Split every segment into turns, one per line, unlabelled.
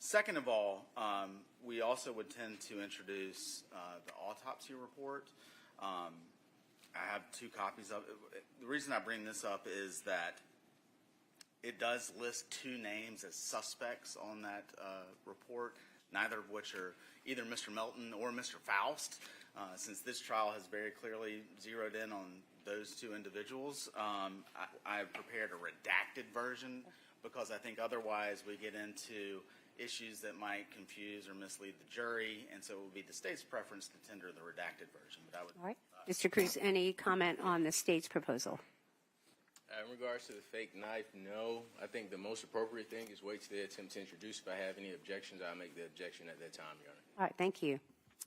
Second of all, we also would tend to introduce the autopsy report. I have 2 copies of it. The reason I bring this up is that it does list 2 names as suspects on that report, neither of which are either Mr. Melton or Mr. Faust. Since this trial has very clearly zeroed in on those 2 individuals, I have prepared a redacted version because I think otherwise we get into issues that might confuse or mislead the jury, and so it would be the state's preference to tender the redacted version. But I would.
All right. Mr. Cruz, any comment on the state's proposal?
In regards to the fake knife, no. I think the most appropriate thing is wait till they attempt to introduce. If I have any objections, I'll make the objection at that time, Your Honor.
All right, thank you.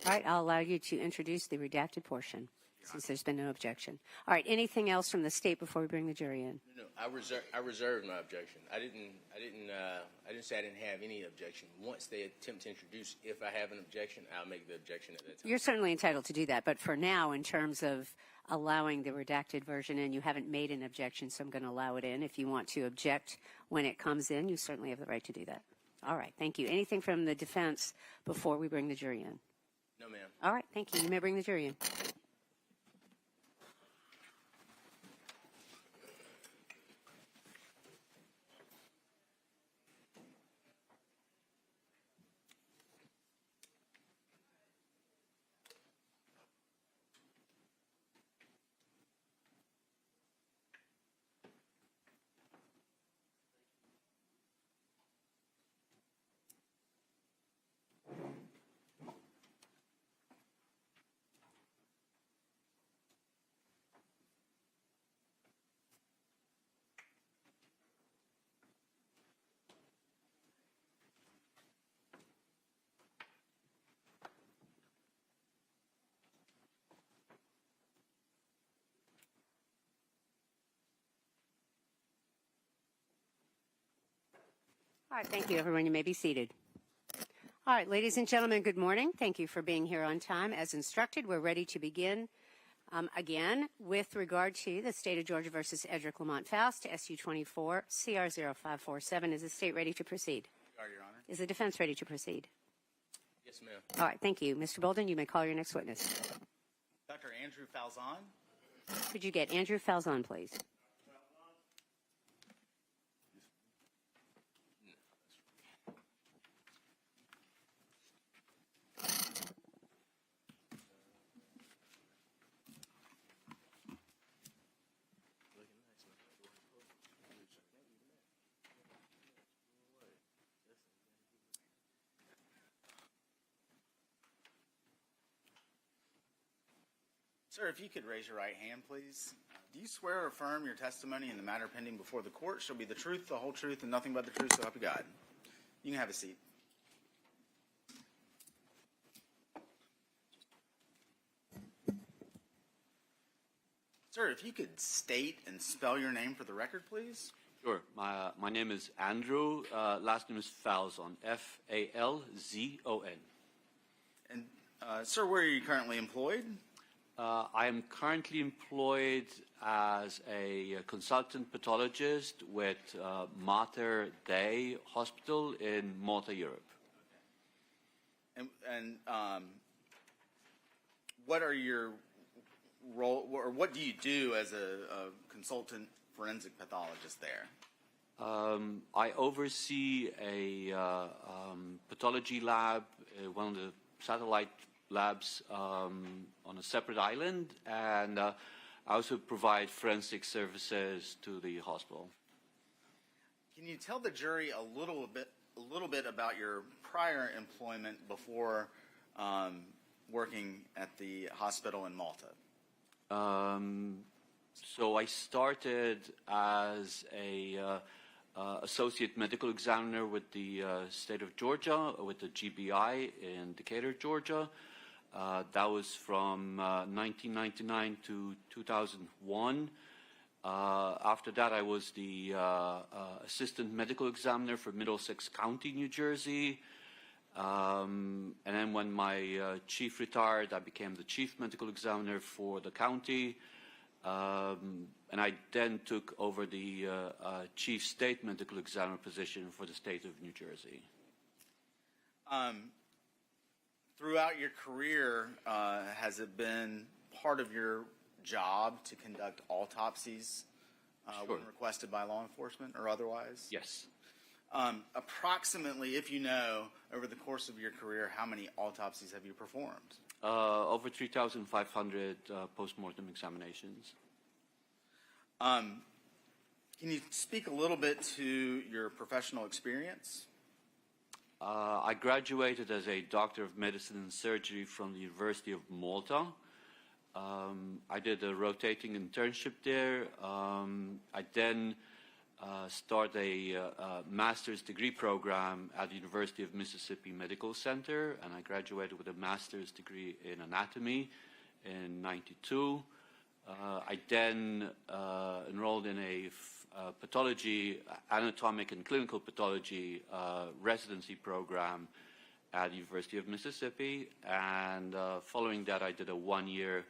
All right, I'll allow you to introduce the redacted portion since there's been no objection. All right, anything else from the state before we bring the jury in?
No, I reserved my objection. I didn't say I didn't have any objection. Once they attempt to introduce, if I have an objection, I'll make the objection at that time.
You're certainly entitled to do that, but for now, in terms of allowing the redacted version in, you haven't made an objection, so I'm going to allow it in. If you want to object when it comes in, you certainly have the right to do that. All right, thank you. Anything from the defense before we bring the jury in?
No, ma'am.
All right, thank you. You may bring the jury in. All right, thank you, everyone. You may be seated. All right, ladies and gentlemen, good morning. Thank you for being here on time. As instructed, we're ready to begin again with regard to the State of Georgia versus Edrick Faust, SU 24 CR 0547. Is the state ready to proceed?
Your Honor.
Is the defense ready to proceed?
Yes, ma'am.
All right, thank you. Mr. Bolden, you may call your next witness.
Dr. Andrew Falzon.
Could you get Andrew Falzon, please?
Sir, if you could raise your right hand, please. Do you swear or affirm your testimony in the matter pending before the court shall be the truth, the whole truth, and nothing but the truth, so help you God? You can have a seat. Sir, if you could state and spell your name for the record, please.
Sure. My name is Andrew. Last name is Falzon, F-A-L-Z-O-N.
And, sir, where are you currently employed?
I am currently employed as a consultant pathologist with Mater Dei Hospital in Malta, Europe.
And what are your role, or what do you do as a consultant forensic pathologist there?
I oversee a pathology lab, one of the satellite labs on a separate island, and I also provide forensic services to the hospital.
Can you tell the jury a little bit about your prior employment before working at the hospital in Malta?
So I started as a associate medical examiner with the state of Georgia, with the GBI in Decatur, Georgia. That was from 1999 to 2001. After that, I was the assistant medical examiner for Middlesex County, New Jersey. And then when my chief retired, I became the chief medical examiner for the county. And I then took over the chief state medical examiner position for the state of New Jersey.
Throughout your career, has it been part of your job to conduct autopsies
Sure.
when requested by law enforcement or otherwise?
Yes.
Approximately, if you know, over the course of your career, how many autopsies have you performed?
Over 3,500 postmortem examinations.
Can you speak a little bit to your professional experience?
I graduated as a doctor of medicine and surgery from the University of Malta. I did a rotating internship there. I then started a master's degree program at the University of Mississippi Medical Center, and I graduated with a master's degree in anatomy in '92. I then enrolled in a pathology, anatomic and clinical pathology residency program at the University of Mississippi, and following that I did a one-year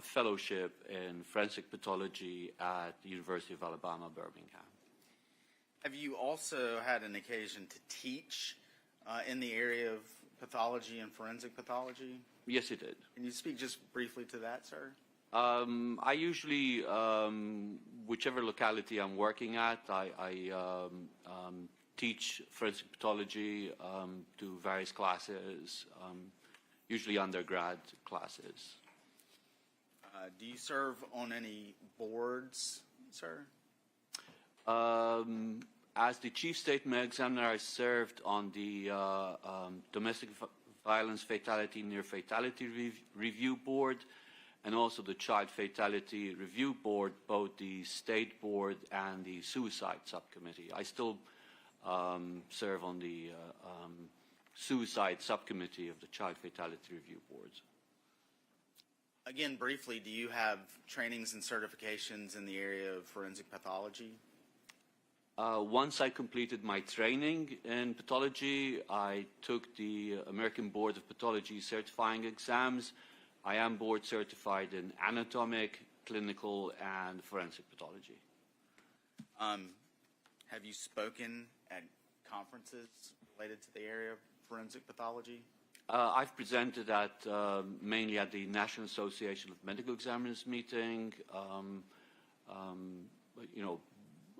fellowship in forensic pathology at the University of Alabama, Birmingham.
Have you also had an occasion to teach in the area of pathology and forensic pathology?
Yes, it did.
Can you speak just briefly to that, sir?
I usually, whichever locality I'm working at, I teach forensic pathology to various classes, usually undergrad classes.
Do you serve on any boards, sir?
As the Chief State Med Examiner, I served on the Domestic Violence Fatality Near Fatality Review Board, and also the Child Fatality Review Board, both the State Board and the Suicide Subcommittee. I still serve on the Suicide Subcommittee of the Child Fatality Review Board.
Again, briefly, do you have trainings and certifications in the area of forensic pathology?
Once I completed my training in pathology, I took the American Board of Pathology certifying exams. I am board certified in anatomic, clinical, and forensic pathology.
Have you spoken at conferences related to the area of forensic pathology?
I've presented at mainly at the National Association of Medical Examiners meeting, you know,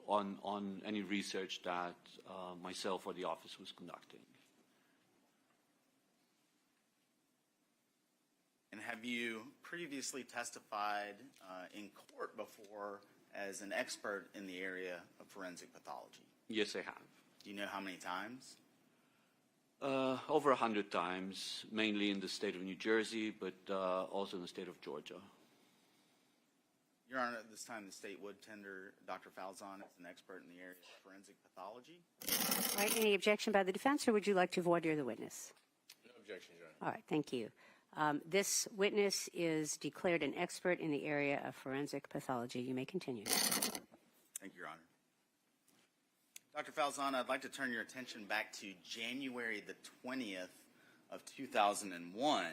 on any research that myself or the office was conducting.
And have you previously testified in court before as an expert in the area of forensic pathology?
Yes, I have.
Do you know how many times?
Over 100 times, mainly in the state of New Jersey, but also in the state of Georgia.
Your Honor, at this time, the state would tender Dr. Falzon as an expert in the area of forensic pathology.
All right, any objection by the defense, or would you like to voir dire the witness?
No objection, Your Honor.
All right, thank you. This witness is declared an expert in the area of forensic pathology. You may continue.
Thank you, Your Honor. Dr. Falzon, I'd like to turn your attention back to January the 20th of 2001.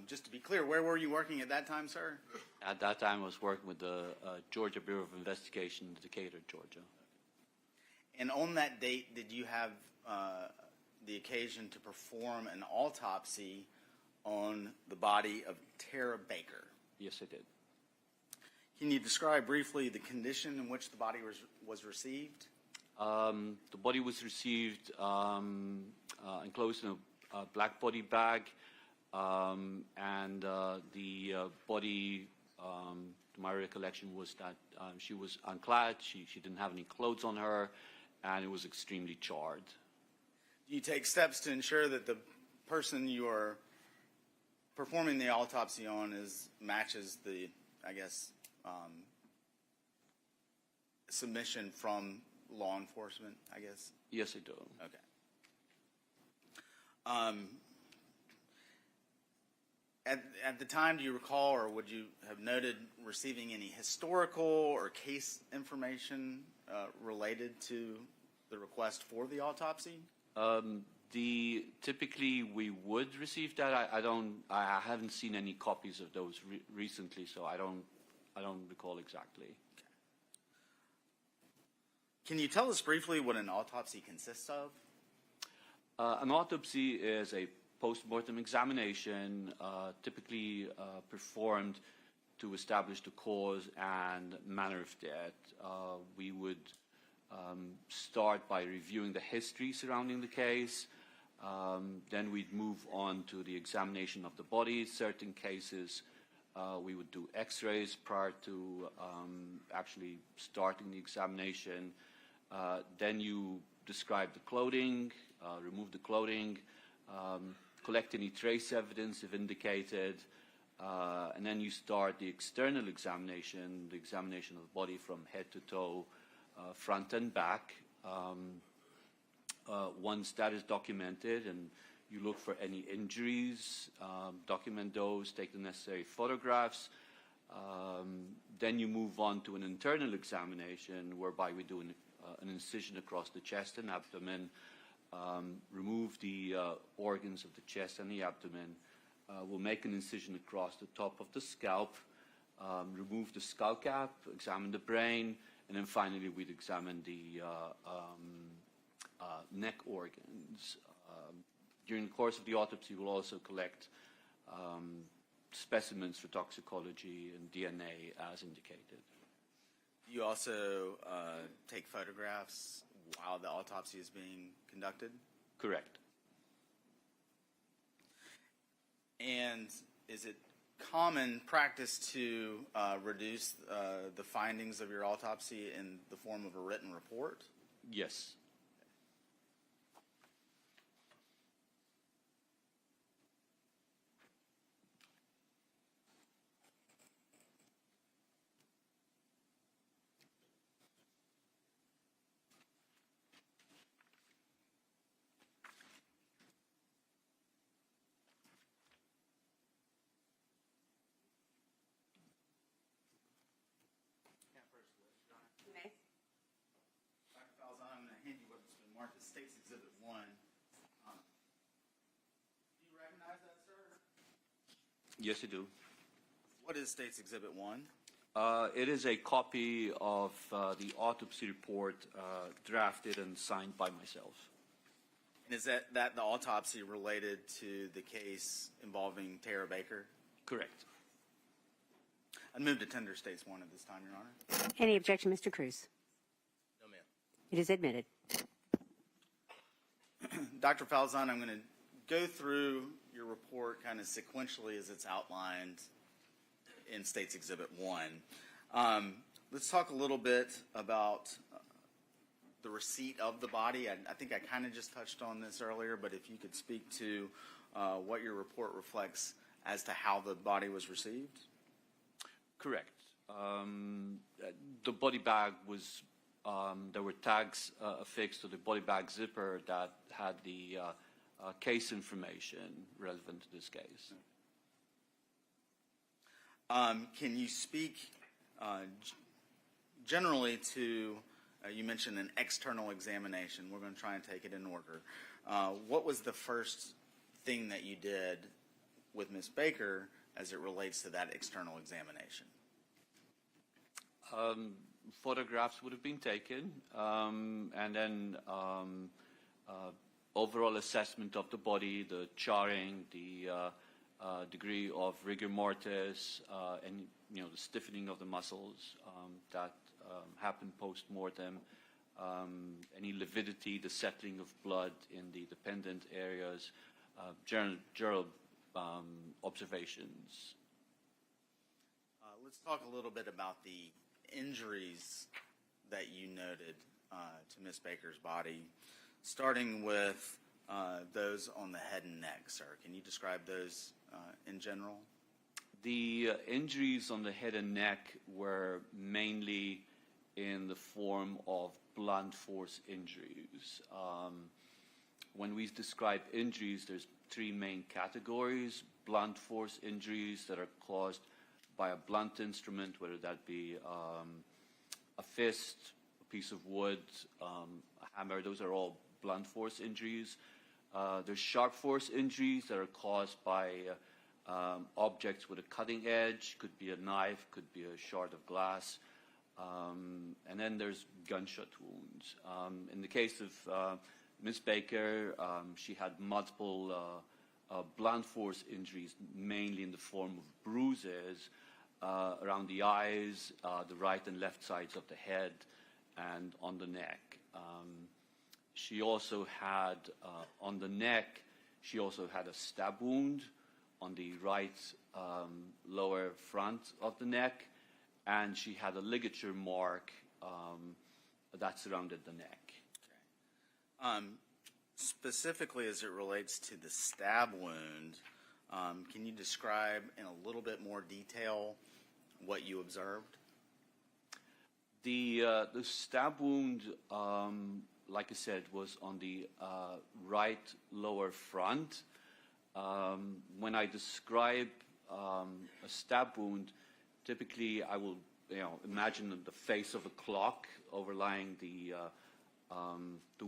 Just to be clear, where were you working at that time, sir?
At that time, I was working with the Georgia Bureau of Investigation in Decatur, Georgia.
And on that date, did you have the occasion to perform an autopsy on the body of Tara Baker?
Yes, I did.
Can you describe briefly the condition in which the body was received?
The body was received enclosed in a black body bag, and the body, to my recollection, was that she was unclad, she didn't have any clothes on her, and it was extremely charred.
Do you take steps to ensure that the person you are performing the autopsy on matches the, I guess, submission from law enforcement, I guess?
Yes, I do.
Okay. At the time, do you recall, or would you have noted receiving any historical or case information related to the request for the autopsy?
Typically we would receive that. I haven't seen any copies of those recently, so I don't recall exactly.
Okay. Can you tell us briefly what an autopsy consists of?
An autopsy is a post-mortem examination typically performed to establish the cause and manner of death. We would start by reviewing the history surrounding the case. Then we'd move on to the examination of the body. Certain cases, we would do x-rays prior to actually starting the examination. Then you describe the clothing, remove the clothing, collect any trace evidence if indicated, and then you start the external examination, the examination of the body from head to toe, front and back. Once that is documented and you look for any injuries, document those, take the necessary photographs. Then you move on to an internal examination whereby we do an incision across the chest and abdomen, remove the organs of the chest and the abdomen. We'll make an incision across the top of the scalp, remove the skull cap, examine the brain, and then finally we'd examine the neck organs. During the course of the autopsy, we'll also collect specimens for toxicology and DNA as indicated.
You also take photographs while the autopsy is being conducted?
Correct.
And is it common practice to reduce the findings of your autopsy in the form of a written report?
Yes.
Dr. Faust, I'm going to hand you what's been marked as State's Exhibit 1. Do you recognize that, sir?
Yes, I do.
What is State's Exhibit 1?
It is a copy of the autopsy report drafted and signed by myself.
And is that the autopsy related to the case involving Tara Baker?
Correct.
I'd move to tender State's 1 at this time, Your Honor.
Any objection, Mr. Cruz?
No, ma'am.
It is admitted.
Dr. Falzon, I'm going to go through your report kind of sequentially as it's outlined in State's Exhibit 1. Let's talk a little bit about the receipt of the body. I think I kind of just touched on this earlier, but if you could speak to what your report reflects as to how the body was received.
Correct. The body bag was, there were tags affixed to the body bag zipper that had the case information relevant to this case.
Can you speak generally to, you mentioned an external examination. We're going to try and take it in order. What was the first thing that you did with Ms. Baker as it relates to that external examination?
Photographs would have been taken, and then overall assessment of the body, the charring, the degree of rigor mortis, and the stiffening of the muscles that happened post-mortem, any lividity, the settling of blood in the dependent areas, general observations.
Let's talk a little bit about the injuries that you noted to Ms. Baker's body, starting with those on the head and neck, sir. Can you describe those in general?
The injuries on the head and neck were mainly in the form of blunt force injuries. When we describe injuries, there's three main categories: blunt force injuries that are caused by a blunt instrument, whether that be a fist, a piece of wood, a hammer. Those are all blunt force injuries. There's sharp force injuries that are caused by objects with a cutting edge. Could be a knife, could be a shard of glass. And then there's gunshot wounds. In the case of Ms. Baker, she had multiple blunt force injuries, mainly in the form of bruises around the eyes, the right and left sides of the head, and on the neck. She also had, on the neck, she also had a stab wound on the right lower front of the neck, and she had a ligature mark that surrounded the neck.
Okay. Specifically as it relates to the stab wound, can you describe in a little bit more detail what you observed?
The stab wound, like I said, was on the right lower front. When I describe a stab wound, typically I will, imagine the face of a clock overlying the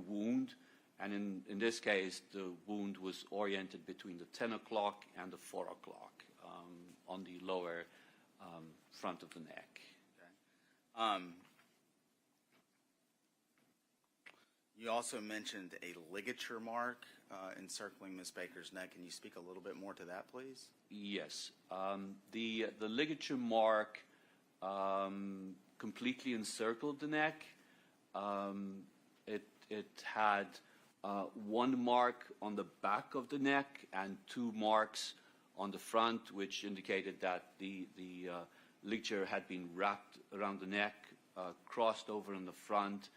wound, and in this case, the wound was oriented between the 10 o'clock and the 4 o'clock on the lower front of the neck.
Okay. You also mentioned a ligature mark encircling Ms. Baker's neck. Can you speak a little bit more to that, please?
Yes. The ligature mark completely encircled the neck. It had one mark on the back of the neck and two marks on the front, which indicated that the ligature had been wrapped around the neck, crossed over in the front,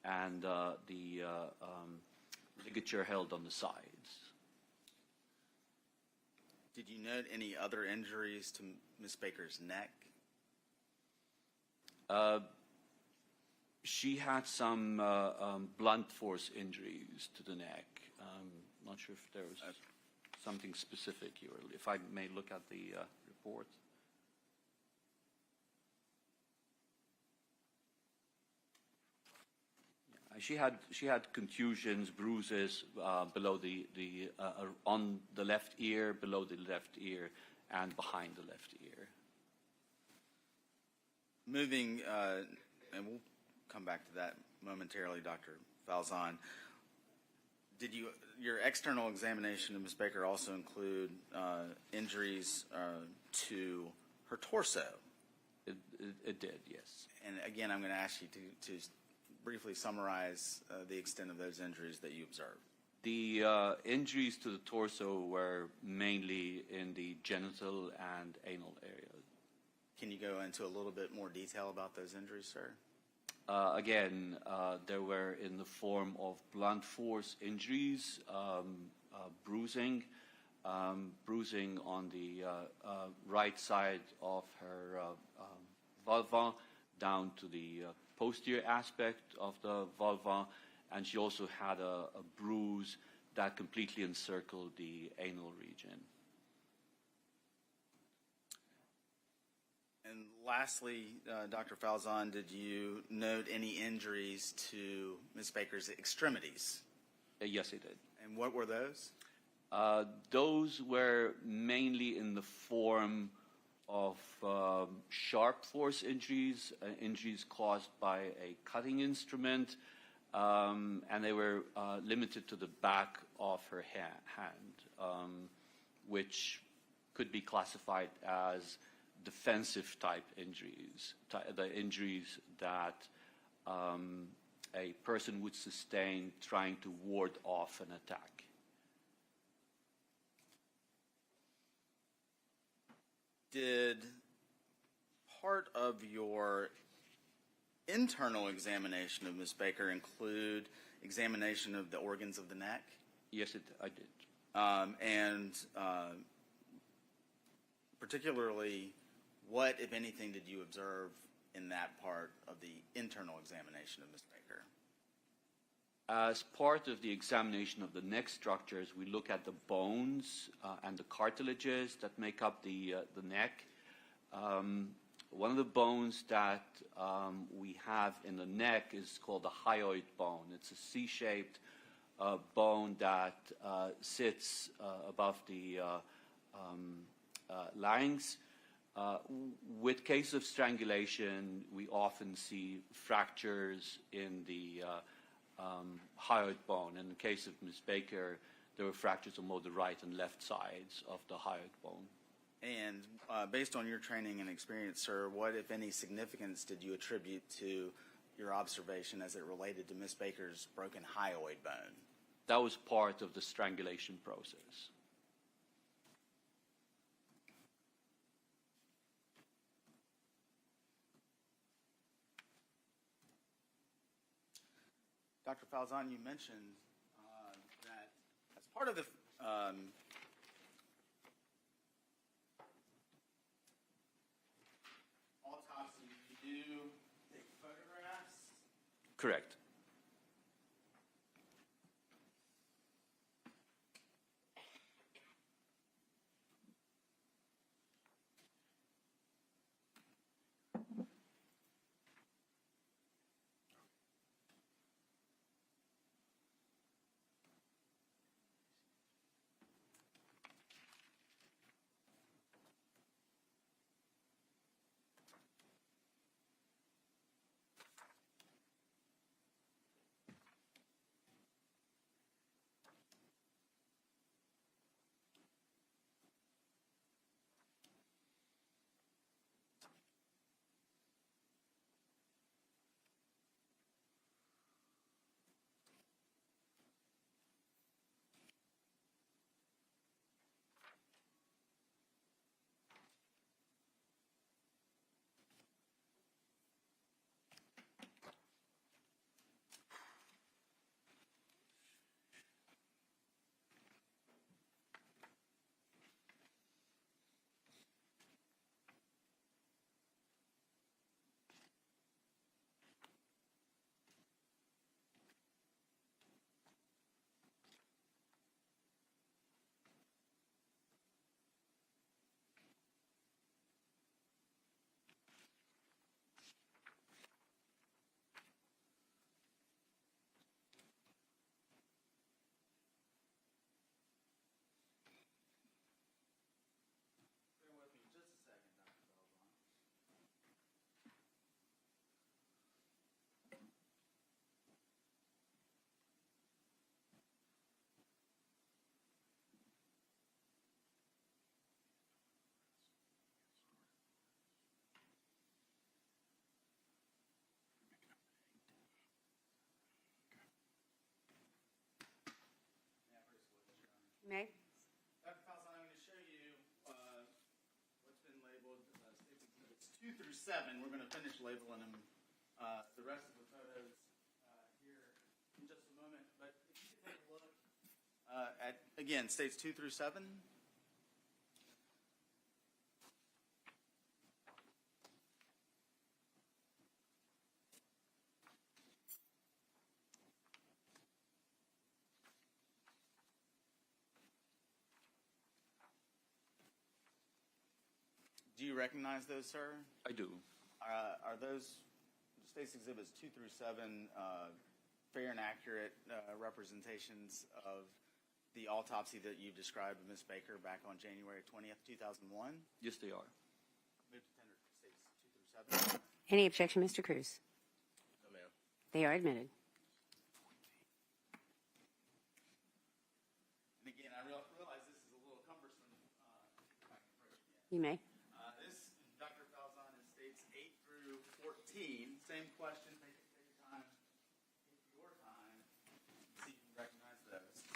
and the ligature held on the sides.
Did you note any other injuries to Ms. Baker's neck?
She had some blunt force injuries to the neck. Not sure if there was something specific here. If I may look at the report. She had contusions, bruises below on the left ear, below the left ear, and behind the left ear.
Moving, and we'll come back to that momentarily, Dr. Falzon. Did your external examination of Ms. Baker also include injuries to her torso?
It did, yes.
And again, I'm going to ask you to briefly summarize the extent of those injuries that you observed.
The injuries to the torso were mainly in the genital and anal areas.
Can you go into a little bit more detail about those injuries, sir?
Again, they were in the form of blunt force injuries, bruising on the right side of her vulva down to the posterior aspect of the vulva, and she also had a bruise that completely encircled the anal region.
And lastly, Dr. Falzon, did you note any injuries to Ms. Baker's extremities?
Yes, I did.
And what were those?
Those were mainly in the form of sharp force injuries, injuries caused by a cutting instrument, and they were limited to the back of her hand, which could be classified as defensive type injuries, the injuries that a person would sustain trying to ward off an attack.
Did part of your internal examination of Ms. Baker include examination of the organs of the neck?
Yes, I did.
And particularly, what, if anything, did you observe in that part of the internal examination of Ms. Baker?
As part of the examination of the neck structures, we look at the bones and the cartilages that make up the neck. One of the bones that we have in the neck is called the hyoid bone. It's a C-shaped bone that sits above the larynx. With cases of strangulation, we often see fractures in the hyoid bone. In the case of Ms. Baker, there were fractures on both the right and left sides of the hyoid bone.
And based on your training and experience, sir, what, if any, significance did you attribute to your observation as it related to Ms. Baker's broken hyoid bone?
That was part of the strangulation process.
Dr. Falzon, you mentioned that as part of the autopsy, you do take photographs.
Correct.
Bear with me just a second, Dr. Falzon.
You may.
Dr. Falzon, I'm going to show you what's been labeled States Exhibits 2 through 7. We're going to finish labeling them, the rest of the photos here in just a moment. But if you could take a look at, again, States 2 through 7. Do you recognize those, sir?
I do.
Are those States Exhibits 2 through 7 fair and accurate representations of the autopsy that you described of Ms. Baker back on January 20th, 2001?
Yes, they are.
Move to tender States 2 through 7.
Any objection, Mr. Cruz?
No, ma'am.
They are admitted.
And again, I realize this is a little cumbersome. If I can approach again.
You may.
This, Dr. Falzon, is States 8 through 14. Same question. Take your time. Take your time. See if you recognize those.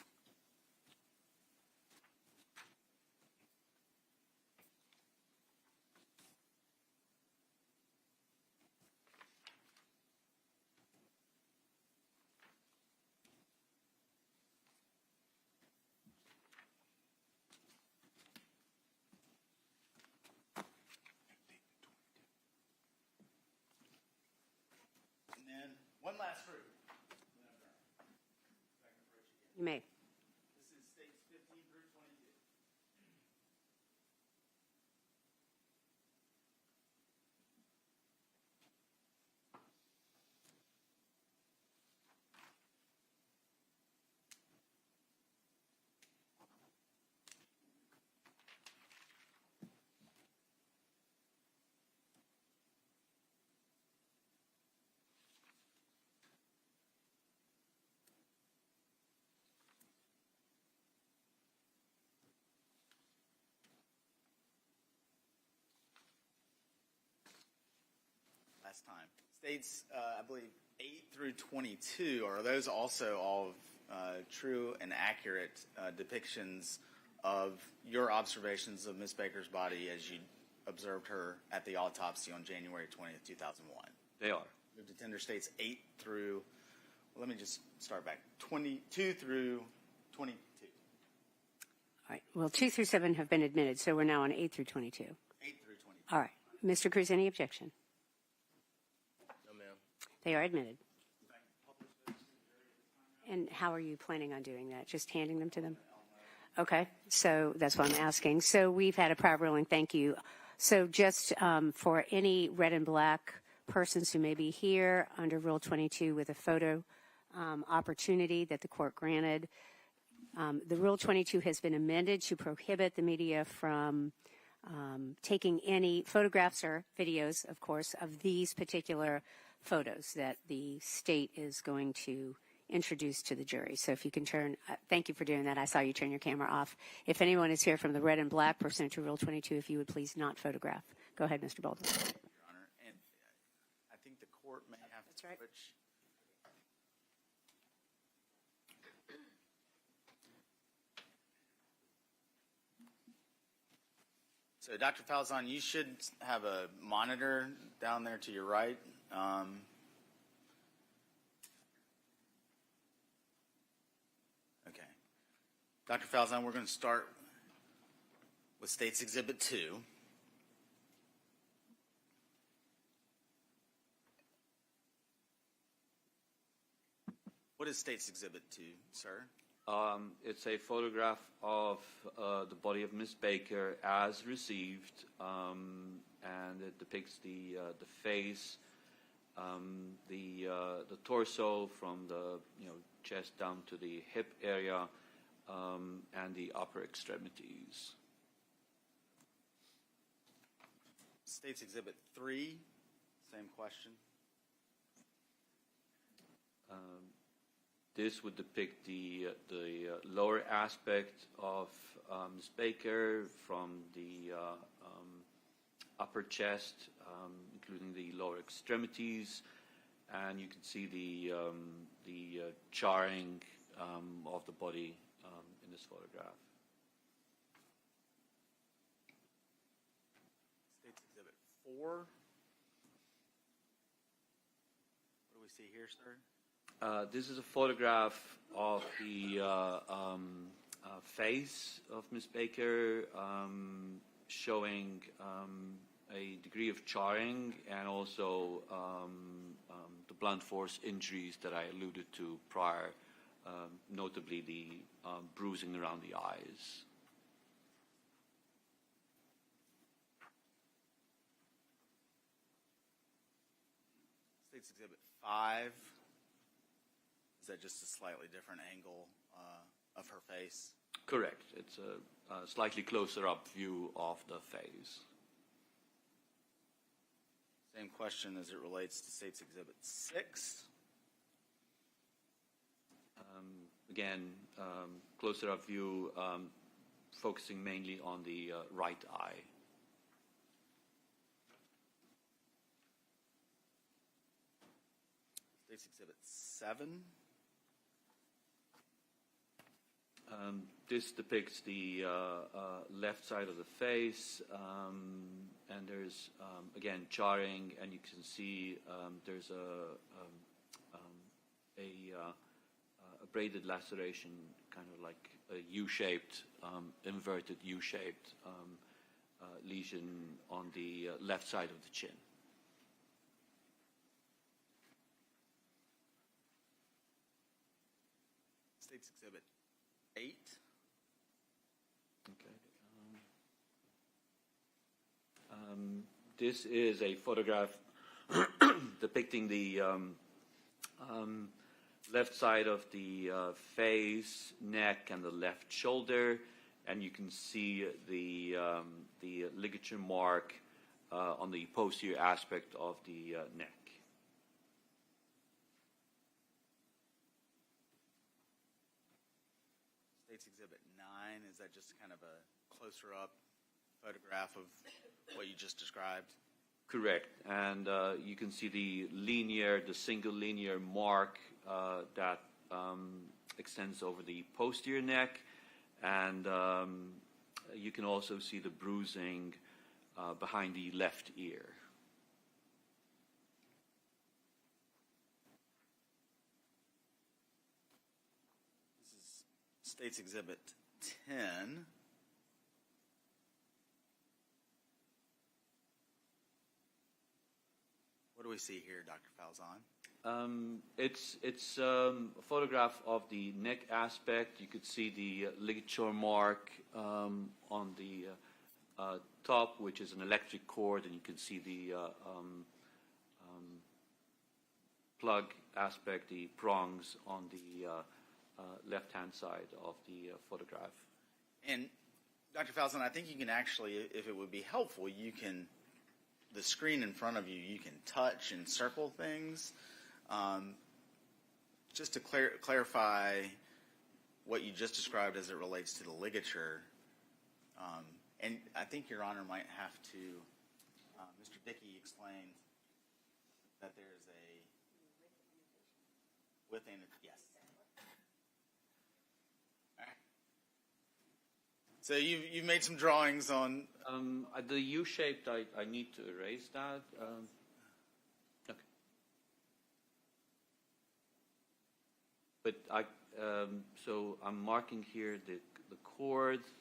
And then one last group.
You may.
This is States 15 through 22. last time. States, I believe, 8 through 22, are those also all true and accurate depictions of your observations of Ms. Baker's body as you observed her at the autopsy on January 20th, 2001?
They are.
Move to tender states 8 through, well, let me just start back, 22 through 22.
All right. Well, 2 through 7 have been admitted, so we're now on 8 through 22.
8 through 22.
All right. Mr. Cruz, any objection?
No, ma'am.
They are admitted. And how are you planning on doing that? Just handing them to them? Okay. So that's what I'm asking. So we've had a prior ruling. Thank you. So just for any red and black persons who may be here under Rule 22 with a photo opportunity that the court granted, the Rule 22 has been amended to prohibit the media from taking any photographs or videos, of course, of these particular photos that the state is going to introduce to the jury. So if you can turn, thank you for doing that. I saw you turn your camera off. If anyone is here from the red and black pursuant to Rule 22, if you would please not photograph. Go ahead, Mr. Baldwin.
Your Honor, and I think the court may have to
That's right.
switch. So, Dr. Falzon, you should have a monitor down there to your right. Okay. Dr. Falzon, we're going to start with State's Exhibit 2. What is State's Exhibit 2, sir?
It's a photograph of the body of Miss Baker as received, and it depicts the face, the torso from the chest down to the hip area, and the upper extremities.
State's Exhibit 3, same question.
This would depict the lower aspect of Ms. Baker from the upper chest, including the lower extremities, and you can see the charring of the body in this photograph.
State's Exhibit 4. What do we see here, sir?
This is a photograph of the face of Ms. Baker, showing a degree of charring and also the blunt force injuries that I alluded to prior, notably the bruising around the eyes.
State's Exhibit 5. Is that just a slightly different angle of her face?
Correct. It's a slightly closer up view of the face.
Same question as it relates to State's Exhibit 6.
Again, closer up view, focusing mainly on the right eye.
State's Exhibit 7.
This depicts the left side of the face, and there's, again, charring, and you can see there's a braided laceration, kind of like a U-shaped, inverted U-shaped lesion on the left side of the chin.
State's Exhibit 8.
Okay. This is a photograph depicting the left side of the face, neck, and the left shoulder, and you can see the ligature mark on the posterior aspect of the neck.
State's Exhibit 9. Is that just kind of a closer up photograph of what you just described?
Correct. And you can see the single linear mark that extends over the posterior neck. And you can also see the bruising behind the left ear.
This is State's Exhibit 10. What do we see here, Dr. Falzon?
It's a photograph of the neck aspect. You could see the ligature mark on the top, which is an electric cord, and you can see the plug aspect, the prongs on the left-hand side of the photograph.
And Dr. Falzon, I think you can actually, if it would be helpful, the screen in front of you, you can touch and circle things. Just to clarify what you just described as it relates to the ligature, and I think Your Honor might have to, Mr. Dickey explained that there's a within, yes. All right. So you've made some drawings on.
The U-shaped, I need to erase that. Okay. But so I'm marking here the cord,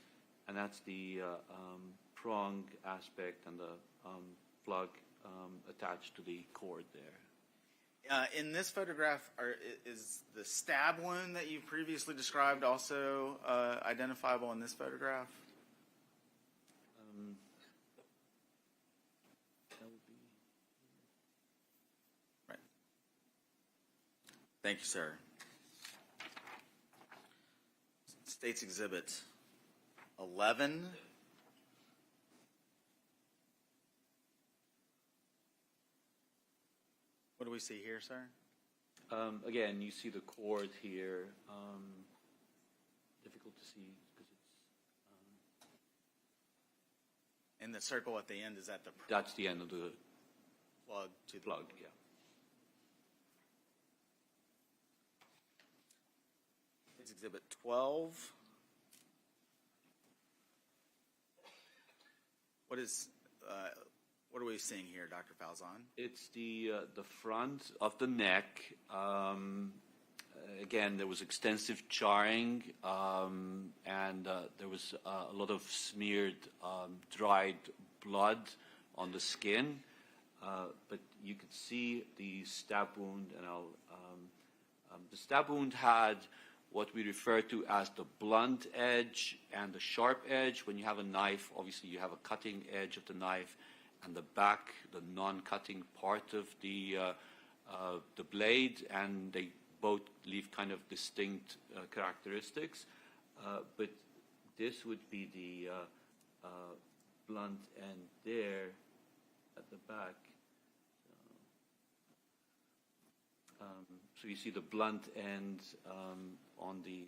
and that's the prong aspect and the plug attached to the cord there.
In this photograph, is the stab wound that you previously described also identifiable in this photograph?
That would be...
Right. Thank you, sir. State's Exhibit 11. What do we see here, sir?
Again, you see the cord here. Difficult to see because it's...
And the circle at the end, is that the
That's the end of the
plug to the
plug, yeah.
It's Exhibit 12. What are we seeing here, Dr. Falzon?
It's the front of the neck. Again, there was extensive charring, and there was a lot of smeared, dried blood on the skin. But you could see the stab wound, and the stab wound had what we refer to as the blunt edge and the sharp edge. When you have a knife, obviously you have a cutting edge of the knife, and the back, the non-cutting part of the blade, and they both leave kind of distinct characteristics. But this would be the blunt end there at the back. So you see the blunt end on the,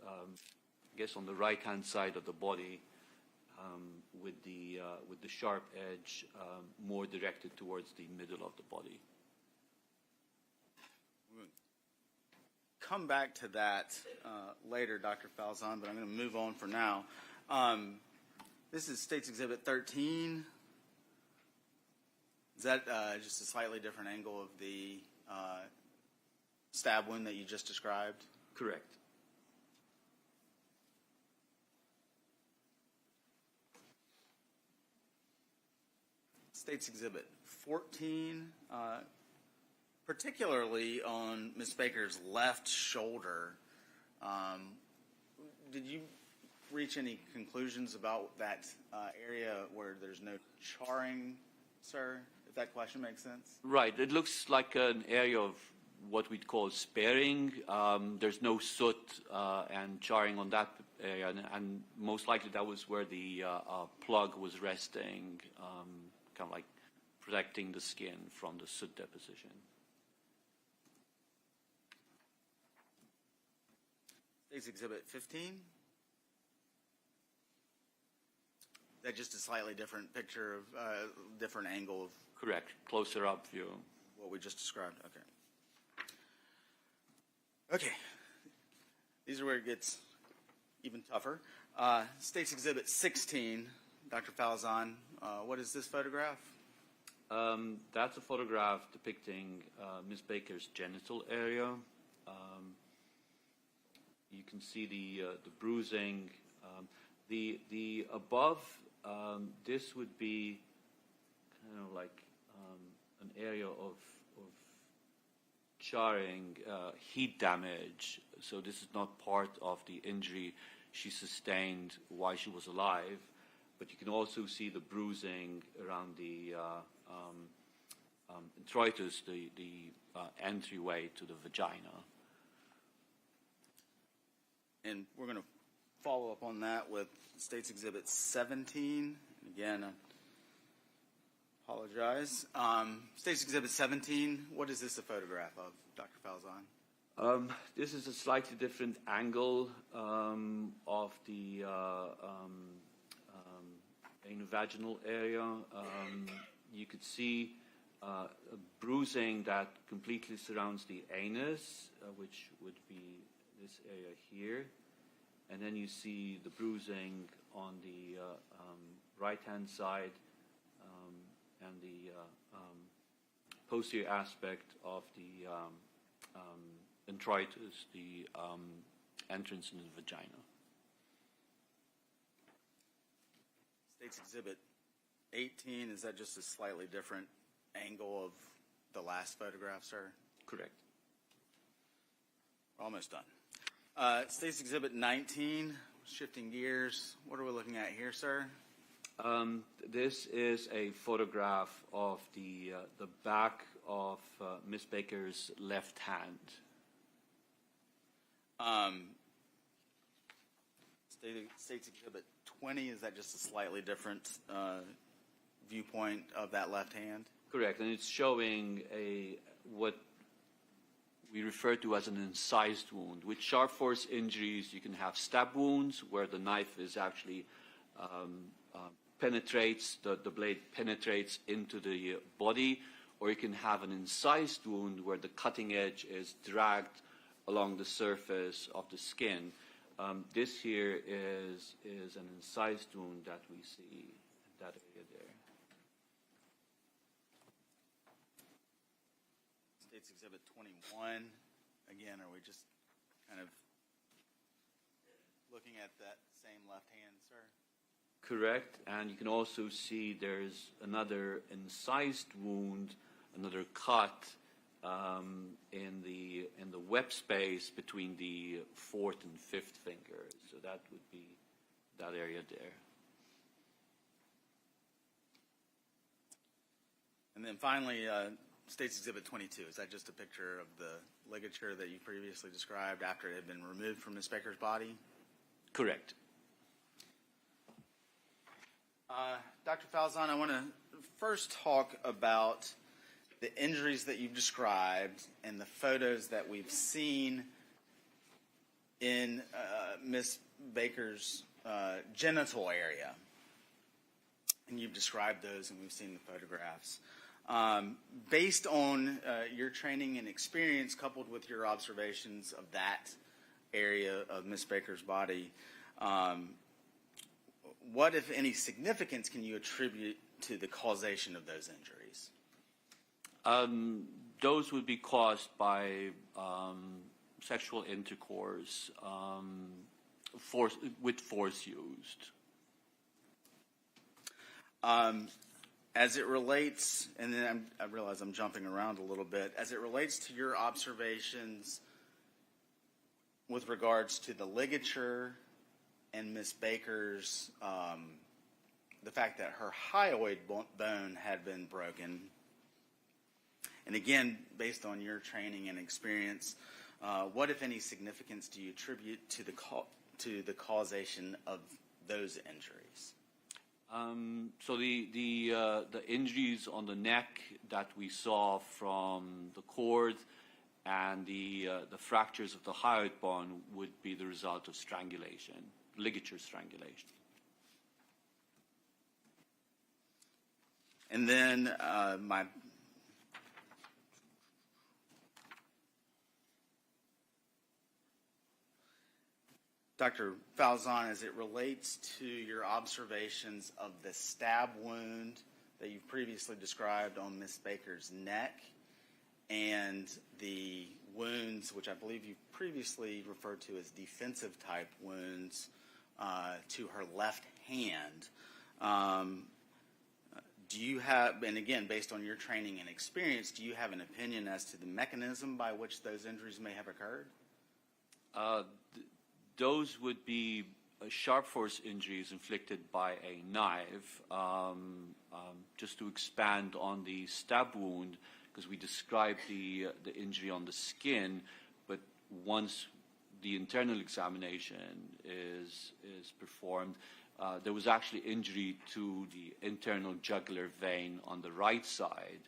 I guess, on the right-hand side of the body, with the sharp edge more directed towards the middle of the body.
We'll come back to that later, Dr. Falzon, but I'm going to move on for now. This is State's Exhibit 13. Is that just a slightly different angle of the stab wound that you just described?
Correct.
State's Exhibit 14, particularly on Ms. Baker's left shoulder. Did you reach any conclusions about that area where there's no charring, sir, if that question makes sense?
Right. It looks like an area of what we'd call sparing. There's no soot and charring on that area, and most likely that was where the plug was resting, kind of like protecting the skin from the soot deposition. State's
Exhibit 15. that just a slightly different picture of, different angle of
Correct. Closer up view.
what we just described? Okay. Okay. These are where it gets even tougher. State's Exhibit 16, Dr. Falzon, what is this photograph?
That's a photograph depicting Miss Baker's genital area. You can see the bruising. The above, this would be kind of like an area of charring, heat damage. So this is not part of the injury she sustained while she was alive. But you can also see the bruising around the introitus, the entryway to the vagina.
And we're going to follow up on that with State's Exhibit 17. Again, I apologize. State's Exhibit 17, what is this a photograph of, Dr. Falzon?
This is a slightly different angle of the anal-vaginal area. You could see a bruising that completely surrounds the anus, which would be this area here. And then you see the bruising on the right-hand side and the posterior aspect of the introitus, the entrance into the vagina.
State's Exhibit 18, is that just a slightly different angle of the last photograph, sir?
Correct.
We're almost done. State's Exhibit 19, shifting gears. What are we looking at here, sir?
This is a photograph of the back of Miss Baker's left hand.
State's Exhibit 20, is that just a slightly different viewpoint of that left hand?
Correct, and it's showing what we refer to as an incised wound. With sharp force injuries, you can have stab wounds where the knife is actually penetrates, the blade penetrates into the body, or you can have an incised wound where the cutting edge is dragged along the surface of the skin. This here is an incised wound that we see in that area there.
State's Exhibit 21. Again, are we just kind of looking at that same left hand, sir?
Correct, and you can also see there's another incised wound, another cut in the web space between the fourth and fifth finger. So that would be that area there.
And then finally, State's Exhibit 22. Is that just a picture of the ligature that you previously described after it had been removed from Ms. Baker's body?
Correct.
Dr. Falzon, I want to first talk about the injuries that you've described and the photos that we've seen in Ms. Baker's genital area. And you've described those, and we've seen the photographs. Based on your training and experience, coupled with your observations of that area of Ms. Baker's body, what, if any, significance can you attribute to the causation of those injuries?
Those would be caused by sexual intercourse with force used.
As it relates, and then I realize I'm jumping around a little bit, as it relates to your observations with regards to the ligature and Ms. Baker's, the fact that her hyoid bone had been broken, and again, based on your training and experience, what, if any, significance do you attribute to the causation of those injuries?
So the injuries on the neck that we saw from the cord and the fractures of the hyoid bone would be the result of strangulation, ligature strangulation.
And then Dr. Falzon, as it relates to your observations of the stab wound that you've previously described on Miss Baker's neck and the wounds, which I believe you previously referred to as defensive type wounds to her left hand, do you have, and again, based on your training and experience, do you have an opinion as to the mechanism by which those injuries may have occurred?
Those would be sharp force injuries inflicted by a knife. Just to expand on the stab wound, because we described the injury on the skin, but once the internal examination is performed, there was actually injury to the internal jugular vein on the right side,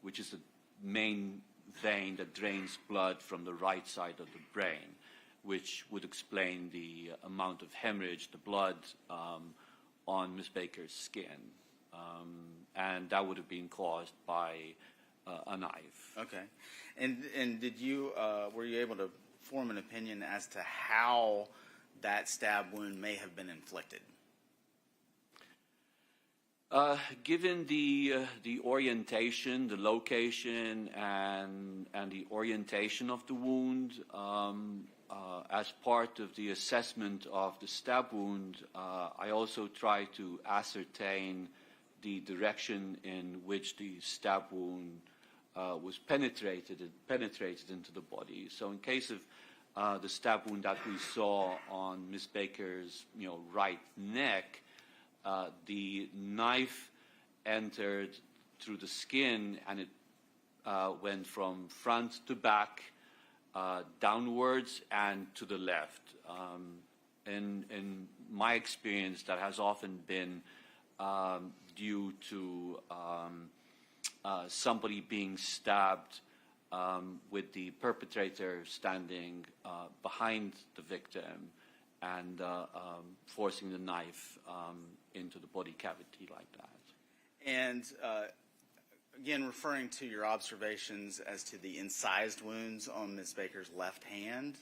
which is the main vein that drains blood from the right side of the brain, which would explain the amount of hemorrhage, the blood on Ms. Baker's skin. And that would have been caused by a knife.
Okay. And did you, were you able to form an opinion as to how that stab wound may have been inflicted?
Given the orientation, the location, and the orientation of the wound, as part of the assessment of the stab wound, I also try to ascertain the direction in which the stab wound was penetrated into the body. So in case of the stab wound that we saw on Ms. Baker's right neck, the knife entered through the skin and it went from front to back, downwards and to the left. In my experience, that has often been due to somebody being stabbed with the perpetrator standing behind the victim and forcing the knife into the body cavity like that.
And again, referring to your observations as to the incised wounds on Ms. Baker's left hand,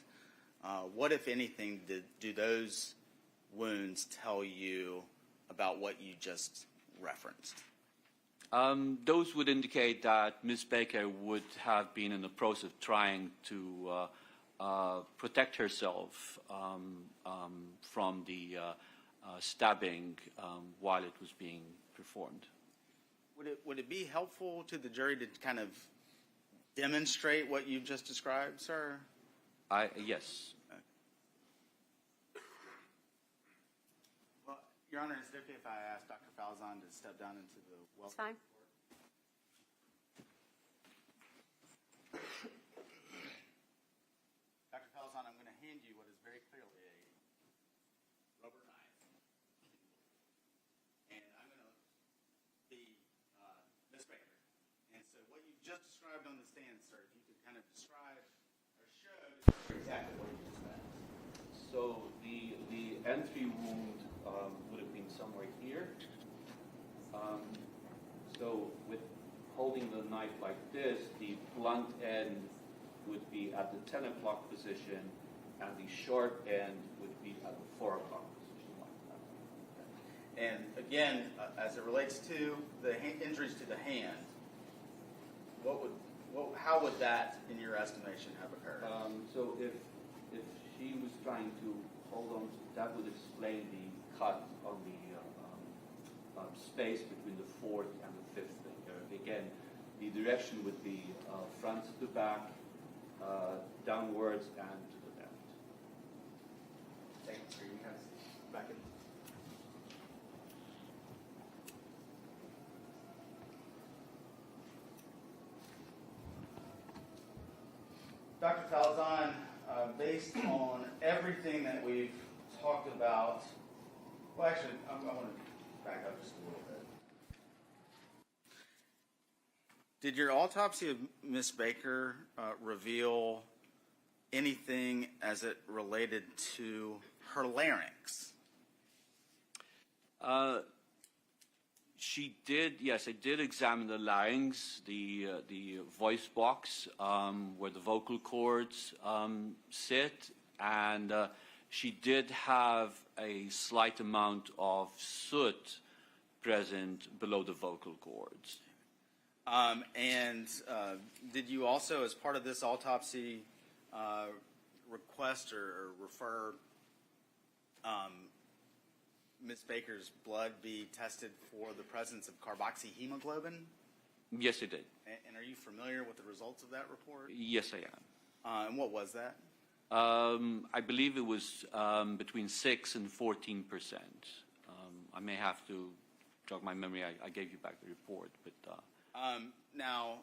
what, if anything, do those wounds tell you about what you just referenced?
Those would indicate that Ms. Baker would have been in the process of trying to protect herself from the stabbing while it was being performed.
Would it be helpful to the jury to kind of demonstrate what you just described, sir?
Yes.
Well, Your Honor, is it okay if I ask Dr. Falzon to step down into the well?
That's fine.
Dr. Falzon, I'm going to hand you what is very clearly a rubber knife. And I'm going to be Ms. Baker. And so what you just described on the stand, sir, if you could kind of describe or show exactly what you described.
So the entry wound would have been somewhere here. So with holding the knife like this, the blunt end would be at the 10 o'clock position, and the sharp end would be at the 4 o'clock position like that.
And again, as it relates to the injuries to the hand, how would that, in your estimation, have occurred?
So if she was trying to hold on, that would explain the cut on the space between the fourth and the fifth finger. Again, the direction would be front to back, downwards, and to the left.
Thank you, sir. You have a seat. Back in. Dr. Falzon, based on everything that we've talked about, well, actually, I want to back up just a little bit. Did your autopsy of Ms. Baker reveal anything as it related to her larynx?
She did, yes, I did examine the larynx, the voice box, where the vocal cords sit, and she did have a slight amount of soot present below the vocal cords.
Did you also, as part of this autopsy, request or refer Ms. Baker's blood be tested for the presence of carboxyhemoglobin?
Yes, I did.
And are you familiar with the results of that report?
Yes, I am.
And what was that?
I believe it was between 6 and 14%. I may have to jog my memory. I gave you back the report, but.
Now,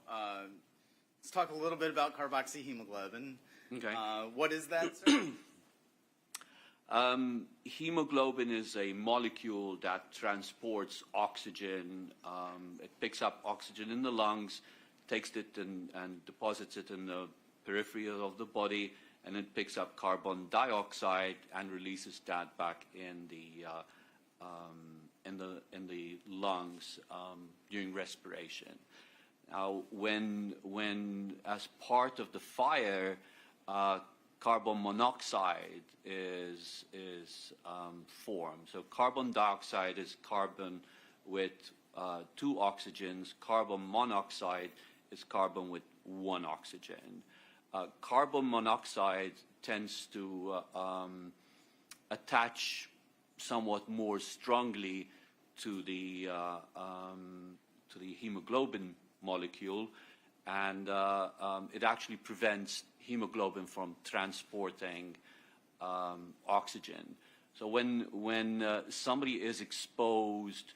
let's talk a little bit about carboxyhemoglobin.
Okay.
What is that, sir?
Hemoglobin is a molecule that transports oxygen. It picks up oxygen in the lungs, takes it and deposits it in the periphery of the body, and it picks up carbon dioxide and releases that back in the lungs during respiration. Now, when as part of the fire, carbon monoxide is formed. So carbon dioxide is carbon with 2 oxygens. Carbon monoxide is carbon with 1 oxygen. Carbon monoxide tends to attach somewhat more strongly to the hemoglobin molecule, and it actually prevents hemoglobin from transporting oxygen. So when somebody is exposed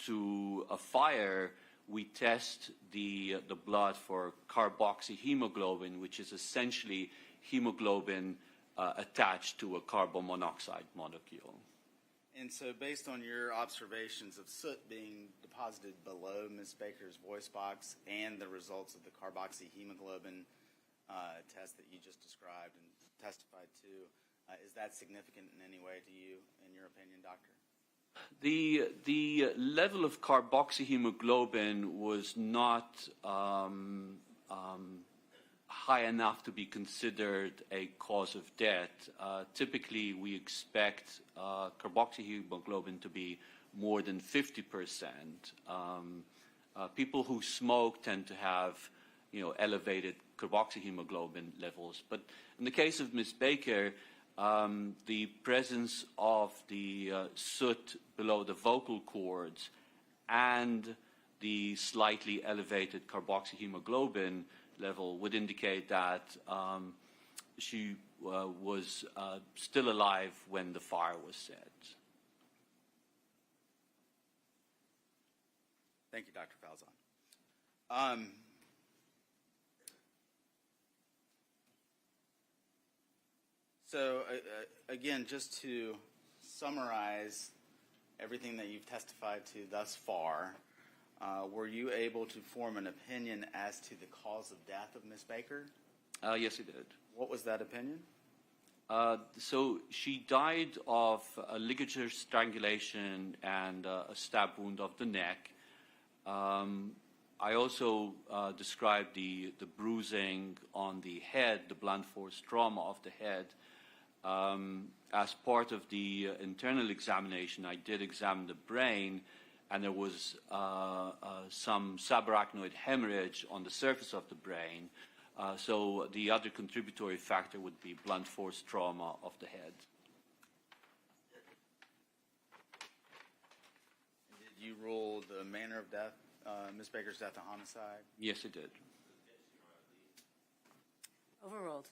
to a fire, we test the blood for carboxyhemoglobin, which is essentially hemoglobin attached to a carbon monoxide molecule.
And so based on your observations of soot being deposited below Ms. Baker's voice box and the results of the carboxyhemoglobin test that you just described and testified to, is that significant in any way to you, in your opinion, doctor?
The level of carboxyhemoglobin was not high enough to be considered a cause of death. Typically, we expect carboxyhemoglobin to be more than 50%. People who smoke tend to have, elevated carboxyhemoglobin levels. But in the case of Ms. Baker, the presence of the soot below the vocal cords and the slightly elevated carboxyhemoglobin level would indicate that she was still alive when the fire was set.
Thank you, Dr. Falzon. So, again, just to summarize everything that you've testified to thus far, were you able to form an opinion as to the cause of death of Ms. Baker?
Yes, I did.
What was that opinion?
So she died of a ligature strangulation and a stab wound of the neck. I also described the bruising on the head, the blunt force trauma of the head. As part of the internal examination, I did examine the brain, and there was some subarachnoid hemorrhage on the surface of the brain. So the other contributory factor would be blunt force trauma of the head.
Did you rule the manner of death, Ms. Baker's death, a homicide?
Yes, I did.
Overruled.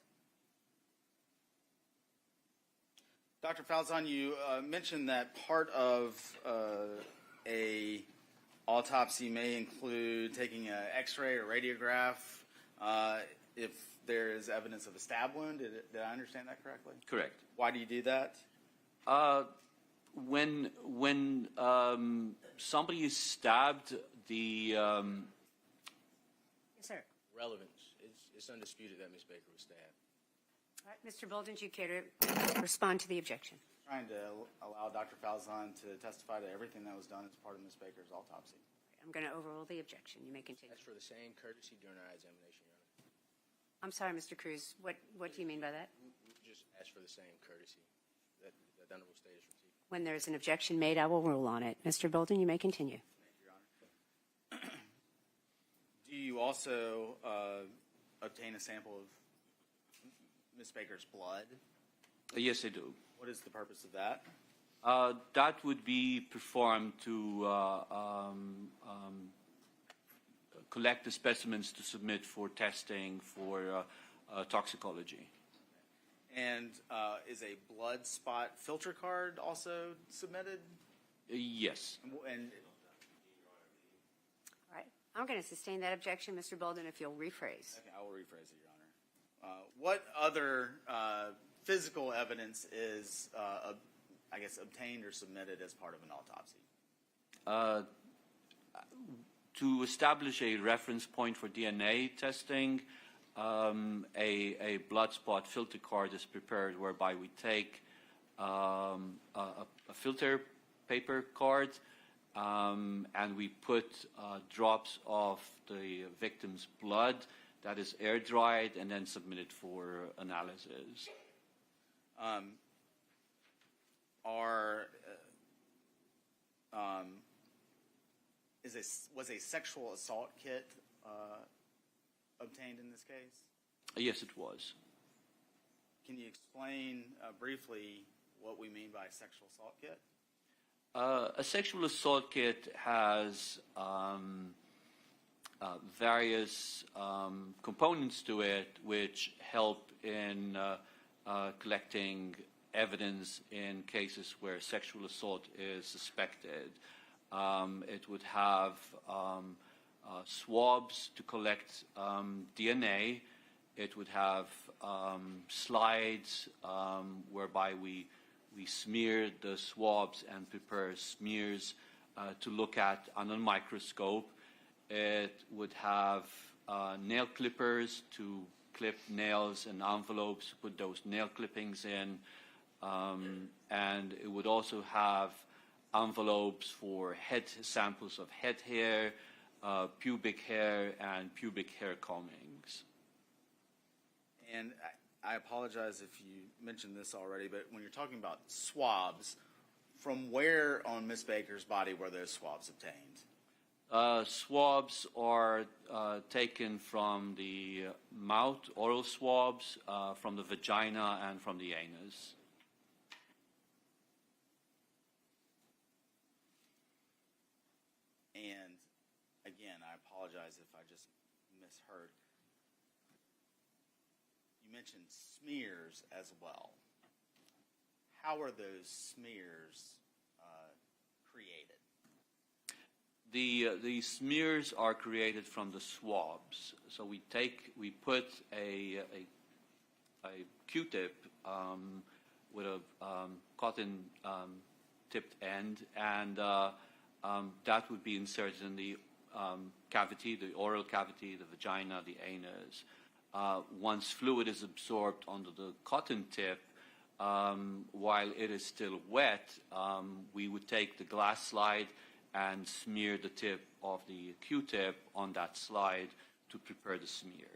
Dr. Falzon, you mentioned that part of a autopsy may include taking an X-ray or radiograph if there is evidence of a stab wound. Did I understand that correctly?
Correct.
Why do you do that?
When somebody is stabbed, the
Yes, sir.
Relevance. It's undisputed that Ms. Baker was stabbed.
All right, Mr. Bolden, do you care to respond to the objection?
Trying to allow Dr. Falzon to testify to everything that was done as part of Ms. Baker's autopsy.
I'm going to overrule the objection. You may continue.
That's for the same courtesy during our examination, Your Honor.
I'm sorry, Mr. Cruz. What do you mean by that?
We just asked for the same courtesy that the Honorable State has received.
When there's an objection made, I will rule on it. Mr. Bolden, you may continue.
Thank you, Your Honor. Do you also obtain a sample of Ms. Baker's blood?
Yes, I do.
What is the purpose of that?
That would be performed to collect the specimens to submit for testing for toxicology.
And is a blood spot filter card also submitted?
Yes.
And
All right. I'm going to sustain that objection, Mr. Bolden, if you'll rephrase.
okay, I will rephrase it, Your Honor. What other physical evidence is, I guess, obtained or submitted as part of an autopsy?
To establish a reference point for DNA testing, a blood spot filter card is prepared whereby we take a filter paper card and we put drops of the victim's blood that is air dried and then submitted for analysis.
Was a sexual assault kit obtained in this case?
Yes, it was.
Can you explain briefly what we mean by sexual assault kit?
A sexual assault kit has various components to it which help in collecting evidence in cases where sexual assault is suspected. It would have swabs to collect DNA. It would have slides whereby we smear the swabs and prepare smears to look at under a microscope. It would have nail clippers to clip nails and envelopes, put those nail clippings in. And it would also have envelopes for head samples of head hair, pubic hair, and pubic hair combings.
And I apologize if you mentioned this already, but when you're talking about swabs, from where on Ms. Baker's body were those swabs obtained?
Swabs are taken from the mouth, oral swabs, from the vagina, and from the anus.
And again, I apologize if I just misheard. You mentioned smears as well. How are those smears created?
The smears are created from the swabs. So we put a Q-tip with a cotton tipped end, and that would be inserted in the cavity, the oral cavity, the vagina, the anus. Once fluid is absorbed onto the cotton tip, while it is still wet, we would take the glass slide and smear the tip of the Q-tip on that slide to prepare the smear.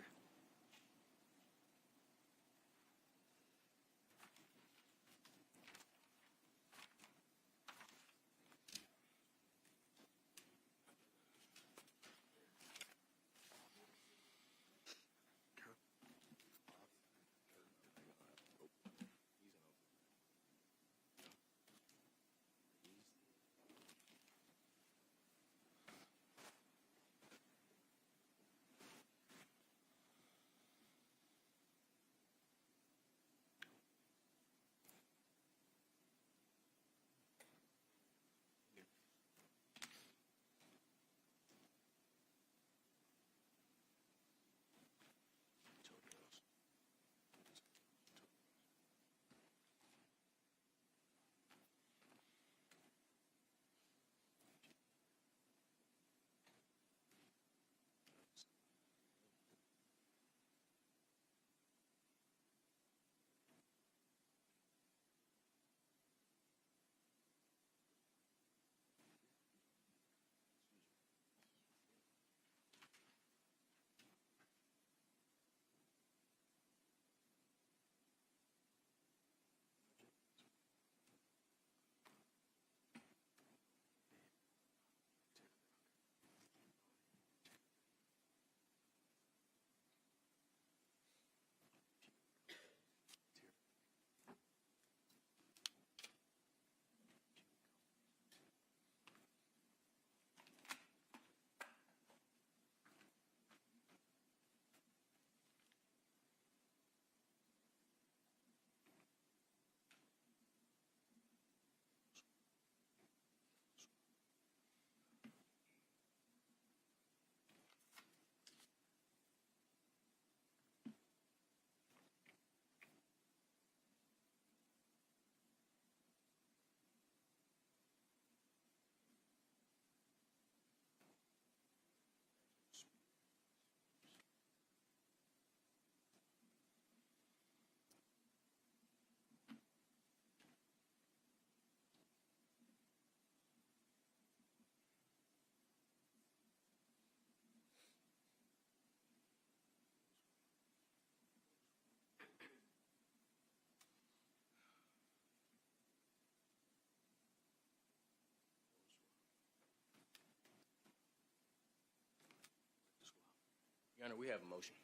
Your Honor, we have a motion.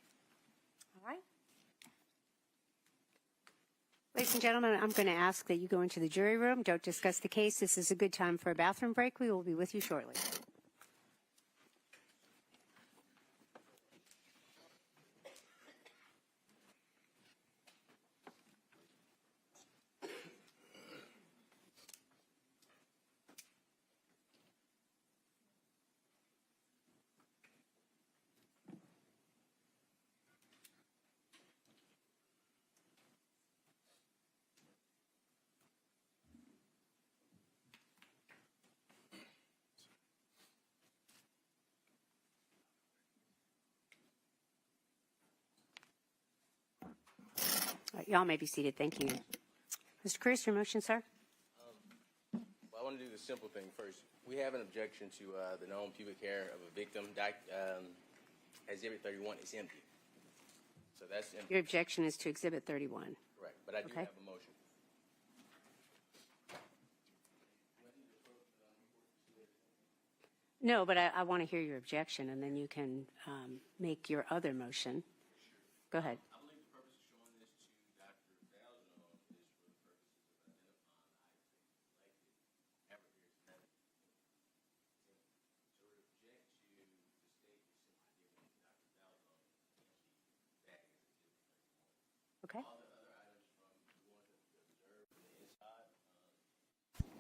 All right. Ladies and gentlemen, I'm going to ask that you go into the jury room. Don't discuss the case. This is a good time for a bathroom break. We will be with you shortly. All right, y'all may be seated. Thank you. Mr. Cruz, your motion, sir?
Well, I want to do the simple thing first. We have an objection to the known pubic hair of a victim. Exhibit 31 is empty. So that's empty.
Your objection is to Exhibit 31.
Correct. But I do
Okay.
have a motion.
No, but I want to hear your objection, and then you can make your other motion. Go ahead.
I believe the purpose of showing this to Dr. Falzone is for the purposes of identifying the items selected, so we object to the state simply giving Dr. Falzone back as Exhibit 31.
Okay.
All the other items from the ones that we observed from the inside,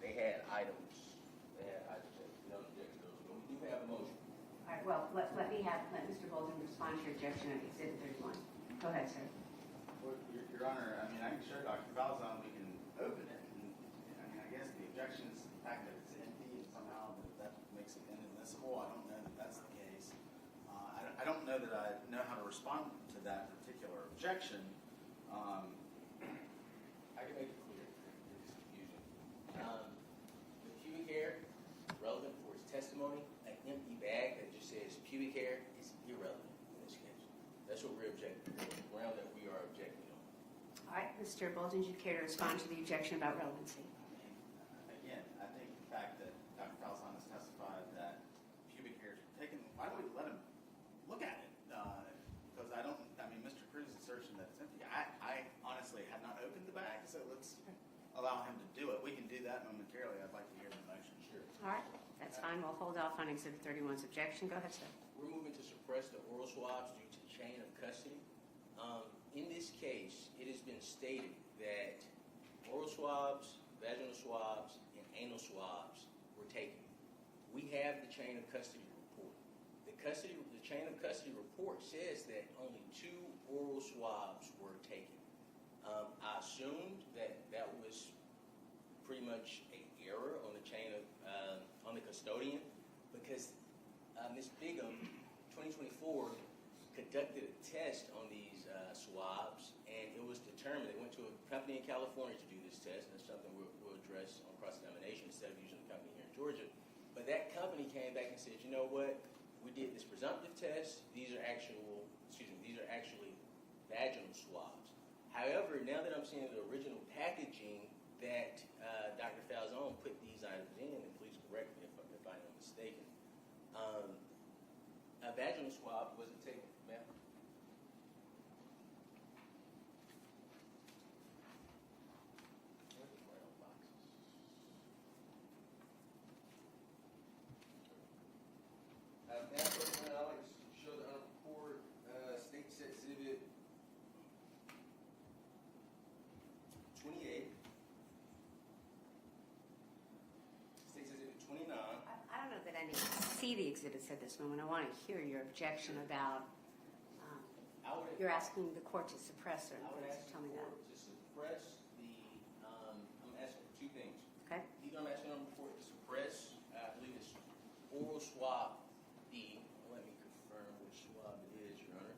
they had items that we don't object to those. But we do have a motion.
All right, well, let Mr. Bolden respond to your objection on Exhibit 31. Go ahead, sir.
Well, Your Honor, I mean, I can show Dr. Falzone, we can open it, and, I mean, I guess the objection is the fact that it's empty, and somehow that makes it inadmissible. I don't know that that's the case. I don't know that I know how to respond to that particular objection.
I can make it clear. It's confusing. The pubic hair, relevant for its testimony. An empty bag that just says pubic hair is irrelevant in this case. That's what we're objecting to, the ground that we are objecting on.
All right, Mr. Bolden, do you care to respond to the objection about relevancy?
Again, I think the fact that Dr. Falzone has testified that pubic hairs were taken, why don't we let him look at it? Because Mr. Cruz's assertion that it's empty, I honestly have not opened the bag, so let's allow him to do it. We can do that momentarily. I'd like to hear the motion. Sure.
All right, that's fine. We'll hold off on Exhibit 31's objection. Go ahead, sir.
We're moving to suppress the oral swabs due to chain of custody. In this case, it has been stated that oral swabs, vaginal swabs, and anal swabs were taken. We have the chain of custody report. The chain of custody report says that only 2 oral swabs were taken. I assumed that was pretty much an error on the chain of on the custodian, because Ms. Bigham, 2024, conducted a test on these swabs, and it was determined. They went to a company in California to do this test, and that's something we'll address on cross-examination instead of using the company here in Georgia. But that company came back and said, you know what? We did this presumptive test. These are actually vaginal swabs. However, now that I'm seeing the original packaging that Dr. Falzone put these items in, and please correct me if I am mistaken, a vaginal swab wasn't taken, ma'am. Madam President, I'd like to show the report, State Exhibit 28. State Exhibit 29.
I don't know that I need to see the exhibits at this moment. I want to hear your objection about, you're asking the court to suppress certain
I would
things.
ask
Tell me
the
that.
court to suppress the, I'm asking for 2 things.
Okay?
Either I'm asking the court to suppress, I believe it's oral swab B. Let me confirm which swab it is, Your Honor.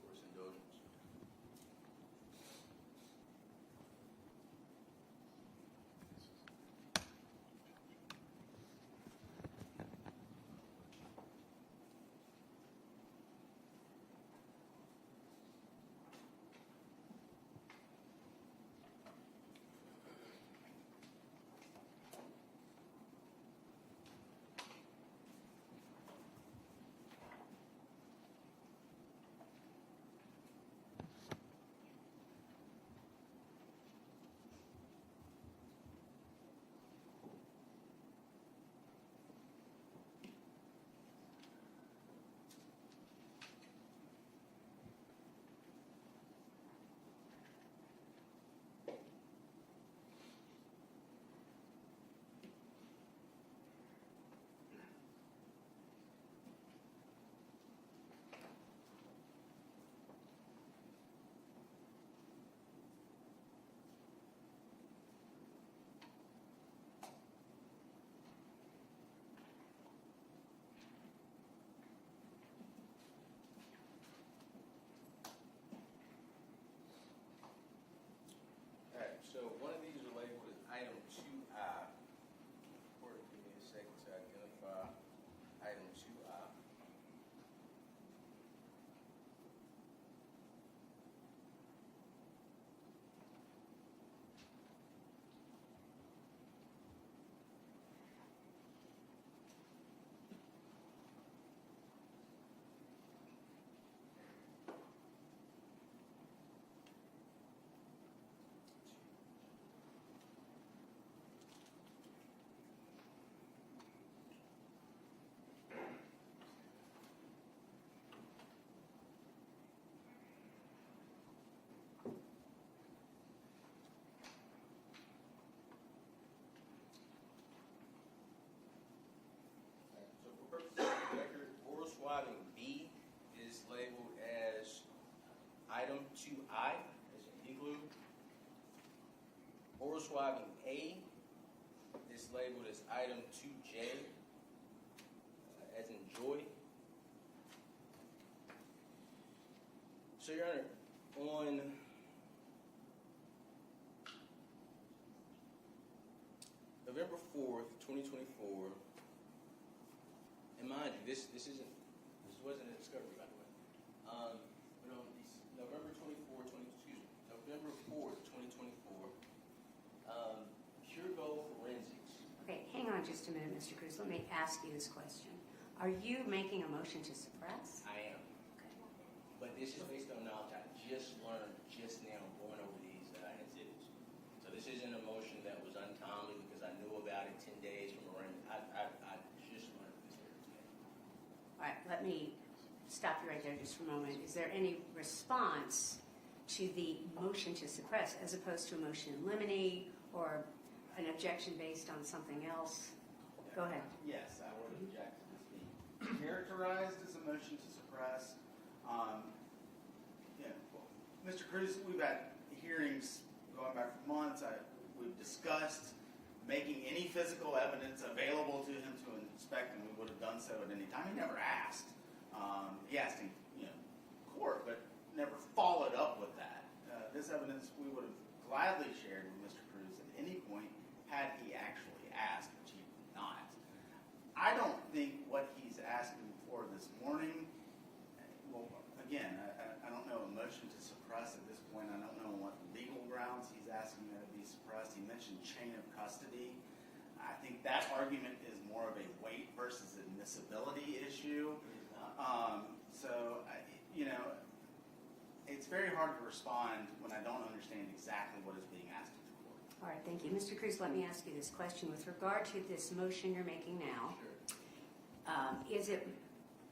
Court's indulgence. labeled as item 2J, as in joy. So, Your Honor, on November 4th, 2024, and mind you, this wasn't a discovery, by the way. But on November 4th, 2024, Pure Gold Forensics.
Okay, hang on just a minute, Mr. Cruz. Let me ask you this question. Are you making a motion to suppress?
I am.
Okay.
But this is based on knowledge I just learned just now going over these exhibits. So this isn't a motion that was untimely because I knew about it 10 days from arraignment. I just learned this here today.
All right, let me stop you right there just for a moment. Is there any response to the motion to suppress as opposed to a motion in limine or an objection based on something else? Go ahead.
Yes, I would object to this being characterized as a motion to suppress. Mr. Cruz, we've had hearings going back for months. We've discussed making any physical evidence available to him to inspect, and we would have done so at any time. He never asked. He asked in court, but never followed up with that. This evidence we would have gladly shared with Mr. Cruz at any point had he actually asked, which he did not. I don't think what he's asking for this morning, well, again, I don't know a motion to suppress at this point. I don't know on what legal grounds he's asking that it be suppressed. He mentioned chain of custody. I think that argument is more of a weight versus admissibility issue. It's very hard to respond when I don't understand exactly what is being asked of the court.
All right, thank you. Mr. Cruz, let me ask you this question. With regard to this motion you're making now, is it,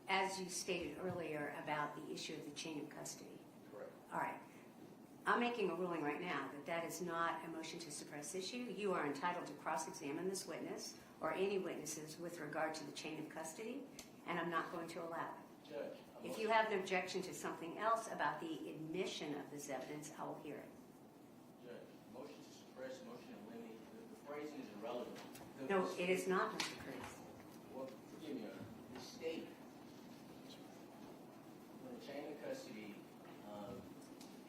as you stated earlier, about the issue of the chain of custody?
Correct.
All right. I'm making a ruling right now that that is not a motion to suppress issue. You are entitled to cross-examine this witness or any witnesses with regard to the chain of custody, and I'm not going to allow it.
Judge,
If you have an objection to something else about the admission of this evidence, I will hear it.
Judge, motion to suppress, motion to limit, the phrasing is irrelevant.
No, it is not, Mr. Cruz.
Well, forgive me, Your Honor. The state, when the chain of custody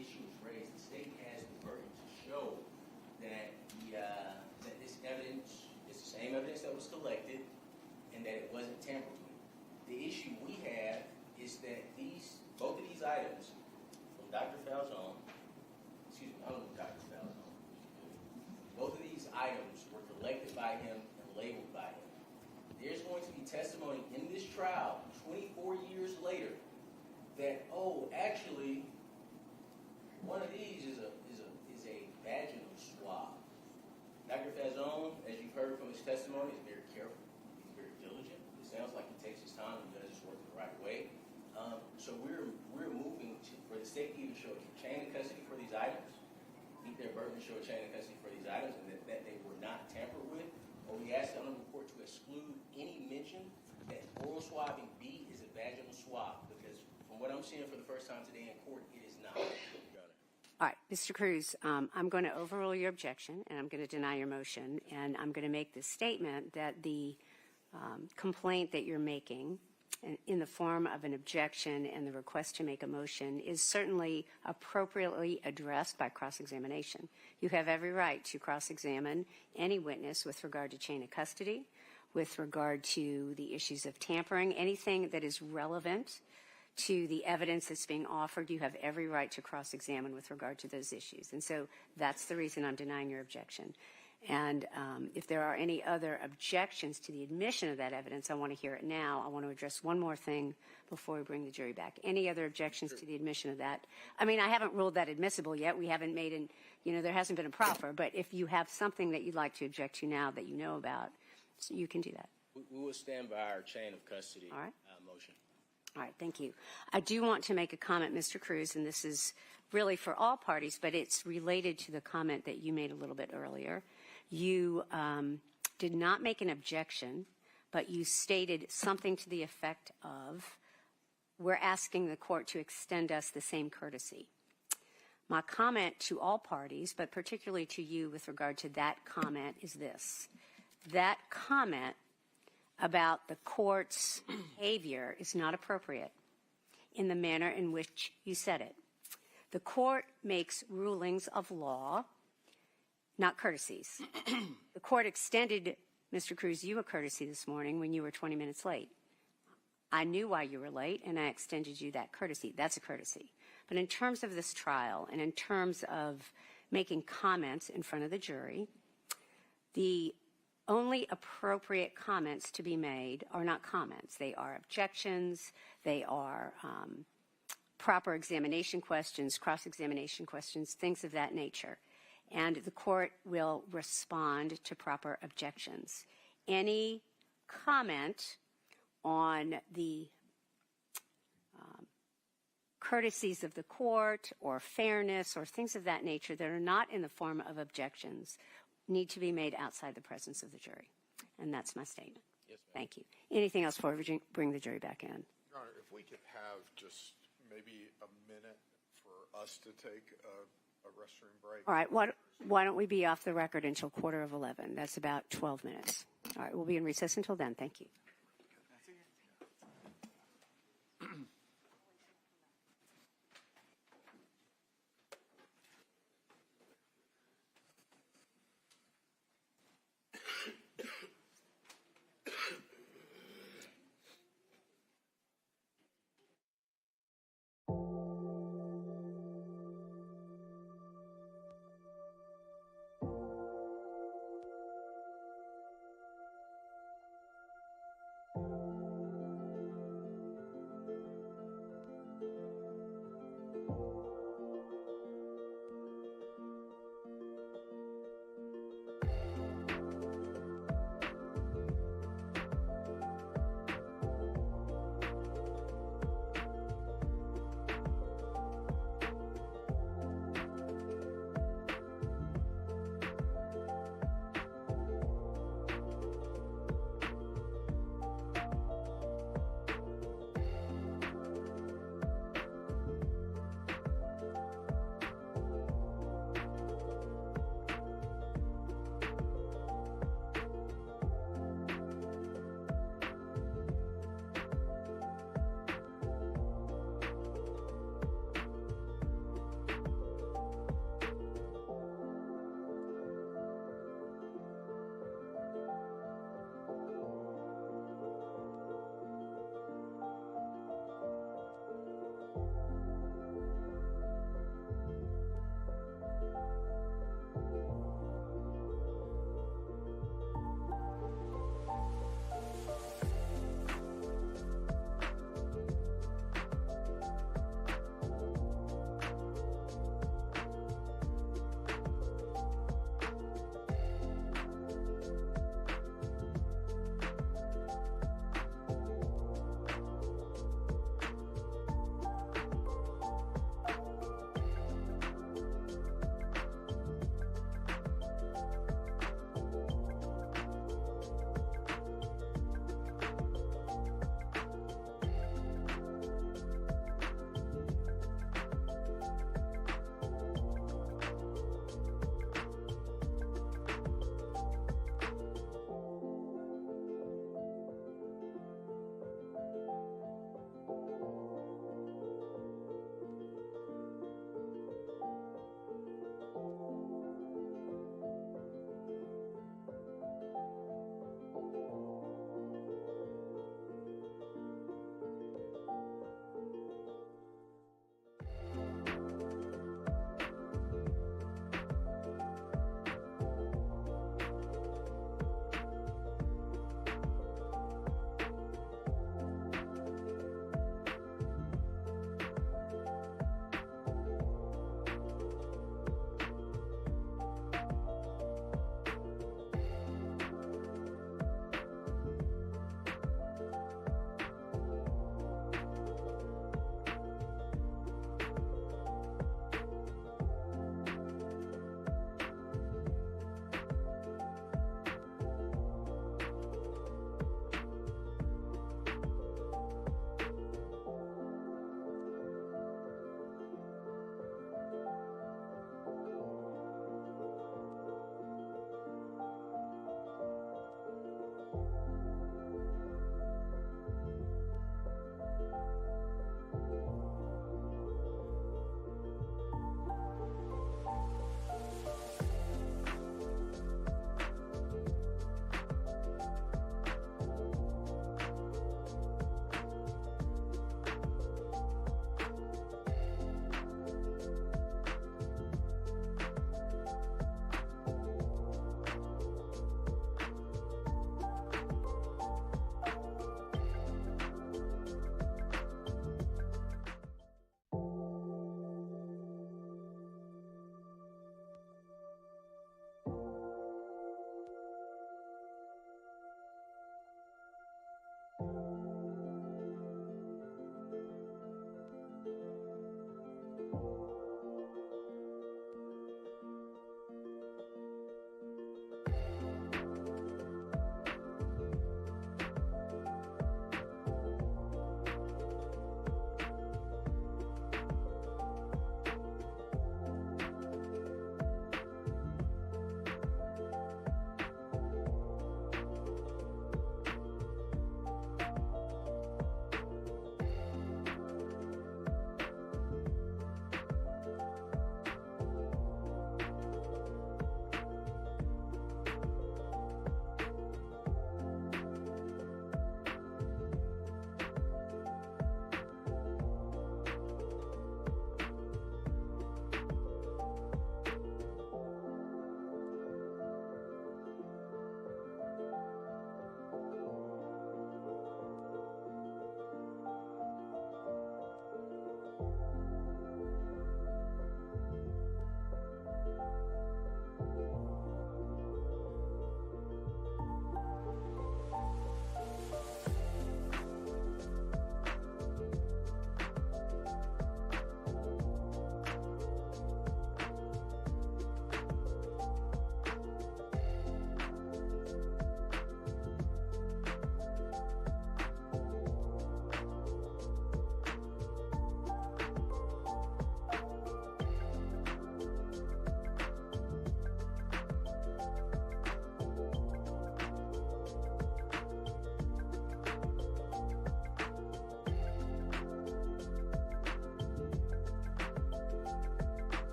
issue is raised, the state has the burden to show that that this evidence is the same evidence that was collected and that it wasn't tampered with. The issue we have is that both of these items from Dr. Falzone, I don't know Dr. Falzone, both of these items were collected by him and labeled by him. There's going to be testimony in this trial 24 years later that, actually, one of these is a vaginal swab. Dr. Falzone, as you've heard from his testimony, is very careful. He's very diligent. It sounds like he takes his time and does his work the right way. So we're moving for the state to either show a chain of custody for these items, meet their burden to show a chain of custody for these items, and that they were not tampered with, or we ask the honorable court to exclude any mention that oral swabbing B is a vaginal swab, because from what I'm seeing for the first time today in court, it is not.
All right, Mr. Cruz, I'm going to overrule your objection, and I'm going to deny your motion, and I'm going to make the statement that the complaint that you're making in the form of an objection and the request to make a motion is certainly appropriately addressed by cross-examination. You have every right to cross-examine any witness with regard to chain of custody, with regard to the issues of tampering, anything that is relevant to the evidence that's being offered. You have every right to cross-examine with regard to those issues. And so that's the reason I'm denying your objection. And if there are any other objections to the admission of that evidence, I want to hear it now. I want to address one more thing before we bring the jury back. Any other objections to the admission of that? I mean, I haven't ruled that admissible yet. We haven't made there hasn't been a proffer. But if you have something that you'd like to object to now that you know about, you can do that.
We will stand by our chain of custody motion.
All right, thank you. I do want to make a comment, Mr. Cruz, and this is really for all parties, but it's related to the comment that you made a little bit earlier. You did not make an objection, but you stated something to the effect of, we're asking the court to extend us the same courtesy. My comment to all parties, but particularly to you with regard to that comment, is this. that comment about the court's behavior is not appropriate in the manner in which you said it. The court makes rulings of law, not courtesies. The court extended, Mr. Cruz, you a courtesy this morning when you were 20 minutes late. I knew why you were late, and I extended you that courtesy. That's a courtesy. But in terms of this trial and in terms of making comments in front of the jury, the only appropriate comments to be made are not comments. They are objections. They are proper examination questions, cross-examination questions, things of that nature. And the court will respond to proper objections. Any comment on the courtesies of the court or fairness or things of that nature that are not in the form of objections need to be made outside the presence of the jury. And that's my statement.
Yes, ma'am.
Thank you. Anything else before we bring the jury back in?
Your Honor, if we could have just maybe a minute for us to take a restroom break.
All right. Why don't we be off the record until 11:15? That's about 12 minutes. All right. We'll be in recess until then. Thank you.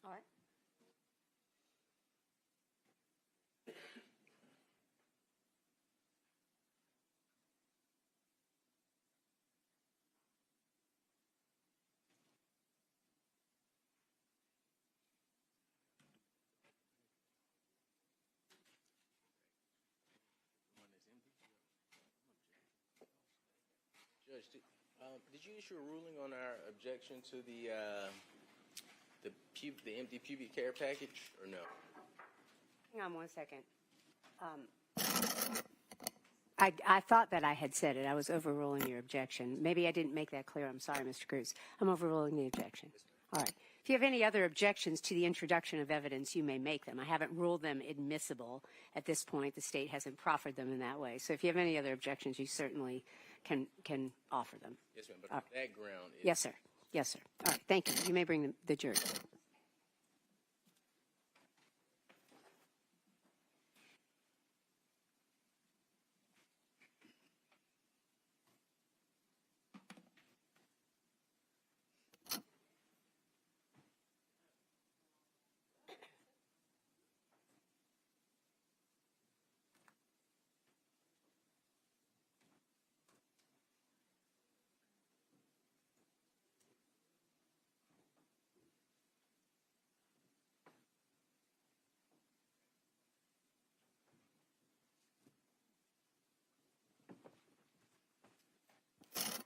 All right.
Judge, did you issue a ruling on our objection to the empty pubic hair package, or no?
Hang on one second. I thought that I had said it. I was overruling your objection. Maybe I didn't make that clear. I'm sorry, Mr. Cruz. I'm overruling the objection. All right. If you have any other objections to the introduction of evidence, you may make them. I haven't ruled them admissible at this point. The state hasn't proffered them in that way. So if you have any other objections, you certainly can offer them.
Yes, ma'am. But the background is...
Yes, sir. Yes, sir. All right. Thank you. You may bring the jury.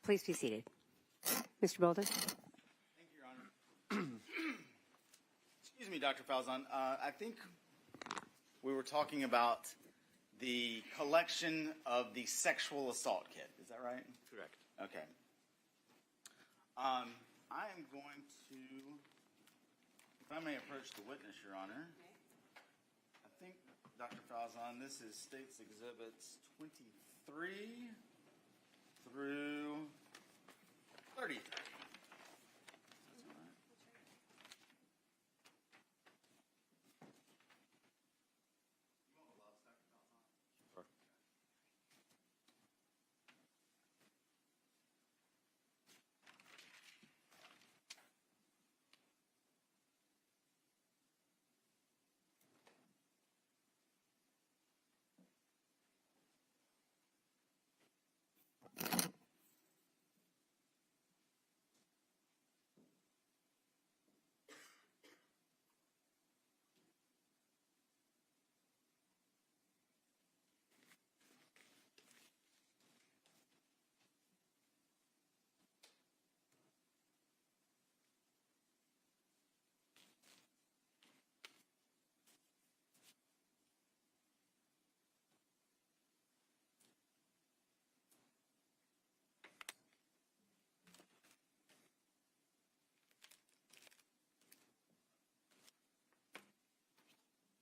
Please be seated. Mr. Bolden?
Thank you, Your Honor. Excuse me, Dr. Falzon. I think we were talking about the collection of the sexual assault kit. Is that right?
Correct.
Okay. I am going to, if I may approach the witness, Your Honor. I think, Dr. Falzon, this is State's Exhibits 23 through 33. That's all right. You want the gloves, Dr. Falzon?
Sure.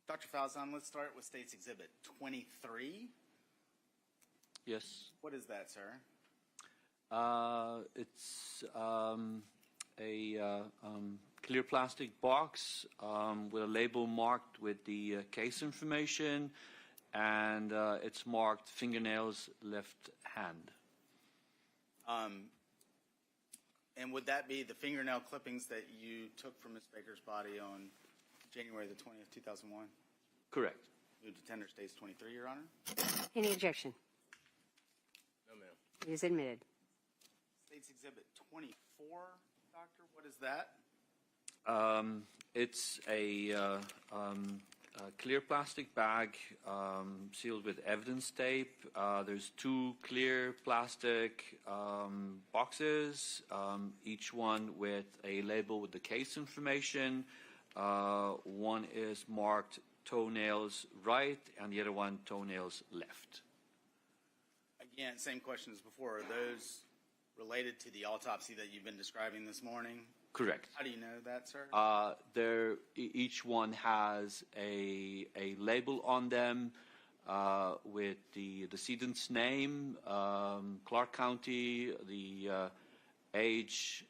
Dr. Falzon, let's start with State's Exhibit 23.
Yes.
What is that, sir?
It's a clear plastic box with a label marked with the case information, and it's marked fingernails left hand.
And would that be the fingernail clippings that you took from Ms. Baker's body on January the 20th, 2001?
Correct.
Move to tender States 23, Your Honor.
Any objection?
No, ma'am.
It is admitted.
States Exhibit 24, Doctor, what is that?
It's a clear plastic bag sealed with evidence tape. There's two clear plastic boxes, each one with a label with the case information. One is marked toenails right and the other one toenails left.
Again, same question as before. Are those related to the autopsy that you've been describing this morning?
Correct.
How do you know that, sir?
Each one has a label on them with the decedent's name, Clark County, the age,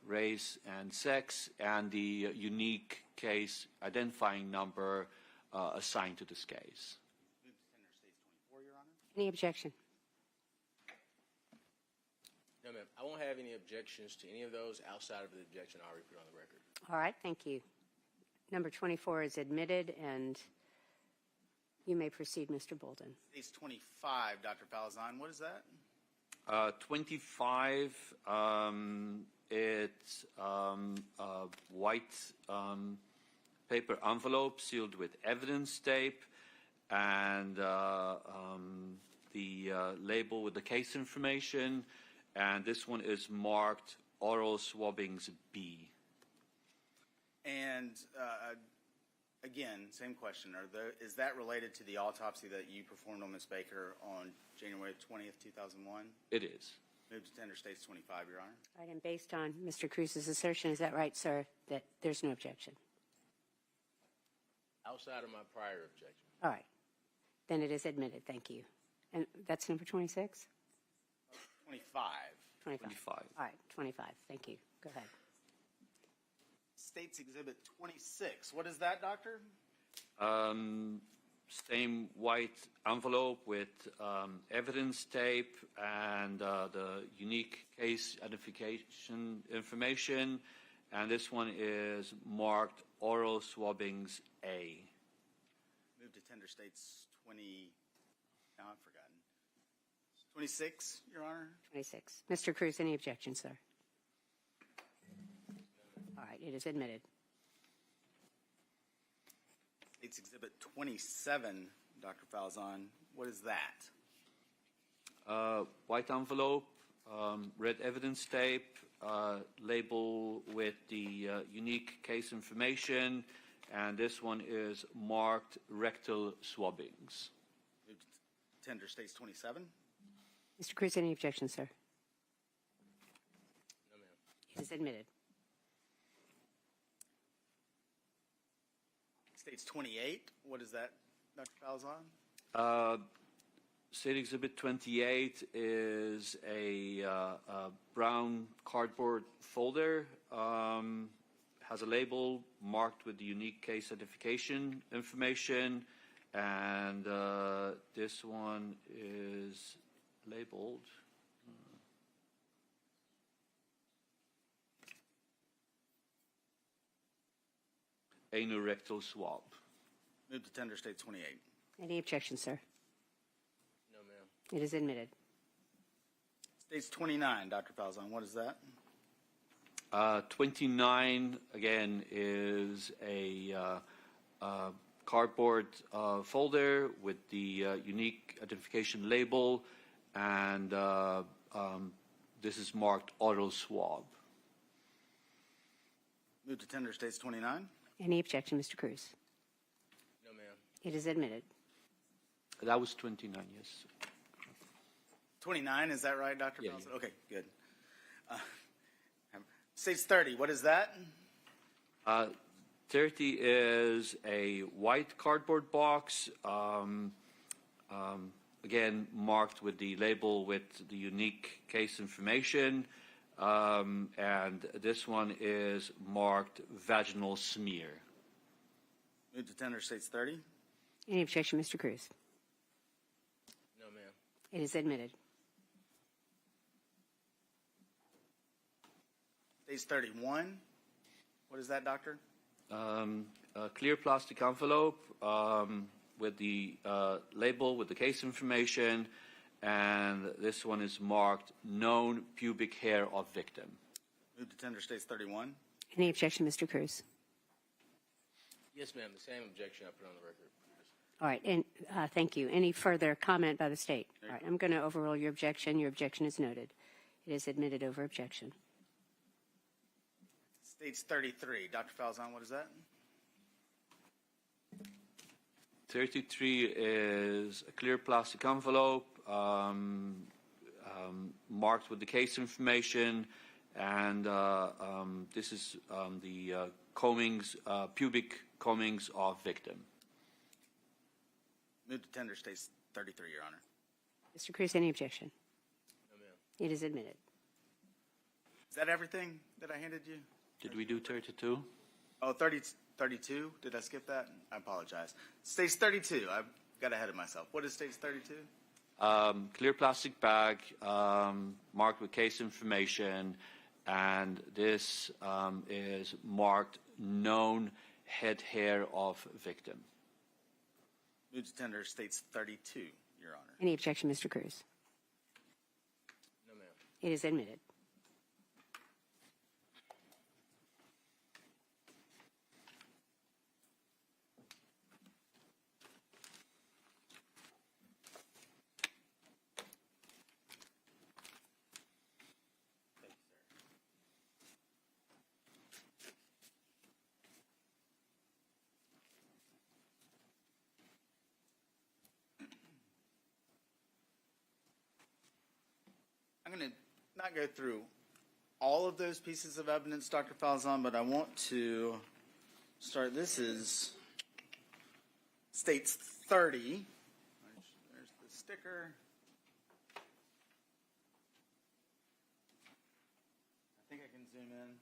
race, and sex, and the unique case identifying number assigned to this case.
Move to tender states 24, Your Honor.
Any objection?
No, ma'am. I won't have any objections to any of those outside of the objection I already put on the record.
All right, thank you. Number 24 is admitted, and you may proceed, Mr. Bolden.
States 25, Dr. Falzon. What is that?
25, it's a white paper envelope sealed with evidence tape, and the label with the case information, and this one is marked oral swabbings B.
And again, same question. Is that related to the autopsy that you performed on Ms. Baker on January 20th, 2001?
It is.
Move to tender states 25, Your Honor.
All right, and based on Mr. Cruz's assertion, is that right, sir, that there's no objection?
Outside of my prior objection.
All right. Then it is admitted. Thank you. And that's number 26?
25.
25. All right, 25. Thank you. Go ahead.
States Exhibit 26. What is that, Doctor?
Same white envelope with evidence tape and the unique case identification information, and this one is marked oral swabbings A.
Move to tender states 20. Now I've forgotten. 26, Your Honor.
26. Mr. Cruz, any objection, sir? All right, it is admitted.
States Exhibit 27, Dr. Falzon. What is that?
White envelope, red evidence tape, label with the unique case information, and this one is marked rectal swabbings.
Move to tender states 27.
Mr. Cruz, any objection, sir?
No, ma'am.
It is admitted.
States 28. What is that, Dr. Falzon?
State Exhibit 28 is a brown cardboard folder, has a label marked with the unique case identification information, and this one is labeled anorectal swab.
Move to tender state 28.
Any objection, sir?
No, ma'am.
It is admitted.
States 29, Dr. Falzon. What is that?
29, again, is a cardboard folder with the unique identification label, and this is marked oral swab.
Move to tender states 29.
Any objection, Mr. Cruz?
No, ma'am.
It is admitted.
That was 29, yes.
29, is that right, Dr.
Yeah,
Falzon?
yeah.
Okay, good. States 30, what is that?
30 is a white cardboard box, again, marked with the label with the unique case information, and this one is marked vaginal smear.
Move to tender states 30.
Any objection, Mr. Cruz?
No, ma'am.
It is admitted.
States 31. What is that, Doctor?
A clear plastic envelope with the label with the case information, and this one is marked known pubic hair of victim.
Move to tender states 31.
Any objection, Mr. Cruz?
Yes, ma'am. The same objection I put on the record.
All right, and thank you. Any further comment by the state? All right, I'm going to overrule your objection. Your objection is noted. It is admitted over objection.
States 33. Dr. Falzon, what is that?
33 is a clear plastic envelope marked with the case information, and this is the combings, pubic combings of victim.
Move to tender states 33, Your Honor.
Mr. Cruz, any objection?
No, ma'am.
It is admitted.
Is that everything that I handed you?
Did we do 32?
Oh, 32? Did I skip that? I apologize. States 32. I got ahead of myself. What is states 32?
Clear plastic bag marked with case information, and this is marked known head hair of victim.
Move to tender states 32, Your Honor.
Any objection, Mr. Cruz?
No, ma'am.
It is admitted.
I'm going to not go through all of those pieces of evidence, Dr. Falzon, but I want to start. This is states 30. There's the sticker. I think I can zoom in.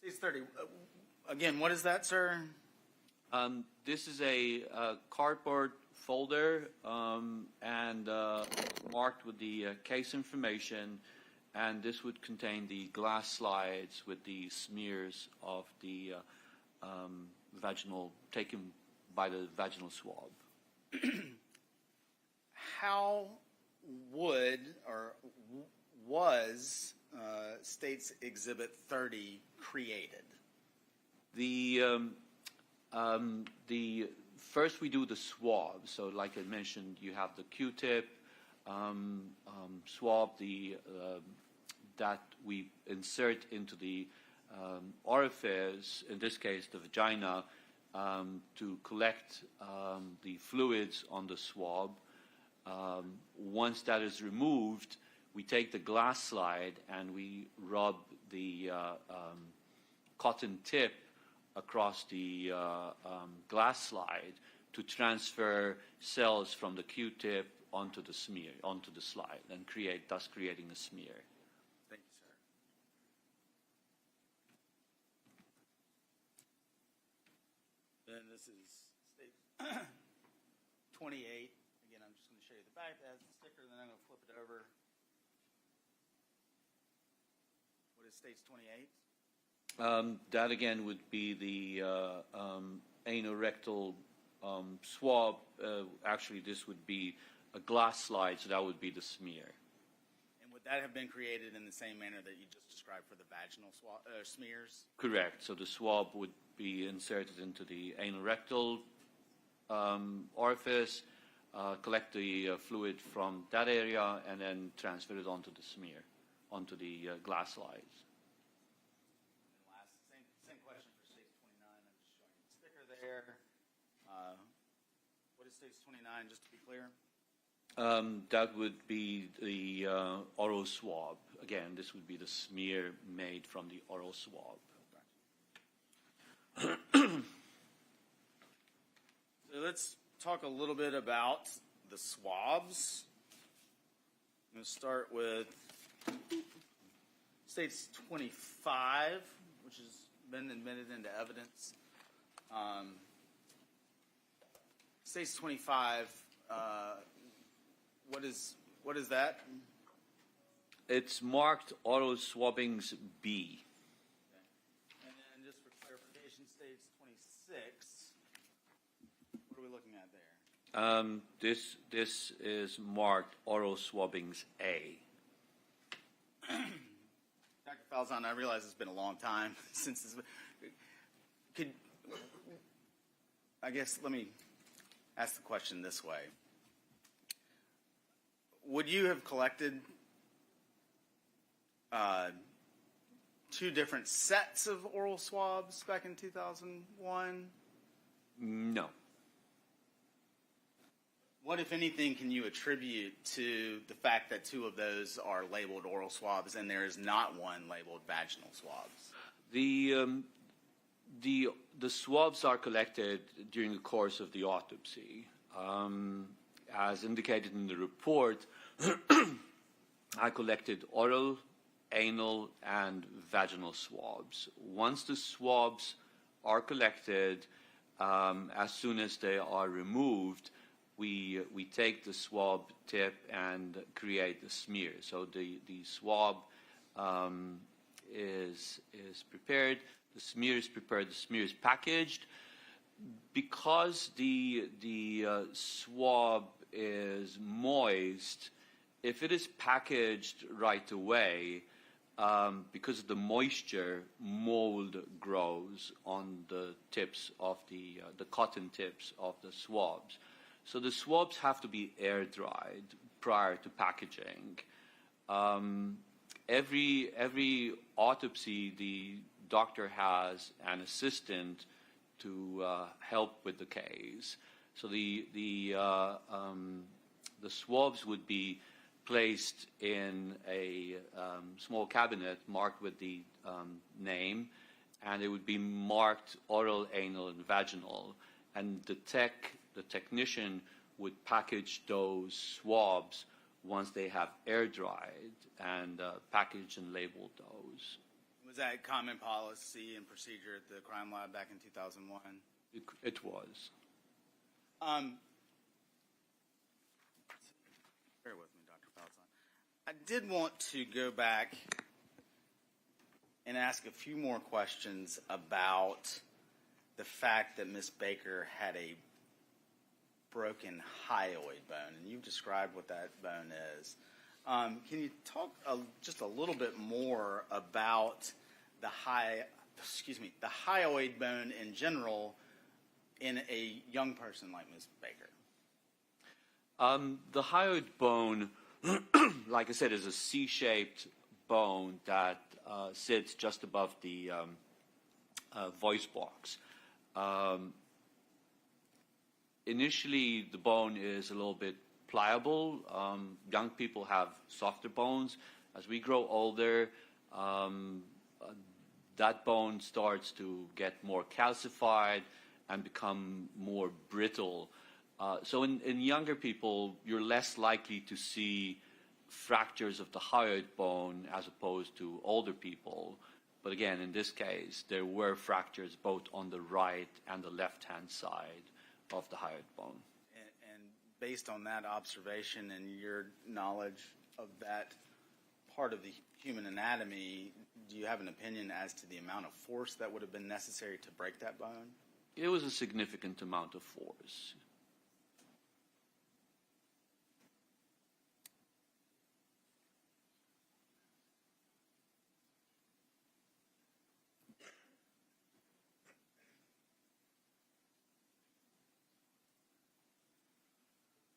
States 30. Again, what is that, sir?
This is a cardboard folder and marked with the case information, and this would contain the glass slides with the smears of the vaginal, taken by the vaginal swab.
How would or was States Exhibit 30 created?
The first we do the swab. So, like I mentioned, you have the Q-tip swab, that we insert into the orifice, in this case the vagina, to collect the fluids on the swab. Once that is removed, we take the glass slide and we rub the cotton tip across the glass slide to transfer cells from the Q-tip onto the smear, onto the slide, and thus creating a smear.
Thank you, sir. Then this is state 28. Again, I'm just going to show you the back that has the sticker, then I'm going to flip it over. What is states 28?
That again would be the anorectal swab. Actually, this would be a glass slide, so that would be the smear.
And would that have been created in the same manner that you just described for the vaginal smears?
Correct. So the swab would be inserted into the anorectal orifice, collect the fluid from that area, and then transfer it onto the smear, onto the glass slides.
Same question for states 29. I'm just showing you the sticker there. What is states 29, just to be clear?
That would be the oral swab. Again, this would be the smear made from the oral swab.
So let's talk a little bit about the swabs. I'm going to start with states 25, which has been admitted into evidence. States 25, what is that?
It's marked oral swabbings B.
Okay. And then just for clarification, states 26, what are we looking at there?
This is marked oral swabbings A.
Dr. Falzon, I realize it's been a long time since this. Let me ask the question this way. Would you have collected two different sets of oral swabs back in 2001?
No.
What, if anything, can you attribute to the fact that two of those are labeled oral swabs and there is not one labeled vaginal swabs?
The swabs are collected during the course of the autopsy. As indicated in the report, I collected oral, anal, and vaginal swabs. Once the swabs are collected, as soon as they are removed, we take the swab tip and create the smear. So the swab is prepared, the smear is prepared, the smear is packaged. Because the swab is moist, if it is packaged right away, because of the moisture, mold grows on the tips of the cotton tips of the swabs. So the swabs have to be air dried prior to packaging. Every autopsy, the doctor has an assistant to help with the case. So the swabs would be placed in a small cabinet marked with the name, and it would be marked oral, anal, and vaginal. And the technician would package those swabs once they have air dried and package and label those.
Was that common policy and procedure at the crime lab back in 2001?
It was.
Bear with me, Dr. Falzon. I did want to go back and ask a few more questions about the fact that Ms. Baker had a broken hyoid bone, and you've described what that bone is. Can you talk just a little bit more about the hyoid bone in general in a young person like Ms. Baker?
The hyoid bone, like I said, is a C-shaped bone that sits just above the voice box. Initially, the bone is a little bit pliable. Young people have softer bones. As we grow older, that bone starts to get more calcified and become more brittle. So in younger people, you're less likely to see fractures of the hyoid bone as opposed to older people. But again, in this case, there were fractures both on the right and the left-hand side of the hyoid bone.
And based on that observation and your knowledge of that part of the human anatomy, do you have an opinion as to the amount of force that would have been necessary to break that bone?
It was a significant amount of force.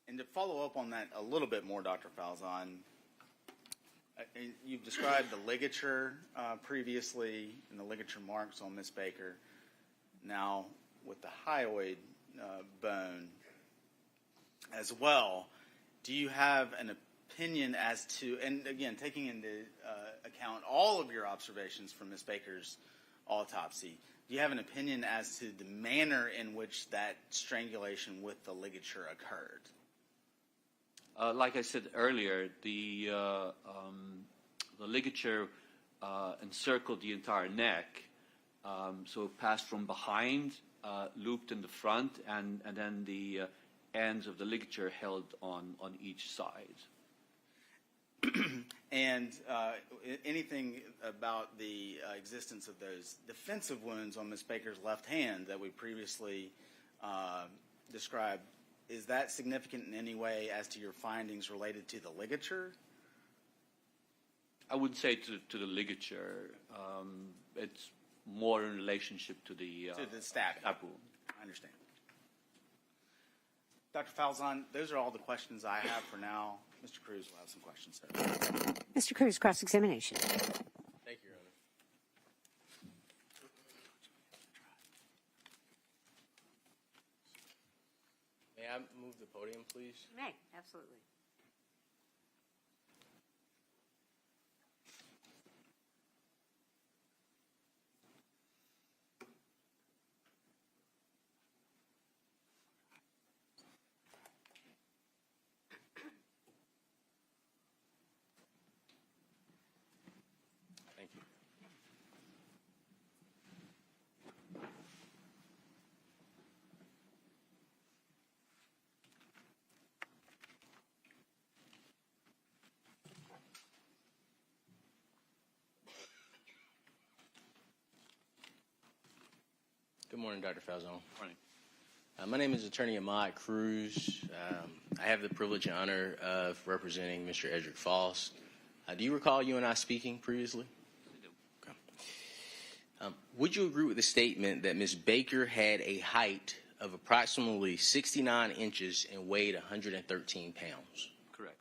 And to follow up on that a little bit more, Dr. Falzon, you've described the ligature previously and the ligature marks on Ms. Baker. Now, with the hyoid bone as well, do you have an opinion as to, and again, taking into account all of your observations from Ms. Baker's autopsy, do you have an opinion as to the manner in which that strangulation with the ligature occurred?
Like I said earlier, the ligature encircled the entire neck, so it passed from behind, looped in the front, and then the ends of the ligature held on each side.
And anything about the existence of those defensive wounds on Ms. Baker's left hand that we previously described, is that significant in any way as to your findings related to the ligature?
I wouldn't say to the ligature. It's more in relationship to the
stabbing.
wound.
I understand. Dr. Falzon, those are all the questions I have for now. Mr. Cruz will have some questions, sir.
Mr. Cruz, cross-examination.
Thank you, Your Honor. May I move the podium, please?
You may, absolutely.
Thank you. Good morning, Dr. Falzone.
Morning.
My name is Attorney Ahmad Cruz. I have the privilege and honor of representing Mr. Edrick Faust. Do you recall you and I speaking previously? Okay. Would you agree with the statement that Ms. Baker had a height of approximately 69 inches and weighed 113 pounds?
Correct.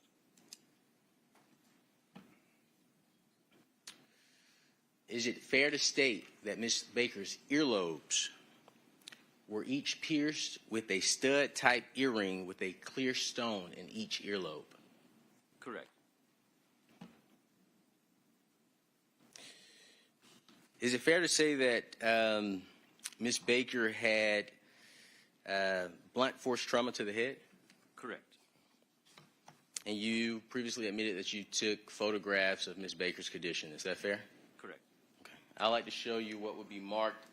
Is it fair to state that Ms. Baker's earlobes were each pierced with a stud-type earring with a clear stone in each earlobe?
Correct.
Is it fair to say that Ms. Baker had blunt force trauma to the head?
Correct.
And you previously admitted that you took photographs of Ms. Baker's condition. Is that fair?
Correct.
Okay. I'd like to show you what would be marked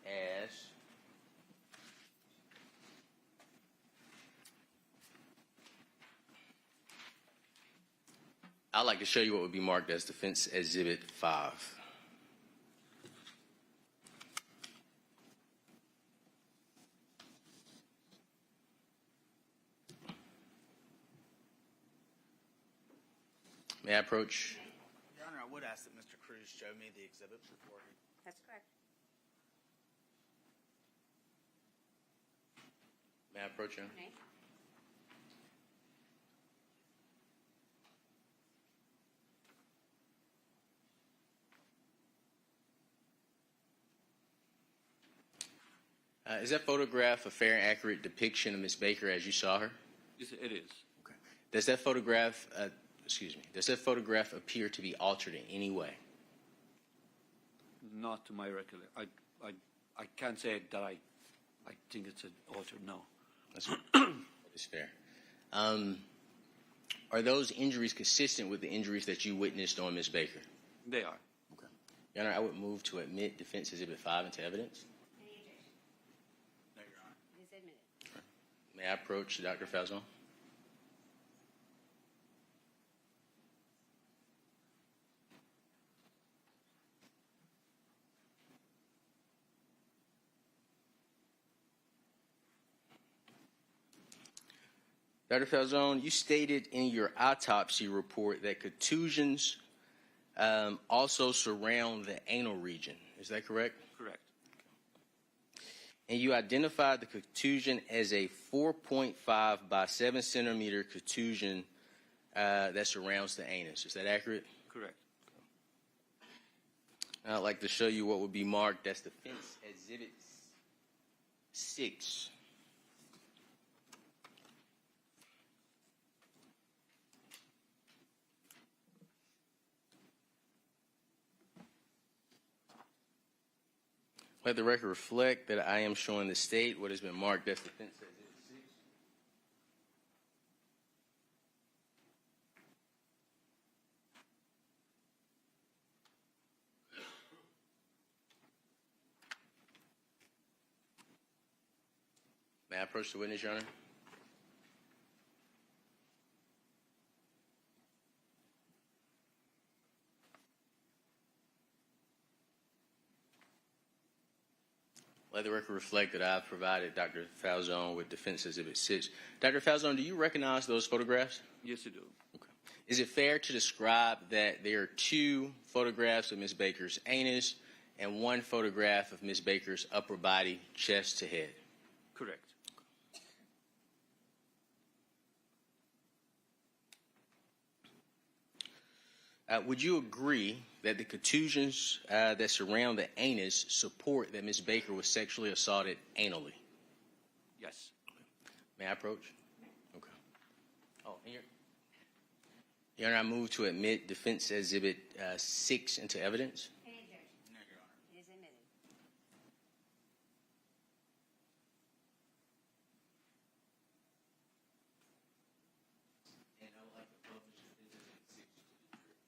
as Defense Exhibit 5. May I approach?
Your Honor, I would ask that Mr. Cruz show me the exhibit before he.
That's correct.
May I approach, Your Honor?
Okay.
Is that photograph a fair and accurate depiction of Ms. Baker as you saw her?
Yes, it is.
Okay. Does that photograph, appear to be altered in any way?
Not to my recollection. I can't say that I think it's an altered, no.
That's fair. Are those injuries consistent with the injuries that you witnessed on Ms. Baker?
They are.
Okay. Your Honor, I would move to admit Defense Exhibit 5 into evidence.
Any objection?
No, Your Honor.
It is admitted.
May I approach Dr. Falzone? Dr. Falzone, you stated in your autopsy report that contusions also surround the anal region. Is that correct?
Correct.
And you identified the contusion as a 4.5 by 7 centimeter contusion that surrounds the anus. Is that accurate?
Correct.
I'd like to show you what would be marked as Defense Exhibit 6. Let the record reflect that I am showing the state what has been marked as Defense Exhibit 6. May I approach the witness, Your Honor? Let the record reflect that I've provided Dr. Falzone with Defense Exhibit 6. Dr. Falzone, do you recognize those photographs?
Yes, you do.
Okay. Is it fair to describe that there are 2 photographs of Ms. Baker's anus and 1 photograph of Ms. Baker's upper body, chest to head?
Correct.
Would you agree that the contusions that surround the anus support that Ms. Baker was sexually assaulted anally?
Yes.
May I approach?
You
Oh, and Your Honor, I move to admit Defense Exhibit 6 into evidence.
No, Your Honor.
It is admitted.
And I would like to publish Exhibit 6 to the jury.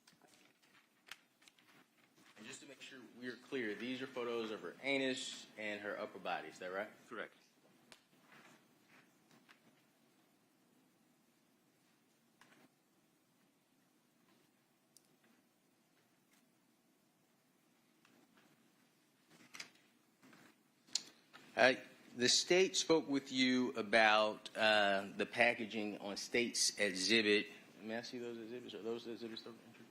And just to make sure we're clear, these are photos of her anus and her upper body. Is that right?
Correct.
The state spoke with you about the packaging on state's exhibit. May I see those exhibits? Are those the exhibits that were introduced?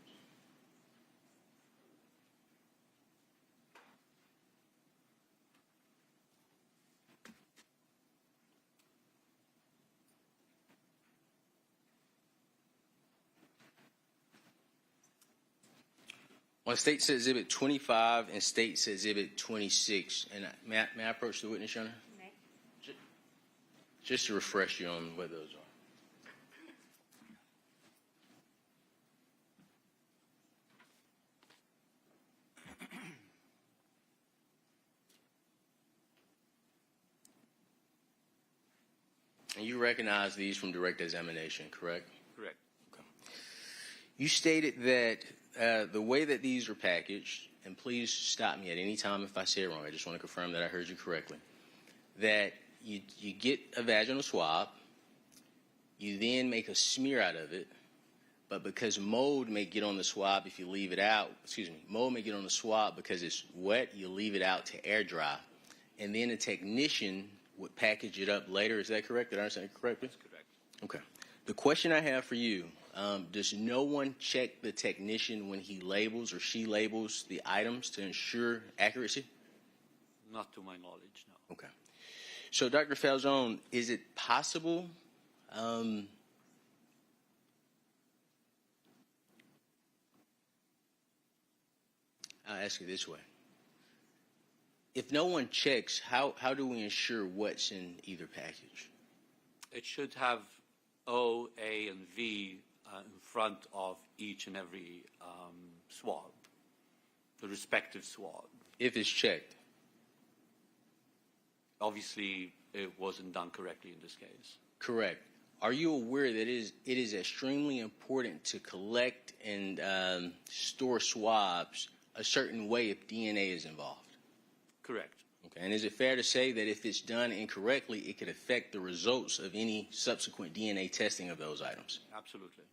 On state's exhibit 25 and state's exhibit 26. And may I approach the witness, Your Honor? Just to refresh you on what those are. And you recognize these from direct examination, correct?
Correct.
Okay. You stated that the way that these are packaged, and please stop me at any time if I say it wrong, I just want to confirm that I heard you correctly, that you get a vaginal swab, you then make a smear out of it, but because mold may get on the swab if you leave it out, mold may get on the swab because it's wet, you leave it out to air dry, and then a technician would package it up later. Is that correct? Did I understand it correctly?
That's correct.
Okay. The question I have for you, does no one check the technician when he labels or she labels the items to ensure accuracy?
Not to my knowledge, no.
Okay. So, Dr. Falzone, is it possible I'll ask you this way. If no one checks, how do we ensure what's in either package?
It should have O, A, and V in front of each and every swab, the respective swab.
If it's checked.
Obviously, it wasn't done correctly in this case.
Correct. Are you aware that it is extremely important to collect and store swabs a certain way if DNA is involved?
Correct.
Okay. And is it fair to say that if it's done incorrectly, it could affect the results of any subsequent DNA testing of those items?
Absolutely.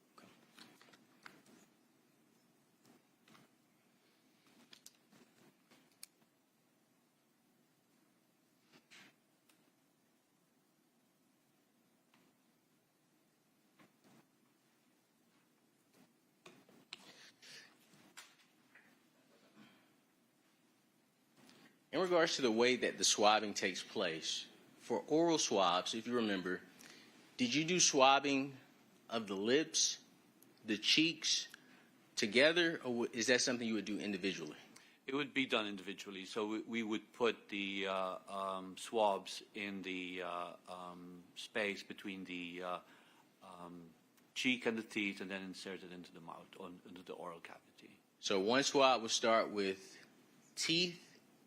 In regards to the way that the swabbing takes place, for oral swabs, if you remember, did you do swabbing of the lips, the cheeks together, or is that something you would do individually?
It would be done individually. So we would put the swabs in the space between the cheek and the teeth, and then insert it into the mouth, or into the oral cavity.
So one swab would start with teeth.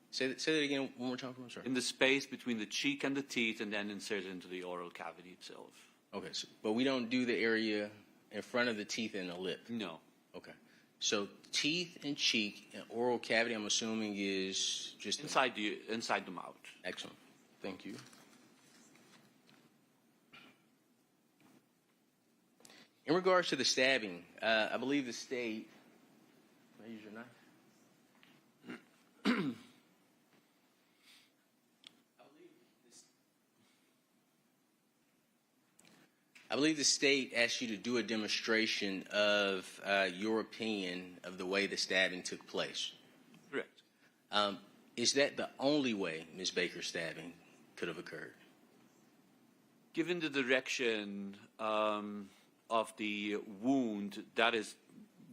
Say that again one more time for me. Sorry.
In the space between the cheek and the teeth, and then insert it into the oral cavity itself.
Okay, but we don't do the area in front of the teeth and the lip.
No.
Okay. So teeth and cheek and oral cavity, I'm assuming, is just
inside the mouth.
Excellent. Thank you. In regards to the stabbing, I believe the state. Can I use your knife? I believe the state asked you to do a demonstration of your opinion of the way the stabbing took place.
Correct.
Is that the only way Ms. Baker's stabbing could have occurred?
Given the direction of the wound, that is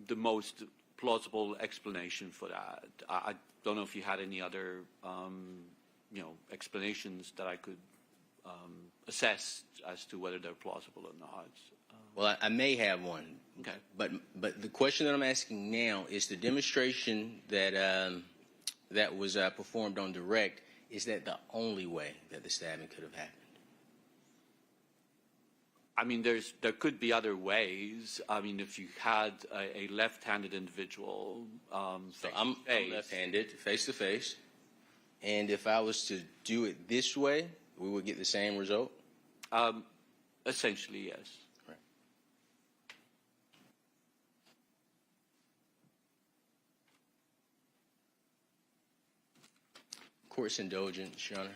the most plausible explanation for that. I don't know if you had any other, explanations that I could assess as to whether they're plausible or not.
Well, I may have one.
Okay.
But the question that I'm asking now is the demonstration that was performed on direct. Is that the only way that the stabbing could have happened?
I mean, there could be other ways. I mean, if you had a left-handed individual,
So I'm left-handed, face to face, and if I was to do it this way, we would get the same result.
Essentially, yes.
Right. Court's indulgence, Your Honor.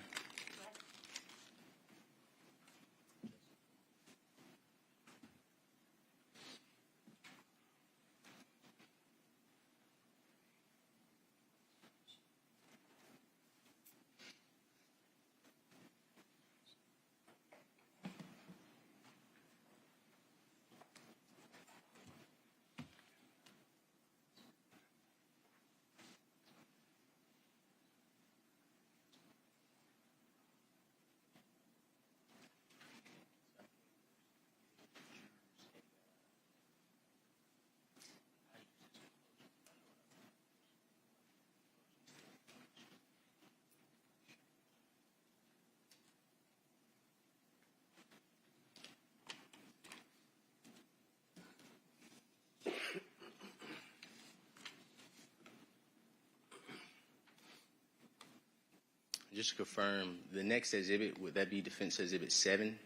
Just to confirm, the next exhibit, would that be Defense Exhibit 7?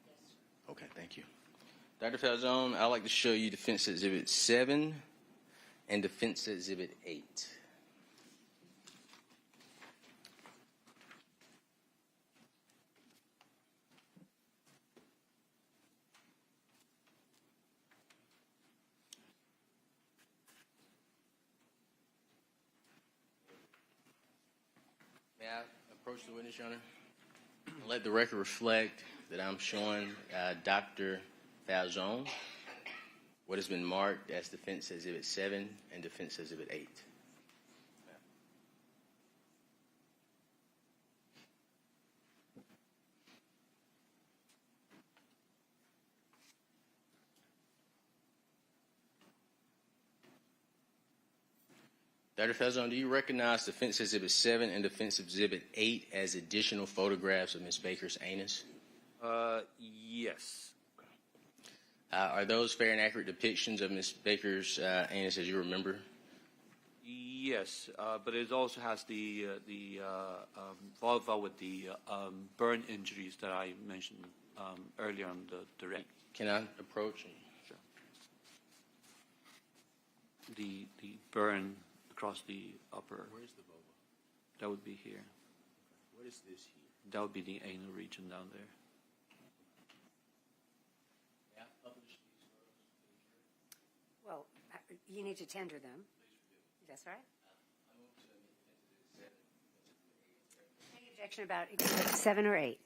Yes. Okay, thank you. Dr. Falzone, I'd like to show you Defense Exhibit 7 and Defense Exhibit 8. May I approach the witness, Your Honor? Let the record reflect that I'm showing Dr. Falzone what has been marked as Defense Exhibit 7 and Defense Exhibit 8. Dr. Falzone, do you recognize Defense Exhibit 7 and Defense Exhibit 8 as additional photographs of Ms. Baker's anus?
Yes.
Are those fair and accurate depictions of Ms. Baker's anus as you remember?
Yes, but it also has the vulva with the burn injuries that I mentioned earlier on the direct.
Can I approach?
Sure. The burn across the upper.
Where's the vulva?
That would be here.
What is this here?
That would be the anal region down there.
May I publish these photos?
Well, you need to tender them. That's right. Any objection about Exhibit 7 or 8?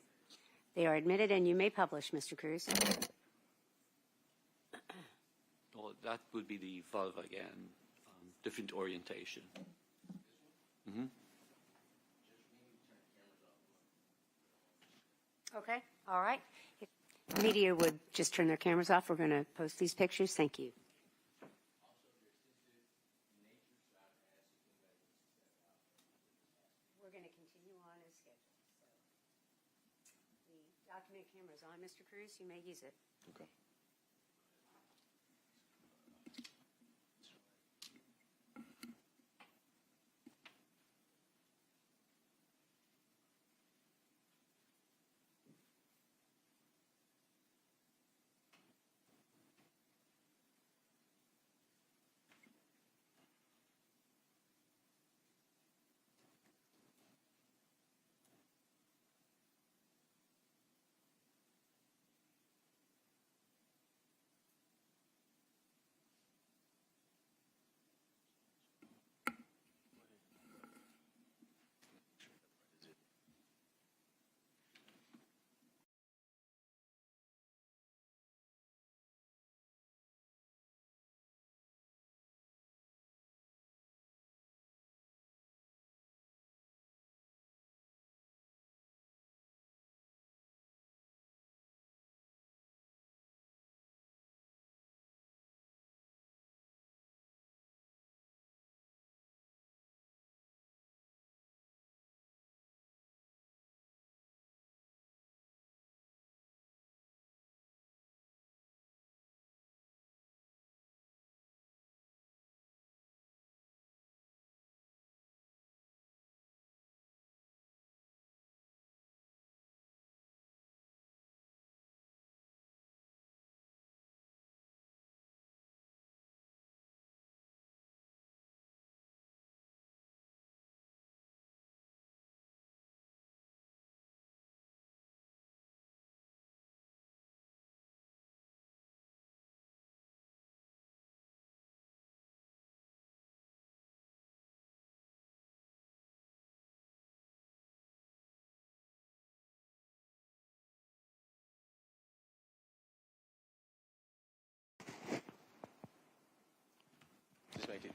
They are admitted, and you may publish, Mr. Cruz.
Well, that would be the vulva again, different orientation. Mm-hmm.
Okay, all right. If the media would just turn their cameras off, we're going to post these pictures. Thank you. We're going to continue on as scheduled. So the document camera is on, Mr. Cruz. You may use it.
Okay.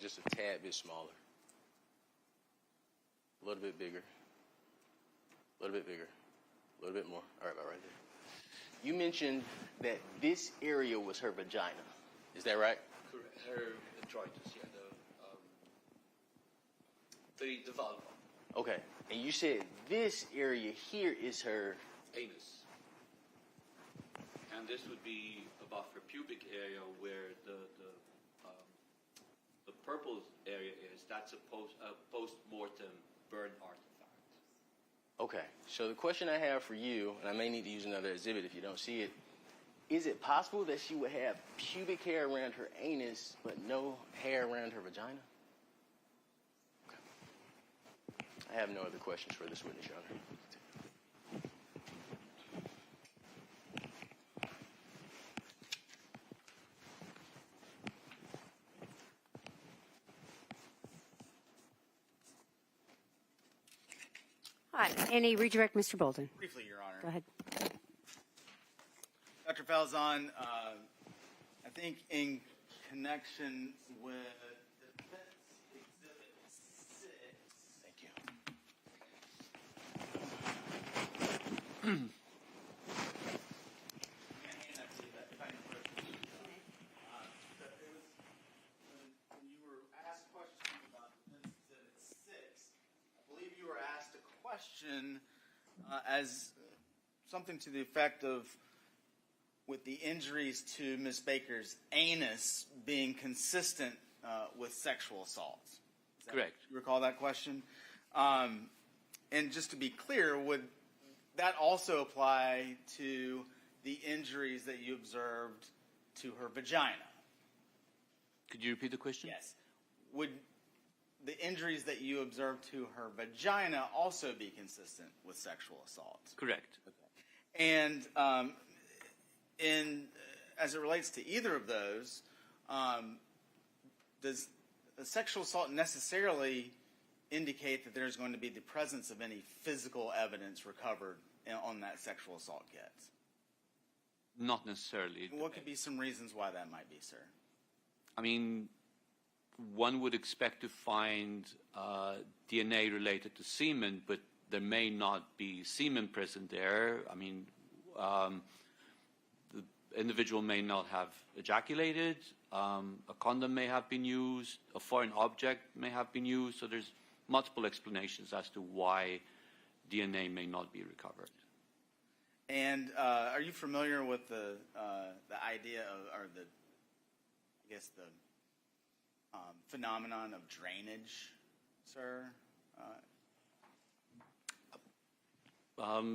just a tad bit smaller. A little bit bigger. A little bit bigger. A little bit more. All right, about right there. You mentioned that this area was her vagina. Is that right?
Correct. Her detritus, yeah, the vulva.
Okay. And you said this area here is her.
Anus. And this would be above her pubic area where the purple area is. That's a post-mortem burn artifact.
Okay. So the question I have for you, and I may need to use another exhibit if you don't see it, is it possible that she would have pubic hair around her anus but no hair around her vagina? Okay. I have no other questions for this witness, Your Honor.
All right. Any redirect, Mr. Bolden?
Briefly, Your Honor.
Go ahead.
Dr. Falzon, I think in connection with Defense Exhibit 6.
Thank you.
When you were asked questions about Defense Exhibit 6, I believe you were asked a question as something to the effect of, with the injuries to Ms. Baker's anus being consistent with sexual assault.
Correct.
You recall that question? And just to be clear, would that also apply to the injuries that you observed to her vagina?
Could you repeat the question?
Yes. Would the injuries that you observed to her vagina also be consistent with sexual assault?
Correct.
And as it relates to either of those, does a sexual assault necessarily indicate that there's going to be the presence of any physical evidence recovered on that sexual assault kit?
Not necessarily.
What could be some reasons why that might be, sir?
I mean, one would expect to find DNA related to semen, but there may not be semen present there. I mean, the individual may not have ejaculated, a condom may have been used, a foreign object may have been used, so there's multiple explanations as to why DNA may not be recovered.
And are you familiar with the idea of, or the, I guess the phenomenon of drainage, sir?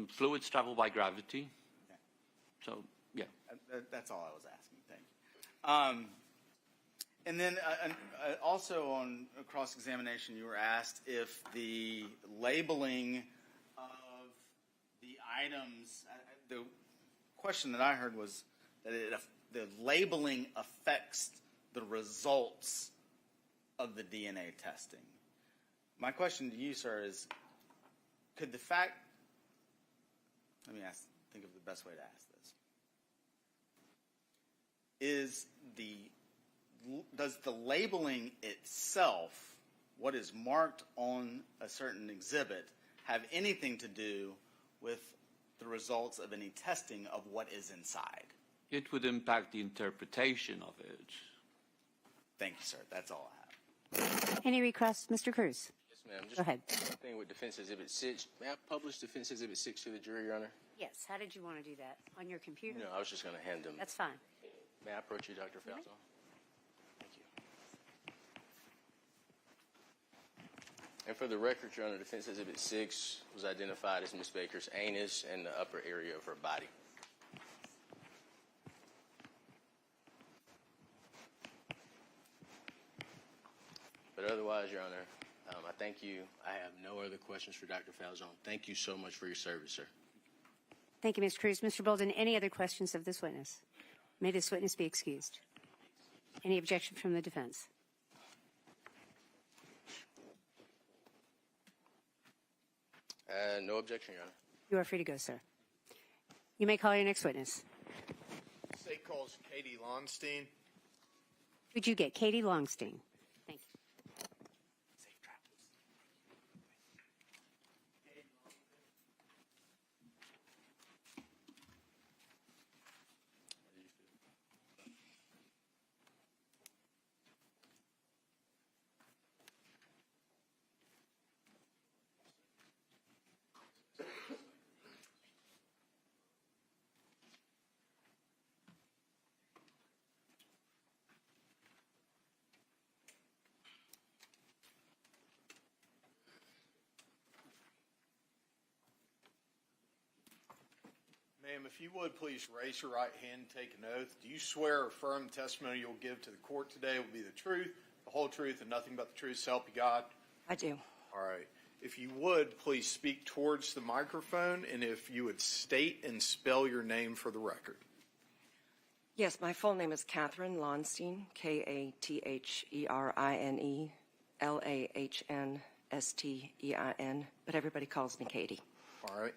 Fluids travel by gravity.
Okay.
So, yeah.
That's all I was asking. Thank you. And then also on cross-examination, you were asked if the labeling of the items, the question that I heard was that the labeling affects the results of the DNA testing. My question to you, sir, is could the fact, let me think of the best way to ask this. Does the labeling itself, what is marked on a certain exhibit, have anything to do with the results of any testing of what is inside?
It would impact the interpretation of it.
Thank you, sir. That's all I have.
Any requests, Mr. Cruz?
Yes, ma'am. Just
Go ahead.
one thing with Defense Exhibit 6. May I publish Defense Exhibit 6 to the jury, Your Honor?
Yes. How did you want to do that? On your computer?
No, I was just going to hand them.
That's fine.
May I approach you, Dr. Falzon? Thank you. And for the record, Your Honor, Defense Exhibit 6 was identified as Ms. Baker's anus and the upper area of her body. But otherwise, Your Honor, I thank you. I have no other questions for Dr. Falzon. Thank you so much for your service, sir.
Thank you, Mr. Cruz. Mr. Bolden, any other questions of this witness? May this witness be excused. Any objection from the defense?
No objection, Your Honor.
You are free to go, sir. You may call your next witness.
State calls Katie Lonstein.
Who'd you get? Katie Longstein. Thank you.
Ma'am, if you would please raise your right hand and take an oath. Do you swear or affirm the testimony you'll give to the court today will be the truth, the whole truth, and nothing but the truth, so help you God?
I do.
All right. If you would, please speak towards the microphone, and if you would state and spell your name for the record.
Yes, my full name is Catherine Lahnstein, Katherin Lahnstein, but everybody calls me Katie.
All right.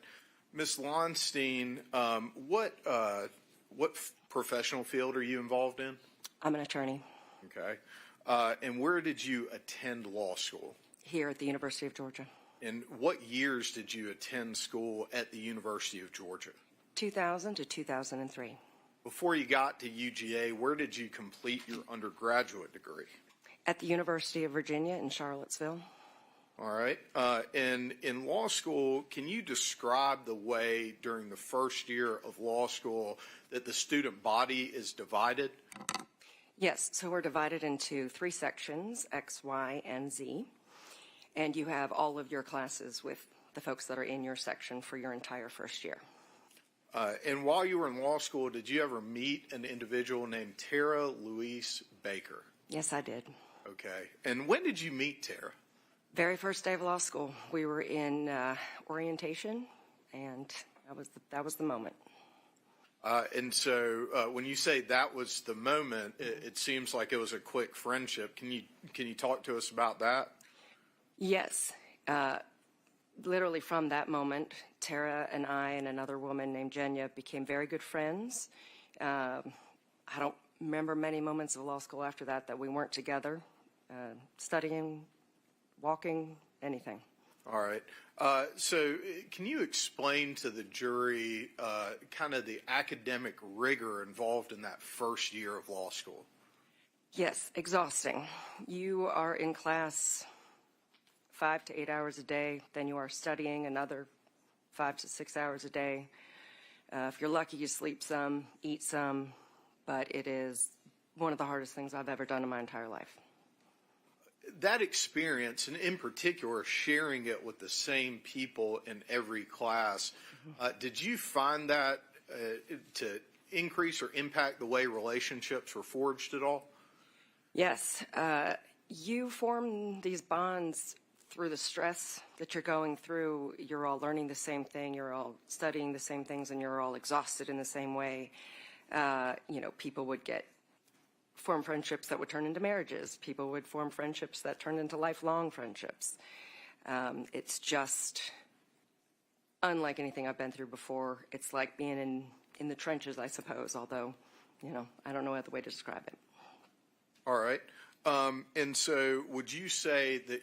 Ms. Lahnstein, what professional field are you involved in?
I'm an attorney
Okay. And where did you attend law school?
here at the University of Georgia.
And what years did you attend school at the University of Georgia?
2000 to 2003.
Before you got to UGA, where did you complete your undergraduate degree?
At the University of Virginia in Charlottesville.
All right. And in law school, can you describe the way during the first year of law school that the student body is divided?
Yes, so we're divided into 3 sections, X, Y, and Z. And you have all of your classes with the folks that are in your section for your entire first year.
And while you were in law school, did you ever meet an individual named Tara Louise Baker?
Yes, I did.
Okay. And when did you meet Tara?
Very first day of law school, we were in orientation, and that was the moment.
And so when you say that was the moment, it seems like it was a quick friendship. Can you talk to us about that?
Yes. Literally from that moment, Tara and I and another woman named Jenya became very good friends. I don't remember many moments of law school after that we weren't together, studying, walking, anything.
All right. So can you explain to the jury kind of the academic rigor involved in that first year of law school?
Yes, exhausting. You are in class 5 to 8 hours a day, then you are studying another 5 to 6 hours a day. If you're lucky, you sleep some, eat some, but it is one of the hardest things I've ever done in my entire life.
That experience, and in particular, sharing it with the same people in every class, did you find that to increase or impact the way relationships were forged at all?
Yes. You form these bonds through the stress that you're going through. You're all learning the same thing, you're all studying the same things, and you're all exhausted in the same way. People would form friendships that would turn into marriages. People would form friendships that turned into lifelong friendships. It's just unlike anything I've been through before. It's like being in the trenches, I suppose, although, I don't know other way to describe it.
All right. And so would you say that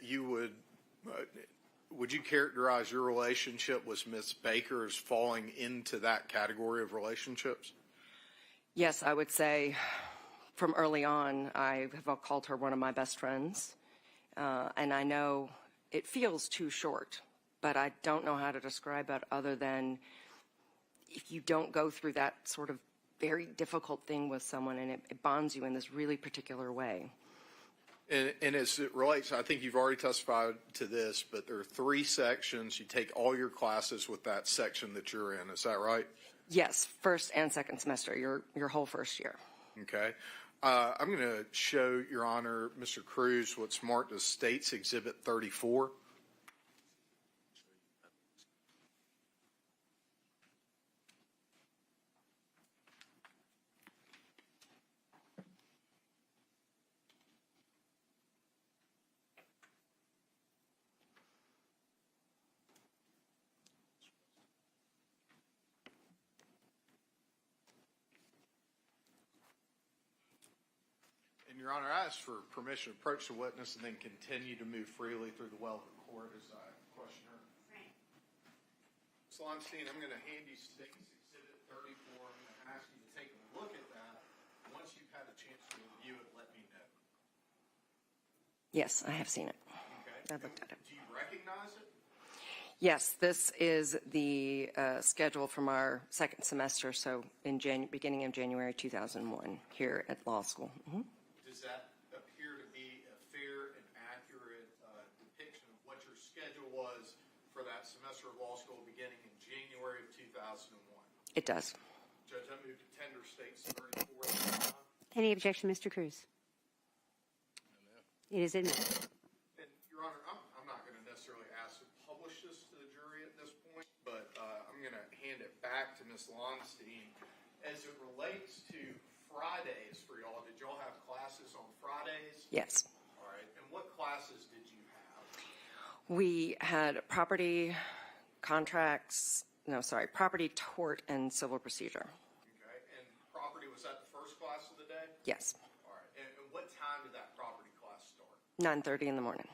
would you characterize your relationship with Ms. Baker as falling into that category of relationships?
Yes, I would say from early on, I have called her one of my best friends. And I know it feels too short, but I don't know how to describe it other than if you don't go through that sort of very difficult thing with someone and it bonds you in this really particular way.
And as it relates, I think you've already testified to this, but there are 3 sections. You take all your classes with that section that you're in. Is that right?
Yes, first and second semester, your whole first year.
Okay. I'm going to show, Your Honor, Mr. Cruz, what's marked as States Exhibit 34. And, Your Honor, I ask for permission to approach the witness and then continue to move freely through the well of the court as I question her. Ms. Lahnstein, I'm going to hand you States Exhibit 34. I'm going to ask you to take a look at that. Once you've had a chance to review it, let me know.
Yes, I have seen it.
Okay.
I looked at it.
Do you recognize it?
Yes, this is the schedule from our second semester, so in beginning of January 2001 here at law school. Mm-hmm.
Does that appear to be a fair and accurate depiction of what your schedule was for that semester of law school beginning in January of 2001?
It does.
Judge, I move to tender states that are in force at this time.
Any objection, Mr. Cruz? It is admitted.
And, Your Honor, I'm not going to necessarily ask to publish this to the jury at this point, but I'm going to hand it back to Ms. Lonstein. As it relates to Fridays for y'all, did y'all have classes on Fridays?
Yes.
All right. And what classes did you have?
We had property property, tort, and civil procedure.
Okay. And property, was that the first class of the day?
Yes.
All right. And what time did that property class start?
9:30 in the morning.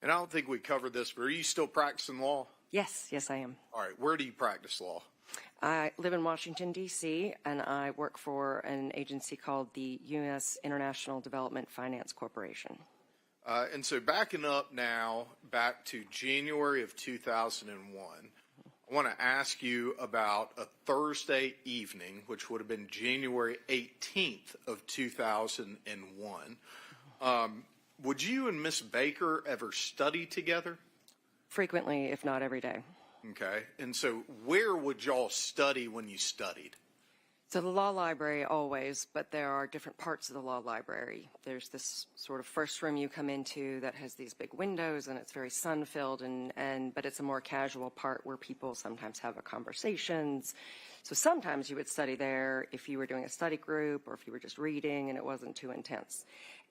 And I don't think we covered this, but are you still practicing law?
Yes, I am.
All right. Where do you practice law?
I live in Washington, D.C., and I work for an agency called the U.S. International Development Finance Corporation.
And so backing up now, back to January of 2001, I want to ask you about a Thursday evening, which would have been January 18th of 2001. Would you and Miss Baker ever study together?
Frequently, if not every day.
Okay. And so where would y'all study when you studied?
So the law library always, but there are different parts of the law library. There's this sort of first room you come into that has these big windows and it's very sun-filled, but it's a more casual part where people sometimes have conversations. So sometimes you would study there if you were doing a study group or if you were just reading and it wasn't too intense.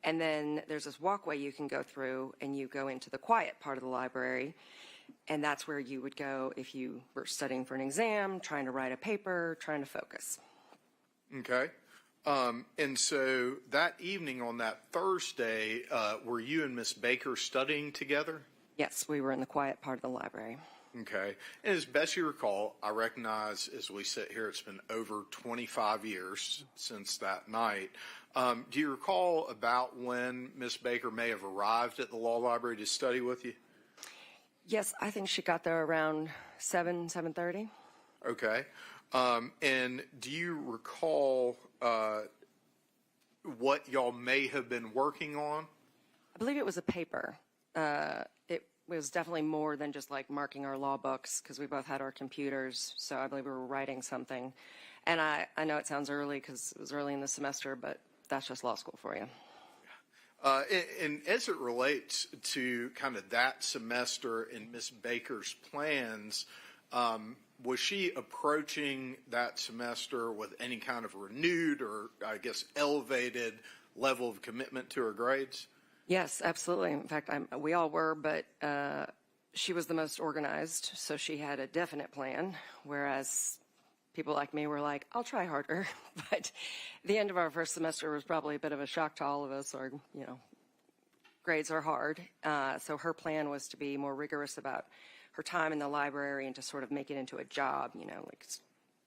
And then there's this walkway you can go through and you go into the quiet part of the library. And that's where you would go if you were studying for an exam, trying to write a paper, trying to focus.
Okay. And so that evening on that Thursday, were you and Miss Baker studying together?
Yes, we were in the quiet part of the library.
Okay. And as best you recall, I recognize as we sit here, it's been over 25 years since that night. Do you recall about when Miss Baker may have arrived at the law library to study with you?
Yes, I think she got there around 7:30.
Okay. And do you recall what y'all may have been working on?
I believe it was a paper. It was definitely more than just like marking our law books because we both had our computers. So I believe we were writing something. And I know it sounds early because it was early in the semester, but that's just law school for you.
And as it relates to kind of that semester and Miss Baker's plans, was she approaching that semester with any kind of renewed or, I guess, elevated level of commitment to her grades?
Yes, absolutely. In fact, we all were, but she was the most organized, so she had a definite plan, whereas people like me were like, I'll try harder. But the end of our first semester was probably a bit of a shock to all of us. Our, grades are hard. So her plan was to be more rigorous about her time in the library and to sort of make it into a job, like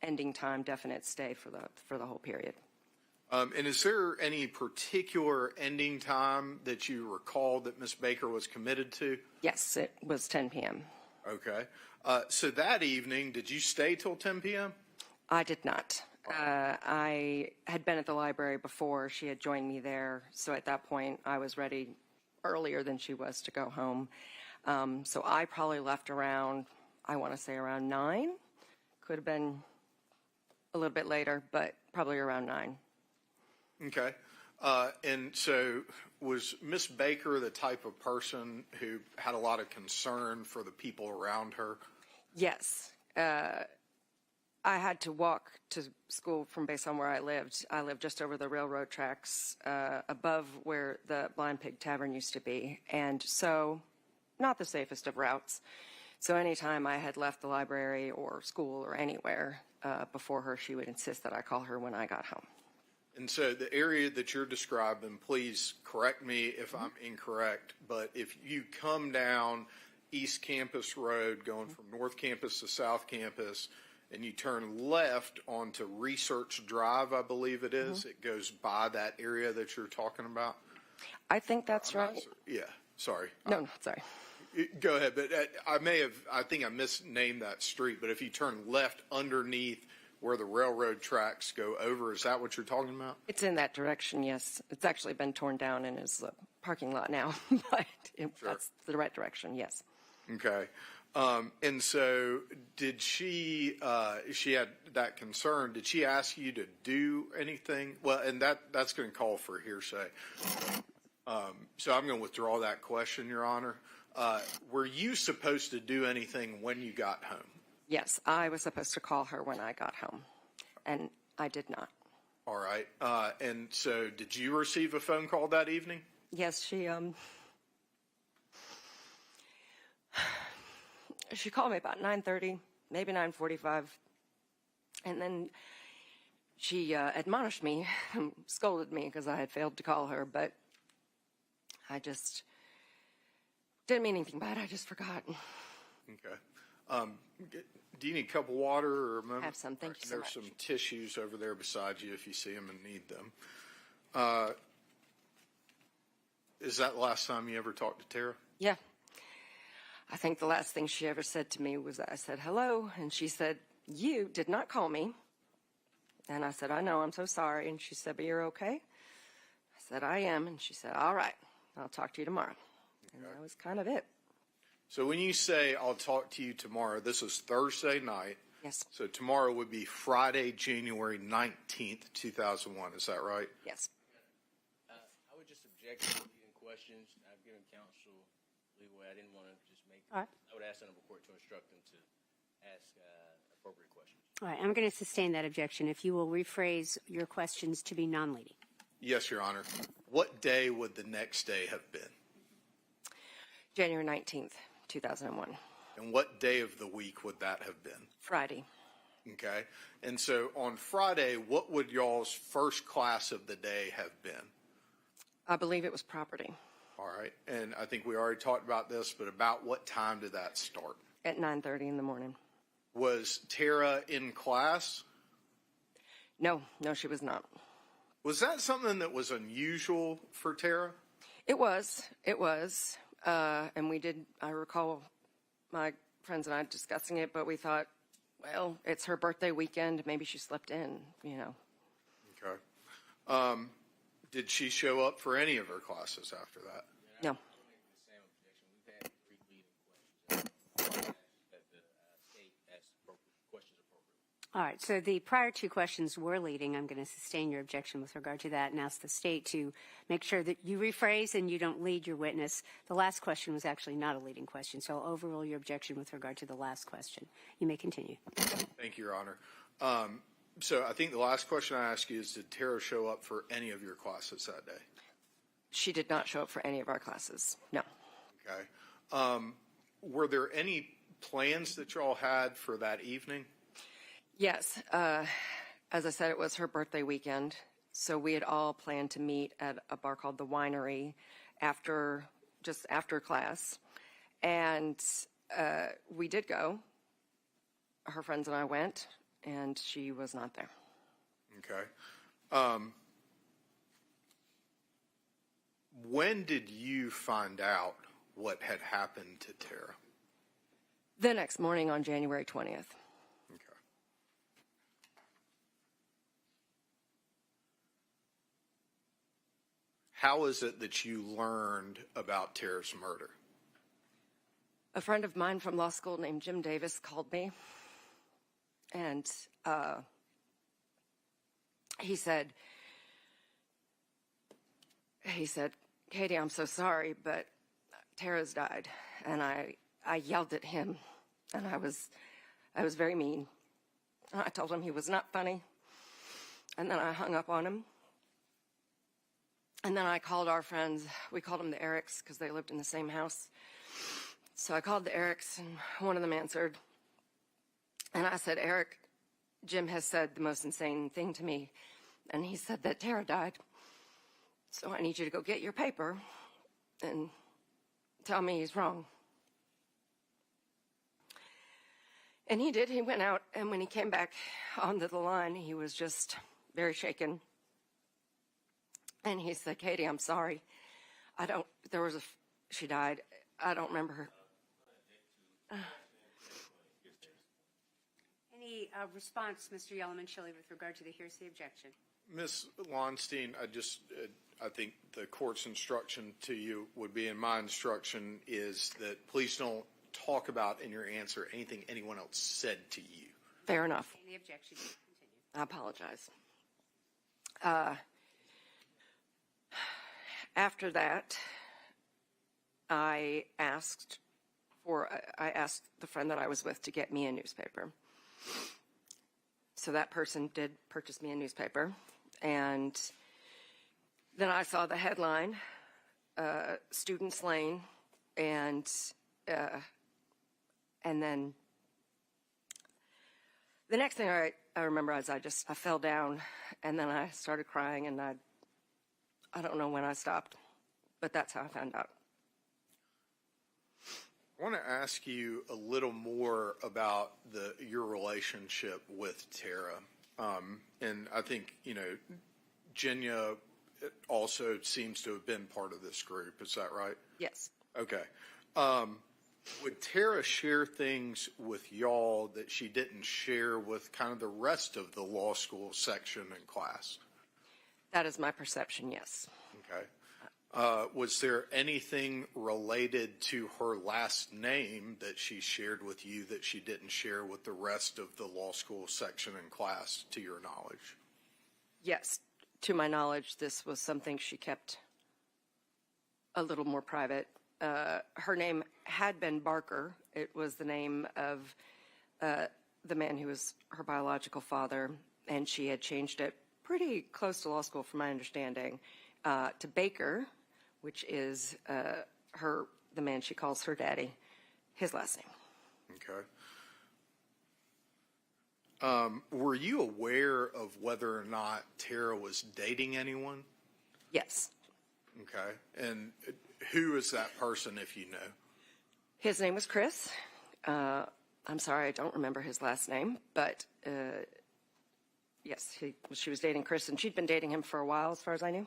ending time, definite stay for the whole period.
And is there any particular ending time that you recall that Miss Baker was committed to?
Yes, it was 10 p.m.
Okay. So that evening, did you stay till 10 p.m.?
I did not. I had been at the library before. She had joined me there. So at that point, I was ready earlier than she was to go home. So I probably left around, I want to say around 9. Could have been a little bit later, but probably around 9.
Okay. And so was Miss Baker the type of person who had a lot of concern for the people around her?
Yes. I had to walk to school from based on where I lived. I lived just over the railroad tracks above where the Blind Pig Tavern used to be. And so not the safest of routes. So anytime I had left the library or school or anywhere before her, she would insist that I call her when I got home.
And so the area that you're describing, please correct me if I'm incorrect, but if you come down East Campus Road going from North Campus to South Campus and you turn left onto Research Drive, I believe it is, it goes by that area that you're talking about?
I think that's right.
Yeah, sorry.
No, sorry.
Go ahead, but I think I misnamed that street, but if you turn left underneath where the railroad tracks go over. Is that what you're talking about?
It's in that direction, yes. It's actually been torn down and is a parking lot now, but that's the right direction, yes.
Okay. And so did she had that concern. Did she ask you to do anything? Well, and that's going to call for hearsay. So I'm going to withdraw that question, Your Honor. Were you supposed to do anything when you got home?
Yes, I was supposed to call her when I got home, and I did not.
All right. And so did you receive a phone call that evening?
Yes, she called me about 9:30, maybe 9:45, and then she admonished me, scolded me because I had failed to call her, but I just didn't mean anything bad. I just forgot.
Okay. Do you need a cup of water or a moment?
Have some. Thank you so much.
There's some tissues over there beside you if you see them and need them. Is that the last time you ever talked to Tara?
Yeah. I think the last thing she ever said to me was I said, hello, and she said, you did not call me. And I said, I know, I'm so sorry. And she said, but you're okay? I said, I am. And she said, all right, I'll talk to you tomorrow. And that was kind of it.
So when you say I'll talk to you tomorrow, this is Thursday night.
Yes.
So tomorrow would be Friday, January 19th, 2001. Is that right?
Yes.
I would just object to repeating questions. I've given counsel leeway. I didn't want to just make.
All right.
I would ask the court to instruct them to ask appropriate questions.
All right, I'm going to sustain that objection if you will rephrase your questions to be non-leading.
Yes, Your Honor. What day would the next day have been?
January 19th, 2001.
And what day of the week would that have been?
Friday.
Okay. And so on Friday, what would y'all's first class of the day have been?
I believe it was property.
All right. And I think we already talked about this, but about what time did that start?
At 9:30 in the morning.
Was Tara in class?
No, she was not.
Was that something that was unusual for Tara?
It was. And we did, I recall my friends and I discussing it, but we thought, well, it's her birthday weekend. Maybe she slept in,
Okay. Did she show up for any of her classes after that?
No.
The same objection. We've had 3 leading questions that the state asked questions appropriately.
All right, so the prior 2 questions were leading. I'm going to sustain your objection with regard to that and ask the state to make sure that you rephrase and you don't lead your witness. The last question was actually not a leading question, so I'll overrule your objection with regard to the last question. You may continue.
Thank you, Your Honor. So I think the last question I asked you is, did Tara show up for any of your classes that day?
She did not show up for any of our classes. No.
Okay. Were there any plans that y'all had for that evening?
Yes. As I said, it was her birthday weekend. So we had all planned to meet at a bar called The Winery just after class. And we did go. Her friends and I went, and she was not there.
Okay. When did you find out what had happened to Tara?
The next morning on January 20th.
Okay. How is it that you learned about Tara's murder?
A friend of mine from law school named Jim Davis called me, and he said, Katie, I'm so sorry, but Tara's died. And I yelled at him, and I was very mean. I told him he was not funny, and then I hung up on him. And then I called our friends. We called them the Ericks because they lived in the same house. So I called the Ericks, and one of them answered. And I said, Eric, Jim has said the most insane thing to me. And he said that Tara died. So I need you to go get your paper and tell me he's wrong. And he did. He went out, and when he came back onto the line, he was just very shaken. And he said, Katie, I'm sorry. She died. I don't remember her.
Any response, Mr. Yellowman-Shilley, with regard to the hearsay objection?
Ms. Lonstein, I think the court's instruction to you would be, and my instruction is that please don't talk about in your answer anything anyone else said to you.
Fair enough.
Any objection? Continue.
I apologize. After that, I asked the friend that I was with to get me a newspaper. So that person did purchase me a newspaper. And then I saw the headline, Student Slain, and then the next thing I remember is I fell down, and then I started crying, and I don't know when I stopped, but that's how I found out.
I want to ask you a little more about your relationship with Tara. And I think, Jenya also seems to have been part of this group. Is that right?
Yes.
Okay. Would Tara share things with y'all that she didn't share with kind of the rest of the law school section and class?
That is my perception, yes.
Okay. Was there anything related to her last name that she shared with you that she didn't share with the rest of the law school section and class, to your knowledge?
Yes. To my knowledge, this was something she kept a little more private. Her name had been Barker. It was the name of the man who was her biological father, and she had changed it pretty close to law school, from my understanding, to Baker, which is the man she calls her daddy, his last name.
Okay. Were you aware of whether or not Tara was dating anyone?
Yes.
Okay. And who is that person, if you know?
His name was Chris. I'm sorry, I don't remember his last name, but yes, she was dating Chris, and she'd been dating him for a while, as far as I knew.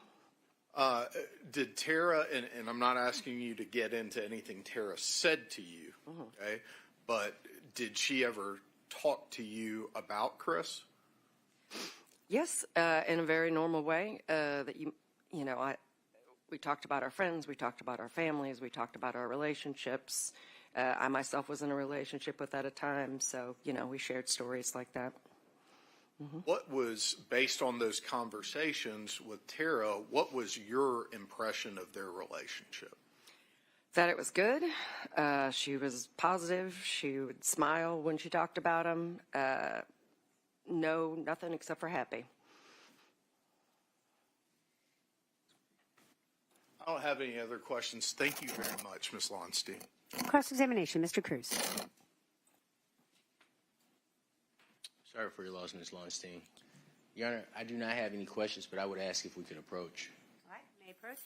Did Tara, and I'm not asking you to get into anything Tara said to you, okay, but did she ever talk to you about Chris?
Yes, in a very normal way. We talked about our friends, we talked about our families, we talked about our relationships. I myself was in a relationship with at a time, so we shared stories like that.
What was, based on those conversations with Tara, what was your impression of their relationship?
That it was good. She was positive. She would smile when she talked about him. No, nothing except for happy.
I don't have any other questions. Thank you very much, Ms. Lonstein.
Cross-examination, Mr. Cruz.
Sorry for your loss, Ms. Lonstein. Your Honor, I do not have any questions, but I would ask if we could approach.
All right, may approach.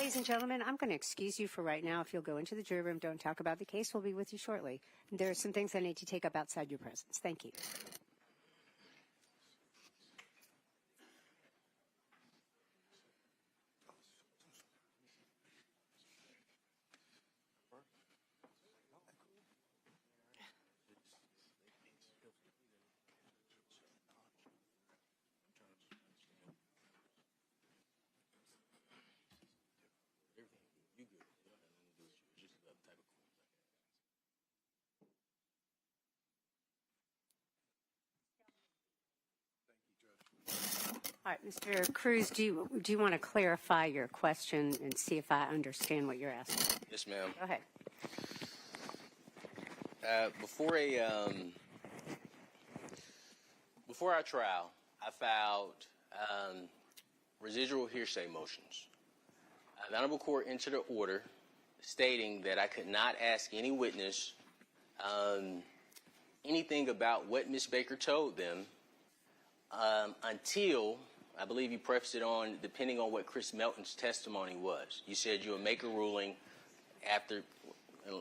Ladies and gentlemen, I'm going to excuse you for right now. If you'll go into the jury room, don't talk about the case. We'll be with you shortly. There are some things I need to take up outside your presence. Thank you. All right, Mr. Cruz, do you want to clarify your question and see if I understand what you're asking?
Yes, ma'am.
Go ahead.
Before our trial, I filed residual hearsay motions. The Honorable Court entered an order stating that I could not ask any witness anything about what Ms. Baker told them until, I believe you prefaced it on, depending on what Chris Melton's testimony was. You said you would make a ruling after,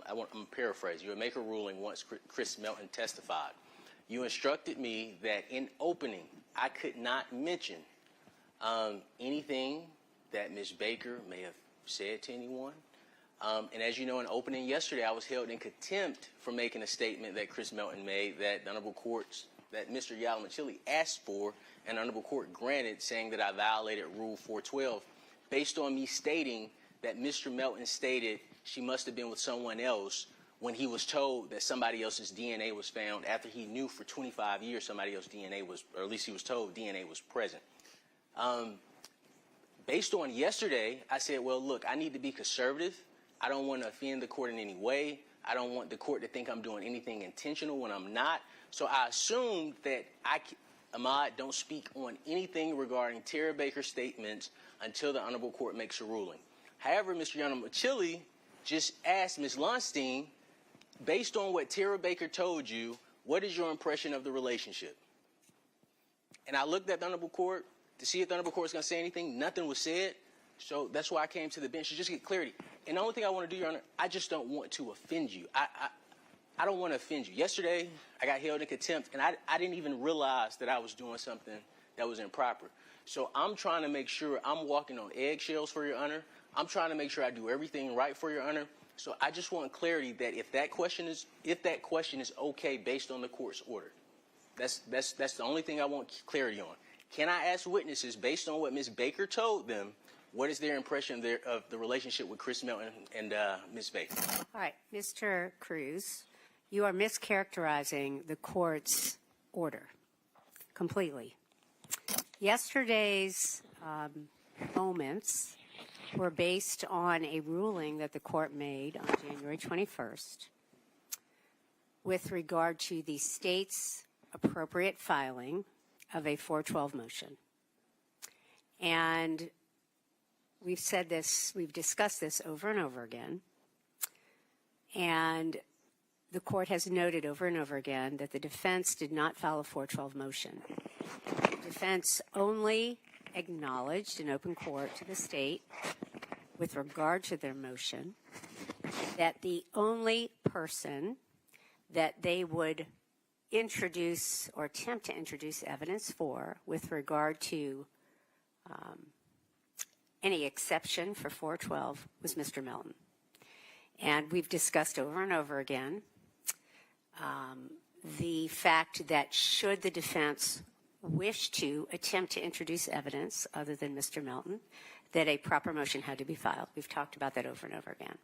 I'm going to paraphrase, you would make a ruling once Chris Melton testified. You instructed me that in opening, I could not mention anything that Ms. Baker may have said to anyone. And as you know, in opening yesterday, I was held in contempt for making a statement that Chris Melton made that the Honorable Courts, that Mr. Yalamachili asked for, and the Honorable Court granted, saying that I violated Rule 412, based on me stating that Mr. Melton stated she must have been with someone else when he was told that somebody else's DNA was found after he knew for 25 years somebody else's DNA was, or at least he was told DNA was present. Based on yesterday, I said, well, look, I need to be conservative. I don't want to offend the court in any way. I don't want the court to think I'm doing anything intentional when I'm not. So I assumed that Ahmad don't speak on anything regarding Tara Baker's statements until the Honorable Court makes a ruling. However, Mr. Yalamachili just asked Ms. Lunstein, based on what Tara Baker told you, what is your impression of the relationship? And I looked at the Honorable Court to see if the Honorable Court was going to say anything. Nothing was said. So that's why I came to the bench, to just get clarity. And the only thing I want to do, Your Honor, I just don't want to offend you. I don't want to offend you. Yesterday, I got held in contempt, and I didn't even realize that I was doing something that was improper. So I'm trying to make sure I'm walking on eggshells for Your Honor. I'm trying to make sure I do everything right for Your Honor. So I just want clarity that if that question is okay based on the court's order. That's the only thing I want clarity on. Can I ask witnesses, based on what Ms. Baker told them, what is their impression of the relationship with Chris Melton and Ms. Baker?
All right, Mr. Cruz, you are mischaracterizing the court's order completely. Yesterday's moments were based on a ruling that the court made on January 21st with regard to the state's appropriate filing of a 412 motion. And we've said this, we've discussed this over and over again, and the court has noted over and over again that the defense did not file a 412 motion. The defense only acknowledged in open court to the state, with regard to their motion, that the only person that they would introduce or attempt to introduce evidence for with regard to any exception for 412 was Mr. Melton. And we've discussed over and over again the fact that should the defense wish to attempt to introduce evidence other than Mr. Melton, that a proper motion had to be filed. We've talked about that over and over again.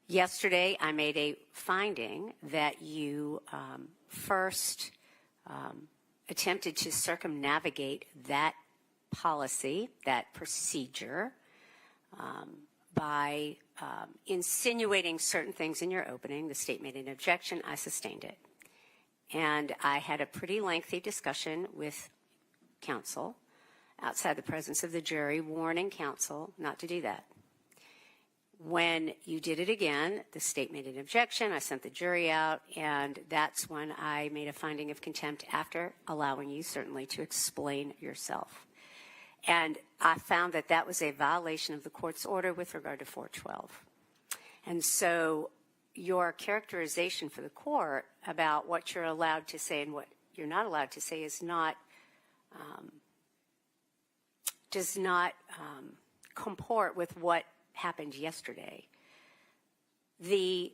Yesterday, I made a finding that you first attempted to circumnavigate that policy, that procedure, by insinuating certain things in your opening. The state made an objection. I sustained it. And I had a pretty lengthy discussion with counsel outside the presence of the jury, warning counsel not to do that. When you did it again, the state made an objection. I sent the jury out, and that's when I made a finding of contempt after allowing you certainly to explain yourself. And I found that that was a violation of the court's order with regard to 412. And so your characterization for the court about what you're allowed to say and what you're not allowed to say is not, does not comport with what happened yesterday. The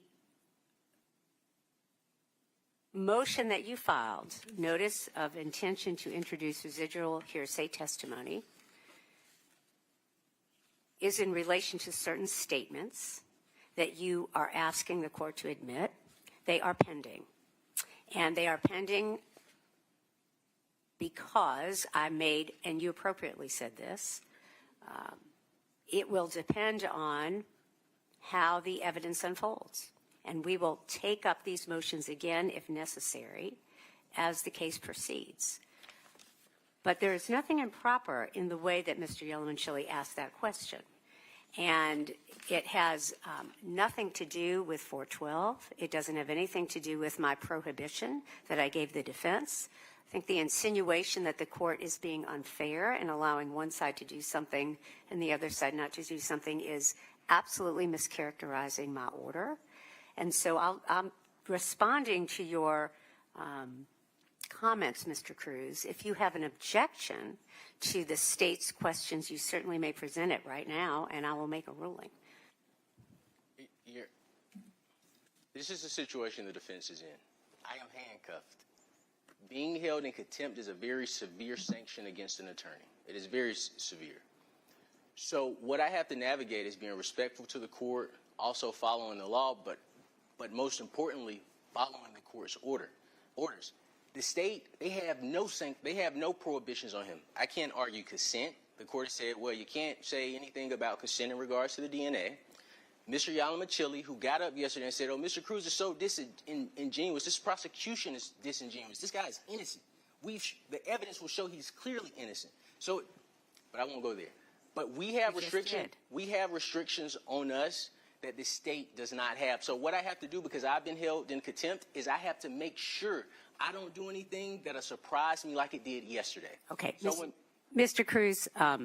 motion that you filed, notice of intention to introduce residual hearsay testimony, is in relation to certain statements that you are asking the court to admit. They are pending. And they are pending because I made, and you appropriately said this, it will depend on how the evidence unfolds. And we will take up these motions again if necessary as the case proceeds. But there is nothing improper in the way that Mr. Yellowman-Chili asked that question. And it has nothing to do with 412. It doesn't have anything to do with my prohibition that I gave the defense. I think the insinuation that the court is being unfair and allowing one side to do something and the other side not to do something is absolutely mischaracterizing my order. And so I'm responding to your comments, Mr. Cruz. If you have an objection to the state's questions, you certainly may present it right now, and I will make a ruling.
This is the situation the defense is in. I am handcuffed. Being held in contempt is a very severe sanction against an attorney. It is very severe. So what I have to navigate is being respectful to the court, also following the law, but most importantly, following the court's orders. The state, they have no prohibitions on him. I can't argue consent. The court has said, well, you can't say anything about consent in regards to the DNA. Mr. Yellowman-Chili, who got up yesterday and said, oh, Mr. Cruz is so disingenuous. This prosecution is disingenuous. This guy is innocent. The evidence will show he's clearly innocent. So, but I won't go there. But we have restrictions. We have restrictions on us that the state does not have. So what I have to do, because I've been held in contempt, is I have to make sure I don't do anything that'll surprise me like it did yesterday.
Okay.
So
Mr. Cruz, I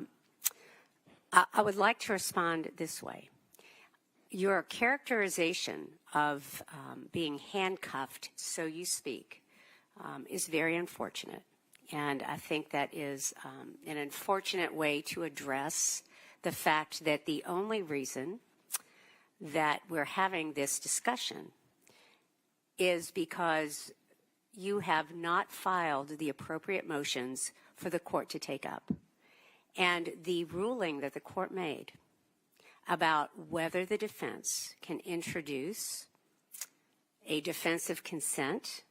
would like to respond this way. Your characterization of being handcuffed, so you speak, is very unfortunate. And I think that is an unfortunate way to address the fact that the only reason that we're having this discussion is because you have not filed the appropriate motions for the court to take up. And the ruling that the court made about whether the defense can introduce a defense of consent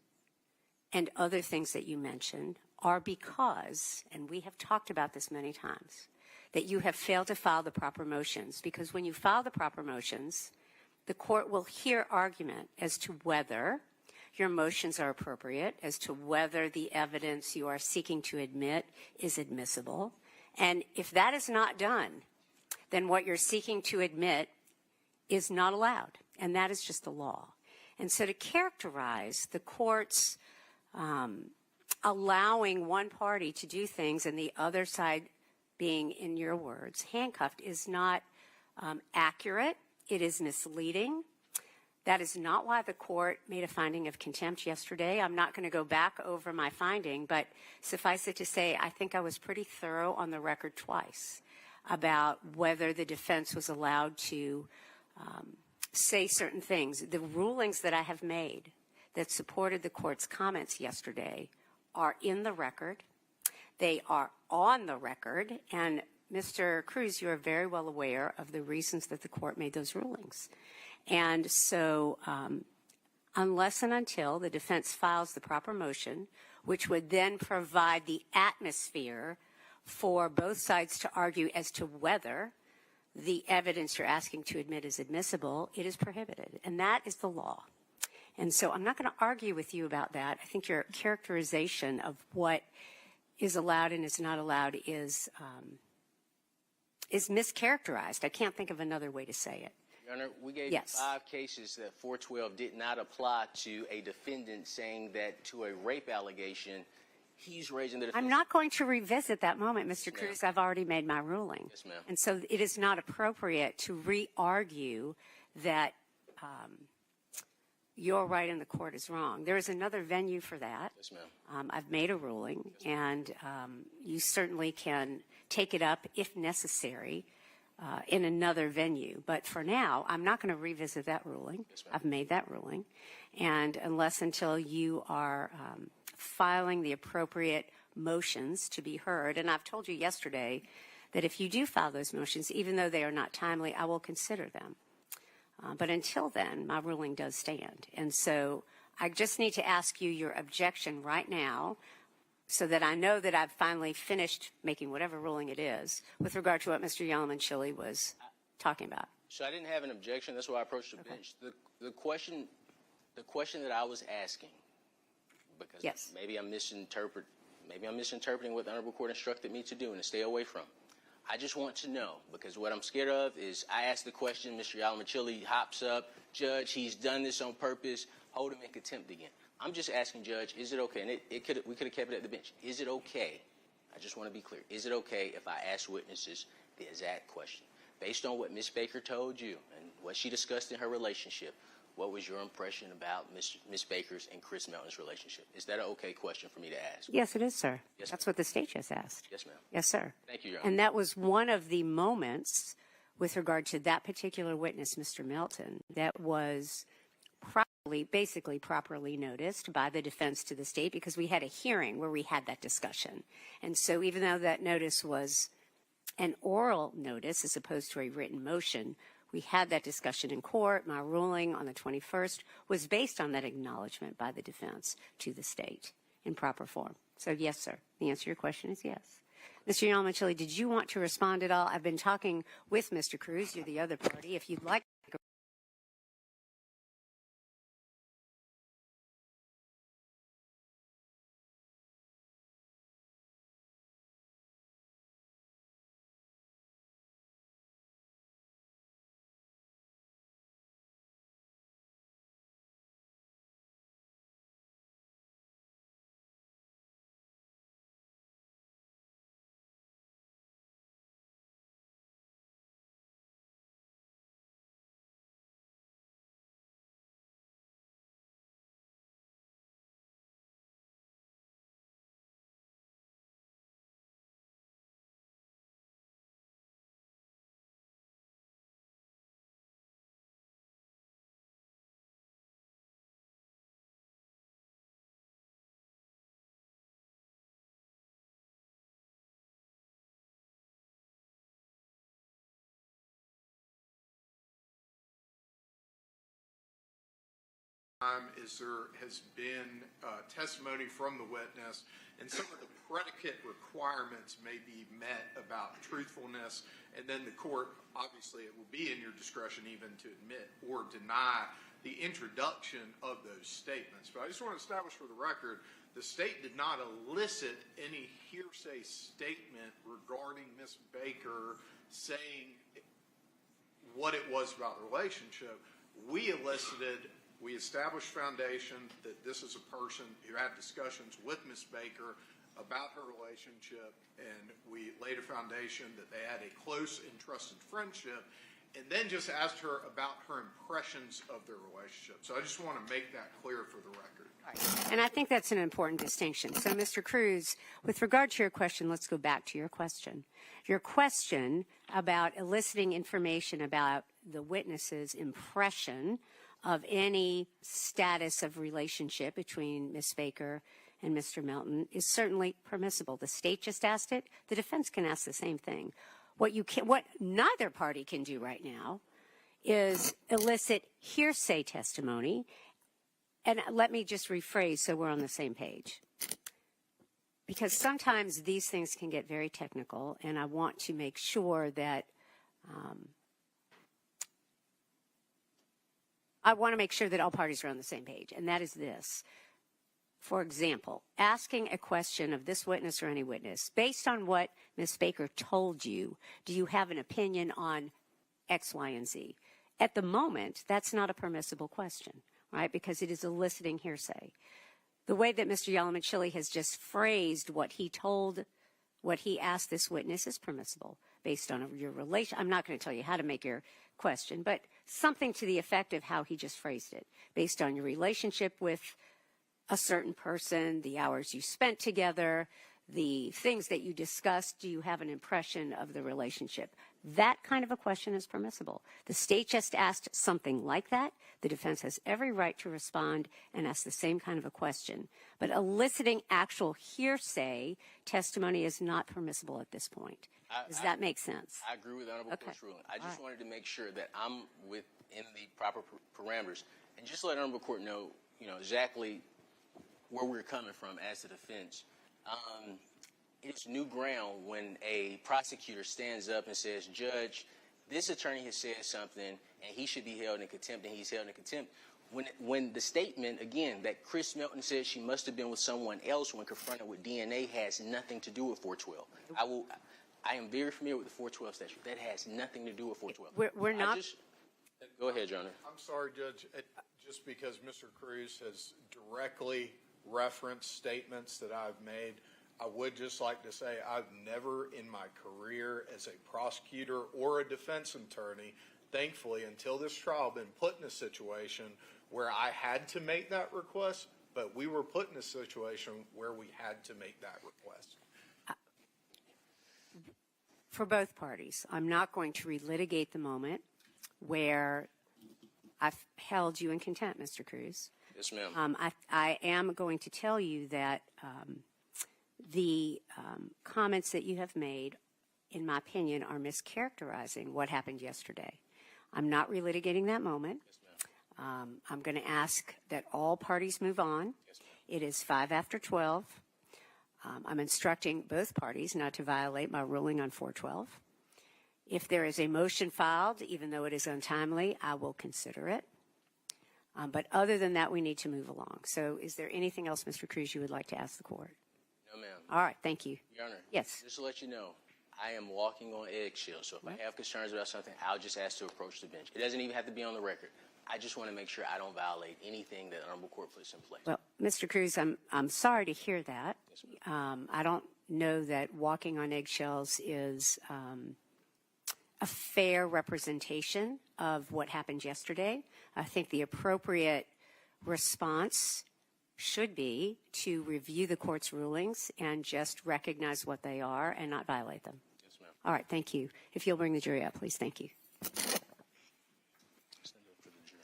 and other things that you mentioned are because, and we have talked about this many times, that you have failed to file the proper motions. Because when you file the proper motions, the court will hear argument as to whether your motions are appropriate, as to whether the evidence you are seeking to admit is admissible. And if that is not done, then what you're seeking to admit is not allowed. And that is just the law. And so to characterize the court's allowing one party to do things and the other side being, in your words, handcuffed is not accurate. It is misleading. That is not why the court made a finding of contempt yesterday. I'm not going to go back over my finding, but suffice it to say, I think I was pretty thorough on the record twice about whether the defense was allowed to say certain things. The rulings that I have made that supported the court's comments yesterday are in the record. They are on the record. And Mr. Cruz, you are very well aware of the reasons that the court made those rulings. And so unless and until the defense files the proper motion, which would then provide the atmosphere for both sides to argue as to whether the evidence you're asking to admit is admissible, it is prohibited. And that is the law. And so I'm not going to argue with you about that. I think your characterization of what is allowed and is not allowed is mischaracterized. I can't think of another way to say it.
Your Honor, we gave you 5 cases that 412 did not apply to a defendant saying that to a rape allegation, he's raising the defense.
I'm not going to revisit that moment, Mr. Cruz. I've already made my ruling.
Yes, ma'am.
And so it is not appropriate to re-argue that you're right and the court is wrong. There is another venue for that.
Yes, ma'am.
I've made a ruling, and you certainly can take it up if necessary in another venue. But for now, I'm not going to revisit that ruling.
Yes, ma'am.
I've made that ruling. And until you are filing the appropriate motions to be heard, and I've told you yesterday that if you do file those motions, even though they are not timely, I will consider them. But until then, my ruling does stand. And so I just need to ask you your objection right now so that I know that I've finally finished making whatever ruling it is with regard to what Mr. Yalamanchili was talking about.
So I didn't have an objection. That's why I approached the bench. The question that I was asking, because
Yes.
maybe I'm misinterpreting what the Honorable Court instructed me to do and to stay away from. I just want to know, because what I'm scared of is I ask the question, Mr. Yalamanchili hops up, Judge, he's done this on purpose, hold him in contempt again. I'm just asking, Judge, is it okay? And we could have kept it at the bench. Is it okay? I just want to be clear. Is it okay if I ask witnesses the exact question? Based on what Ms. Baker told you and what she discussed in her relationship, what was your impression about Ms. Baker's and Chris Melton's relationship? Is that an okay question for me to ask?
Yes, it is, sir.
Yes,
That's what the state just asked.
Yes, ma'am.
Yes, sir.
Thank you, Your Honor.
And that was one of the moments with regard to that particular witness, Mr. Melton, that was basically properly noticed by the defense to the state, because we had a hearing where we had that discussion. And so even though that notice was an oral notice as opposed to a written motion, we had that discussion in court. My ruling on the 21st was based on that acknowledgement by the defense to the state in proper form. So yes, sir. The answer to your question is yes. Mr. Yalamanchili, did you want to respond at all? I've been talking with Mr. Cruz. You're the other party. If you'd like.
Is there has been testimony from the witness, and some of the predicate requirements may be met about truthfulness, and then the court, obviously it will be in your discretion even to admit or deny the introduction of those statements. But I just want to establish for the record, the state did not elicit any hearsay statement regarding Ms. Baker saying what it was about the relationship. We established foundation that this is a person who had discussions with Ms. Baker about her relationship, and we laid a foundation that they had a close and trusted friendship, and then just asked her about her impressions of their relationship. So I just want to make that clear for the record.
And I think that's an important distinction. So, Mr. Cruz, with regard to your question, let's go back to your question. Your question about eliciting information about the witness's impression of any status of relationship between Ms. Baker and Mr. Melton is certainly permissible. The state just asked it. The defense can ask the same thing. What neither party can do right now is elicit hearsay testimony. And let me just rephrase so we're on the same page. Because sometimes these things can get very technical, and I want to make sure that all parties are on the same page, and that is this. For example, asking a question of this witness or any witness, based on what Ms. Baker told you, do you have an opinion on X, Y, and Z? At the moment, that's not a permissible question, right? Because it is eliciting hearsay. the way that Mr. Yalomachili has just phrased what he asked this witness is permissible based on your relation. I'm not going to tell you how to make your question, but something to the effect of how he just phrased it, based on your relationship with a certain person, the hours you spent together, the things that you discussed. Do you have an impression of the relationship? That kind of a question is permissible. The state just asked something like that. The defense has every right to respond and ask the same kind of a question. But eliciting actual hearsay testimony is not permissible at this point. Does that make sense?
I agree with the Honorable Court's ruling. I just wanted to make sure that I'm within the proper parameters. And just to let the Honorable Court know, exactly where we're coming from as the defense. It's new ground when a prosecutor stands up and says, Judge, this attorney has said something and he should be held in contempt, and he's held in contempt. When the statement, again, that Chris Melton said she must have been with someone else when confronted with DNA has nothing to do with 412. I am very familiar with the 412 statute. That has nothing to do with 412.
We're not.
Go ahead, Your Honor.
I'm sorry, Judge. Just because Mr. Cruz has directly referenced statements that I've made, I would just like to say I've never in my career as a prosecutor or a defense attorney, thankfully, until this trial, been put in a situation where I had to make that request, but we were put in a situation where we had to make that request.
For both parties, I'm not going to relitigate the moment where I've held you in contempt, Mr. Cruz.
Yes, ma'am.
I am going to tell you that the comments that you have made, in my opinion, are mischaracterizing what happened yesterday. I'm not relitigating that moment.
Yes, ma'am.
I'm going to ask that all parties move on.
Yes, ma'am.
It is 5 after 12. I'm instructing both parties not to violate my ruling on 412. If there is a motion filed, even though it is untimely, I will consider it. But other than that, we need to move along. So is there anything else, Mr. Cruz, you would like to ask the court?
No, ma'am.
All right. Thank you.
Your Honor.
Yes.
Just to let you know, I am walking on eggshells. So if I have concerns about something, I'll just ask to approach the bench. It doesn't even have to be on the record. I just want to make sure I don't violate anything that the Honorable Court puts in place.
Well, Mr. Cruz, I'm sorry to hear that.
Yes, ma'am.
I don't know that walking on eggshells is a fair representation of what happened yesterday. I think the appropriate response should be to review the court's rulings and just recognize what they are and not violate them.
Yes, ma'am.
All right, thank you. If you'll bring the jury up, please. Thank you.
Stand up for the jury.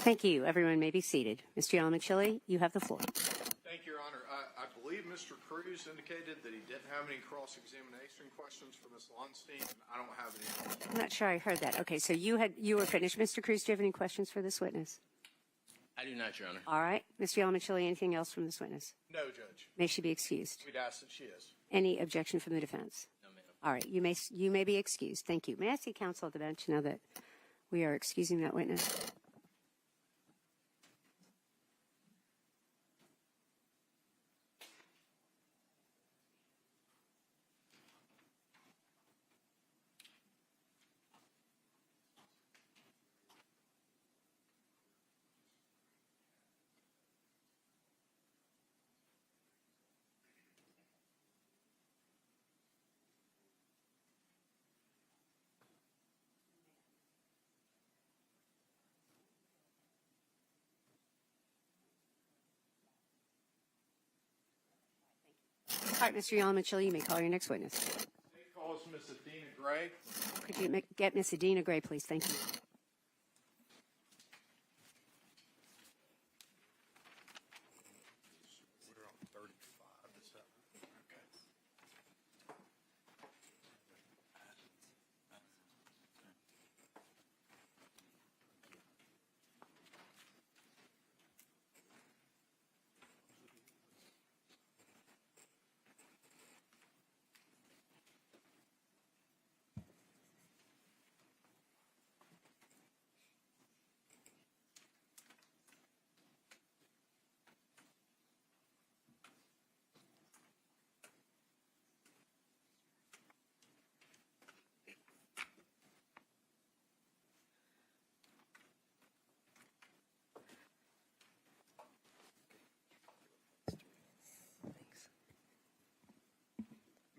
Thank you. Everyone may be seated. Mr. Yalomachili, you have the floor.
Thank you, Your Honor. I believe Mr. Cruz indicated that he didn't have any cross-examination questions for Ms. Lunstein, and I don't have any.
I'm not sure I heard that. Okay, so you were finished. Mr. Cruz, do you have any questions for this witness?
I do not, Your Honor.
All right. Mr. Yalomachili, anything else from this witness?
No, Judge.
May she be excused?
We'd ask that she is.
Any objection from the defense?
No, ma'am.
All right. You may be excused. Thank you. May I see counsel at the bench now that we are excusing that witness? All right, Mr. Yalomachili, you may call your next witness.
State calls Ms. Adina Gray.
Could you get Miss Adina Gray, please? Thank you.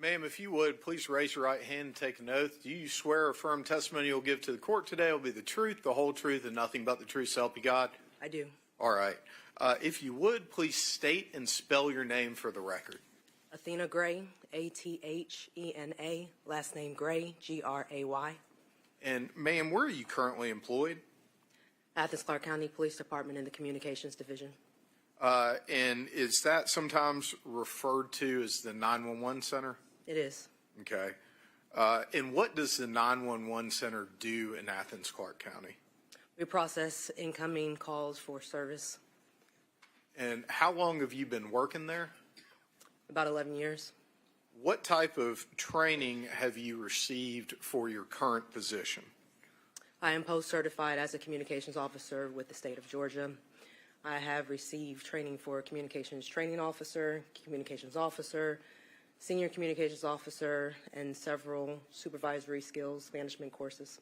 Ma'am, if you would, please raise your right hand and take an oath. Do you swear or affirm testimony you'll give to the court today will be the truth, the whole truth, and nothing but the truth, so help you God?
I do.
All right. If you would, please state and spell your name for the record.
Athena Gray, Athena, last name Gray, Gray.
And ma'am, where are you currently employed?
Athens Clarke County Police Department in the Communications Division.
And is that sometimes referred to as the 911 center?
It is.
Okay. And what does the 911 center do in Athens Clarke County?
We process incoming calls for service.
And how long have you been working there?
About 11 years.
What type of training have you received for your current position?
I am post-certified as a communications officer with the state of Georgia. I have received training for communications training officer, communications officer, senior communications officer, and several supervisory skills management courses.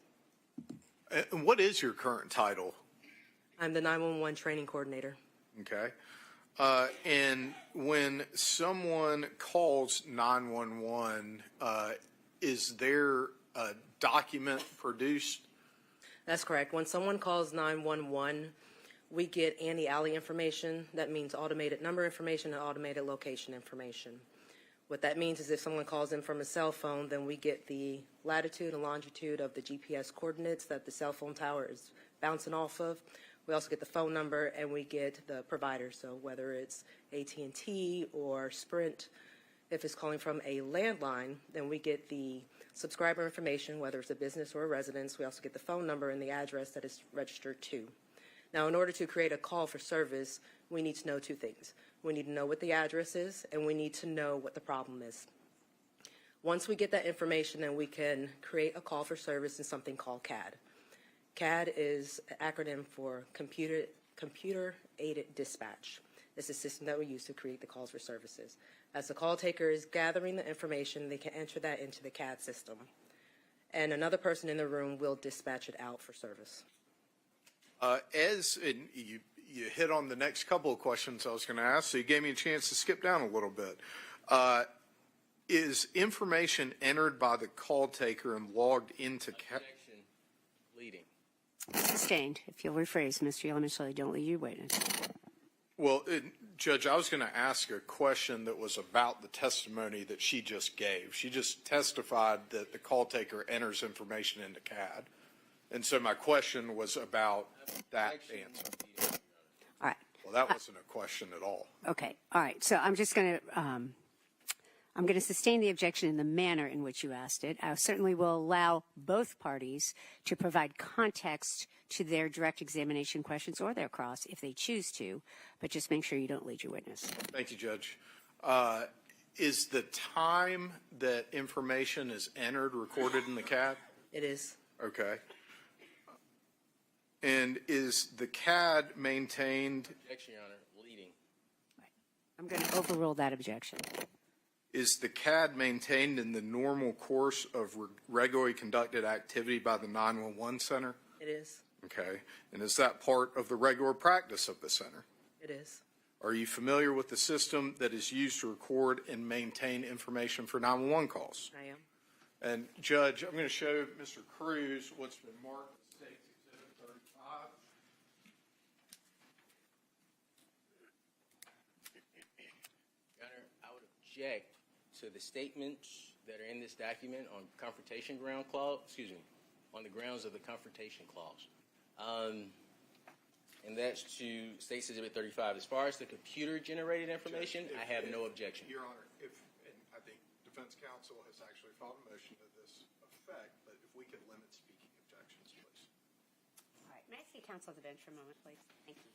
And what is your current title?
I'm the 911 training coordinator.
Okay. And when someone calls 911, is there a document produced?
That's correct. When someone calls 911, we get anti-alley information. That means automated number information and automated location information. What that means is if someone calls in from a cell phone, then we get the latitude and longitude of the GPS coordinates that the cell phone tower is bouncing off of. We also get the phone number and we get the provider. So whether it's AT&T or Sprint, if it's calling from a landline, then we get the subscriber information, whether it's a business or a residence. We also get the phone number and the address that it's registered to. Now, in order to create a call for service, we need to know two things. We need to know what the address is, and we need to know what the problem is. Once we get that information, then we can create a call for service in something called CAD. CAD is an acronym for Computer Aided Dispatch. It's a system that we use to create the calls for services. As the call taker is gathering the information, they can enter that into the CAD system. And another person in the room will dispatch it out for service.
You hit on the next couple of questions I was going to ask, so you gave me a chance to skip down a little bit. Is information entered by the call taker and logged into CAD?
Objection. Leading.
Sustained. If you'll rephrase, Mr. Yellowman, don't leave your witness.
Well, Judge, I was going to ask a question that was about the testimony that she just gave. She just testified that the call taker enters information into CAD. And so my question was about that answer.
All right.
Well, that wasn't a question at all.
Okay. All right. So I'm just going to sustain the objection in the manner in which you asked it. I certainly will allow both parties to provide context to their direct examination questions or their cross if they choose to, but just make sure you don't lead your witness.
Thank you, Judge. Is the time that information is entered recorded in the CAD?
It is.
Okay. And is the CAD maintained?
Objection, Your Honor. Leading.
I'm going to overrule that objection.
Is the CAD maintained in the normal course of regularly conducted activity by the 911 center?
It is.
Okay. And is that part of the regular practice of the center?
It is.
Are you familiar with the system that is used to record and maintain information for 911 calls?
I am.
And Judge, I'm going to show Mr. Cruz what's been marked as State's Exhibit 35.
Your Honor, I would object to the statements that are in this document on confrontation ground clause, on the grounds of the confrontation clause. And that's to State's Exhibit 35. As far as the computer-generated information, I have no objection.
Your Honor, and I think defense counsel has actually filed a motion to this effect, but if we could limit speaking objections, please.
All right. May I see counsel at the bench for a moment, please? Thank you.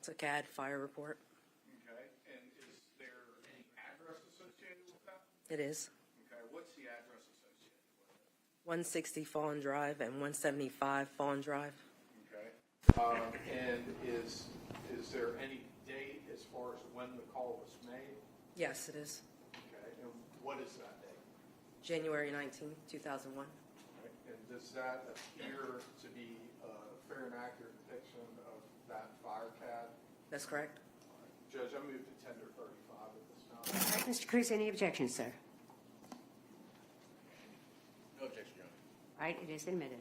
It's a CAD fire report.
Okay, and is there any address associated with that?
It is
Okay, what's the address associated with it?
160 Fawn Drive and 175 Fawn Drive.
Okay, and is there any date as far as when the call was made?
Yes, it is.
Okay, and what is that date?
January 19th, 2001.
Okay, and does that appear to be a fair and accurate depiction of that fire CAD?
That's correct.
Judge, I move to tender 35 at this time.
All right, Mr. Cruz, any objections, sir?
No objection, Your Honor.
All right, it is admitted.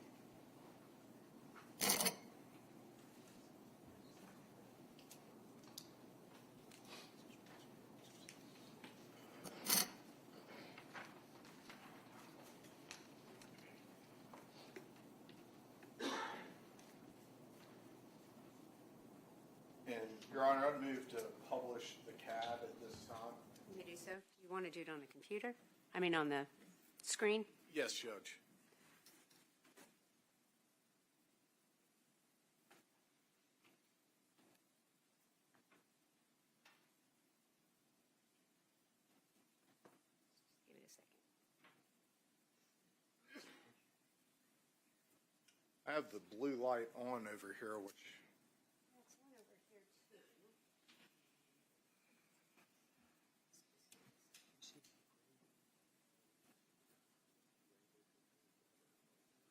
And, Your Honor, I'd move to publish the CAD at this time.
You may do so. You want to do it on the computer? I mean, on the screen?
Yes, Judge.
Give it a second.
I have the blue light on over here, which,
That's one over here, too.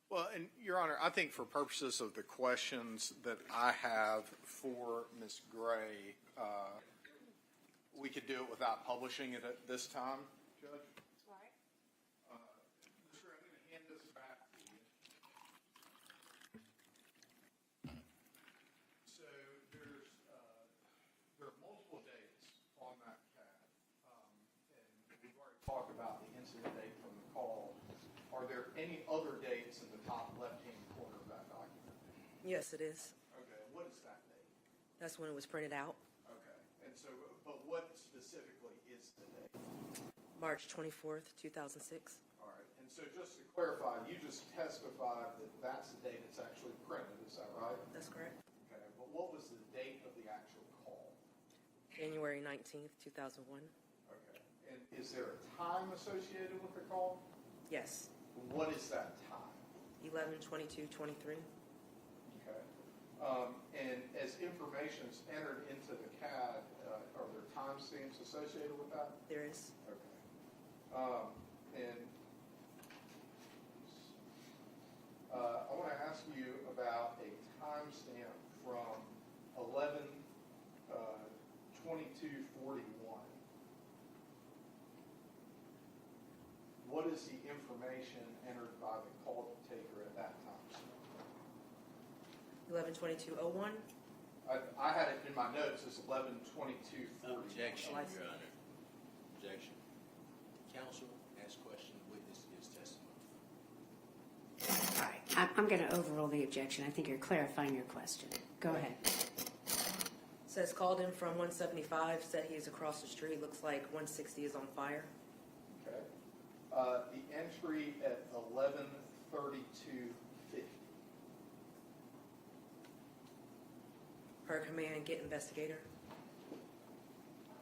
well, and Your Honor, I think for purposes of the questions that I have for Ms. Gray, we could do it without publishing it at this time, Judge.
All right.
Sir, I'm going to hand this back to you. So there are multiple dates on that CAD, and we've already talked about the incident date from the call. Are there any other dates in the top left-hand corner of that document?
Yes, it is.
Okay, what is that date?
That's when it was printed out.
Okay, and so, but what specifically is the date?
March 24th, 2006.
All right, and so just to clarify, you just testified that that's the date it's actually printed, is that right?
That's correct.
Okay, but what was the date of the actual call?
January 19th, 2001.
Okay, and is there a time associated with the call?
Yes.
What is that time?
11/22/23.
Okay, and as information is entered into the CAD, are there timestamps associated with that?
There is.
Okay, and I want to ask you about a timestamp from 11/22/41. What is the information entered by the call taker at that time?
11/22/01.
I had it in my notes as 11/22/40.
Objection,
Oh, I
Your
see.
Honor. Objection. Counsel, ask question, witness gives testimony.
All right. I'm going to overrule the objection. I think you're clarifying your question. Go ahead.
Says called in from 175, said he is across the street. Looks like 160 is on fire.
Okay. The entry at 11/32/50.
Per command, get investigator.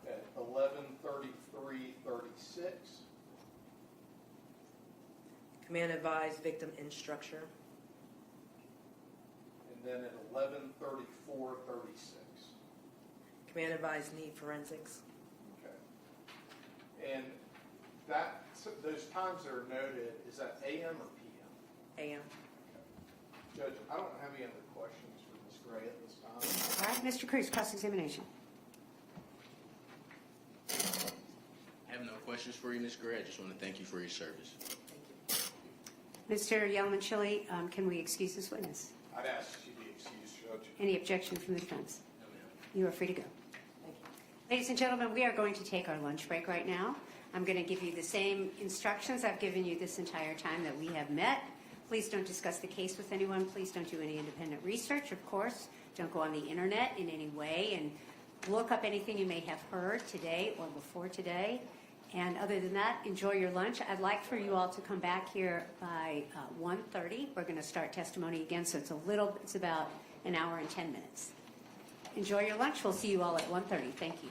At 11/33/36.
Command advise victim in structure.
And then at 11/34/36.
Command advise need forensics.
Okay. And that, those times that are noted, is that AM or PM?
AM.
Judge, I don't have any other questions for Ms. Gray at this time.
All right, Mr. Cruz, cross-examination.
I have no questions for you, Ms. Gray. I just want to thank you for your service.
Mr. Yelman-Chili, can we excuse this witness?
I'd ask that you be excused, Judge.
Any objection from the defense?
No, ma'am.
You are free to go. Ladies and gentlemen, we are going to take our lunch break right now. I'm going to give you the same instructions I've given you this entire time that we have met. Please don't discuss the case with anyone. Please don't do any independent research, of course. Don't go on the internet in any way and look up anything you may have heard today or before today. And other than that, enjoy your lunch. I'd like for you all to come back here by 1:30. We're going to start testimony again, so it's about an hour and 10 minutes. Enjoy your lunch. We'll see you all at 1:30. Thank you.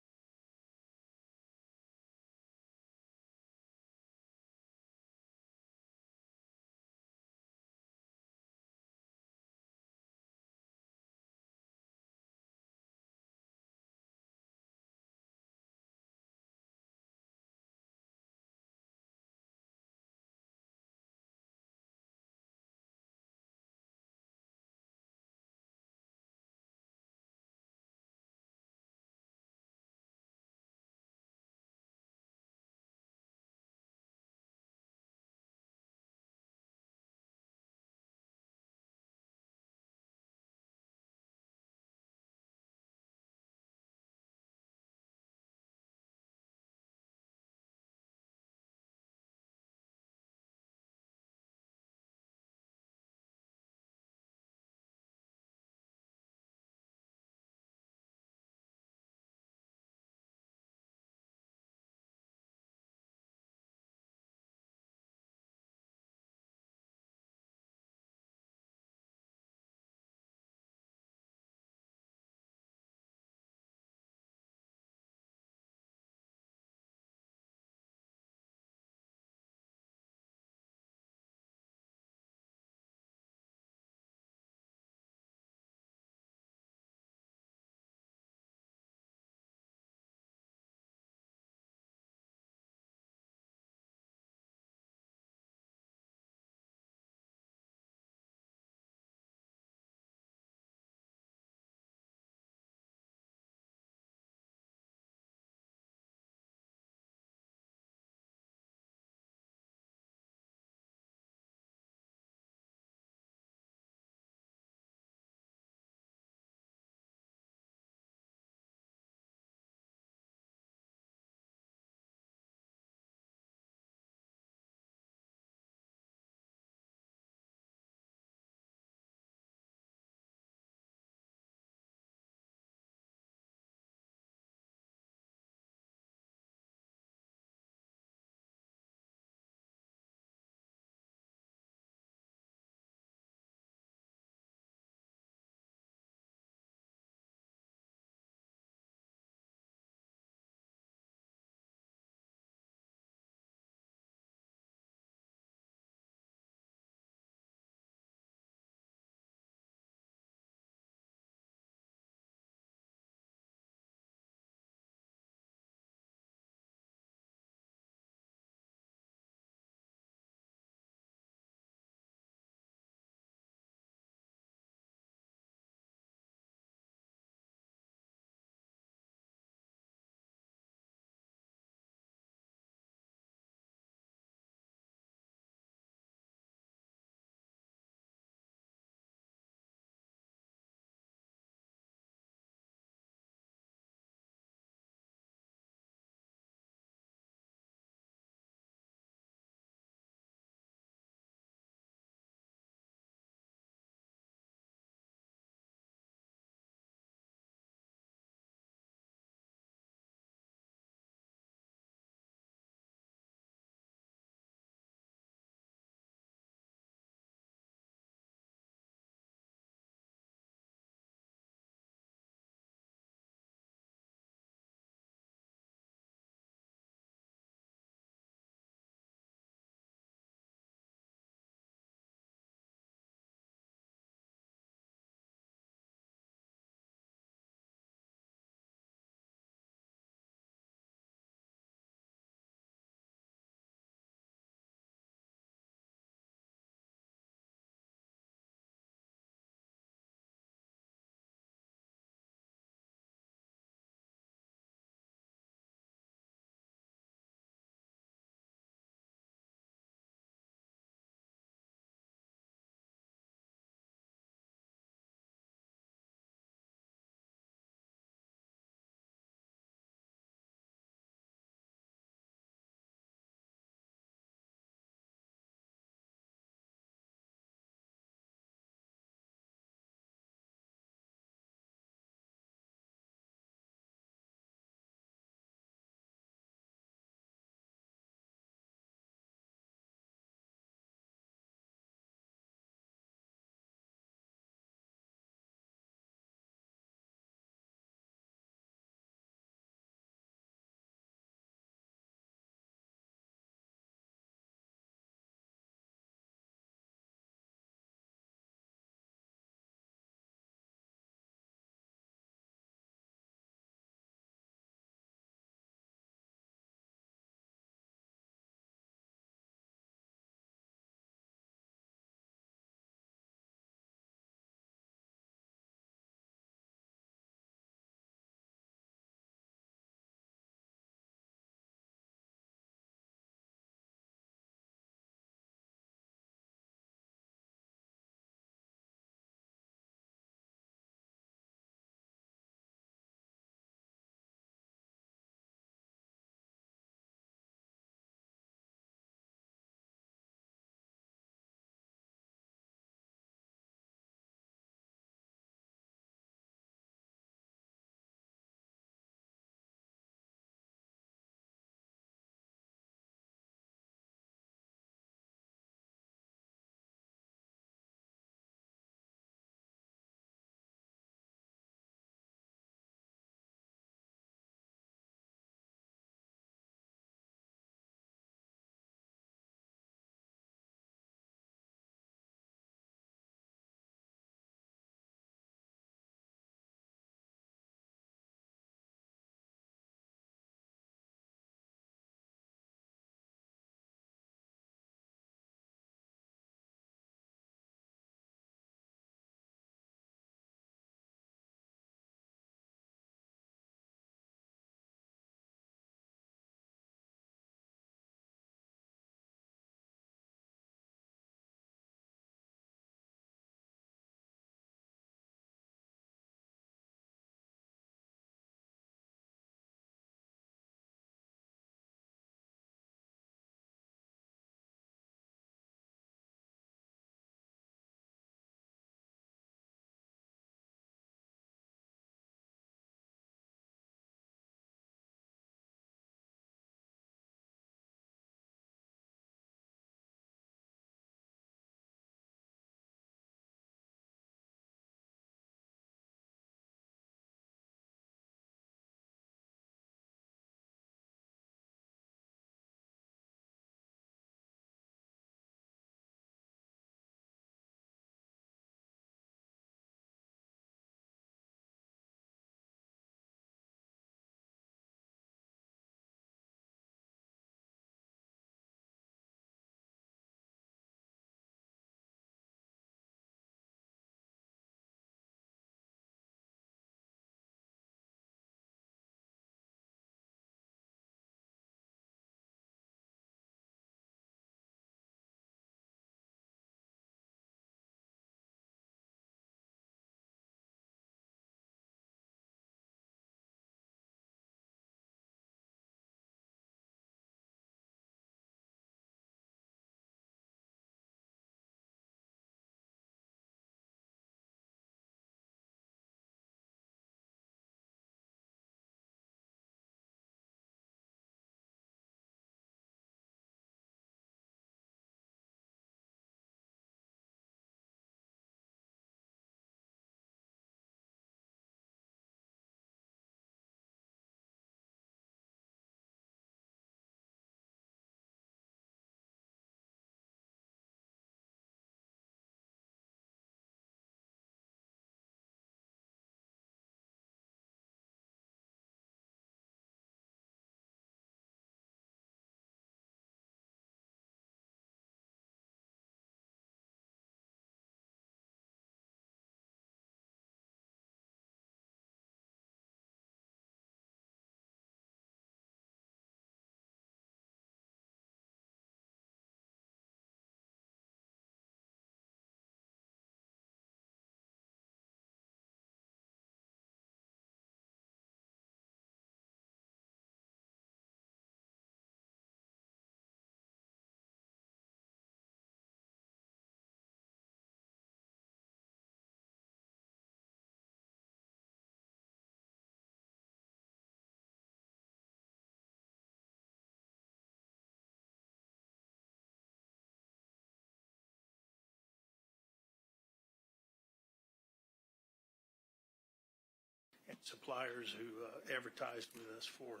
suppliers who advertised with us for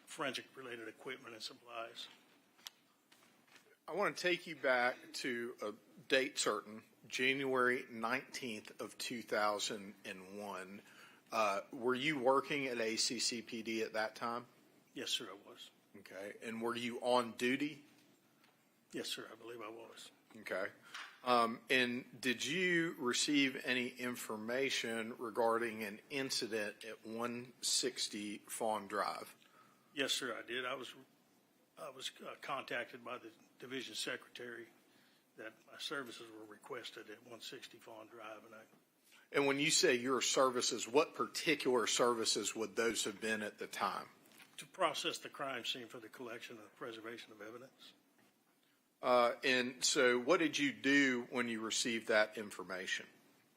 forensic-related equipment and supplies.
I want to take you back to a date certain, January 19th of 2001. Were you working at ACCPD at that time?
Yes, sir, I was.
Okay. And were you on duty?
Yes, sir, I believe I was.
Okay. And did you receive any information regarding an incident at 160 Fawn Drive?
Yes, sir, I did. I was contacted by the division secretary that my services were requested at 160 Fawn Drive,
And when you say your services, what particular services would those have been at the time?
to process the crime scene for the collection and preservation of evidence.
And so what did you do when you received that information?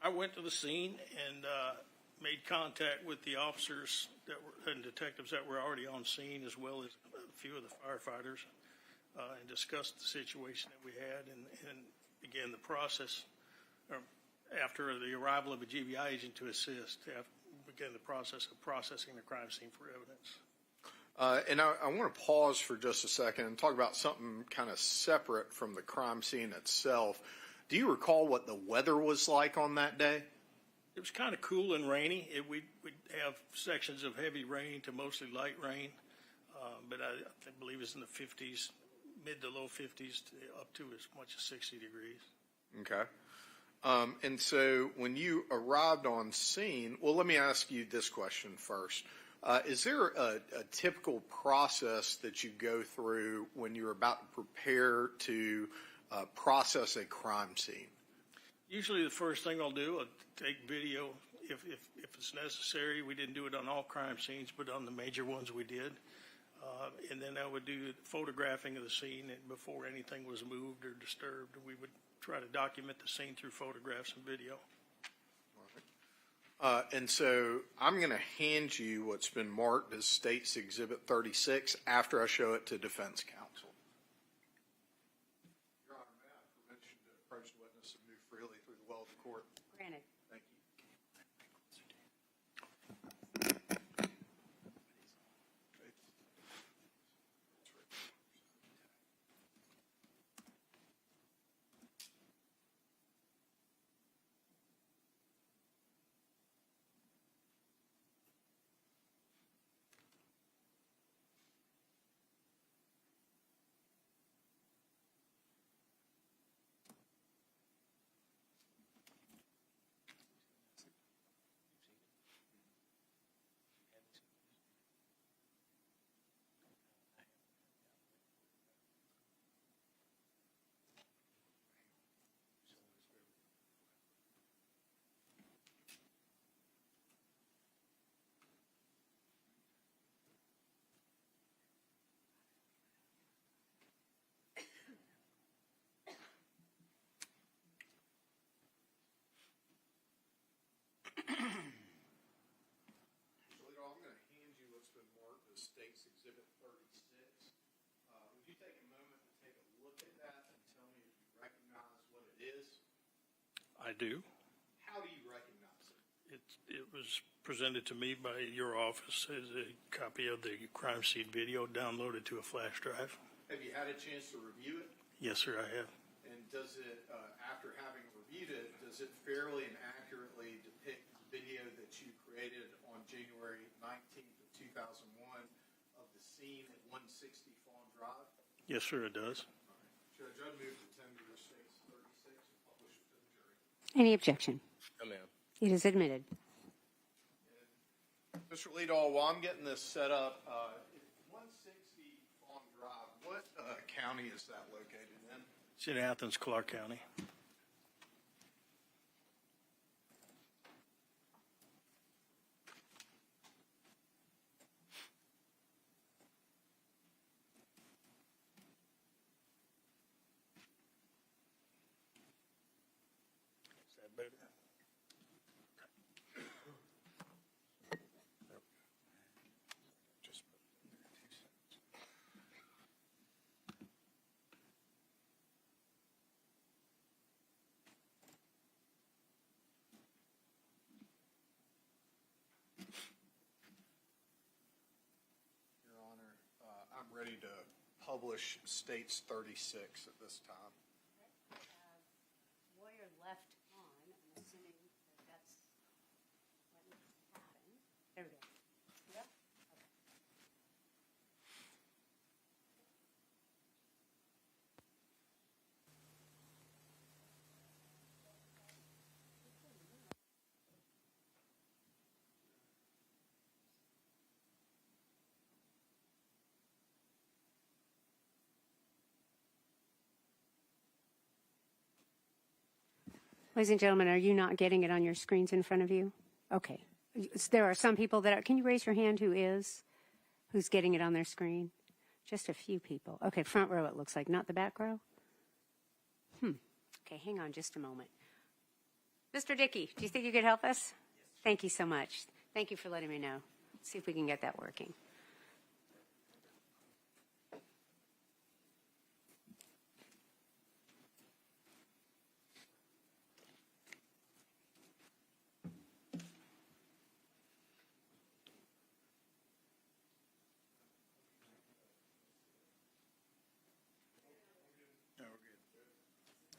I went to the scene and made contact with the officers and detectives that were already on scene, as well as a few of the firefighters, and discussed the situation that we had and began the process, after the arrival of a GBI agent to assist, began the process of processing the crime scene for evidence.
And I want to pause for just a second and talk about something kind of separate from the crime scene itself. Do you recall what the weather was like on that day?
It was kind of cool and rainy. We'd have sections of heavy rain to mostly light rain, but I believe it's in the 50s, mid to low 50s, up to as much as 60 degrees.
Okay. And so when you arrived on scene, well, let me ask you this question first. Is there a typical process that you go through when you're about to prepare to process a crime scene?
Usually the first thing I'll do, I'll take video if it's necessary. We didn't do it on all crime scenes, but on the major ones we did. And then I would do photographing of the scene before anything was moved or disturbed. We would try to document the scene through photographs and video.
And so I'm going to hand you what's been marked as State's Exhibit 36 after I show it to defense counsel. Your Honor, may I have permission to approach the witness and move freely through the well of the court?
Granted.
Thank you. State's Exhibit 36. Would you take a moment to take a look at that and tell me if you recognize what it is?
I do.
How do you recognize it?
It was presented to me by your office as a copy of the crime scene video downloaded to a flash drive.
Have you had a chance to review it?
Yes, sir, I have.
And does it, after having reviewed it, does it fairly and accurately depict the video that you created on January 19th of 2001 of the scene at 160 Fawn Drive?
Yes, sir, it does.
All right. Judge, I'd move to tender your State's 36 and publish it to the jury.
Any objection?
No, ma'am.
It is admitted.
Mr. Leadall, while I'm getting this set up, 160 Fawn Drive, what county is that located in?
It's in Athens, Clark County. Is that better? Just put it in there 2 seconds.
publish states 36 at this time.
Warrior left on. I'm assuming that that's what happened. There we go. Yep. Okay. Ladies and gentlemen, are you not getting it on your screens in front of you? Okay. There are some people that are, can you raise your hand who is? Who's getting it on their screen? Just a few people. Okay, front row it looks like, not the back row? Okay, hang on just a moment. Mr. Dickey, do you think you could help us? Yes. Thank you so much. Thank you for letting me know. Let's see if we can get that working.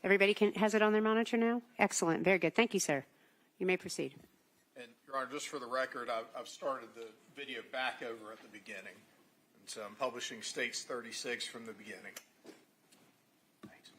Everybody has it on their monitor now? Excellent. Very good. Thank you, sir. You may proceed.
And, Your Honor, just for the record, I've started the video back over at the beginning. And so I'm publishing states 36 from the beginning. Thanks.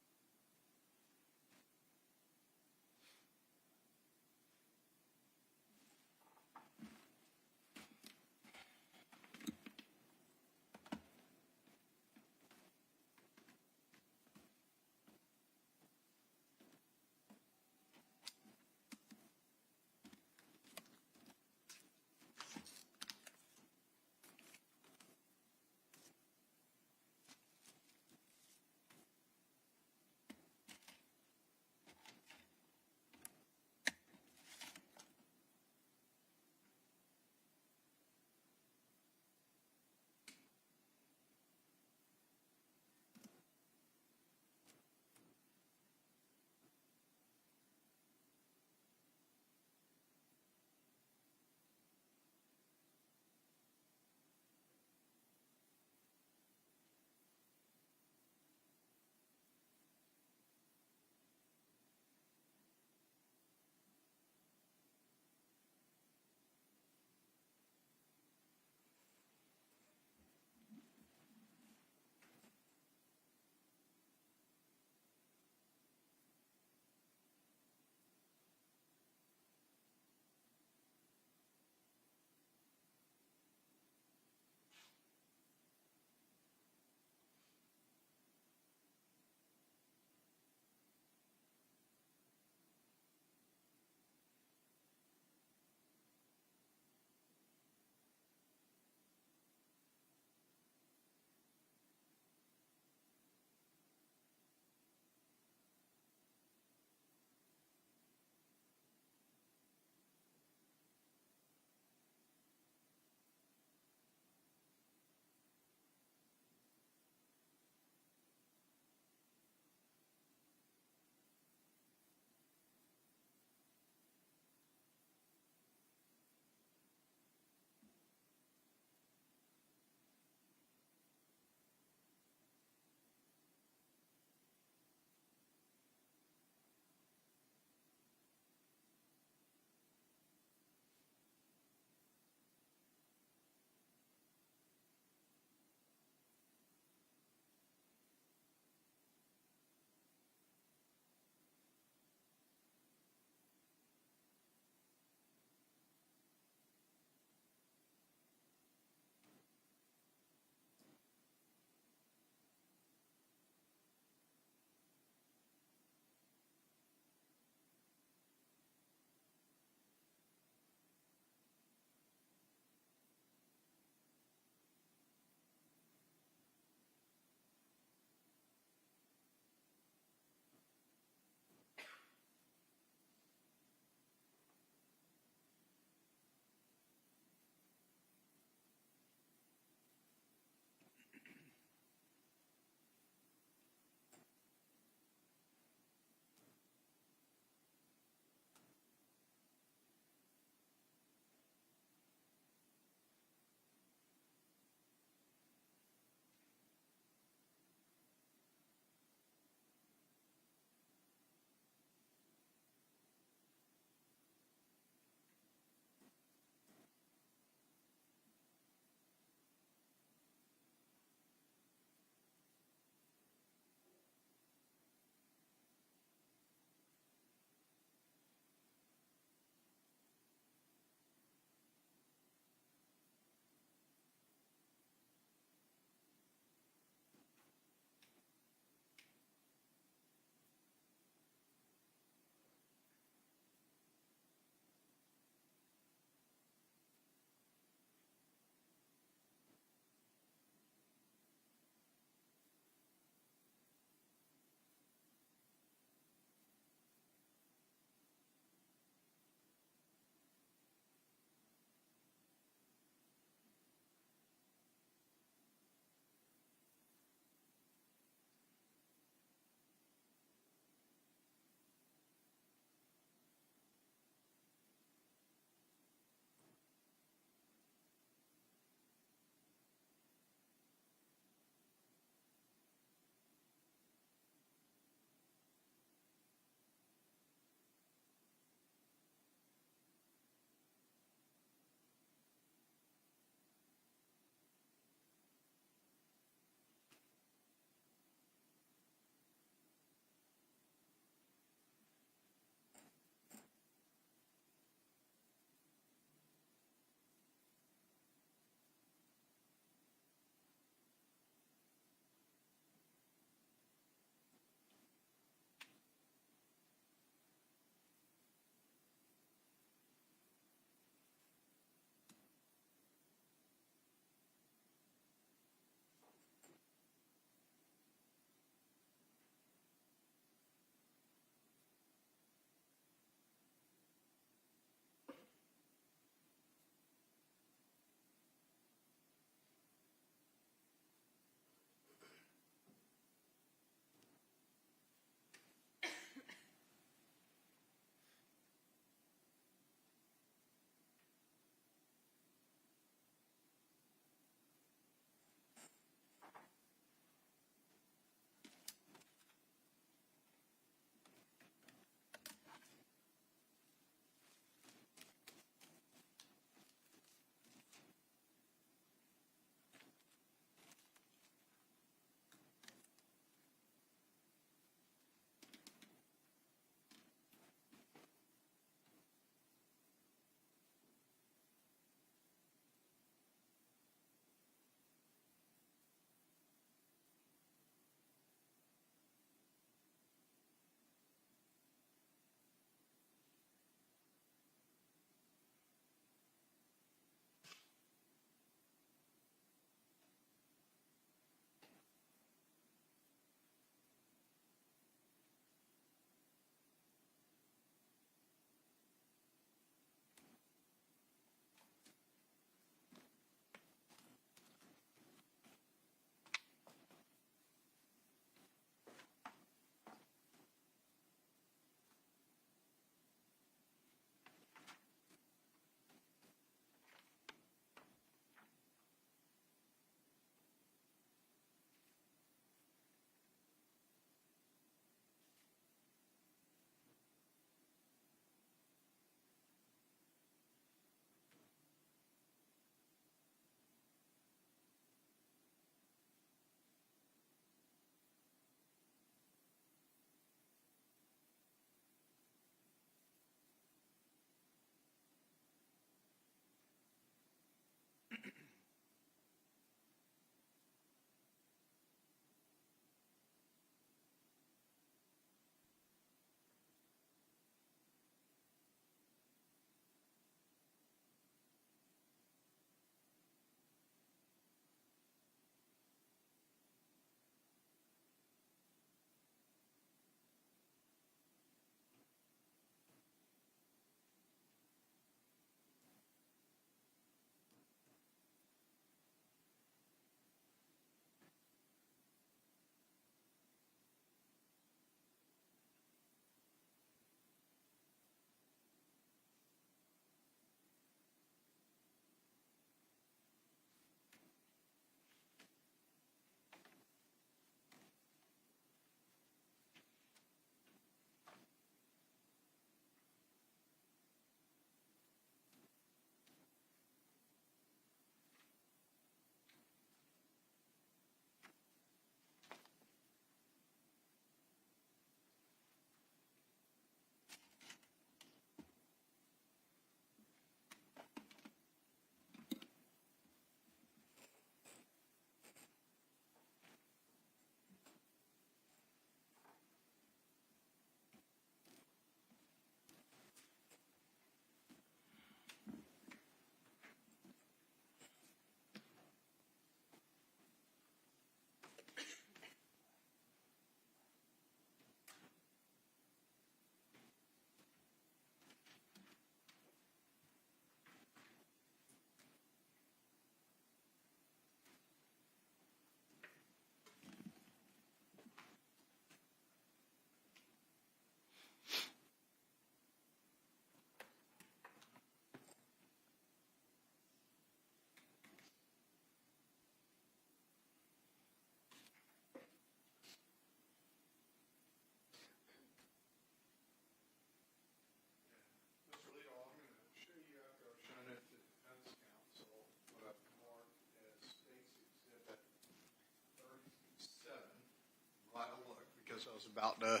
about to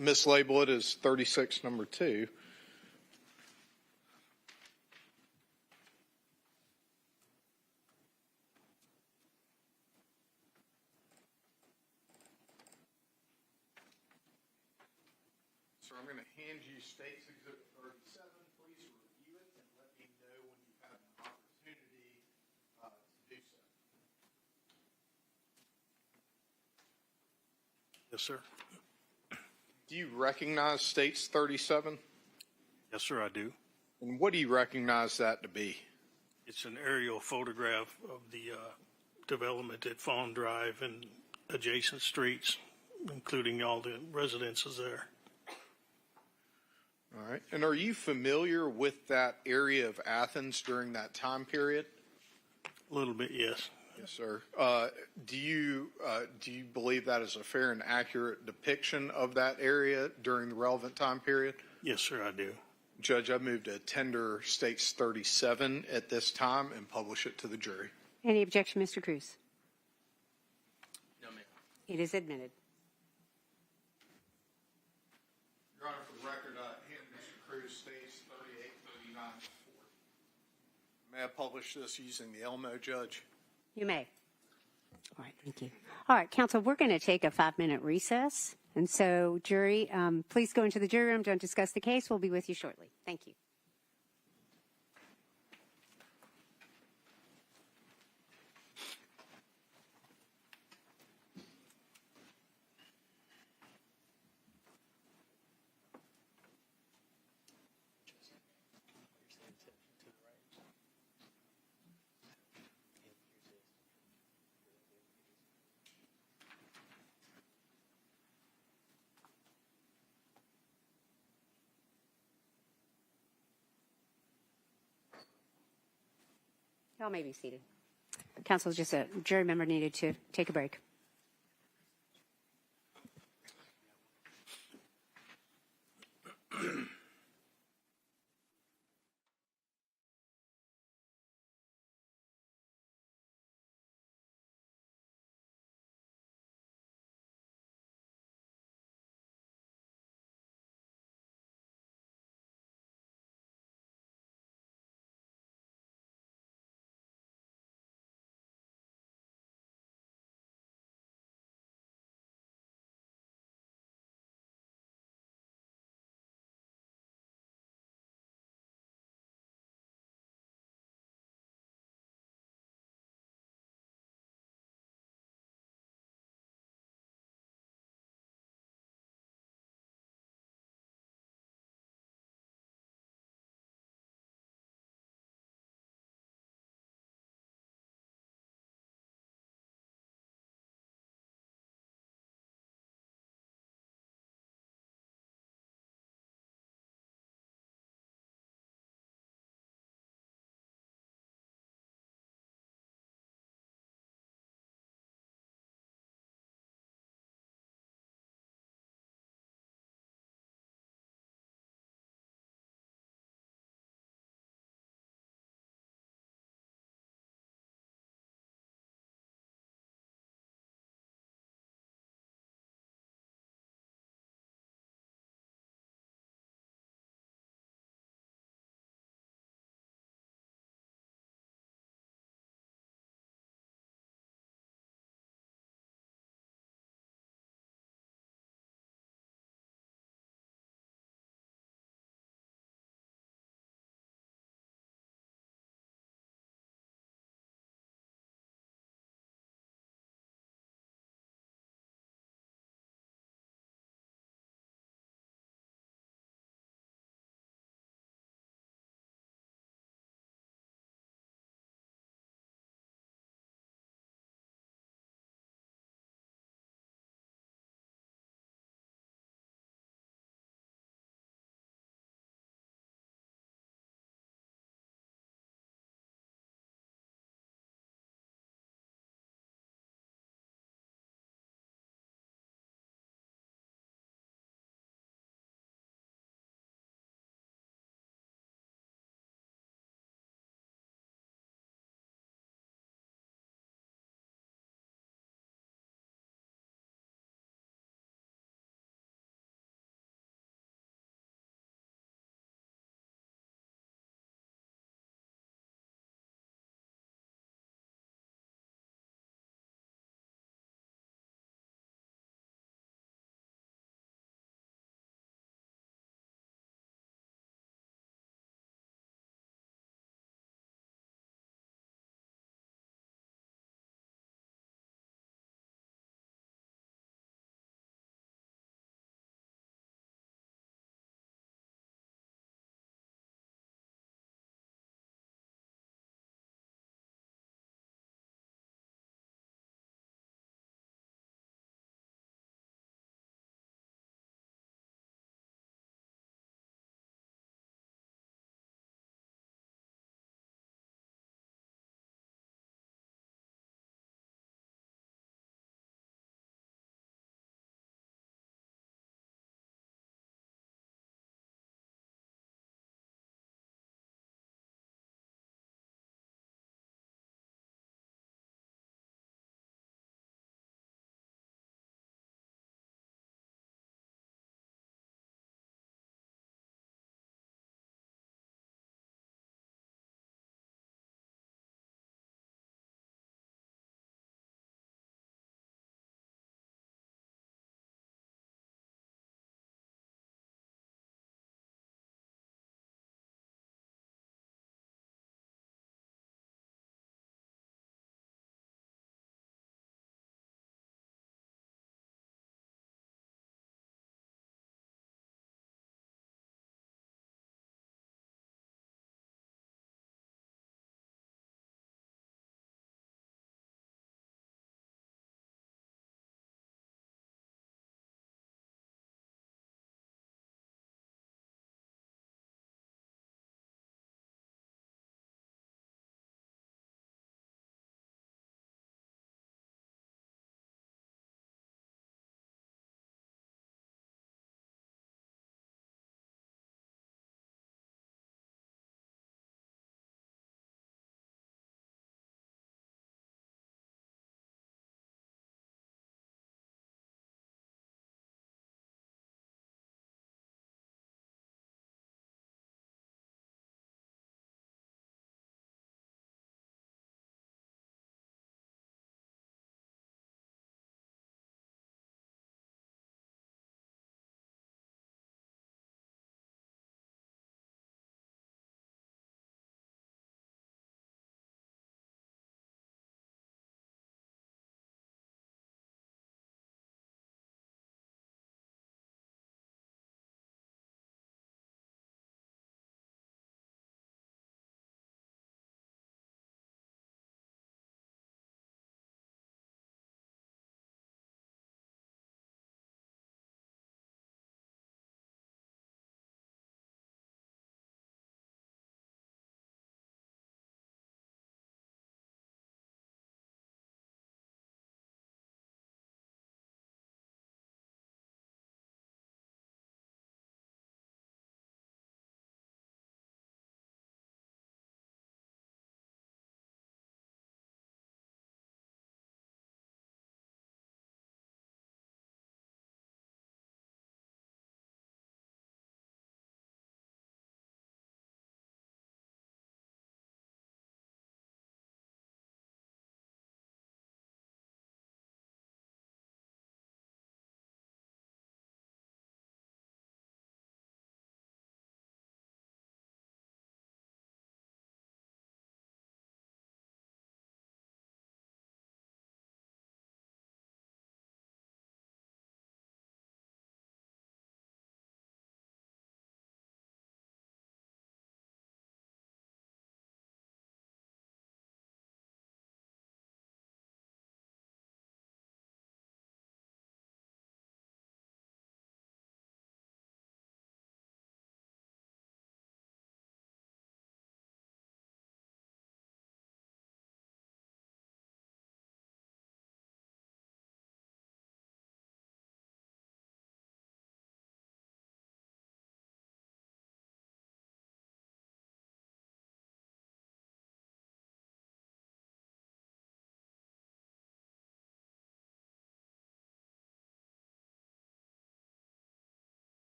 mislabel it as 36 number 2. So I'm going to hand you State's Exhibit 37. Please review it and let me know when you've had an opportunity to do so.
Yes, sir.
Do you recognize State's 37?
Yes, sir, I do.
And what do you recognize that to be?
It's an aerial photograph of the development at Fawn Drive and adjacent streets, including all the residences there.
All right. And are you familiar with that area of Athens during that time period?
A little bit, yes.
Yes, sir. Do you believe that is a fair and accurate depiction of that area during the relevant time period?
Yes, sir, I do.
Judge, I move to tender States 37 at this time and publish it to the jury.
Any objection, Mr. Cruz?
No, ma'am.
It is admitted.
Your Honor, for the record, hand Mr. Cruz States 38, 39, 40. May I publish this using the Elmo, Judge?
You may. All right, thank you. All right, counsel, we're going to take a 5-minute recess. And so, jury, please go into the jury room. Don't discuss the case. We'll be with you shortly. Thank you. Y'all may be seated. Counsel, just a jury member needed to take a break.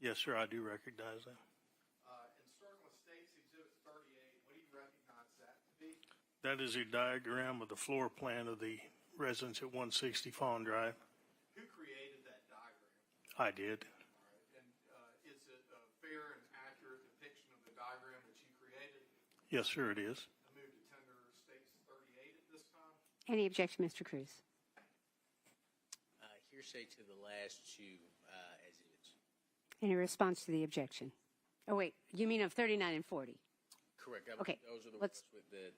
Yes, sir, I do recognize that.
And starting with State's Exhibit 38, what do you recognize that to be?
That is a diagram of the floor plan of the residence at 160 Fawn Drive.
Who created that diagram?
I did.
All right. And is it a fair and accurate depiction of the diagram that you created?
Yes, sir, it is.
I move to tender State's 38 at this time.
Any objection, Mr. Cruz?
Hearsay to the last two exhibits.
Any response to the objection? Oh, wait, you mean of 39 and 40?
Correct.
Okay,
Those are the
let's-
ones with the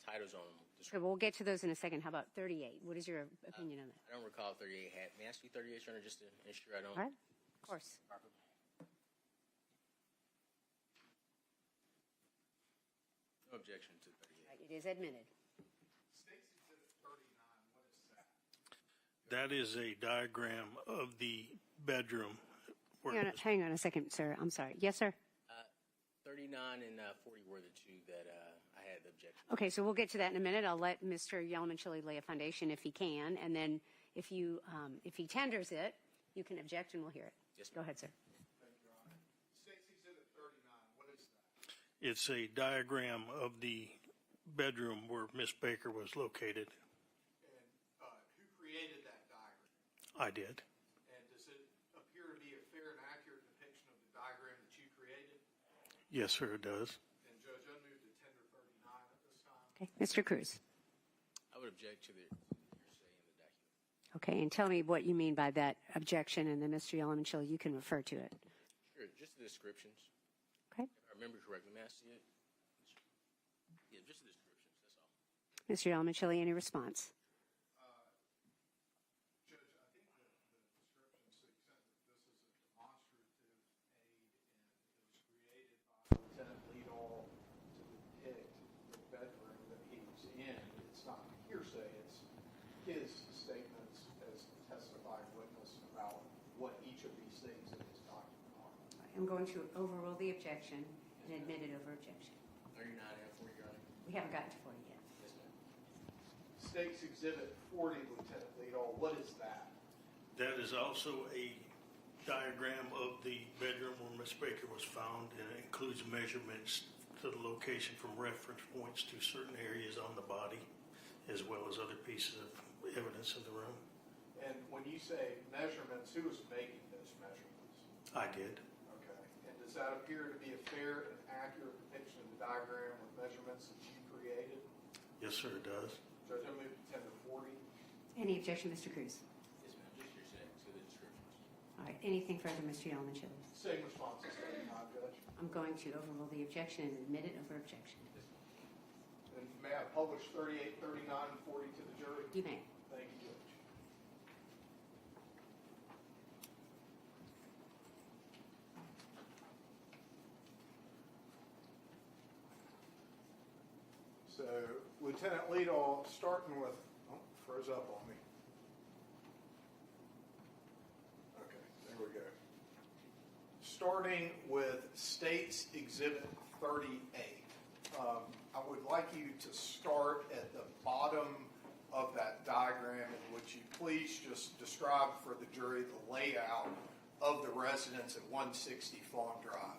titles on them.
So we'll get to those in a second. How about 38? What is your opinion on that?
I don't recall 38 had. May I ask you 38, Your Honor, just to ensure I don't.
All right, of course.
Properly. No objection to 38.
Right, it is admitted.
State's Exhibit 39, what is that?
That is a diagram of the bedroom.
Hang on a second, sir. I'm sorry. Yes, sir?
39 and 40 were the two that I had the objection.
Okay, so we'll get to that in a minute. I'll let Mr. Yelman-Chili lay a foundation if he can, and then if he tenders it, you can object and we'll hear it.
Yes,
Go
ma'am.
ahead, sir.
Thank you, Your Honor. State's Exhibit 39, what is that?
It's a diagram of the bedroom where Miss Baker was located.
And who created that diagram?
I did.
And does it appear to be a fair and accurate depiction of the diagram that you created?
Yes, sir, it does.
And Judge, I move to tender 39 at this time.
Okay, Mr. Cruz.
I would object to the hearsay in the document.
Okay, and tell me what you mean by that objection, and then Mr. Yelman-Chili, you can refer to it.
Sure, just the descriptions.
Okay?
If I remember correctly, may I see it? Yeah, just the descriptions, that's all.
Mr. Yelman-Chili, any response?
Judge, I think that the descriptions suggest that this is a demonstrative aid and it was created by Lieutenant Leadall to depict the bedroom that he was in. It's not hearsay, it's his statements as testified witness about what each of these things in his document are.
I'm going to overrule the objection and admit it over objection.
39 and 40, Your Honor.
We haven't gotten to 40 yet.
Yes, ma'am.
State's Exhibit 40, Lieutenant Leadall, what is that?
That is also a diagram of the bedroom where Miss Baker was found, and it includes measurements to the location from reference points to certain areas on the body, as well as other pieces of evidence in the room.
And when you say measurements, who is making those measurements?
I did.
Okay. And does that appear to be a fair and accurate depiction of the diagram with measurements that you created?
Yes, sir, it does.
Judge, I move to tender 40.
Any objection, Mr. Cruz?
Yes, ma'am, just hearsay to the descriptions.
All right, anything further, Mr. Yelman-Chili?
Same response as 39, Judge.
I'm going to overrule the objection and admit it over objection.
And may I publish 38, 39, and 40 to the jury?
You may.
Thank you, Judge. So, Lieutenant Leadall, starting with, oh, froze up on me. Okay, there we go. Starting with State's Exhibit 38. I would like you to start at the bottom of that diagram, and would you please just describe for the jury the layout of the residence at 160 Fawn Drive?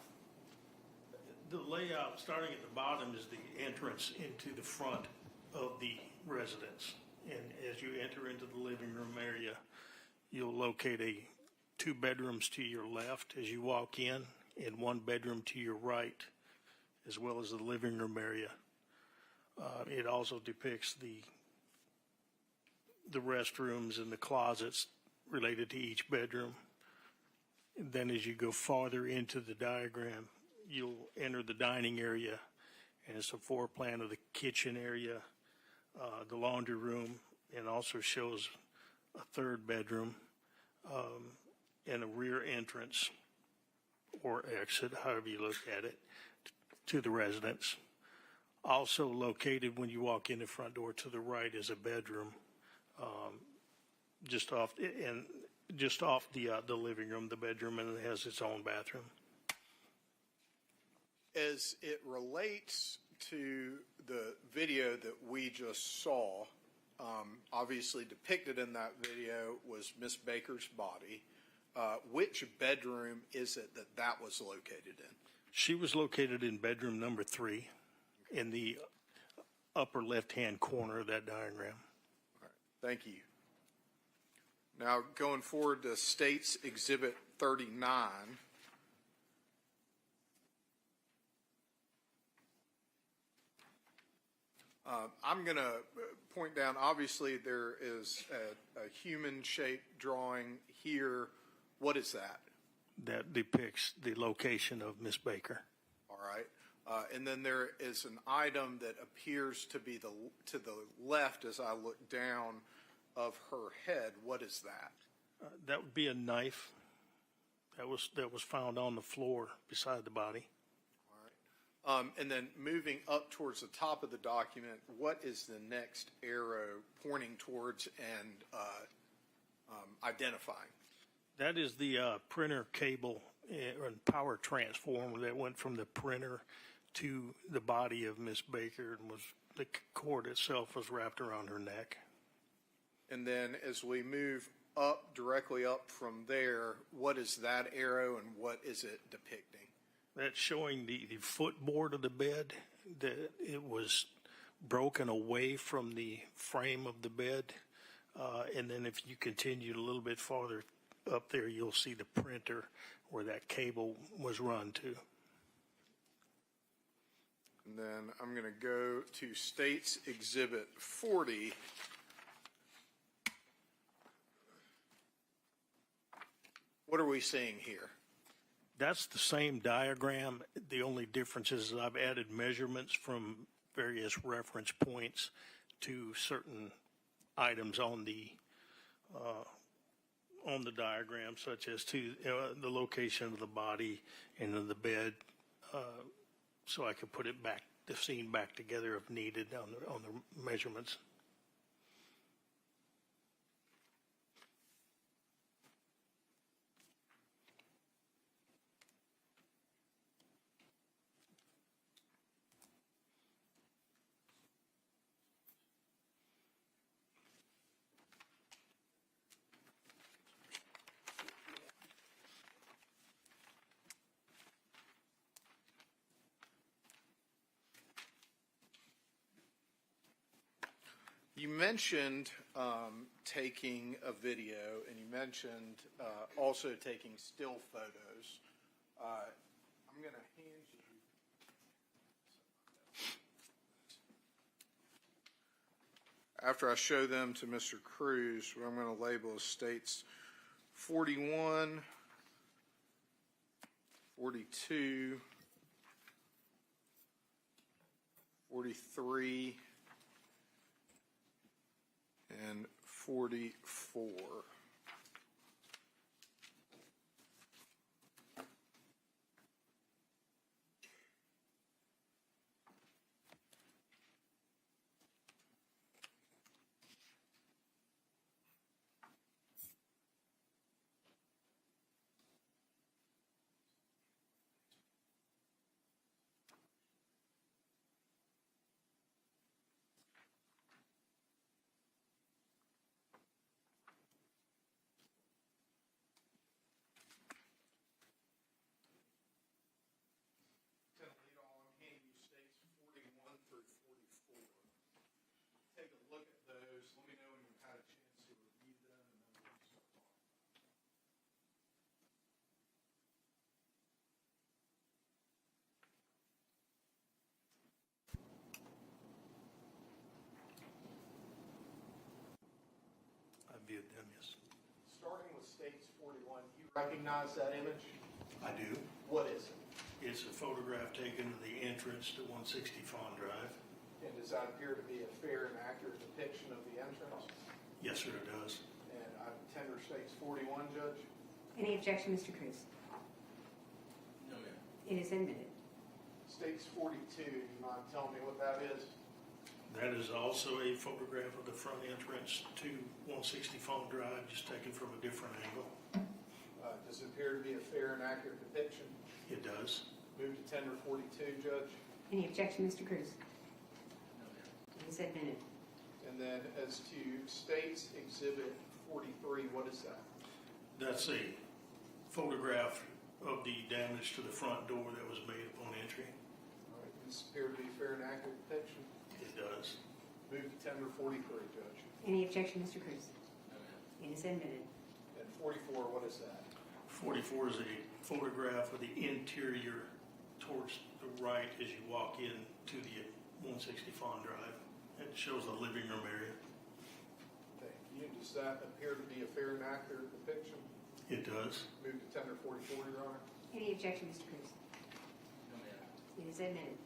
The layout, starting at the bottom, is the entrance into the front of the residence. And as you enter into the living room area, you'll locate two bedrooms to your left as you walk in, and one bedroom to your right, as well as the living room area. It also depicts the restrooms and the closets related to each bedroom. And then as you go farther into the diagram, you'll enter the dining area, and it's a floor plan of the kitchen area, the laundry room, and also shows a third bedroom and a rear entrance or exit, however you look at it, to the residence. Also located when you walk in the front door to the right is a bedroom, just off the living room, the bedroom, and it has its own bathroom.
As it relates to the video that we just saw, obviously depicted in that video was Miss Baker's body. which bedroom is it that that was located in?
She was located in bedroom number 3 in the upper left-hand corner of that diagram.
All right, thank you. Now, going forward to State's Exhibit 39. I'm going to point down, obviously, there is a human-shaped drawing here. What is that?
That depicts the location of Miss Baker.
All right. And then there is an item that appears to be to the left as I look down of her head. What is that?
That would be a knife that was found on the floor beside the body.
All right. And then moving up towards the top of the document, what is the next arrow pointing towards and identifying?
That is the printer cable and power transformer that went from the printer to the body of Miss Baker, and the cord itself was wrapped around her neck.
And then as we move up, directly up from there, what is that arrow and what is it depicting?
That's showing the footboard of the bed, that it was broken away from the frame of the bed. And then if you continue a little bit farther up there, you'll see the printer where that cable was run to.
And then I'm going to go to State's Exhibit 40. What are we seeing here?
That's the same diagram. The only difference is I've added measurements from various reference points to certain items on the diagram, such as to the location of the body and of the bed, so I could put it back, the scene back together if needed on the measurements.
You mentioned taking a video, and you mentioned also taking still photos. I'm going to hand you, after I show them to Mr. Cruz, what I'm going to label as States 41, 42, 43, and 44. Take a look at those. Let me know when you've had a chance to review them, and then we'll start talking.
I viewed them, yes.
Starting with States 41, you recognize that image?
I do.
What is it?
It's a photograph taken of the entrance to 160 Fawn Drive.
And does that appear to be a fair and accurate depiction of the entrance?
Yes, sir, it does.
And I tender States 41, Judge.
Any objection, Mr. Cruz?
No, ma'am.
It is admitted.
States 42, do you mind telling me what that is?
That is also a photograph of the front entrance to 160 Fawn Drive, just taken from a different angle.
Does it appear to be a fair and accurate depiction?
It does.
Move to tender 42, Judge.
Any objection, Mr. Cruz?
No, ma'am.
It is admitted.
And then as to States Exhibit 43, what is that?
That's a photograph of the damage to the front door that was made upon entry.
All right, this appear to be fair and accurate depiction.
It does.
Move to tender 43, Judge.
Any objection, Mr. Cruz? It is admitted.
And 44, what is that?
44 is a photograph of the interior towards the right as you walk in to the 160 Fawn Drive. It shows the living room area.
Thank you. Does that appear to be a fair and accurate depiction?
It does.
Move to tender 44, Your Honor.
Any objection, Mr. Cruz?
No, ma'am.
It is admitted.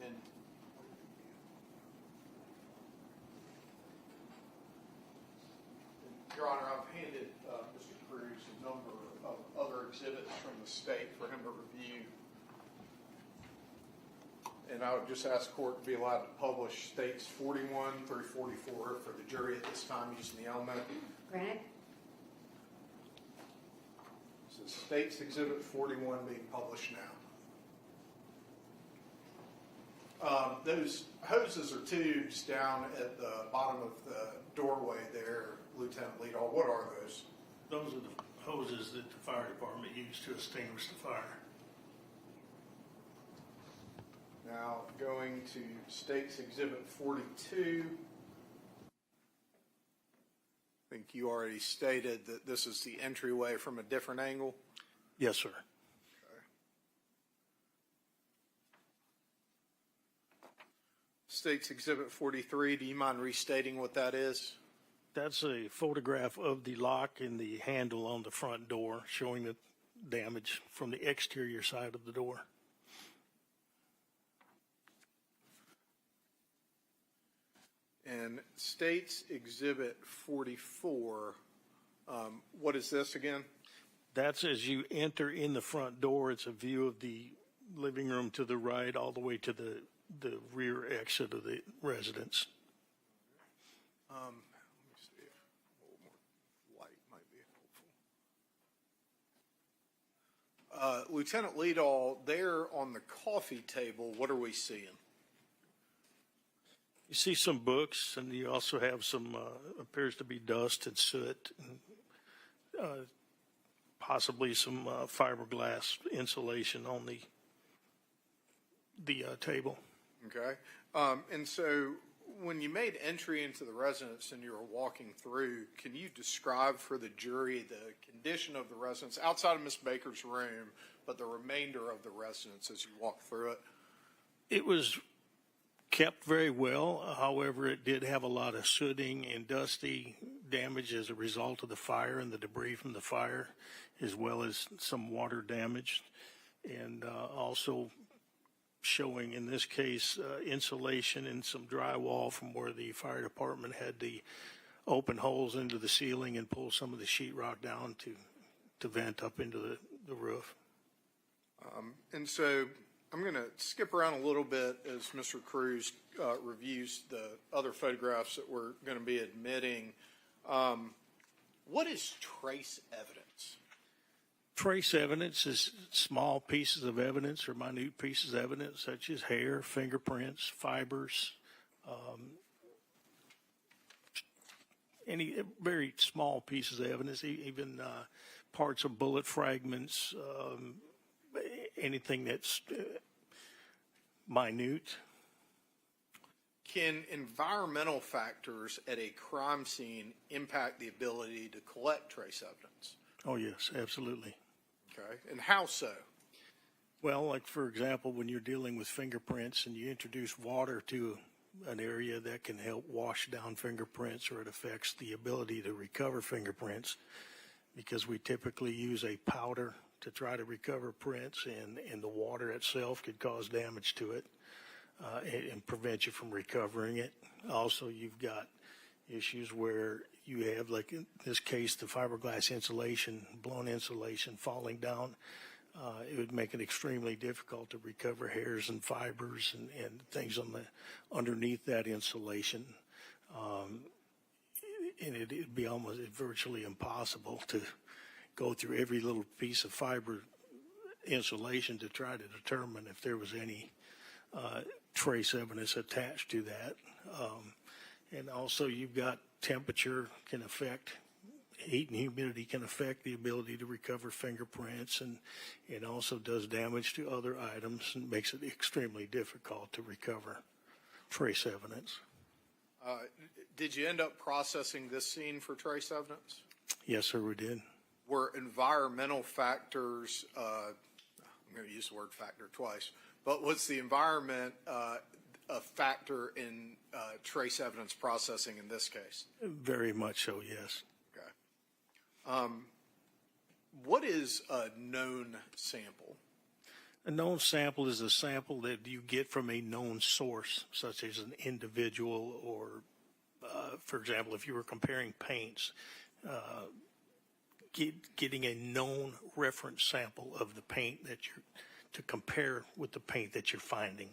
And Your Honor, I've handed Mr. Cruz a number of other exhibits from the state for him to review. And I would just ask court to be allowed to publish states 41 through 44 for the jury at this time using the element.
Granted.
So states exhibit 41 being published now. Those hoses or tubes down at the bottom of the doorway there, Lieutenant Leadall, what are those?
Those are the hoses that the fire department used to extinguish the fire.
Now, going to States Exhibit 42. I think you already stated that this is the entryway from a different angle.
Yes, sir.
States Exhibit 43, do you mind restating what that is?
That's a photograph of the lock and the handle on the front door showing the damage from the exterior side of the door.
And States Exhibit 44, what is this again?
That's as you enter in the front door. It's a view of the living room to the right all the way to the rear exit of the residence.
Let me see if a little more light might be helpful. Lieutenant Leadall, there on the coffee table, what are we seeing?
You see some books, and you also have some, appears to be dust and soot, and possibly some fiberglass insulation on the table.
Okay. And so when you made entry into the residence and you were walking through, can you describe for the jury the condition of the residence outside of Miss Baker's room, but the remainder of the residence as you walk through it?
It was kept very well. However, it did have a lot of sooting and dusty damage as a result of the fire and the debris from the fire, as well as some water damage, and also showing in this case insulation and some drywall from where the fire department had the open holes into the ceiling and pull some of the sheetrock down to vent up into the roof.
And so I'm going to skip around a little bit as Mr. Cruz reviews the other photographs that we're going to be admitting. What is trace evidence?
Trace evidence is small pieces of evidence or minute pieces of evidence such as hair, fingerprints, fibers, any very small pieces of evidence, even parts of bullet fragments, anything that's minute.
Can environmental factors at a crime scene impact the ability to collect trace evidence?
Oh, yes, absolutely.
Okay, and how so?
Well, like, for example, when you're dealing with fingerprints and you introduce water to an area, that can help wash down fingerprints, or it affects the ability to recover fingerprints, because we typically use a powder to try to recover prints, and the water itself could cause damage to it and prevent you from recovering it. Also, you've got issues where you have, like in this case, the fiberglass insulation, blown insulation falling down. It would make it extremely difficult to recover hairs and fibers and things on the underneath that insulation. And it'd be almost virtually impossible to go through every little piece of fiber insulation to try to determine if there was any trace evidence attached to that. And also you've got temperature can affect, heat and humidity can affect the ability to recover fingerprints, and it also does damage to other items and makes it extremely difficult to recover trace evidence.
Did you end up processing this scene for trace evidence?
Yes, sir, we did.
Were environmental factors, I'm going to use the word factor twice, but was the environment a factor in trace evidence processing in this case?
Very much so, yes.
Okay. What is a known sample?
A known sample is a sample that you get from a known source, such as an individual or, for example, if you were comparing paints, getting a known reference sample of the paint that you're to compare with the paint that you're finding,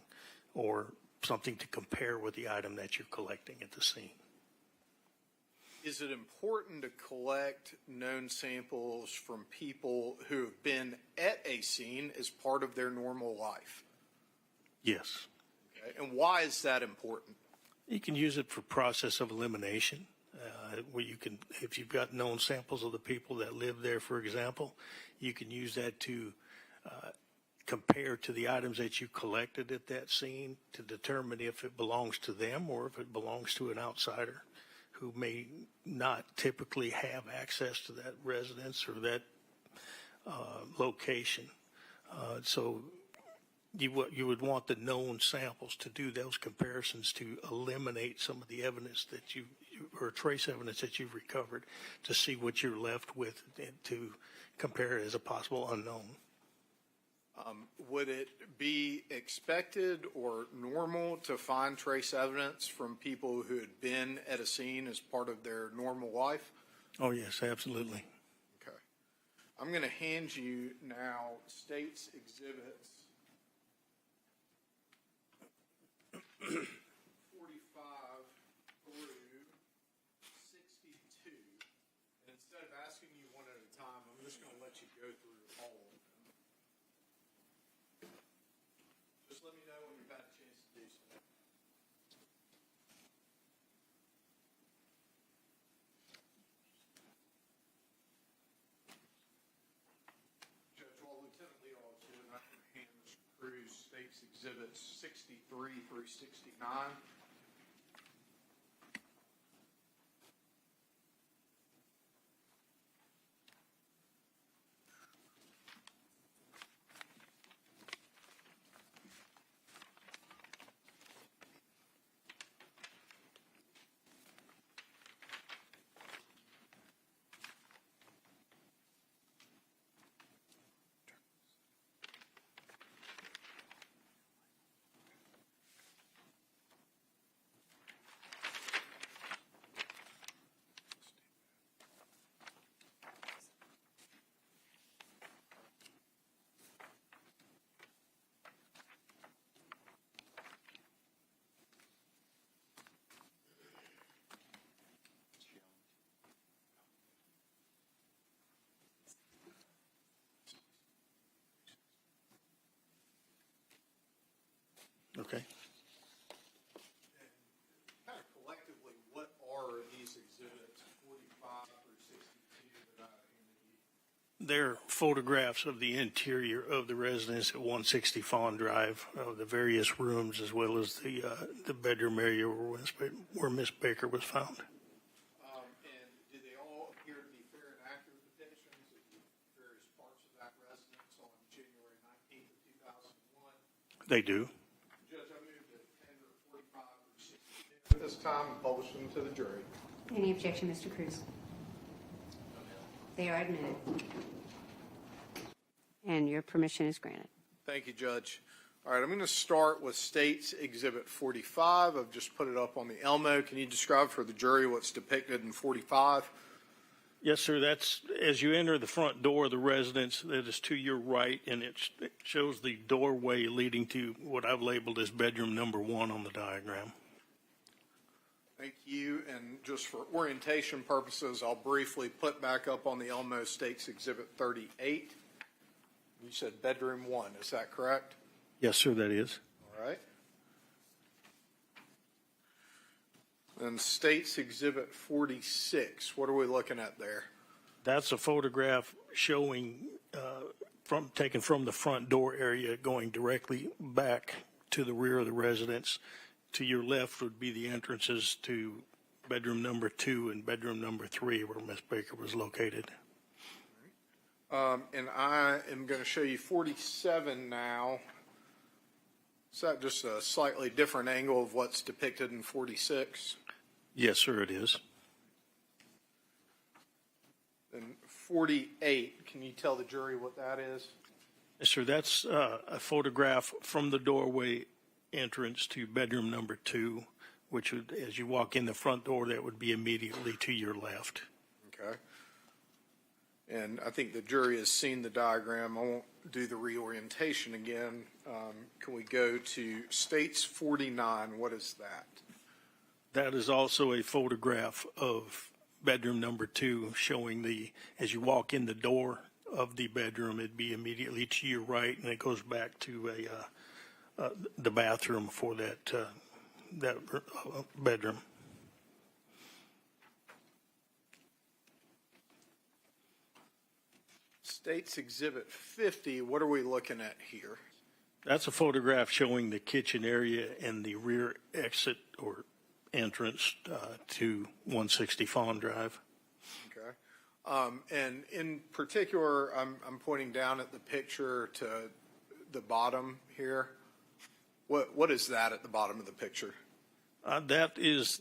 or something to compare with the item that you're collecting at the scene.
Is it important to collect known samples from people who have been at a scene as part of their normal life?
Yes.
Okay. And why is that important?
You can use it for process of elimination, where you can, if you've got known samples of the people that live there, for example, you can use that to compare to the items that you collected at that scene to determine if it belongs to them or if it belongs to an outsider who may not typically have access to that residence or that location. So you would want the known samples to do those comparisons to eliminate some of the evidence that you or trace evidence that you've recovered, to see what you're left with and to compare it as a possible unknown.
Would it be expected or normal to find trace evidence from people who had been at a scene as part of their normal life?
Oh, yes, absolutely.
Okay. I'm going to hand you now state's exhibits 45 through 62. And instead of asking you one at a time, I'm just going to let you go through all of them. Just let me know when you've had a chance to do so. Judge, while Lieutenant Leo is doing that, I'm going to hand Mr. Cruz State's Exhibits 63 through 69.
Okay.
Kind of collectively, what are these exhibits 45 through 62 that I handed you?
They're photographs of the interior of the residence at 160 Fawn Drive, of the various rooms, as well as the bedroom area where Miss Baker was found.
And do they all appear to be fair and accurate depictions of the various parts of that residence on January 19th of 2001?
They do.
Judge, I move that tender 45 through 62 at this time and publish them to the jury.
Any objection, Mr. Cruz? They are admitted. And your permission is granted.
Thank you, Judge. All right, I'm going to start with State's Exhibit 45. I've just put it up on the Elmo. Can you describe for the jury what's depicted in 45?
Yes, sir. That's as you enter the front door of the residence, that is to your right, and it shows the doorway leading to what I've labeled as bedroom number 1 on the diagram.
Thank you. And just for orientation purposes, I'll briefly put back up on the Elmo State's Exhibit 38. You said bedroom 1, is that correct?
Yes, sir, that is.
All right. Then State's Exhibit 46, what are we looking at there?
That's a photograph showing taken from the front door area going directly back to the rear of the residence. To your left would be the entrances to bedroom number 2 and bedroom number 3 where Miss Baker was located.
And I am going to show you 47 now. Is that just a slightly different angle of what's depicted in 46?
Yes, sir, it is.
And 48, can you tell the jury what that is?
Yes, sir, that's a photograph from the doorway entrance to bedroom number 2, which would, as you walk in the front door, that would be immediately to your left.
Okay. And I think the jury has seen the diagram. I won't do the reorientation again. Can we go to States 49? What is that?
That is also a photograph of bedroom number 2 showing as you walk in the door of the bedroom, it'd be immediately to your right, and it goes back to the bathroom for that bedroom.
States Exhibit 50, what are we looking at here?
That's a photograph showing the kitchen area and the rear exit or entrance to 160 Fawn Drive.
Okay. And in particular, I'm pointing down at the picture to the bottom here. What is that at the bottom of the picture?
That is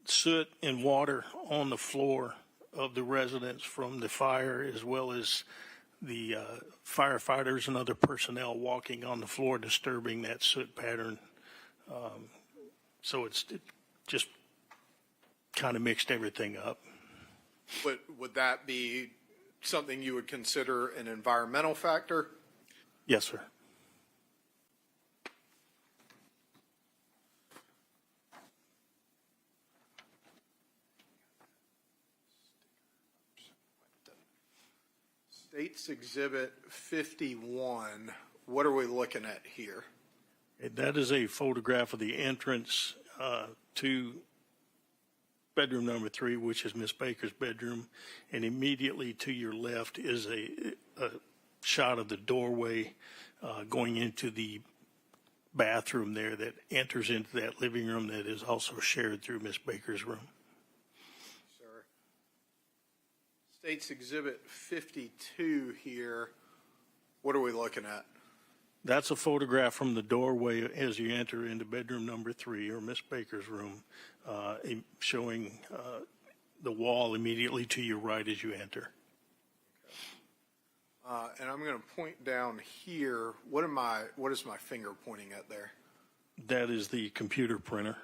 soot and water on the floor of the residence from the fire, as well as the firefighters and other personnel walking on the floor, disturbing that soot pattern. So it just kind of mixed everything up.
Would that be something you would consider an environmental factor?
Yes, sir.
States Exhibit 51, what are we looking at here?
That is a photograph of the entrance to bedroom number 3, which is Miss Baker's bedroom, and immediately to your left is a shot of the doorway going into the bathroom there that enters into that living room that is also shared through Miss Baker's room.
Sir. States Exhibit 52 here, what are we looking at?
That's a photograph from the doorway as you enter into bedroom number 3 or Miss Baker's room, showing the wall immediately to your right as you enter.
And I'm going to point down here. What is my finger pointing at there?
That is the computer printer.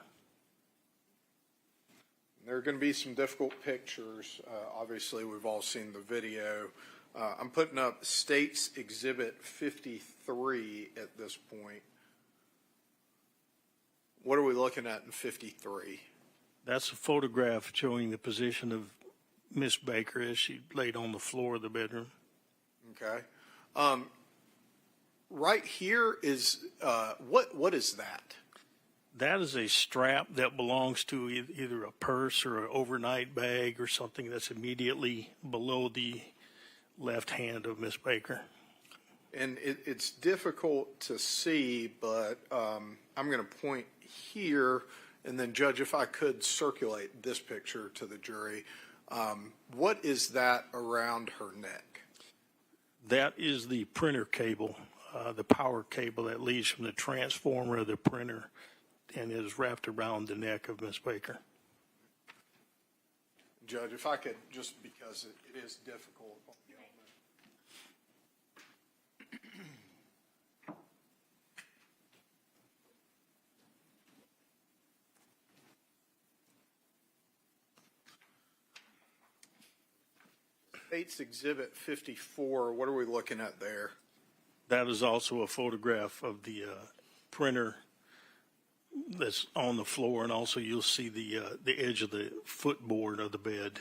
There are going to be some difficult pictures. Obviously, we've all seen the video. I'm putting up States Exhibit 53 at this point. What are we looking at in 53?
That's a photograph showing the position of Miss Baker as she laid on the floor of the bedroom.
Okay. Right here is, what is that?
That is a strap that belongs to either a purse or an overnight bag or something that's immediately below the left hand of Miss Baker.
And it's difficult to see, but I'm going to point here, and then Judge, if I could circulate this picture to the jury. What is that around her neck?
That is the printer cable, the power cable that leads from the transformer of the printer and is wrapped around the neck of Miss Baker.
Judge, if I could, just because it is difficult. States Exhibit 54, what are we looking at there?
That is also a photograph of the printer that's on the floor, and also you'll see the edge of the footboard of the bed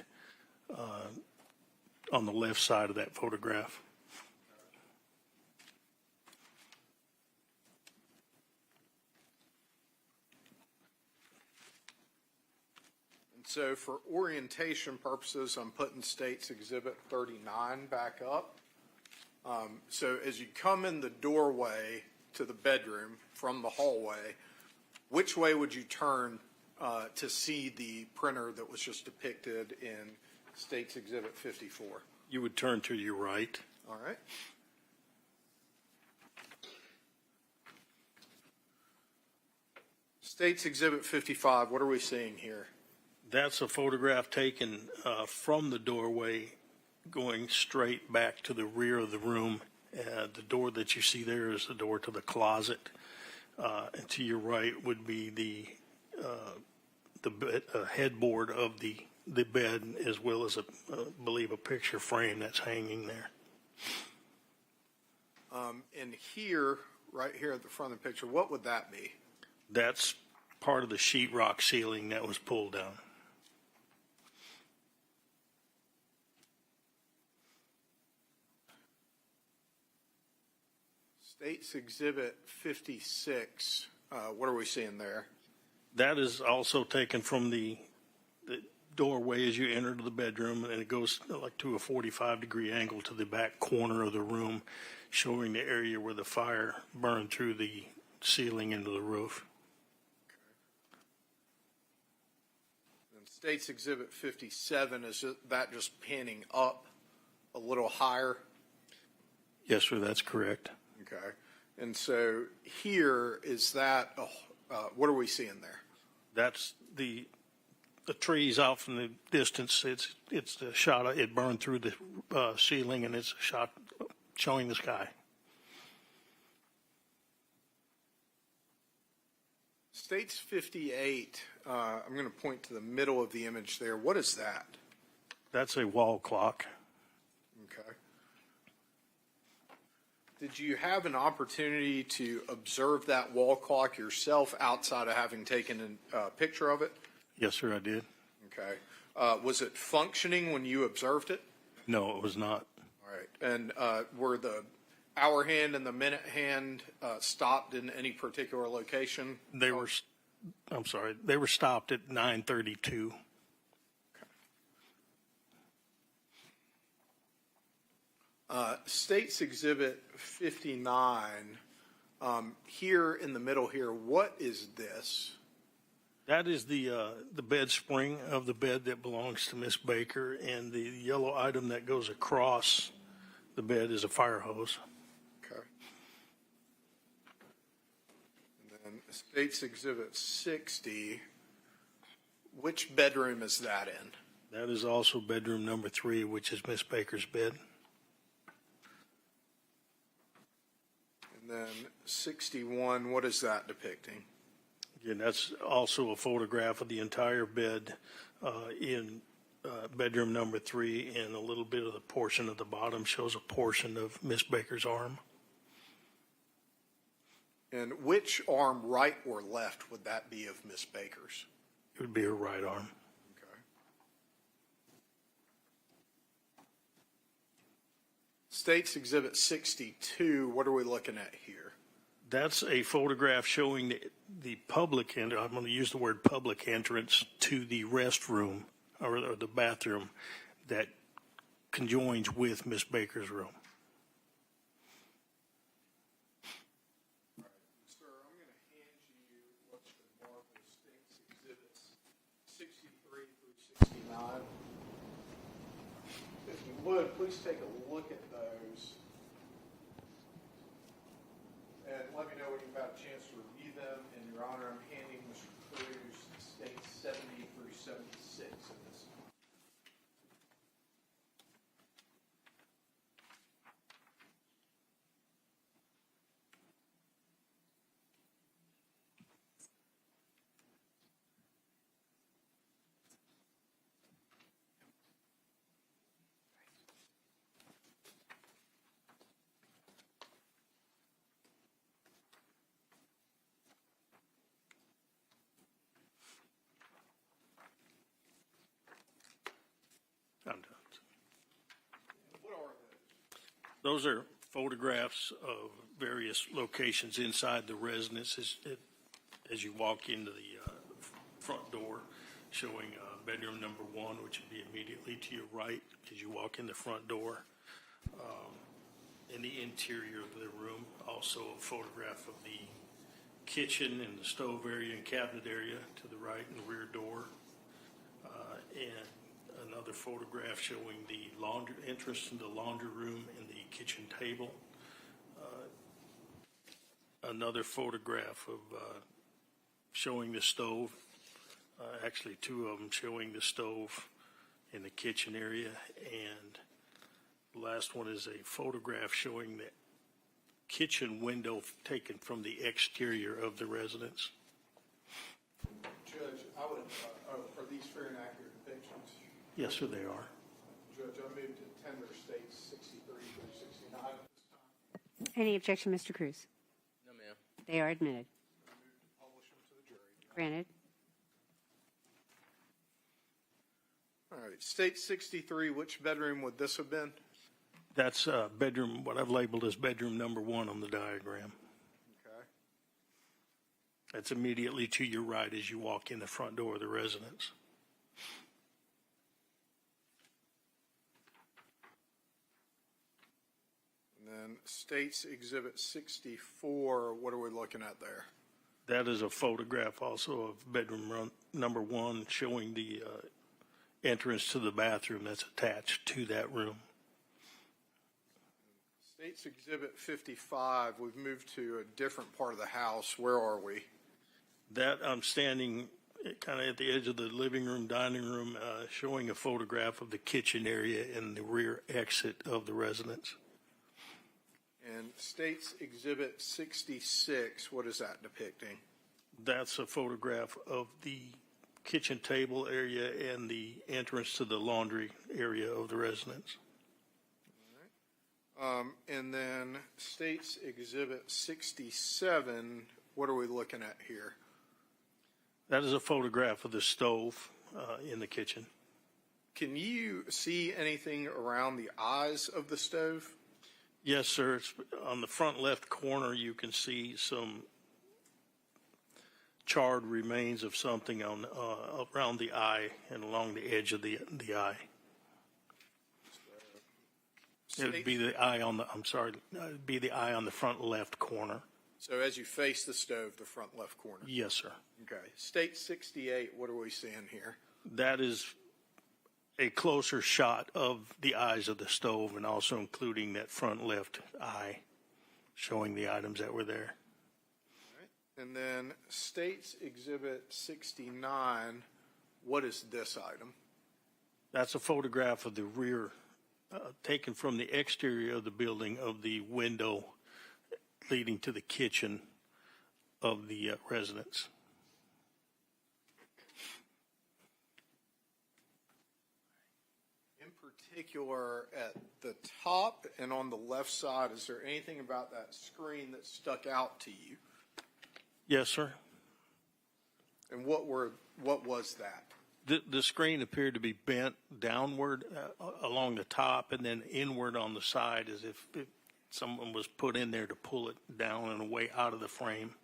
on the left side of that photograph.
So for orientation purposes, I'm putting State's Exhibit 39 back up. So as you come in the doorway to the bedroom from the hallway, which way would you turn to see the printer that was just depicted in State's Exhibit 54?
You would turn to your right.
All right. State's Exhibit 55, what are we seeing here?
That's a photograph taken from the doorway going straight back to the rear of the room. The door that you see there is the door to the closet. And to your right would be the headboard of the bed, as well as, I believe, a picture frame that's hanging there.
And here, right here at the front of the picture, what would that be?
That's part of the sheetrock ceiling that was pulled down.
State's Exhibit 56, what are we seeing there?
That is also taken from the doorway as you enter the bedroom, and it goes like to a 45-degree angle to the back corner of the room, showing the area where the fire burned through the ceiling into the roof.
And State's Exhibit 57, is that just panning up a little higher?
Yes, sir, that's correct.
Okay. And so here, is that, what are we seeing there?
That's the trees off in the distance. It's the shot. It burned through the ceiling, and it's a shot showing the sky.
State's 58, I'm going to point to the middle of the image there. What is that?
That's a wall clock.
Okay. Did you have an opportunity to observe that wall clock yourself outside of having taken a picture of it?
Yes, sir, I did.
Okay. Was it functioning when you observed it?
No, it was not.
All right. And were the hour hand and the minute hand stopped in any particular location?
They were, I'm sorry, they were stopped at 9:32.
State's Exhibit 59, here in the middle here, what is this?
That is the bed spring of the bed that belongs to Miss Baker, and the yellow item that goes across the bed is a fire hose.
Okay. And then State's Exhibit 60, which bedroom is that in?
That is also bedroom number 3, which is Miss Baker's bed.
And then 61, what is that depicting?
Again, that's also a photograph of the entire bed in bedroom number 3, and a little bit of the portion of the bottom shows a portion of Miss Baker's arm.
And which arm, right or left, would that be of Miss Baker's?
It would be her right arm.
Okay. State's Exhibit 62, what are we looking at here?
That's a photograph showing the public, and I'm going to use the word public entrance to the restroom or the bathroom that conjoins with Miss Baker's room.
Sir, I'm going to hand you what's been marked as State's Exhibits 63 through 69. If you would, please take a look at those. And let me know when you've had a chance to review them. In your honor, I'm handing Mr. Cruz States 70 through 76 in this.
I'm done.
What are those?
Those are photographs of various locations inside the residence as you walk into the front door, showing bedroom number 1, which would be immediately to your right as you walk in the front door. In the interior of the room, also a photograph of the kitchen and the stove area and cabinet area to the right and rear door. And another photograph showing the laundry entrance to the laundry room and the kitchen table. Another photograph of showing the stove, actually 2 of them showing the stove in the kitchen area, and the last one is a photograph showing the kitchen window taken from the exterior of the residence.
Judge, I would, are these fair and accurate depictions?
Yes, sir, they are.
Judge, I move to tender states 63 through 69 at this time.
Any objection, Mr. Cruz?
No, ma'am.
They are admitted.
I move to publish them to the jury.
Granted.
All right, state 63, which bedroom would this have been?
That's bedroom, what I've labeled as bedroom number 1 on the diagram.
Okay.
That's immediately to your right as you walk in the front door of the residence.
And then states exhibit 64, what are we looking at there?
That is a photograph also of bedroom number 1 showing the entrance to the bathroom that's attached to that room.
States exhibit 55, we've moved to a different part of the house. Where are we?
That I'm standing kind of at the edge of the living room, dining room, showing a photograph of the kitchen area and the rear exit of the residence.
And states exhibit 66, what is that depicting?
That's a photograph of the kitchen table area and the entrance to the laundry area of the residence.
And then states exhibit 67, what are we looking at here?
That is a photograph of the stove in the kitchen.
Can you see anything around the eyes of the stove?
Yes, sir. It's on the front left corner. You can see some charred remains of something on around the eye and along the edge of the eye. It would be the eye on the. I'm sorry. It'd be the eye on the front left corner.
So as you face the stove, the front left corner?
Yes, sir.
Okay. State 68, what are we seeing here?
That is a closer shot of the eyes of the stove and also including that front left eye, showing the items that were there.
And then states exhibit 69, what is this item?
That's a photograph of the rear, taken from the exterior of the building of the window leading to the kitchen of the residence.
In particular, at the top and on the left side, is there anything about that screen that stuck out to you?
Yes, sir.
And what was that?
The screen appeared to be bent downward along the top and then inward on the side as if someone was put in there to pull it down and away out of the frame.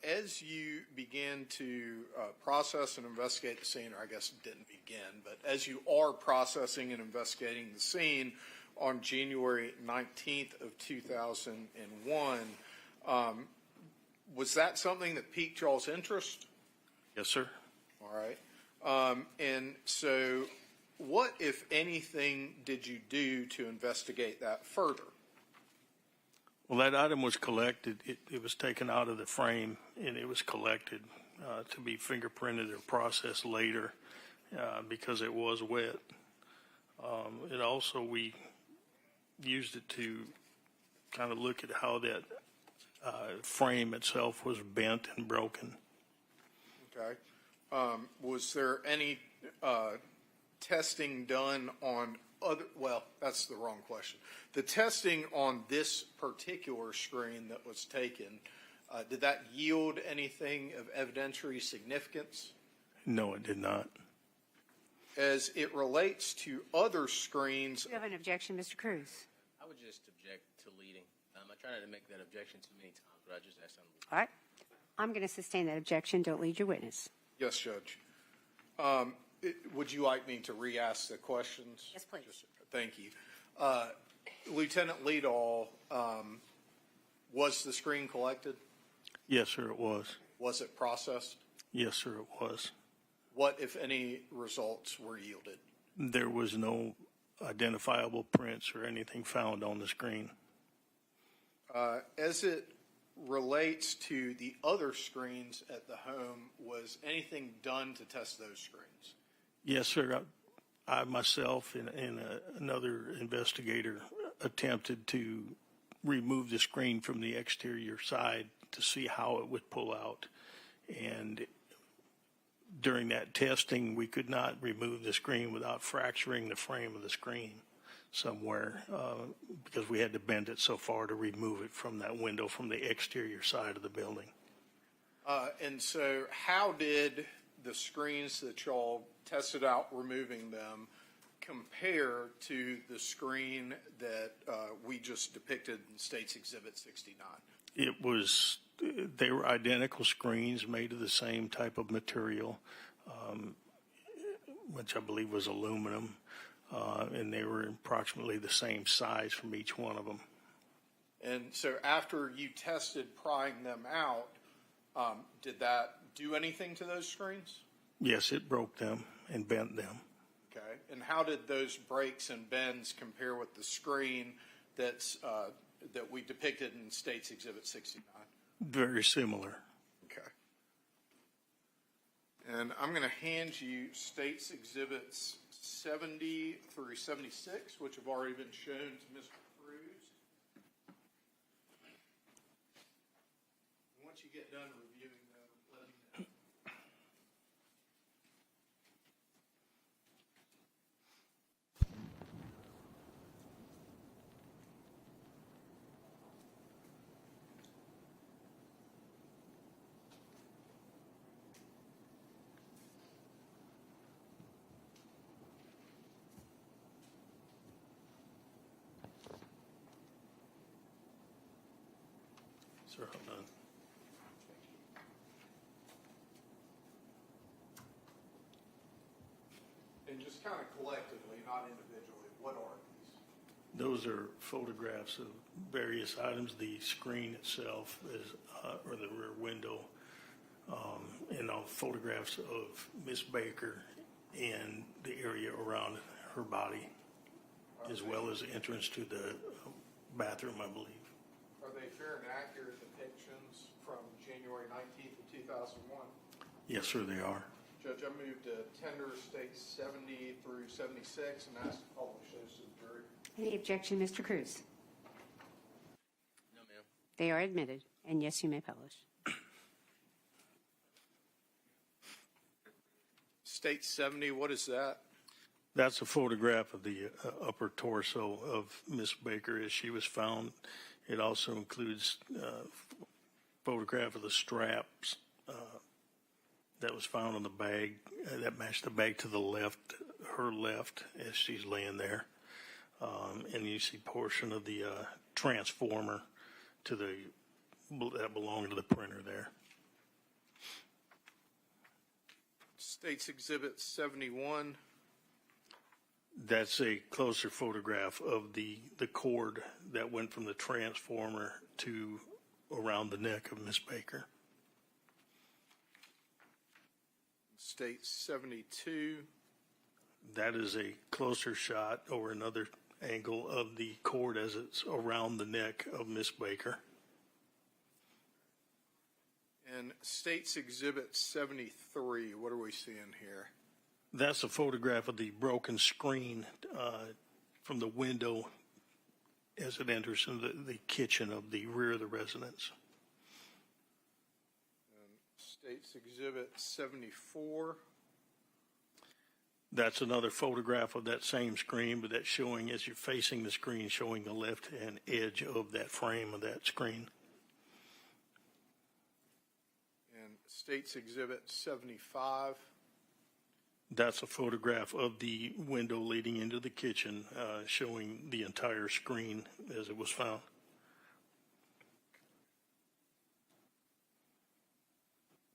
As you began to process and investigate the scene, or I guess it didn't begin, but as you are processing and investigating the scene on January 19th of 2001, was that something that piqued y'all's interest?
Yes, sir.
All right. And so what, if anything, did you do to investigate that further?
Well, that item was collected. It was taken out of the frame and it was collected to be fingerprinted or processed later because it was wet. It also, we used it to kind of look at how that frame itself was bent and broken.
Okay. Was there any testing done on other, well, that's the wrong question. The testing on this particular screen that was taken, did that yield anything of evidentiary significance?
No, it did not.
As it relates to other screens,
You have an objection, Mr. Cruz.
I would just object to leading. I try not to make that objection too many times, but I just asked them.
All right. I'm going to sustain that objection. Don't lead your witness.
yes, Judge. Would you like me to re-ask the questions?
Yes, please.
Thank you. Lieutenant Leadall, was the screen collected?
Yes, sir, it was.
Was it processed?
Yes, sir, it was.
What, if any, results were yielded?
There was no identifiable prints or anything found on the screen.
As it relates to the other screens at the home, was anything done to test those screens?
Yes, sir. I myself and another investigator attempted to remove the screen from the exterior side to see how it would pull out. And during that testing, we could not remove the screen without fracturing the frame of the screen somewhere because we had to bend it so far to remove it from that window from the exterior side of the building.
And so how did the screens that y'all tested out removing them compare to the screen that we just depicted in State's Exhibit 69?
They were identical screens made of the same type of material, which I believe was aluminum, and they were approximately the same size from each one of them.
And so after you tested prying them out, did that do anything to those screens?
Yes, it broke them and bent them.
Okay. And how did those breaks and bends compare with the screen that's that we depicted in State's Exhibit 69?
Very similar.
Okay. And I'm going to hand you State's Exhibits 70 through 76, which have already been shown to Mr. Cruz. Once you get done reviewing them, let me know.
Sir, hold on.
And just kind of collectively, not individually, what are these?
Those are photographs of various items. The screen itself is, or the rear window, and all photographs of Miss Baker and the area around her body, as well as the entrance to the bathroom, I believe.
Are they fair and accurate depictions from January 19th of 2001?
Yes, sir, they are.
Judge, I moved to tender States 70 through 76 and asked to publish those to the jury.
Any objection, Mr. Cruz?
No, ma'am.
They are admitted, and yes, you may publish.
State 70, what is that?
That's a photograph of the upper torso of Miss Baker as she was found. It also includes a photograph of the straps that was found on the bag that matched the bag to the left, her left, as she's laying there. And you see portion of the transformer that belonged to the printer there.
States Exhibit 71.
That's a closer photograph of the cord that went from the transformer to around the neck of Miss Baker.
State 72.
That is a closer shot or another angle of the cord as it's around the neck of Miss Baker.
And States Exhibit 73, what are we seeing here?
That's a photograph of the broken screen from the window as it enters into the kitchen of the rear of the residence.
And States Exhibit 74.
That's another photograph of that same screen, but that's showing as you're facing the screen, showing the left-hand edge of that frame of that screen.
And States Exhibit 75.
That's a photograph of the window leading into the kitchen, showing the entire screen as it was found.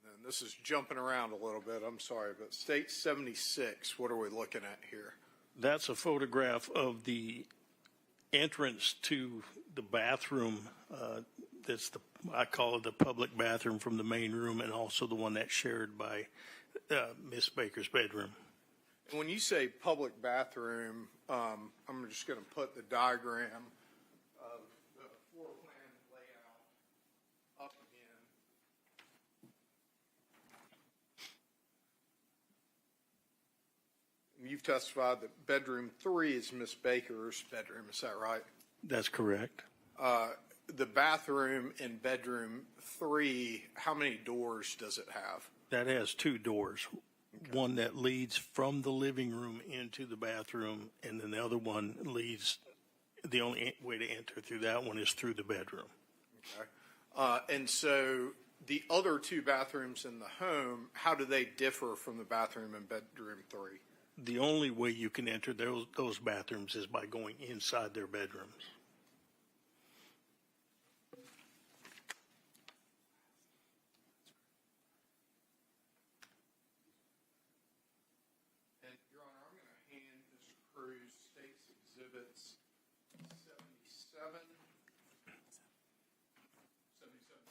And this is jumping around a little bit, I'm sorry, but State 76, what are we looking at here?
That's a photograph of the entrance to the bathroom. I call it the public bathroom from the main room, and also the one that's shared by Miss Baker's bedroom.
And when you say public bathroom, I'm just going to put the diagram of the floor plan layout up again. You've testified that bedroom 3 is Miss Baker's bedroom, is that right?
That's correct.
The bathroom in bedroom 3, how many doors does it have?
That has two doors. Okay. One that leads from the living room into the bathroom, and then the other one leads, the only way to enter through that one is through the bedroom.
Okay. And so the other two bathrooms in the home, how do they differ from the bathroom in bedroom 3?
The only way you can enter those bathrooms is by going inside their bedrooms.
And, Your Honor, I'm going to hand Mr. Cruz State's Exhibits 77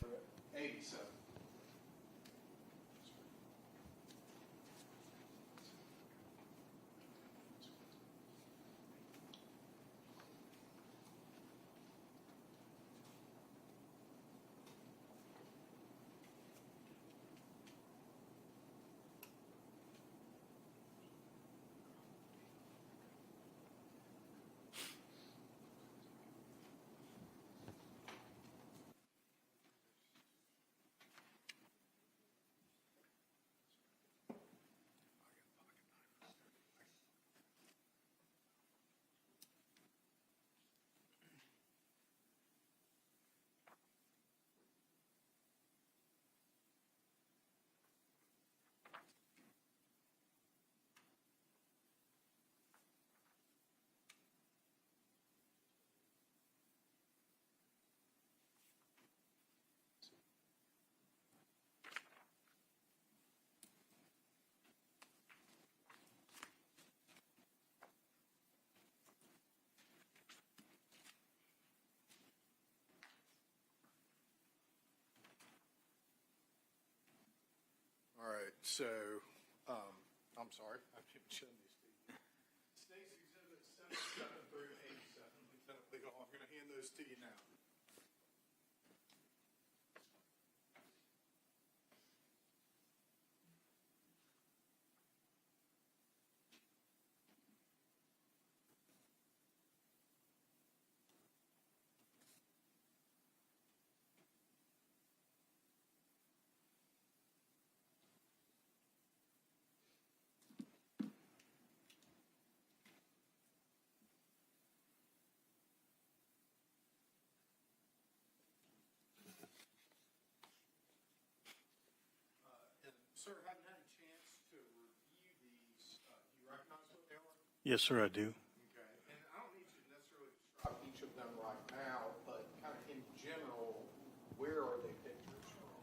through 87. All right, so, I'm sorry, I didn't show these to you. State's Exhibits 77 through 87, Lieutenant Legal, I'm going to hand those to you now. Sir, haven't had a chance to review these. Do you recognize what they are?
Yes, sir, I do.
Okay. And I don't need you to necessarily describe each of them right now, but kind of in general, where are they pictures from?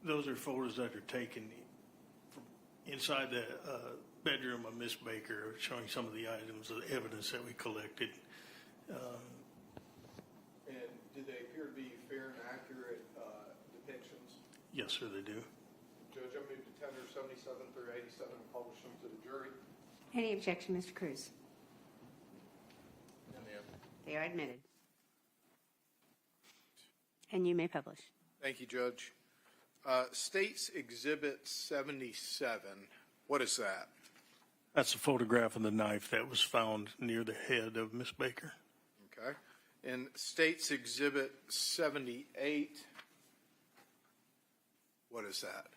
Those are photos that are taken from inside the bedroom of Miss Baker, showing some of the items of the evidence that we collected.
And do they appear to be fair and accurate depictions?
Yes, sir, they do.
Judge, I move to tender 77 through 87 and publish them to the jury.
Any objection, Mr. Cruz?
No, ma'am.
They are admitted. And you may publish.
Thank you, Judge. State's Exhibit 77, what is that?
That's a photograph of the knife that was found near the head of Miss Baker.
Okay. And State's Exhibit 78, what is that?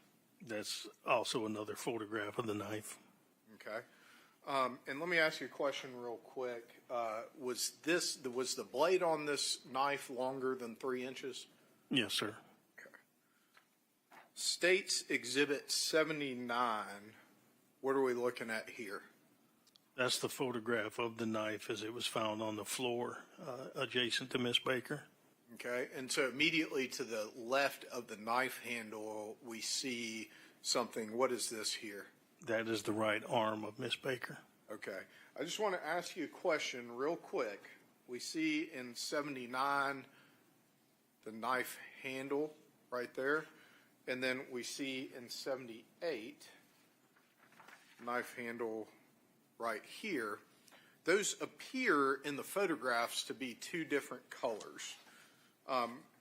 That's also another photograph of the knife.
Okay. And let me ask you a question real quick. Was the blade on this knife longer than 3 inches?
Yes, sir.
Okay. State's Exhibit 79, what are we looking at here?
That's the photograph of the knife as it was found on the floor adjacent to Miss Baker.
Okay. And so immediately to the left of the knife handle, we see something. What is this here?
That is the right arm of Miss Baker.
Okay. I just want to ask you a question real quick. We see in 79 the knife handle right there. And then we see in 78 knife handle right here. Those appear in the photographs to be two different colors.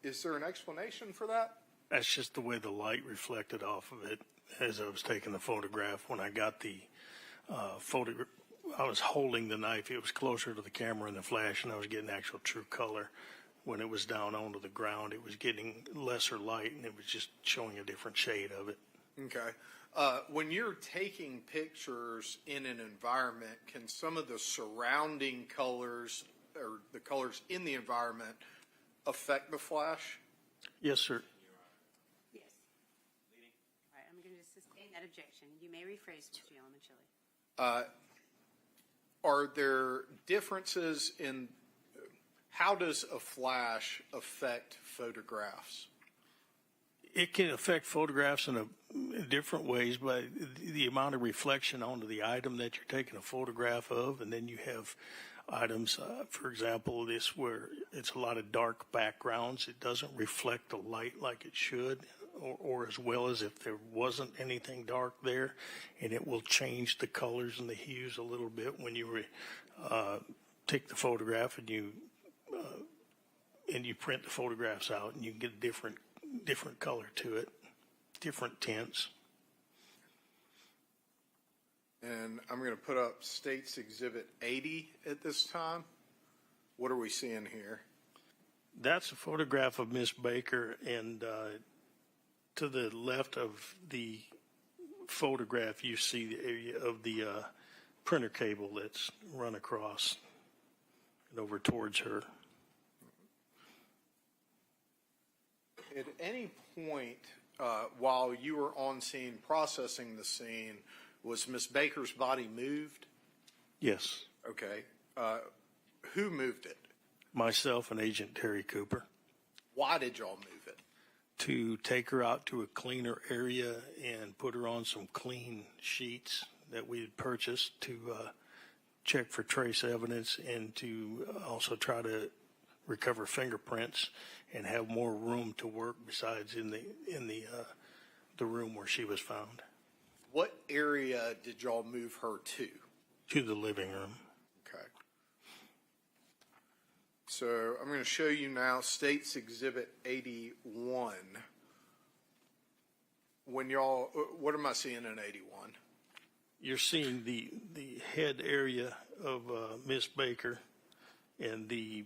Is there an explanation for that?
That's just the way the light reflected off of it as I was taking the photograph. When I got the photograph, I was holding the knife. It was closer to the camera in the flash, and I was getting actual true color. When it was down onto the ground, it was getting lesser light, and it was just showing a different shade of it.
Okay. When you're taking pictures in an environment, can some of the surrounding colors or the colors in the environment affect the flash?
Yes, sir.
Yes. All right, I'm going to sustain that objection. You may rephrase, Mr. Yellow-Chili.
Are there differences in how does a flash affect photographs?
It can affect photographs in different ways, but the amount of reflection onto the item that you're taking a photograph of, and then you have items, for example, this where it's a lot of dark backgrounds. It doesn't reflect the light like it should, or as well as if there wasn't anything dark there, and it will change the colors and the hues a little bit when you take the photograph and you print the photographs out, and you get a different color to it, different tints.
And I'm going to put up State's Exhibit 80 at this time. What are we seeing here?
That's a photograph of Miss Baker, and to the left of the photograph, you see the area of the printer cable that's run across and over towards her.
At any point while you were on scene processing the scene, was Miss Baker's body moved?
Yes.
Okay. Who moved it?
Myself and Agent Terry Cooper.
Why did y'all move it?
To take her out to a cleaner area and put her on some clean sheets that we had purchased to check for trace evidence, and to also try to recover fingerprints and have more room to work besides in the room where she was found.
What area did y'all move her to?
To the living room.
Okay. So I'm going to show you now State's Exhibit 81. When y'all, what am I seeing in 81?
You're seeing the head area of Miss Baker and the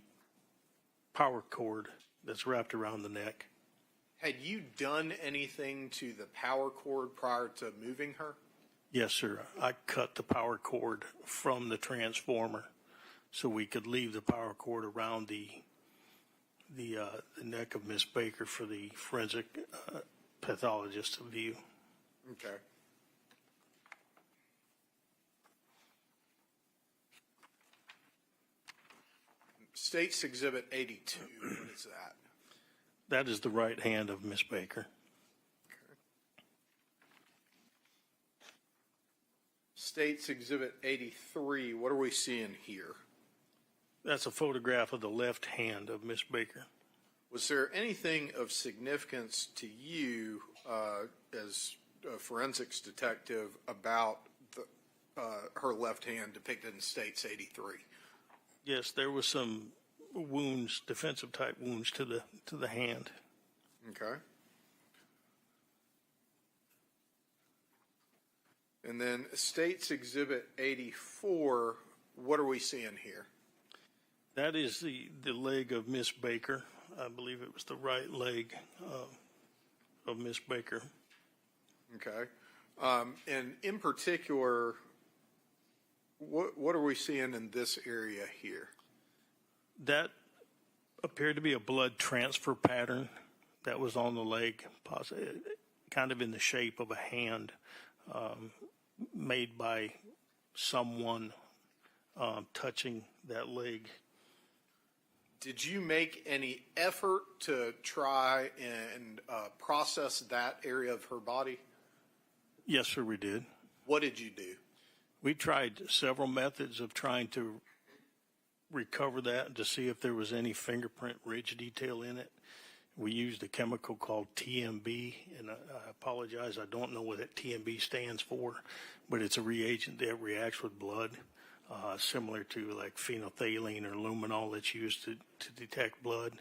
power cord that's wrapped around the neck.
Had you done anything to the power cord prior to moving her?
Yes, sir. I cut the power cord from the transformer so we could leave the power cord around the neck of Miss Baker for the forensic pathologist to view.
Okay. State's Exhibit 82, what is that?
That is the right hand of Miss Baker.
Okay. State's Exhibit 83, what are we seeing here?
That's a photograph of the left hand of Miss Baker.
Was there anything of significance to you as a forensics detective about her left hand depicted in State's 83?
Yes, there was some wounds, defensive type wounds to the hand.
Okay. And then State's Exhibit 84, what are we seeing here?
That is the leg of Miss Baker. I believe it was the right leg of Miss Baker.
Okay. And in particular, what are we seeing in this area here?
That appeared to be a blood transfer pattern that was on the leg, kind of in the shape of a hand, made by someone touching that leg.
Did you make any effort to try and process that area of her body?
Yes, sir, we did.
What did you do?
We tried several methods of trying to recover that and to see if there was any fingerprint ridge detail in it. We used a chemical called TMB, and I apologize, I don't know what that TMB stands for, but it's a reagent that reacts with blood, similar to like phenolphthalein or luminol that's used to detect blood.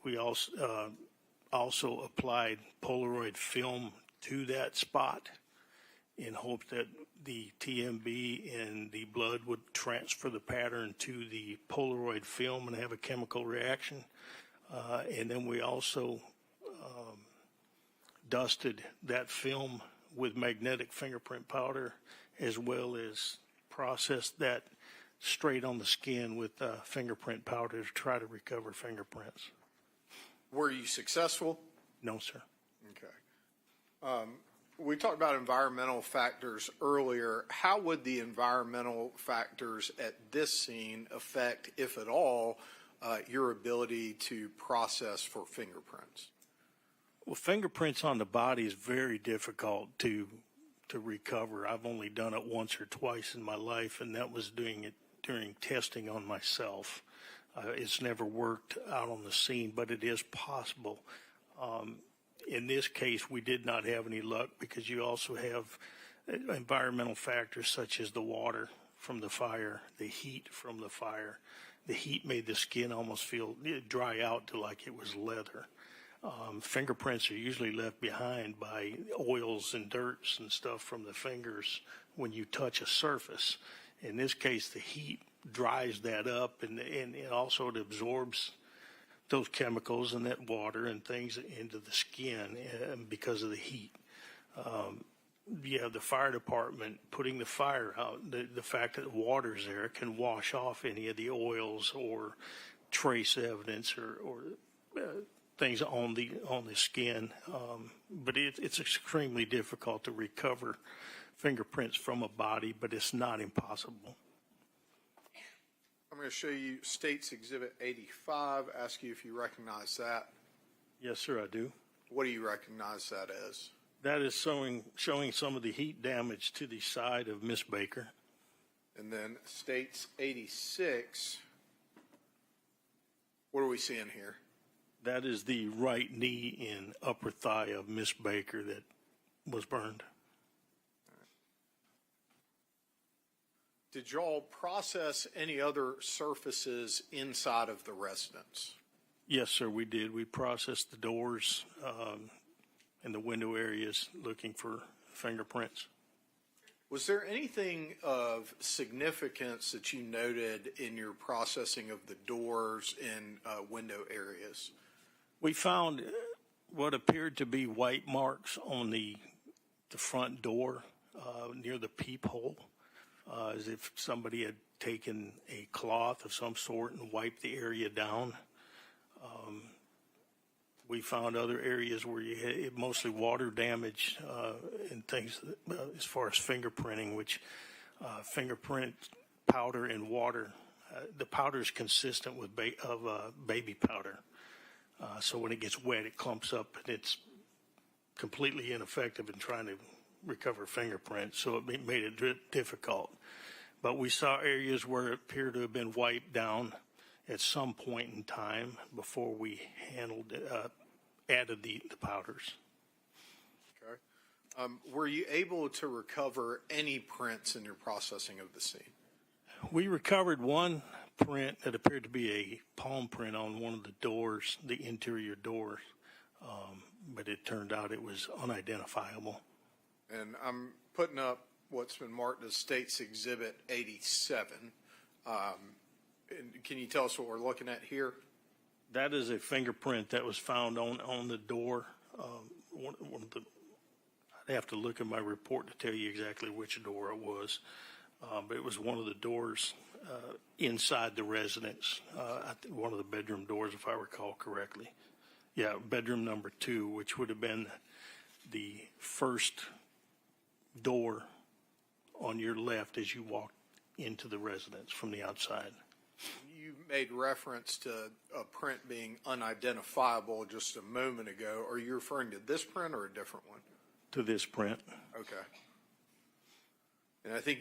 We also applied Polaroid film to that spot in hopes that the TMB and the blood would transfer the pattern to the Polaroid film and have a chemical reaction. And then we also dusted that film with magnetic fingerprint powder, as well as processed that straight on the skin with fingerprint powder to try to recover fingerprints.
Were you successful?
No, sir.
Okay. We talked about environmental factors earlier. How would the environmental factors at this scene affect, if at all, your ability to process for fingerprints?
Well, fingerprints on the body is very difficult to recover. I've only done it once or twice in my life, and that was doing it during testing on myself. It's never worked out on the scene, but it is possible. In this case, we did not have any luck because you also have environmental factors such as the water from the fire, the heat from the fire. The heat made the skin almost feel dry out to like it was leather. Fingerprints are usually left behind by oils and dirts and stuff from the fingers when you touch a surface. In this case, the heat dries that up, and also it absorbs those chemicals and that water and things into the skin because of the heat. You have the fire department putting the fire out. The fact that water's there can wash off any of the oils or trace evidence or things on the skin. But it's extremely difficult to recover fingerprints from a body, but it's not impossible.
I'm going to show you State's Exhibit 85, ask you if you recognize that.
Yes, sir, I do.
What do you recognize that as?
That is showing some of the heat damage to the side of Miss Baker.
And then State's 86, what are we seeing here?
That is the right knee and upper thigh of Miss Baker that was burned.
Did y'all process any other surfaces inside of the residence?
Yes, sir, we did. We processed the doors and the window areas looking for fingerprints.
Was there anything of significance that you noted in your processing of the doors and window areas?
We found what appeared to be white marks on the front door near the peephole, as if somebody had taken a cloth of some sort and wiped the area down. We found other areas where you had mostly water damage and things as far as fingerprinting, which fingerprint powder and water, the powder is consistent with baby powder. So when it gets wet, it clumps up and it's completely ineffective in trying to recover fingerprints. So it made it difficult. But we saw areas where it appeared to have been wiped down at some point in time before we added the powders.
Okay. Were you able to recover any prints in your processing of the scene?
We recovered one print that appeared to be a palm print on one of the doors, the interior doors, but it turned out it was unidentifiable.
And I'm putting up what's been marked as State's Exhibit 87. Can you tell us what we're looking at here?
That is a fingerprint that was found on the door. I'd have to look at my report to tell you exactly which door it was, but it was one of the doors inside the residence, one of the bedroom doors, if I recall correctly. Yeah, bedroom number 2, which would have been the first door on your left as you walk into the residence from the outside.
You made reference to a print being unidentifiable just a moment ago. Are you referring to this print or a different one?
to this print.
Okay. And I think,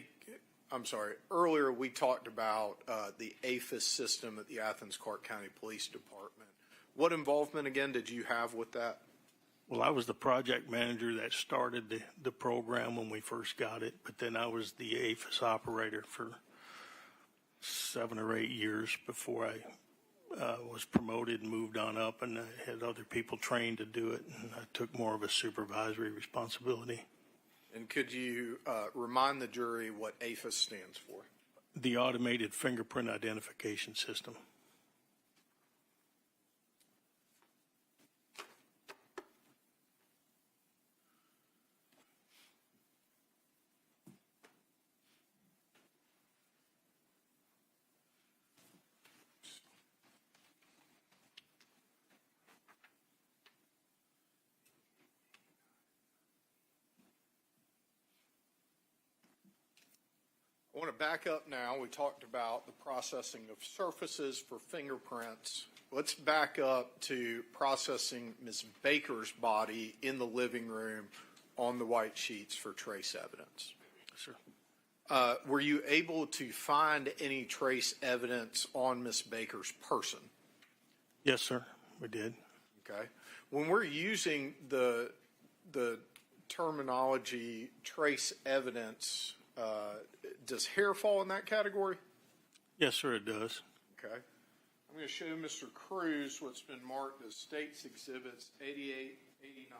I'm sorry, earlier we talked about the APHIS system at the Athens Clarke County Police Department. What involvement, again, did you have with that?
Well, I was the project manager that started the program when we first got it, but then I was the APHIS operator for 7 or 8 years before I was promoted and moved on up, and I had other people trained to do it, and I took more of a supervisory responsibility.
And could you remind the jury what APHIS stands for?
The Automated Fingerprint Identification System.
I want to back up now. We talked about the processing of surfaces for fingerprints. Let's back up to processing Ms. Baker's body in the living room on the white sheets for trace evidence.
Sure.
Were you able to find any trace evidence on Ms. Baker's person?
Yes, sir, we did.
Okay. When we're using the terminology trace evidence, does hair fall in that category?
Yes, sir, it does.
Okay. I'm going to show Mr. Cruz what's been marked as States Exhibits 88, 89, and 90.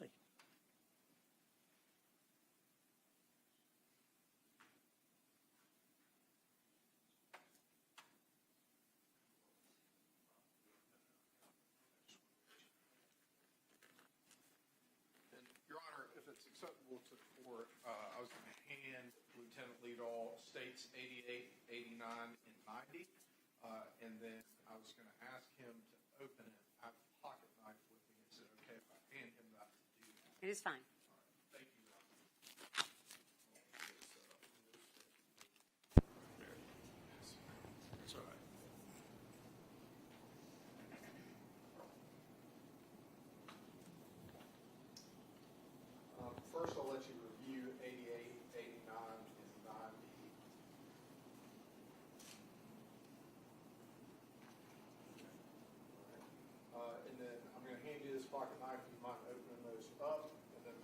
Thank you.
And, Your Honor, if it's acceptable to the court, I was going to hand Lieutenant Leadall States 88, 89, and 90, and then I was going to ask him to open it. I have a pocket knife with me. Is it okay if I hand him that to do that?
It is fine.
Thank you, Your Honor.
It's all right.
First, I'll let you review 88, 89, and 90. And then I'm going to hand you this pocket knife. Do you mind opening those up? And then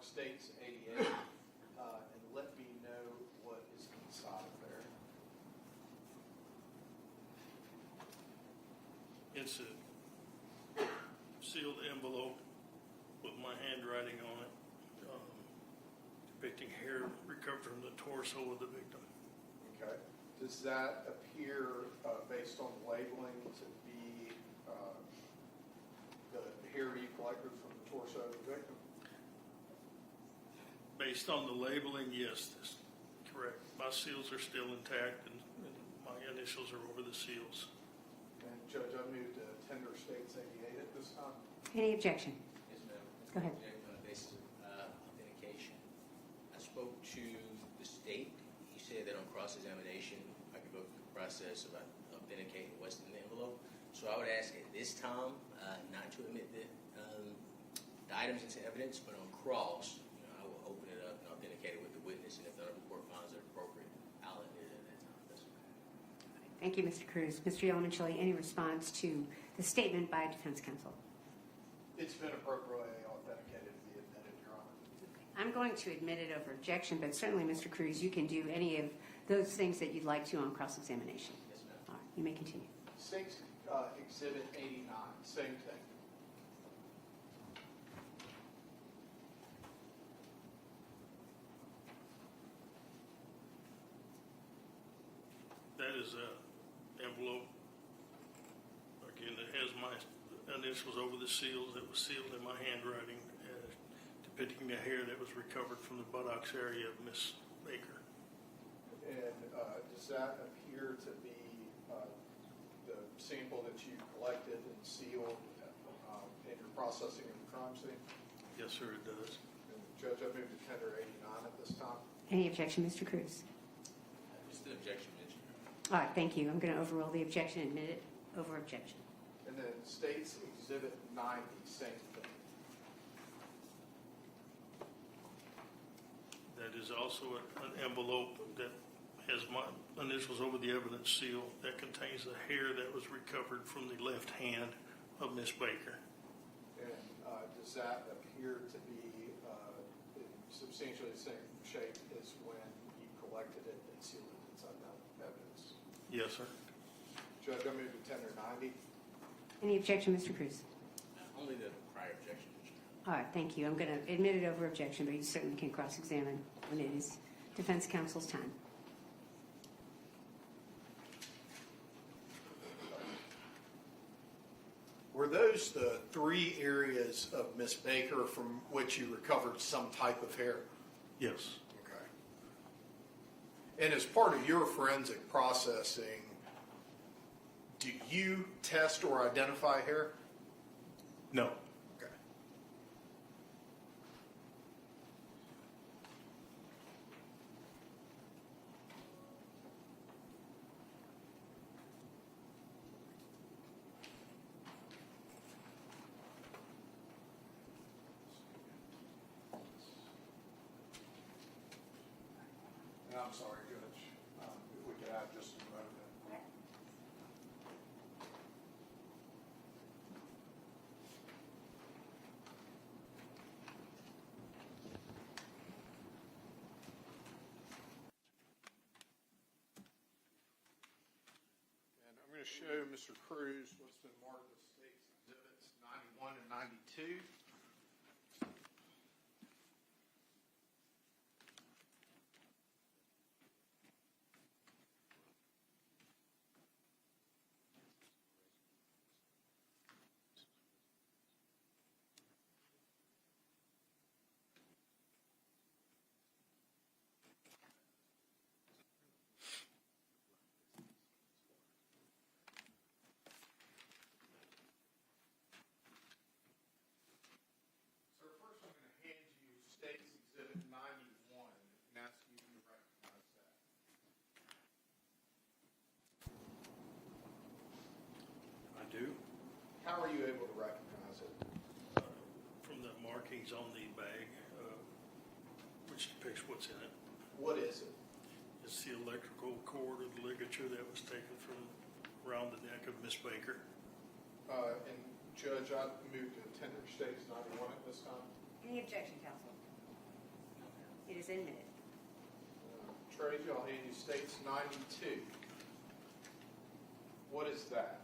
States 88, and let me know what is inside of there.
It's a sealed envelope with my handwriting on it, depicting hair recovered from the torso of the victim.
Okay. Does that appear, based on labeling, to be the hair you collected from the torso of the victim?
Based on the labeling, yes, that's correct. My seals are still intact, and my initials are over the seals.
And Judge, I move to tender States 88 at this time.
Any objection?
Yes, ma'am.
Go ahead.
On the basis of authentication. I spoke to the state. He said that on cross-examination, I could go through the process of authenticating what's in the envelope. So I would ask at this time not to admit the items into evidence, but on cross, I will open it up and authenticate it with the witness, and if the other court finds it appropriate, I'll admit it at that time. That's okay.
Thank you, Mr. Cruz. Mr. Yelmenchili, any response to the statement by defense counsel?
It's been appropriately authenticated to be admitted, Your Honor.
I'm going to admit it over objection, but certainly, Mr. Cruz, you can do any of those things that you'd like to on cross-examination.
Yes, ma'am.
All right, you may continue.
States Exhibit 89, same thing.
That is a envelope, again, that has my initials over the seals. That was sealed in my handwriting, depicting the hair that was recovered from the buttocks area of Miss Baker.
And does that appear to be the sample that you collected and sealed in your processing of the crime scene?
Yes, sir, it does.
And Judge, I move to tender 89 at this time.
Any objection, Mr. Cruz?
Just an objection mentioned.
All right, thank you. I'm going to overrule the objection and admit it over objection.
And then States Exhibit 90, same thing.
That is also an envelope that has my initials over the evidence seal that contains the hair that was recovered from the left hand of Miss Baker.
And does that appear to be in substantially the same shape as when you collected it and sealed it inside that evidence?
Yes, sir.
Judge, I move to tender 90.
Any objection, Mr. Cruz?
Only the prior objection mentioned.
All right, thank you. I'm going to admit it over objection, but you certainly can cross-examine when it is defense counsel's time.
Were those the three areas of Miss Baker from which you recovered some type of hair?
Yes.
Okay. And as part of your forensic processing, do you test or identify hair?
No.
Okay. And I'm sorry, Judge, if we could have just a moment. And I'm going to show Mr. Cruz what's been marked as State's Exhibits 91 and 92. So first I'm going to hand you State's Exhibit 91 and ask you to recognize that.
I do.
How are you able to recognize it?
From the markings on the bag, which depicts what's in it.
What is it?
It's the electrical cord or the ligature that was taken from around the neck of Miss Baker.
And Judge, I move to tender State's 91 at this time.
Any objection, counsel? It is admitted.
Tracy, I'll hand you States 92. What is that?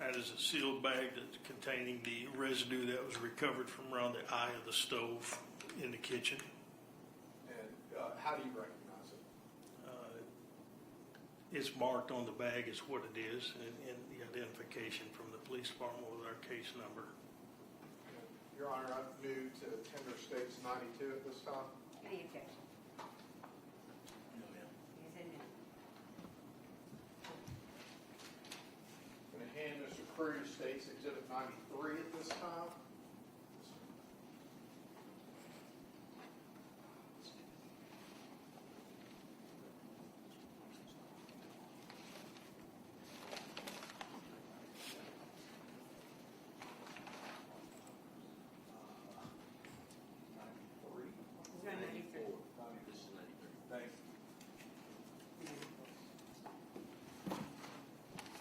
That is a sealed bag that's containing the residue that was recovered from around the eye of the stove in the kitchen.
And how do you recognize it?
It's marked on the bag as what it is, and the identification from the police department with our case number.
Your Honor, I've moved to tender States 92 at this time.
Any objection?
No, ma'am.
It is admitted.
I'm going to hand Mr. Cruz States Exhibit 93 at this time.
Is there a 93?
This is 93.
Thank you.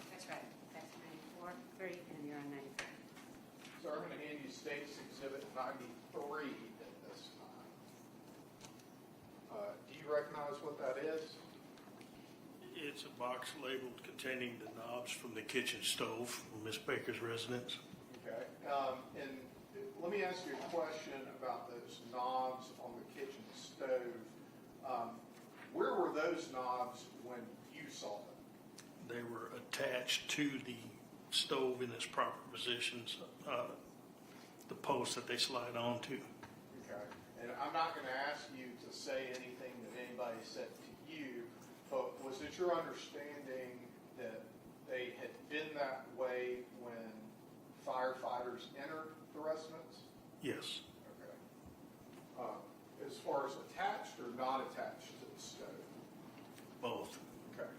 That's right. That's 94, 3, and you're on 93.
So I'm going to hand you States Exhibit 93 at this time. Do you recognize what that is?
It's a box labeled containing the knobs from the kitchen stove from Miss Baker's residence.
Okay. And let me ask you a question about those knobs on the kitchen stove. Where were those knobs when you saw them?
They were attached to the stove in its proper positions, the post that they slide onto.
Okay. And I'm not going to ask you to say anything that anybody said to you, but was it your understanding that they had been that way when firefighters entered the residence?
Yes.
Okay. As far as attached or not attached to the stove?
Both.
Okay.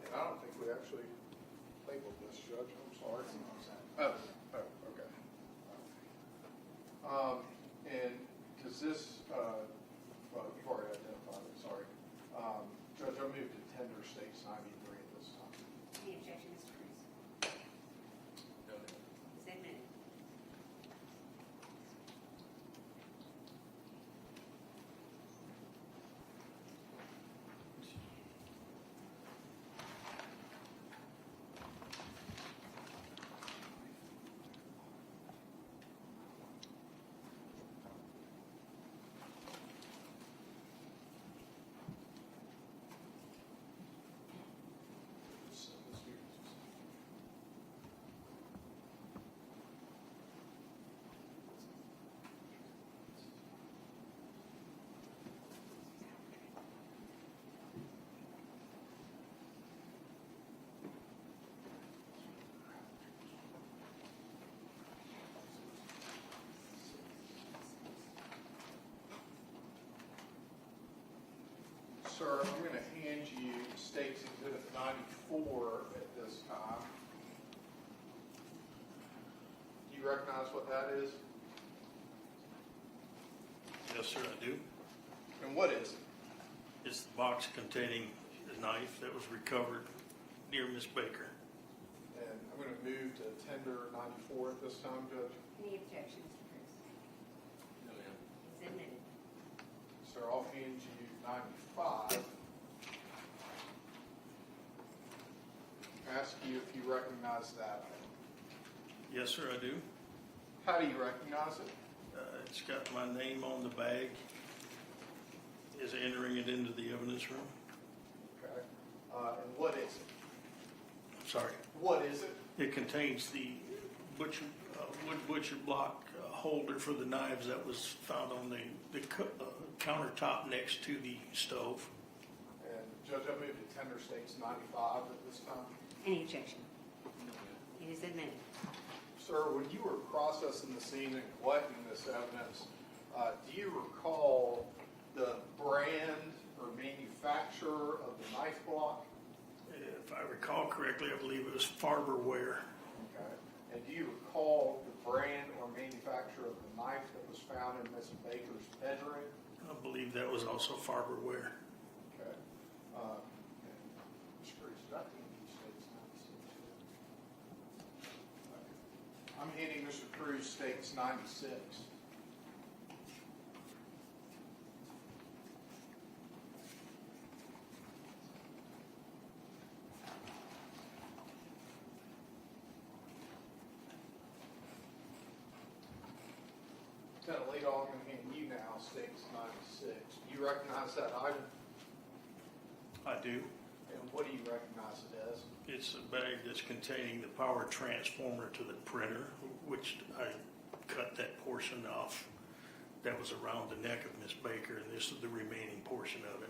And I don't think we actually labeled this, Judge. I'm sorry. Oh, okay. And does this, well, you've already identified it, sorry. Judge, I'll move to tender States 93 at this time.
Any objection, Mr. Cruz?
No, ma'am.
It's admitted.
Sir, I'm going to hand you States Exhibit 94 at this time. Do you recognize what that is?
Yes, sir, I do.
And what is it?
It's the box containing the knife that was recovered near Miss Baker.
And I'm going to move to tender 94 at this time, Judge.
Any objection, Mr. Cruz?
No, ma'am.
It's admitted.
Sir, I'll hand you 95. Ask you if you recognize that item.
Yes, sir, I do.
How do you recognize it?
It's got my name on the bag. Is entering it into the evidence room.
Okay. And what is it?
Sorry.
What is it?
It contains the wood butcher block holder for the knives that was found on the countertop next to the stove.
And Judge, I move to tender States 95 at this time.
Any objection?
No, ma'am.
It is admitted.
Sir, when you were processing the scene and collecting this evidence, do you recall the brand or manufacturer of the knife block?
If I recall correctly, I believe it was Farberware.
Okay. And do you recall the brand or manufacturer of the knife that was found in Miss Baker's bedroom?
I believe that was also Farberware.
Okay. And Mr. Cruz, did I hand you States 96? I'm handing Mr. Cruz States 96. Lieutenant Leadall, I'm going to hand you now Stakes 96. Do you recognize that item?
I do.
And what do you recognize it as?
It's a bag that's containing the power transformer to the printer, which I cut that portion off that was around the neck of Miss Baker, and this is the remaining portion of it.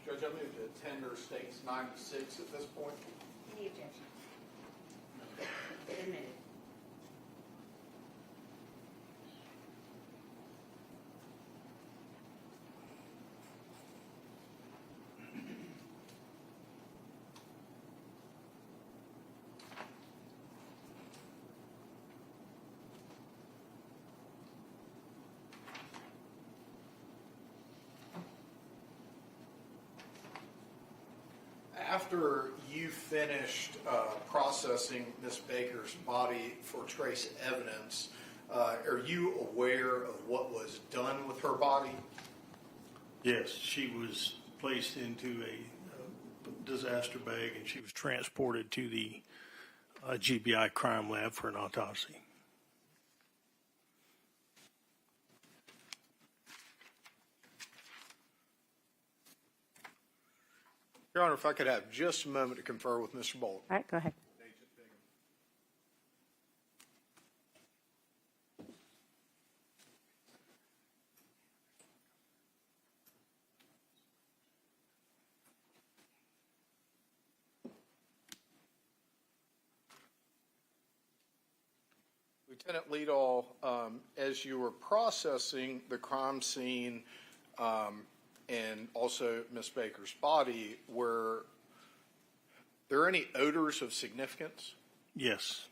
Judge, I move to tender Stakes 96 at this point.
Any objection? Admitted.
After you finished processing Miss Baker's body for trace evidence, are you aware of what was done with her body?
Yes, she was placed into a disaster bag, and she was transported to the GBI crime lab for an autopsy.
Your Honor, if I could have just a moment to confer with Mr. Bolt.
All right, go ahead.
Lieutenant Leadall, as you were processing the crime scene and also Miss Baker's body, were there any odors of significance?
Yes.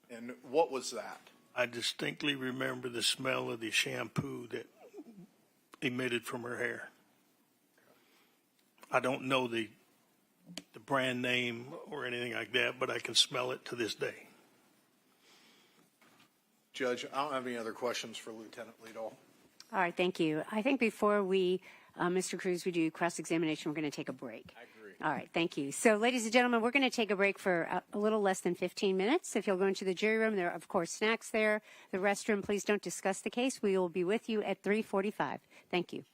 And what was that?
I distinctly remember the smell of the shampoo that emitted from her hair. I don't know the brand name or anything like that, but I can smell it to this day.
Judge, I don't have any other questions for Lieutenant Leadall.
All right, thank you. I think before we, Mr. Cruz, we do cross-examination, we're going to take a break.
I agree.
All right, thank you. So, ladies and gentlemen, we're going to take a break for a little less than 15 minutes. If you'll go into the jury room, there are, of course, snacks there. The restroom, please don't discuss the case. We will be with you at 3:45. Thank you.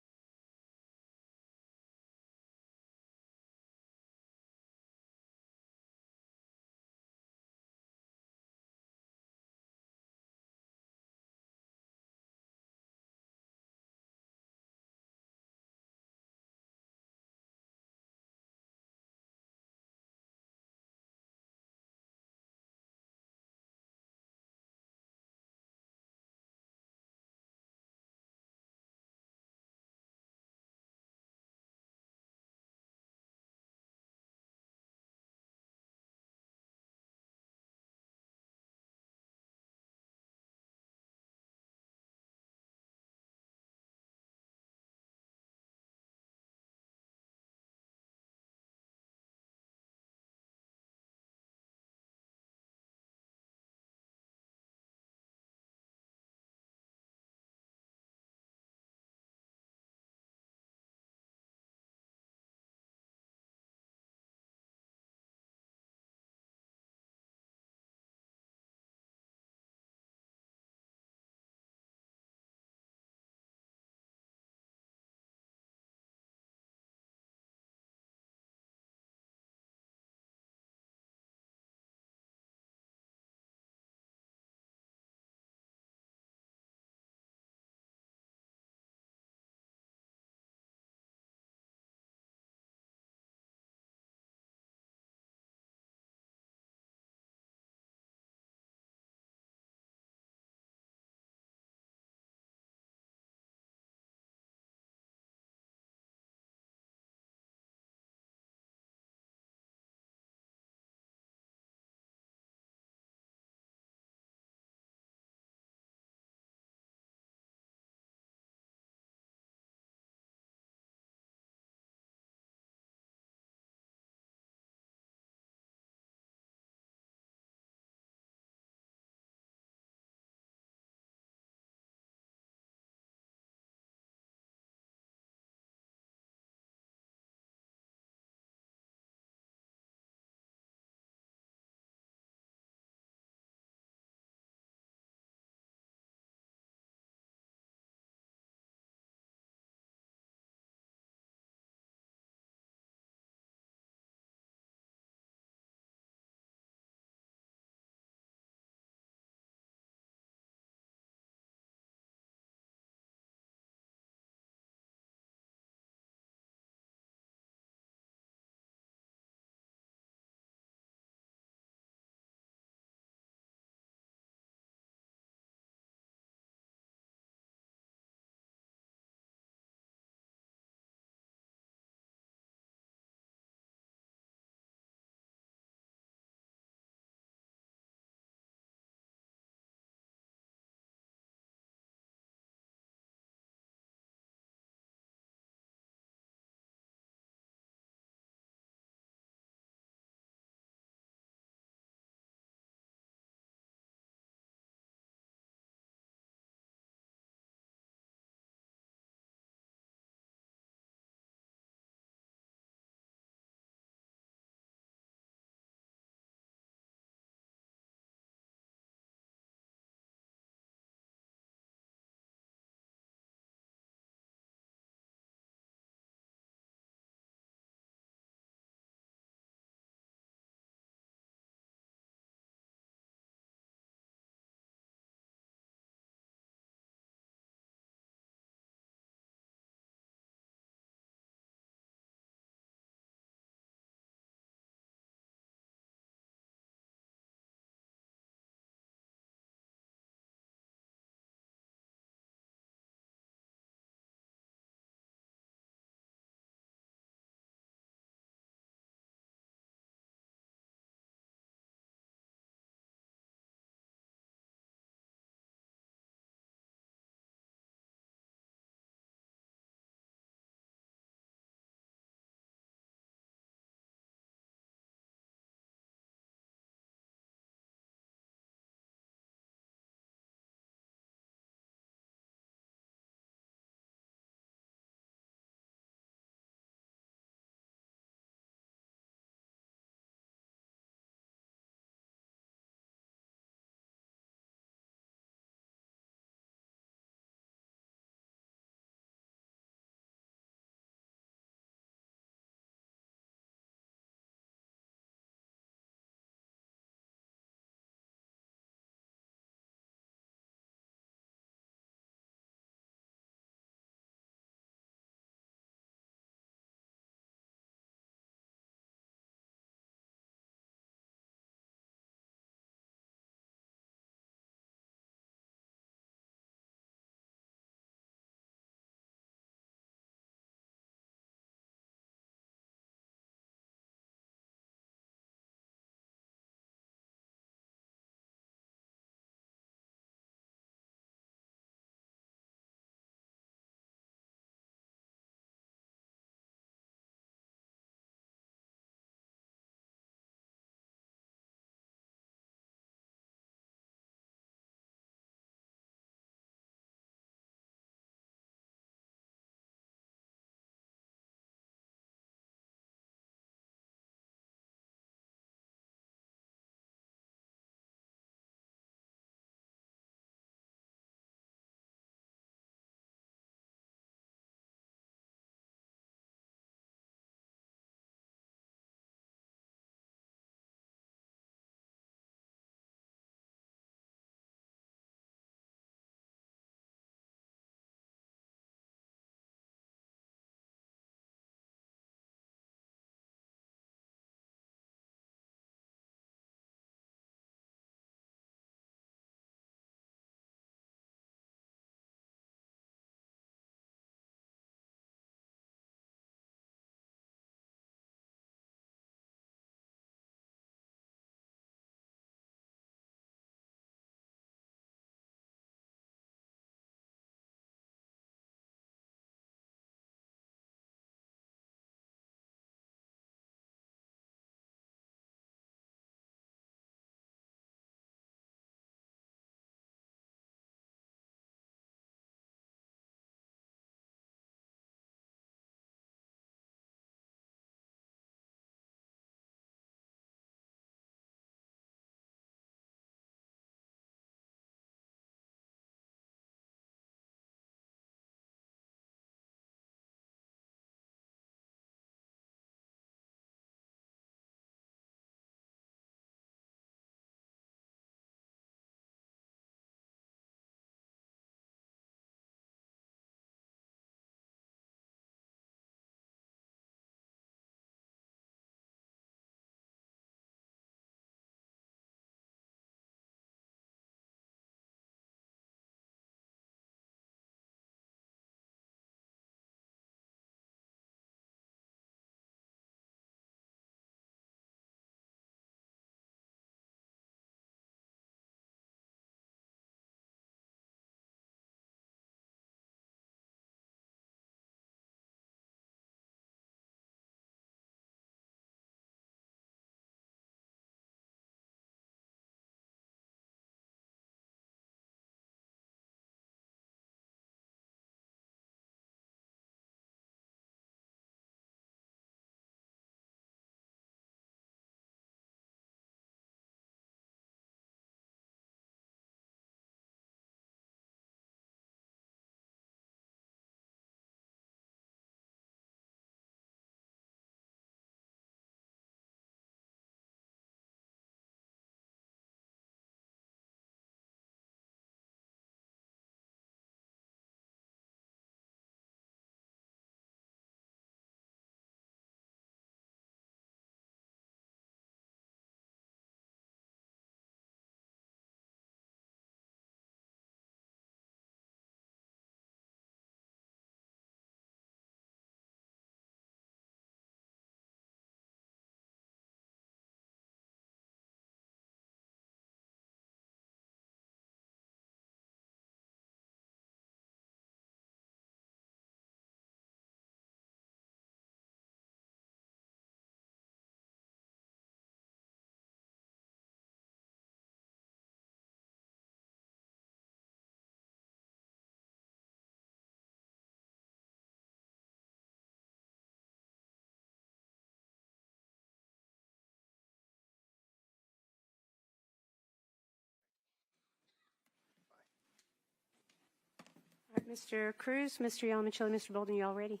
Mr. Cruz, Mr. Yalamichili, Mr. Bolden, you all ready?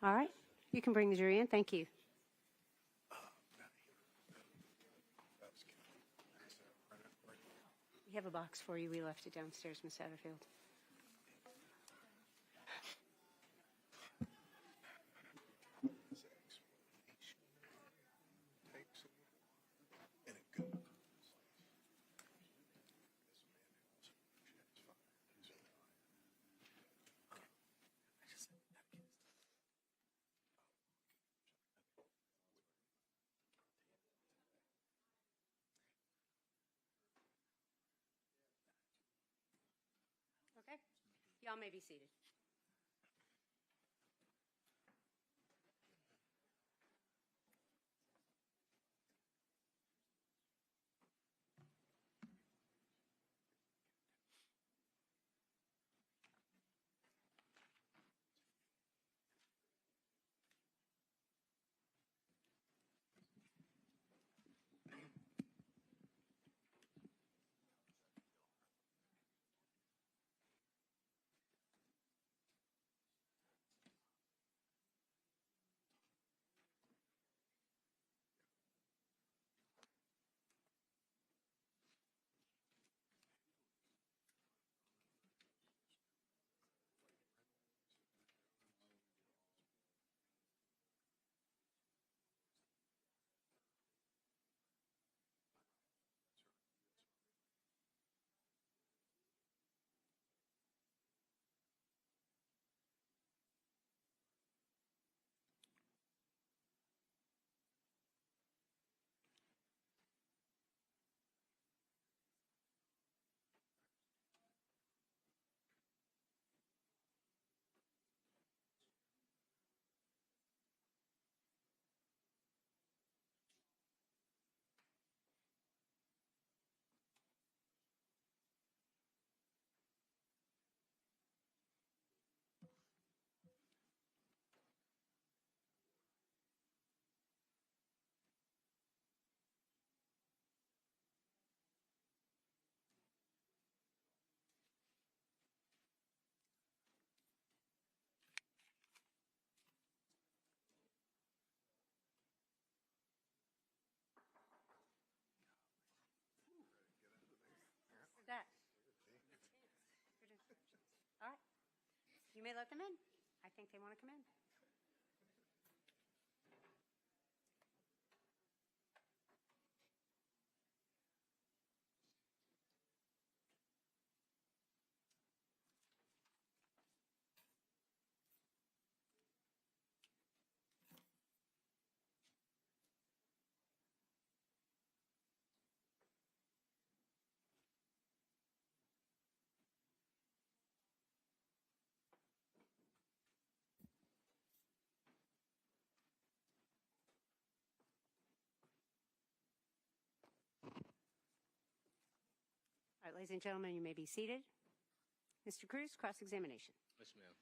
All right. You can bring the jury in. Thank you. We have a box for you. We left it downstairs, Ms. Satterfield. Okay. Y'all may be seated. That. All right. You may let them in. I think they want to come in. All right, ladies and gentlemen, you may be seated. Mr. Cruz, cross-examination.
Yes, ma'am.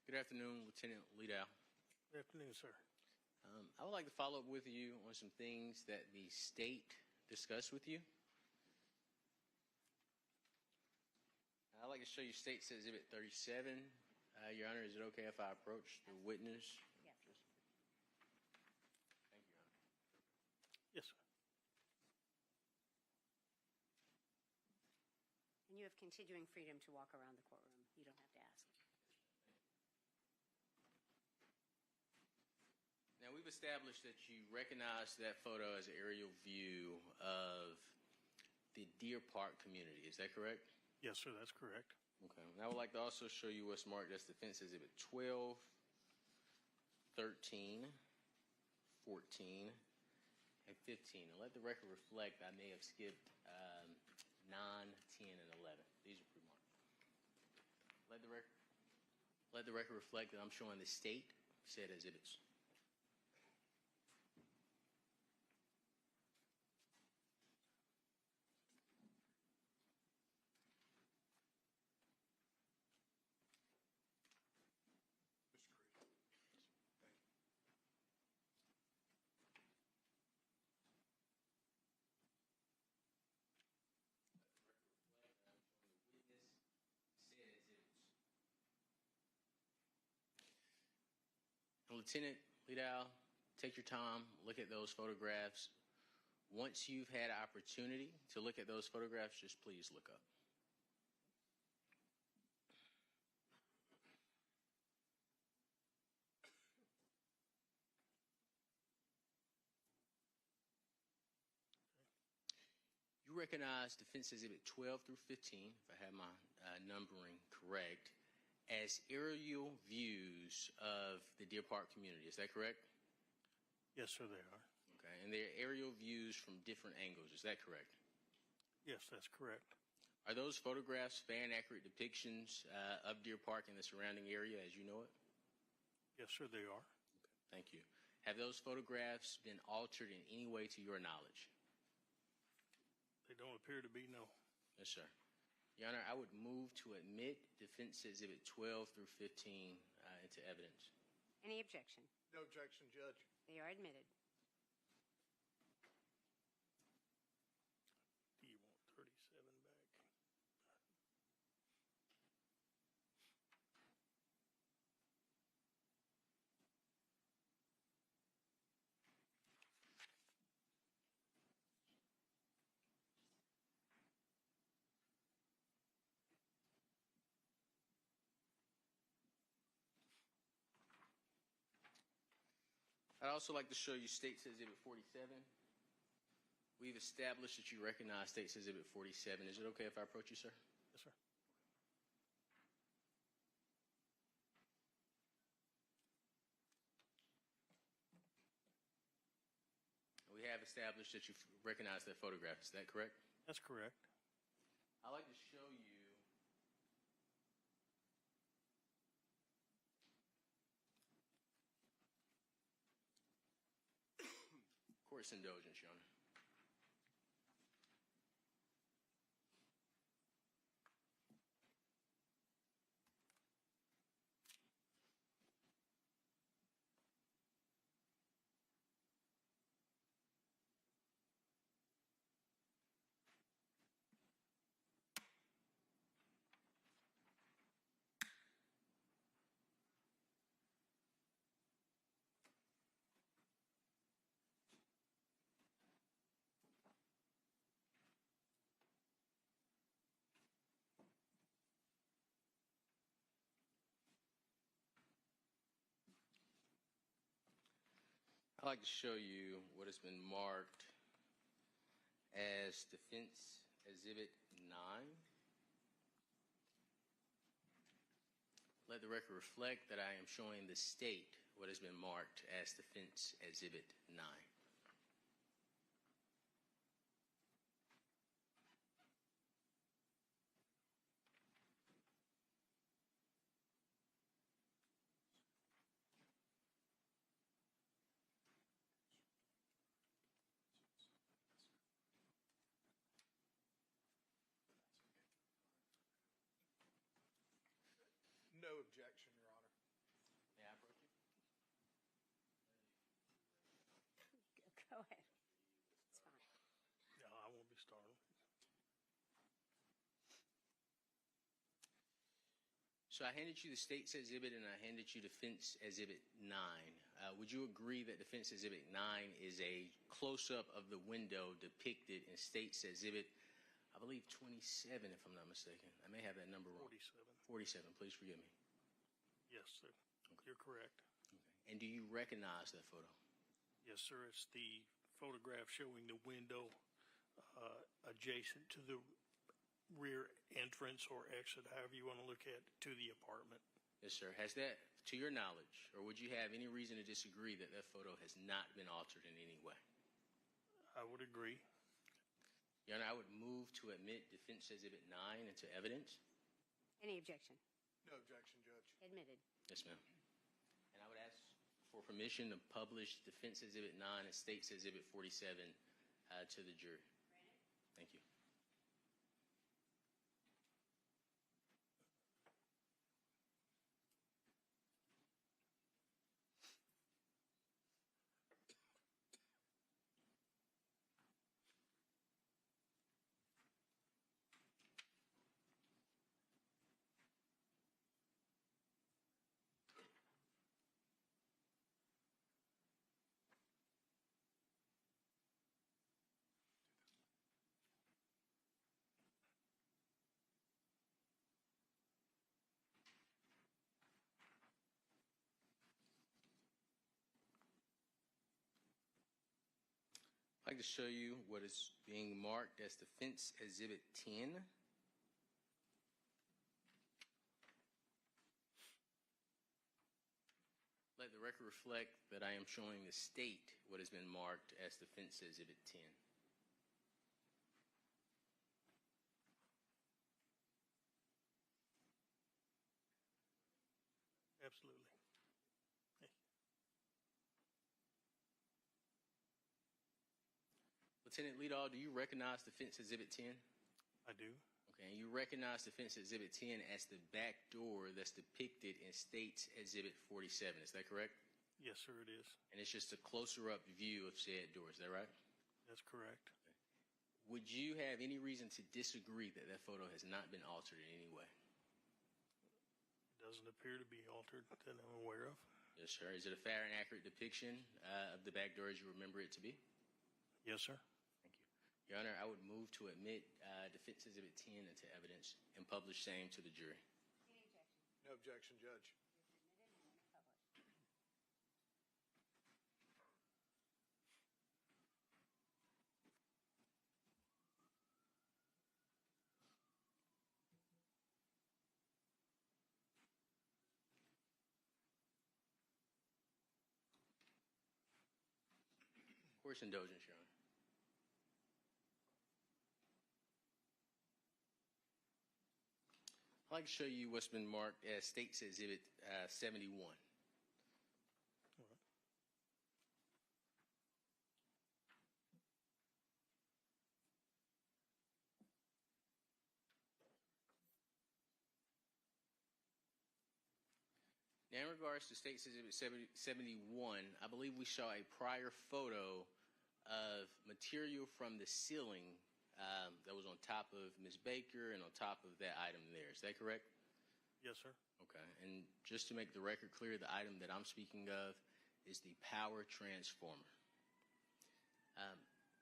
Good afternoon, Lieutenant Lidow.
Good afternoon, sir.
I would like to follow up with you on some things that the state discussed with you. I'd like to show you State Exhibit 37. Your Honor, is it okay if I approach the witness?
Yes.
Thank you, Your Honor.
Yes, sir.
And you have continuing freedom to walk around the courtroom. You don't have to ask.
Now, we've established that you recognize that photo as an aerial view of the Deer Park community. Is that correct?
Yes, sir, that's correct.
Okay. And I would like to also show you what's marked as Defense Exhibit 12, 13, 14, and 15. And let the record reflect I may have skipped 9, 10, and 11. These are pre-marked. Let the record reflect that I'm showing the state said exhibits. Said exhibits. Lieutenant Liddell, take your time, look at those photographs. Once you've had opportunity to look at those photographs, just please look up. You recognize Defense Exhibit 12 through 15, if I have my numbering correct, as aerial views of the Deer Park community. Is that correct?
Yes, sir, they are.
Okay, and they're aerial views from different angles. Is that correct?
Yes, that's correct.
Are those photographs fan accurate depictions of Deer Park and the surrounding area as you know it?
Yes, sir, they are.
Okay, thank you. Have those photographs been altered in any way to your knowledge?
They don't appear to be, no.
Yes, sir. Your Honor, I would move to admit Defense Exhibit 12 through 15 into evidence.
Any objection?
No objection, Judge.
They are admitted.
Do you want 37 back?
I'd also like to show you State's Exhibit 47. We've established that you recognize State's Exhibit 47. Is it okay if I approach you, sir?
Yes, sir.
We have established that you recognize that photograph. Is that correct?
That's correct.
I'd like to show you court's indulgence, Your Honor. I'd like to show you what has been marked as Defense Exhibit 9. Let the record reflect that I am showing the state what has been marked as Defense Exhibit 9.
No objection, Your Honor.
May I approach you?
Go ahead. It's fine.
No, I won't be startled.
So I handed you the State's Exhibit and I handed you Defense Exhibit 9. Would you agree that Defense Exhibit 9 is a close-up of the window depicted in State's Exhibit, I believe 27, if I'm not mistaken? I may have that number wrong.
47.
47, please forgive me.
Yes, sir. You're correct.
Okay. And do you recognize that photo?
Yes, sir. It's the photograph showing the window adjacent to the rear entrance or exit, however you want to look at, to the apartment.
Yes, sir. Has that, to your knowledge, or would you have any reason to disagree that that photo has not been altered in any way?
I would agree.
Your Honor, I would move to admit Defense Exhibit 9 into evidence.
Any objection?
No objection, Judge.
Admitted.
Yes, ma'am. And I would ask for permission to publish Defense Exhibit 9 and State's Exhibit 47 to the jury. Thank you. I'd like to show you what is being marked as Defense Exhibit 10. Let the record reflect that I am showing the state what has been marked as Defense Exhibit 10.
Absolutely.
Lieutenant Leadall, do you recognize Defense Exhibit 10?
I do.
Okay, and you recognize Defense Exhibit 10 as the back door that's depicted in State's Exhibit 47. Is that correct?
Yes, sir, it is.
And it's just a closer up view of said door. Is that right?
That's correct.
Would you have any reason to disagree that that photo has not been altered in any way?
It doesn't appear to be altered that I'm aware of.
Yes, sir. Is it a fair and accurate depiction of the back door as you remember it to be?
Yes, sir.
Thank you. Your Honor, I would move to admit Defense Exhibit 10 into evidence and publish same to the jury.
Any objection?
No objection, Judge.
Course indulgence, Your Honor. I'd like to show you what's been marked as State's Exhibit 71.
All right.
Now, in regards to State's Exhibit 71, I believe we saw a prior photo of material from the ceiling that was on top of Ms. Baker and on top of that item there. Is that correct?
Yes, sir.
Okay. And just to make the record clear, the item that I'm speaking of is the power transformer.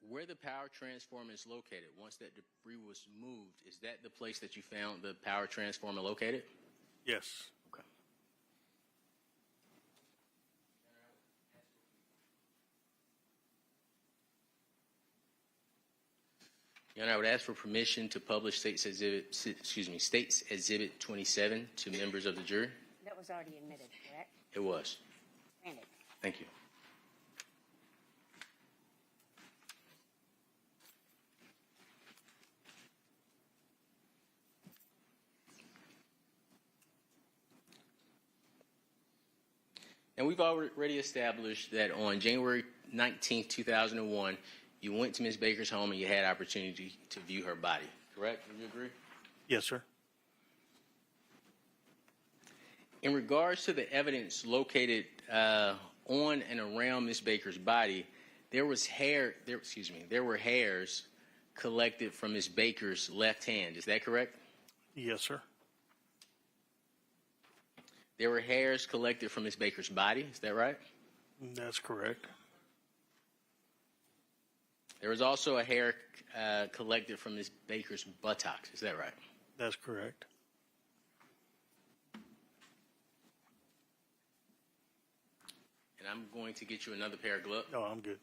Where the power transformer is located, once that debris was moved, is that the place that you found the power transformer located?
Yes.
Okay. Your Honor, I would ask for permission to publish State's Exhibit 27 to members of the jury.
That was already admitted, correct?
It was.
Granted.
Thank you. And we've already established that on January 19, 2001, you went to Ms. Baker's home and you had opportunity to view her body, correct? Do you agree?
Yes, sir.
In regards to the evidence located on and around Ms. Baker's body, there were hairs collected from Ms. Baker's left hand. Is that correct?
Yes, sir.
There were hairs collected from Ms. Baker's body. Is that right?
That's correct.
There was also a hair collected from Ms. Baker's buttocks. Is that right?
That's correct.
And I'm going to get you another pair of gloves.
No, I'm good.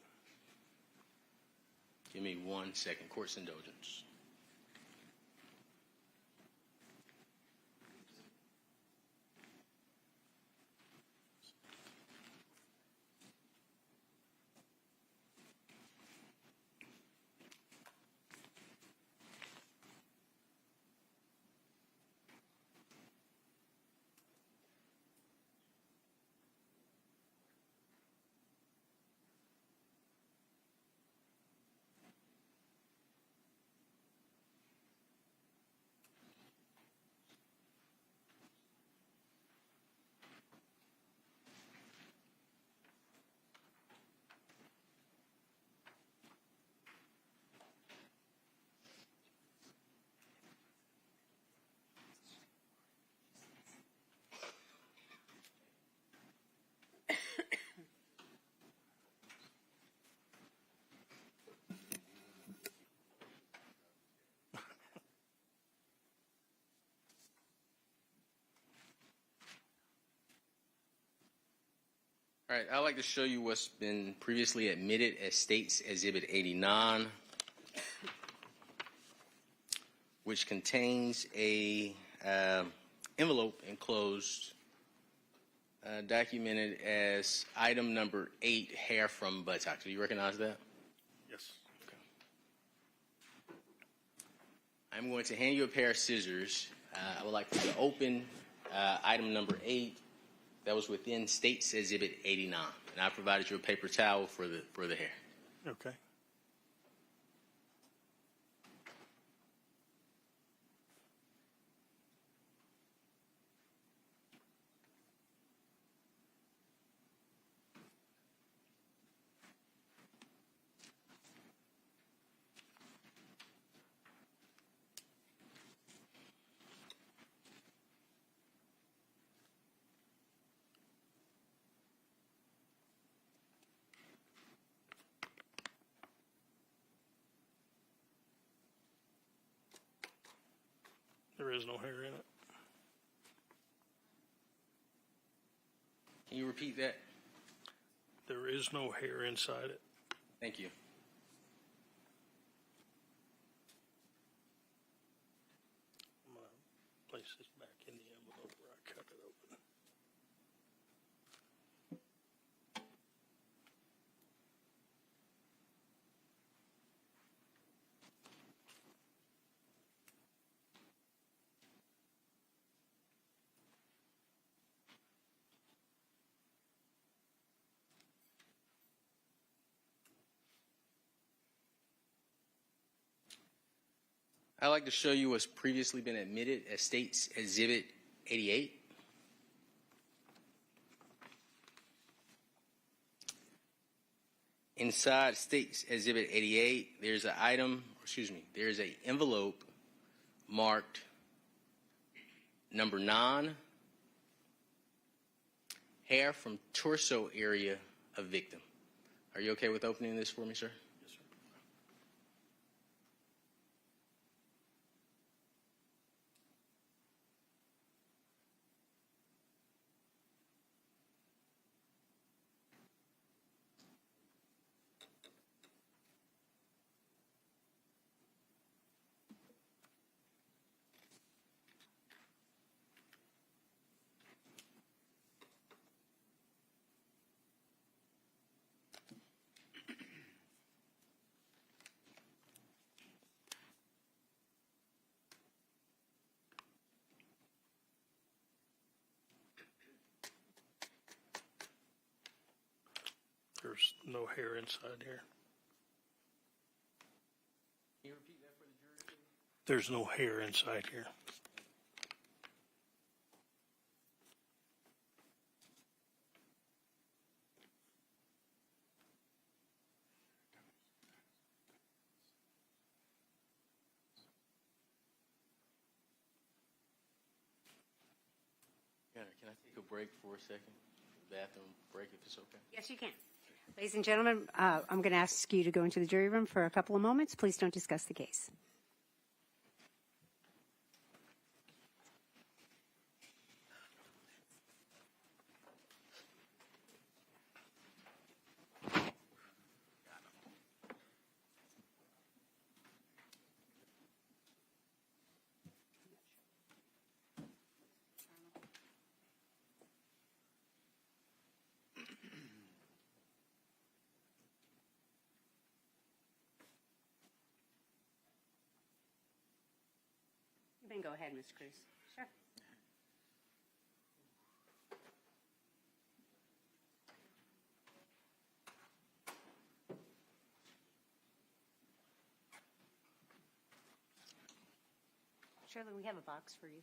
Give me 1 second. Court's indulgence. All right, I'd like to show you what's been previously admitted as States Exhibit 89, which contains a envelope enclosed, documented as item number 8, hair from buttock. Do you recognize that?
Yes.
I'm going to hand you a pair of scissors. I would like you to open item number 8 that was within States Exhibit 89. And I provided you a paper towel for the hair.
Okay. There is no hair in it.
Can you repeat that?
There is no hair inside it.
Thank you.
I'm going to place this back in the envelope where I cut it open.
I'd like to show you what's previously been admitted as States Exhibit 88. Inside States Exhibit 88, there's there's an envelope marked number 9, hair from torso area of victim. Are you okay with opening this for me, sir?
Yes, sir. There's no hair inside here.
Can you repeat that for the jury, please?
There's no hair inside here.
Can I take a break for a second? Bathroom break, if it's okay.
Yes, you can. Ladies and gentlemen, I'm going to ask you to go into the jury room for a couple of moments. Please don't discuss the case. You can go ahead, Ms. Cruz. Sure. Shirley, we have a box for you.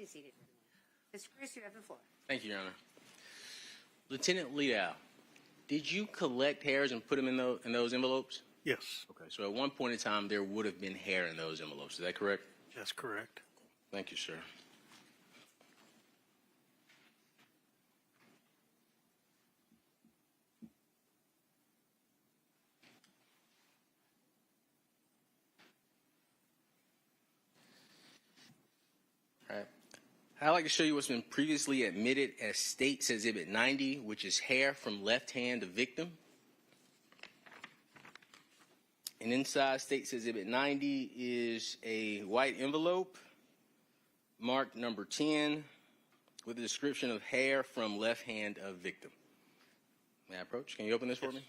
be seated. Mr. Cruz, you have the floor.
Thank you, Your Honor. Lieutenant Liao, did you collect hairs and put them in those envelopes?
Yes,
Okay, so at one point in time, there would have been hair in those envelopes. Is that correct?
that's correct.
Thank you, sir. All right. I'd like to show you what's been previously admitted as State's Exhibit 90, which is hair from left hand of victim. And inside State's Exhibit 90 is a white envelope marked number 10 with a description of hair from left hand of victim. May I approach? Can you open this for me?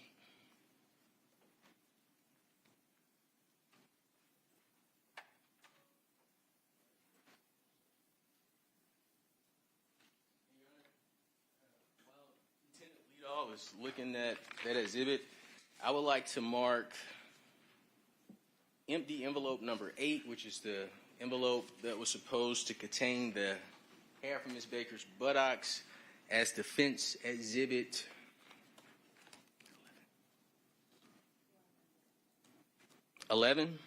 Lieutenant Liedall is looking at that exhibit. I would like to mark empty envelope number 8, which is the envelope that was supposed to contain the hair from Ms. Baker's buttocks, as defense exhibit 11.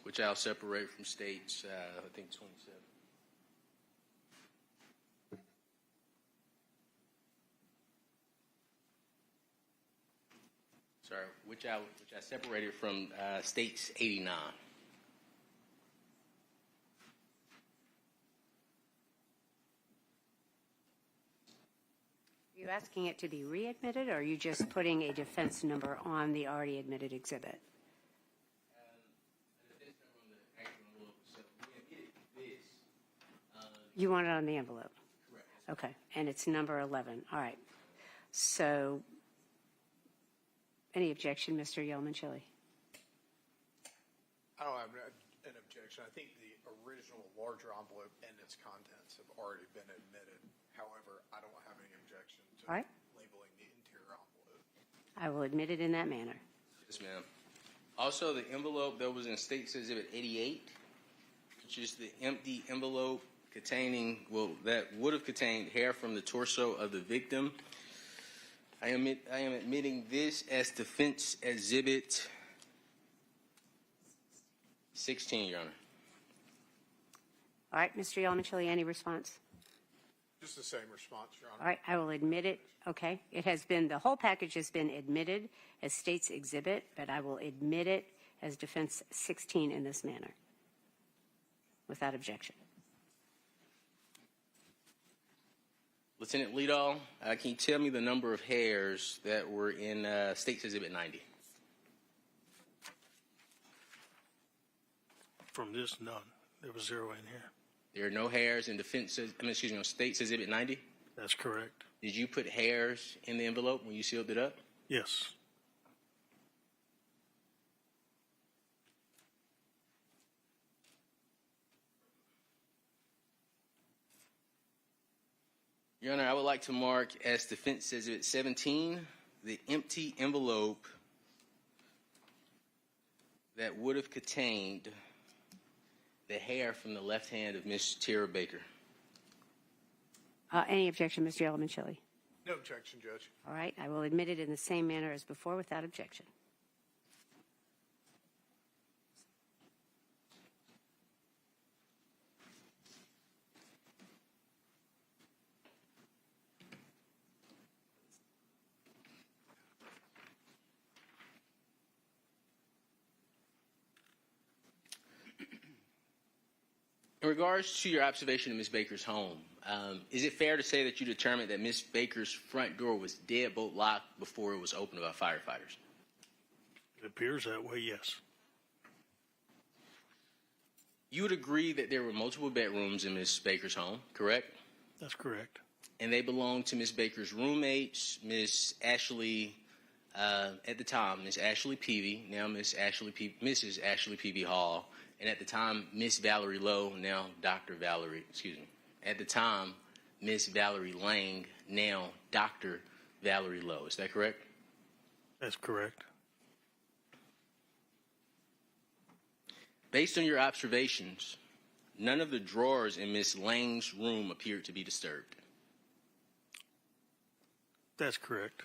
Which I'll separate from State's, I think, 27. Sorry, which I separated from State's 89.
Are you asking it to be readmitted, or are you just putting a defense number on the already admitted exhibit? You want it on the envelope?
Correct.
Okay, and it's number 11. All right. So, any objection, Mr. Yeoman-Chili?
I don't have an objection. I think the original larger envelope and its contents have already been admitted. However, I don't have any objection to
All right.
labeling the interior envelope.
I will admit it in that manner.
Yes, ma'am. Also, the envelope that was in State's Exhibit 88, which is the empty envelope containing, well, that would have contained hair from the torso of the victim. I am admitting this as defense exhibit 16, Your Honor.
All right, Mr. Yeoman-Chili, any response?
Just the same response, Your Honor.
All right, I will admit it. Okay, the whole package has been admitted as State's exhibit, but I will admit it as defense 16 in this manner, without objection.
Lieutenant Liedall, can you tell me the number of hairs that were in State's Exhibit 90?
From this, none. There was 0 in here.
There are no hairs in State's Exhibit 90?
That's correct.
Did you put hairs in the envelope when you sealed it up?
Yes.
Your Honor, I would like to mark as defense exhibit 17 the empty envelope that would have contained the hair from the left hand of Miss Tara Baker.
Any objection, Mr. Yeoman-Chili?
No objection, Judge.
All right, I will admit it in the same manner as before, without objection.
In regards to your observation of Miss Baker's home, is it fair to say that you determined that Miss Baker's front door was deadbolt locked before it was opened by firefighters?
It appears that way, yes.
You would agree that there were multiple bedrooms in Miss Baker's home, correct?
That's correct.
And they belonged to Miss Baker's roommates, Miss Ashley, at the time, Miss Ashley Peavy, now Mrs. Ashley Peavy Hall, and at the time, Miss Valerie Lowe, now Dr. Valerie, at the time, Miss Valerie Lang, now Dr. Valerie Lowe. Is that correct?
That's correct.
Based on your observations, none of the drawers in Miss Lang's room appeared to be disturbed.
That's correct.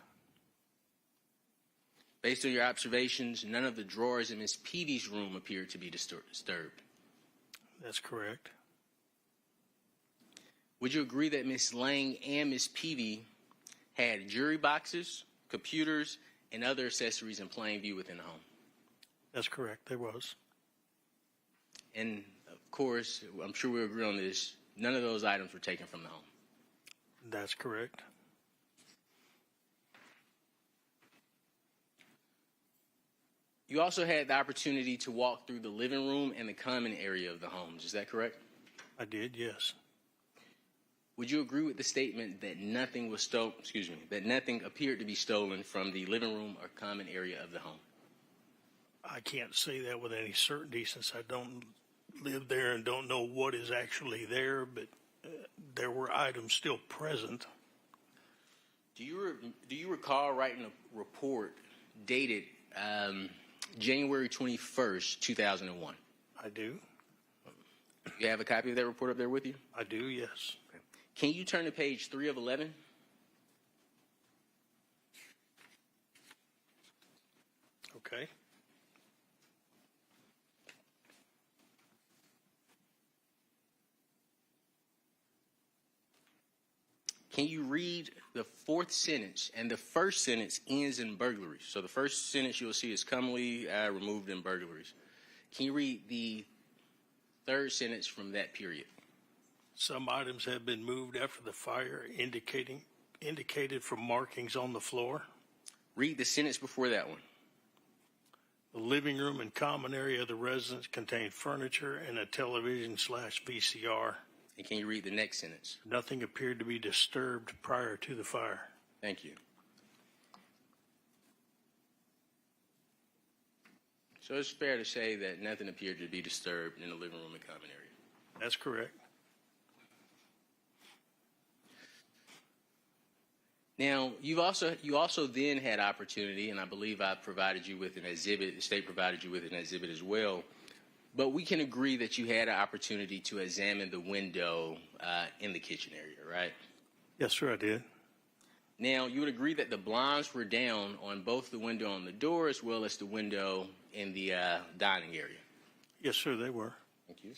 Based on your observations, none of the drawers in Miss Peavy's room appeared to be disturbed.
That's correct.
Would you agree that Miss Lang and Miss Peavy had jewelry boxes, computers, and other accessories in plain view within the home?
That's correct. There was.
And, of course, I'm sure we agree on this, none of those items were taken from the home.
That's correct.
You also had the opportunity to walk through the living room and the common area of the homes. Is that correct?
I did, yes.
Would you agree with the statement that nothing was that nothing appeared to be stolen from the living room or common area of the home?
I can't say that with any certainty since I don't live there and don't know what is actually there, but there were items still present.
Do you recall writing a report dated January 21st, 2001?
I do.
You have a copy of that report up there with you?
I do, yes.
Can you turn to page 3 of 11?
Okay.
Can you read the fourth sentence? And the first sentence ends in burglaries. So the first sentence you'll see is commonly removed in burglaries. Can you read the third sentence from that period?
Some items have been moved after the fire, indicated from markings on the floor.
Read the sentence before that one.
The living room and common area of the residence contained furniture and a television/VCR.
And can you read the next sentence?
Nothing appeared to be disturbed prior to the fire.
Thank you. So it's fair to say that nothing appeared to be disturbed in the living room and common area.
That's correct.
Now, you also then had opportunity, and I believe I provided you with an exhibit, the state provided you with an exhibit as well, but we can agree that you had an opportunity to examine the window in the kitchen area, right?
Yes, sir, I did.
Now, you would agree that the blinds were down on both the window on the door as well as the window in the dining area?
Yes, sir, they were.
Thank you.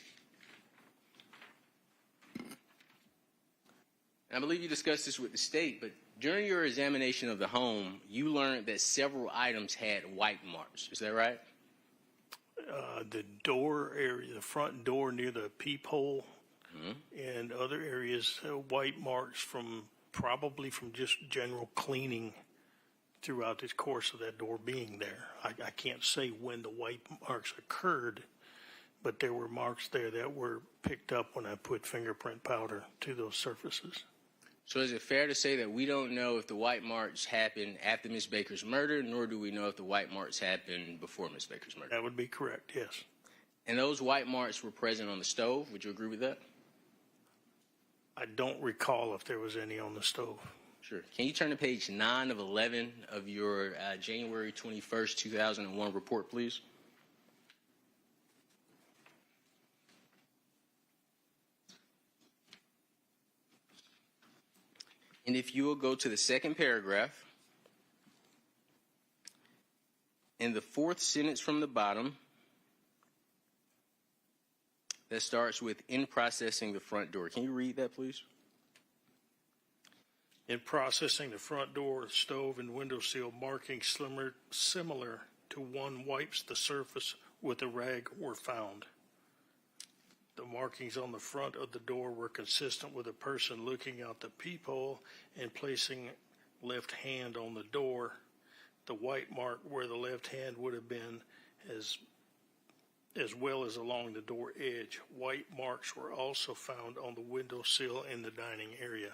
And I believe you discussed this with the state, but during your examination of the home, you learned that several items had wipe marks. Is that right?
The door area, the front door near the peephole, and other areas, white marks probably from just general cleaning throughout the course of that door being there. I can't say when the white marks occurred, but there were marks there that were picked up when I put fingerprint powder to those surfaces.
So is it fair to say that we don't know if the white marks happened after Ms. Baker's murder, nor do we know if the white marks happened before Ms. Baker's murder?
That would be correct, yes.
And those white marks were present on the stove. Would you agree with that?
I don't recall if there was any on the stove.
Sure. Can you turn to page 9 of 11 of your January 21st, 2001 report, please? And if you will go to the second paragraph, in the fourth sentence from the bottom, that starts with in processing the front door. Can you read that, please?
In processing the front door, stove, and window sill, markings similar to one wipes the surface with a rag were found. The markings on the front of the door were consistent with a person looking out the peephole and placing left hand on the door. The white mark where the left hand would have been as well as along the door edge. White marks were also found on the window sill in the dining area.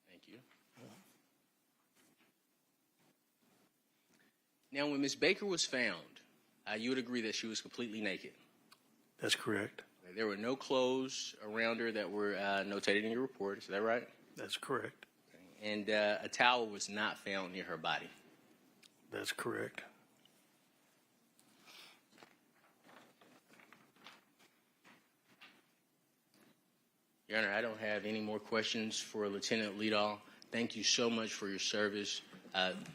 Thank you. Now, when Ms. Baker was found, you would agree that she was completely naked.
That's correct.
There were no clothes around her that were notated in your report. Is that right?
That's correct.
And a towel was not found near her body.
That's correct.
Your Honor, I don't have any more questions for Lieutenant Leadall. Thank you so much for your service.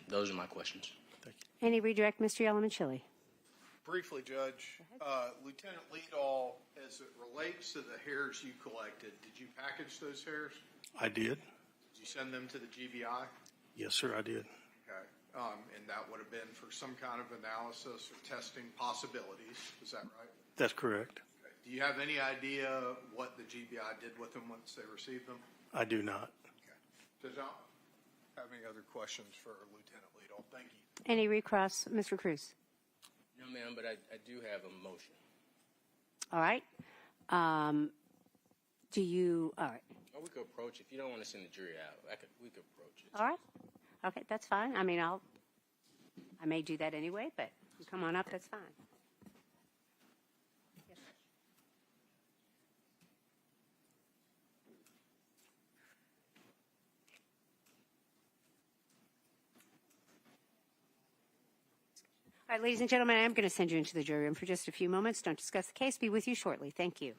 Those are my questions.
Any redirect, Mr. Yellowman-Chili?
Briefly, Judge, Lieutenant Leadall, as it relates to the hairs you collected, did you package those hairs?
I did.
Did you send them to the GBI?
Yes, sir, I did.
Okay. And that would have been for some kind of analysis or testing possibilities. Is that right?
That's correct.
Okay. Do you have any idea what the GBI did with them once they received them?
I do not.
Okay. Does y'all have any other questions for Lieutenant Leadall? Thank you.
Any recross, Mr. Cruz?
No, ma'am, but I do have a motion.
All right. All right.
Or we could approach, if you don't want to send the jury out, we could approach it.
All right. Okay, that's fine. I mean, I may do that anyway, but you come on up, that's fine. Yes, sir. All right, ladies and gentlemen, I am going to send you into the jury room for just a few moments. Don't discuss the case. Be with you shortly. Thank you.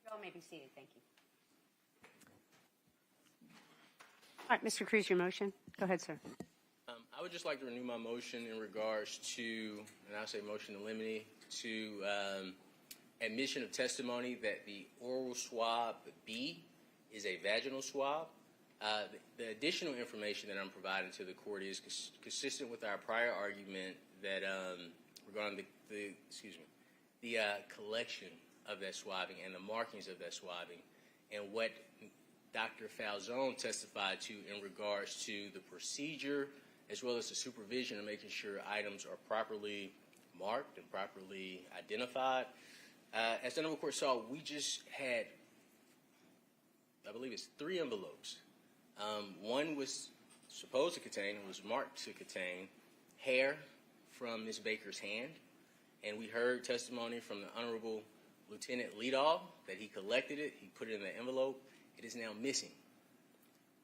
You all may be seated. Thank you. All right, Mr. Cruz, your motion. Go ahead, sir.
I would just like to renew my motion in regards to, and I'll say motion to limine, to admission of testimony that the oral swab B is a vaginal swab. The additional information that I'm providing to the court is consistent with our prior argument that regarding the collection of that swabbing and the markings of that swabbing, and what Dr. Falzone testified to in regards to the procedure as well as the supervision of making sure items are properly marked and properly identified. As the Honorable Court saw, we just had, I believe it's 3 envelopes. One was supposed to contain, was marked to contain, hair from Ms. Baker's hand, and we heard testimony from the Honorable Lieutenant Leadall that he collected it, he put it in the envelope. It is now missing.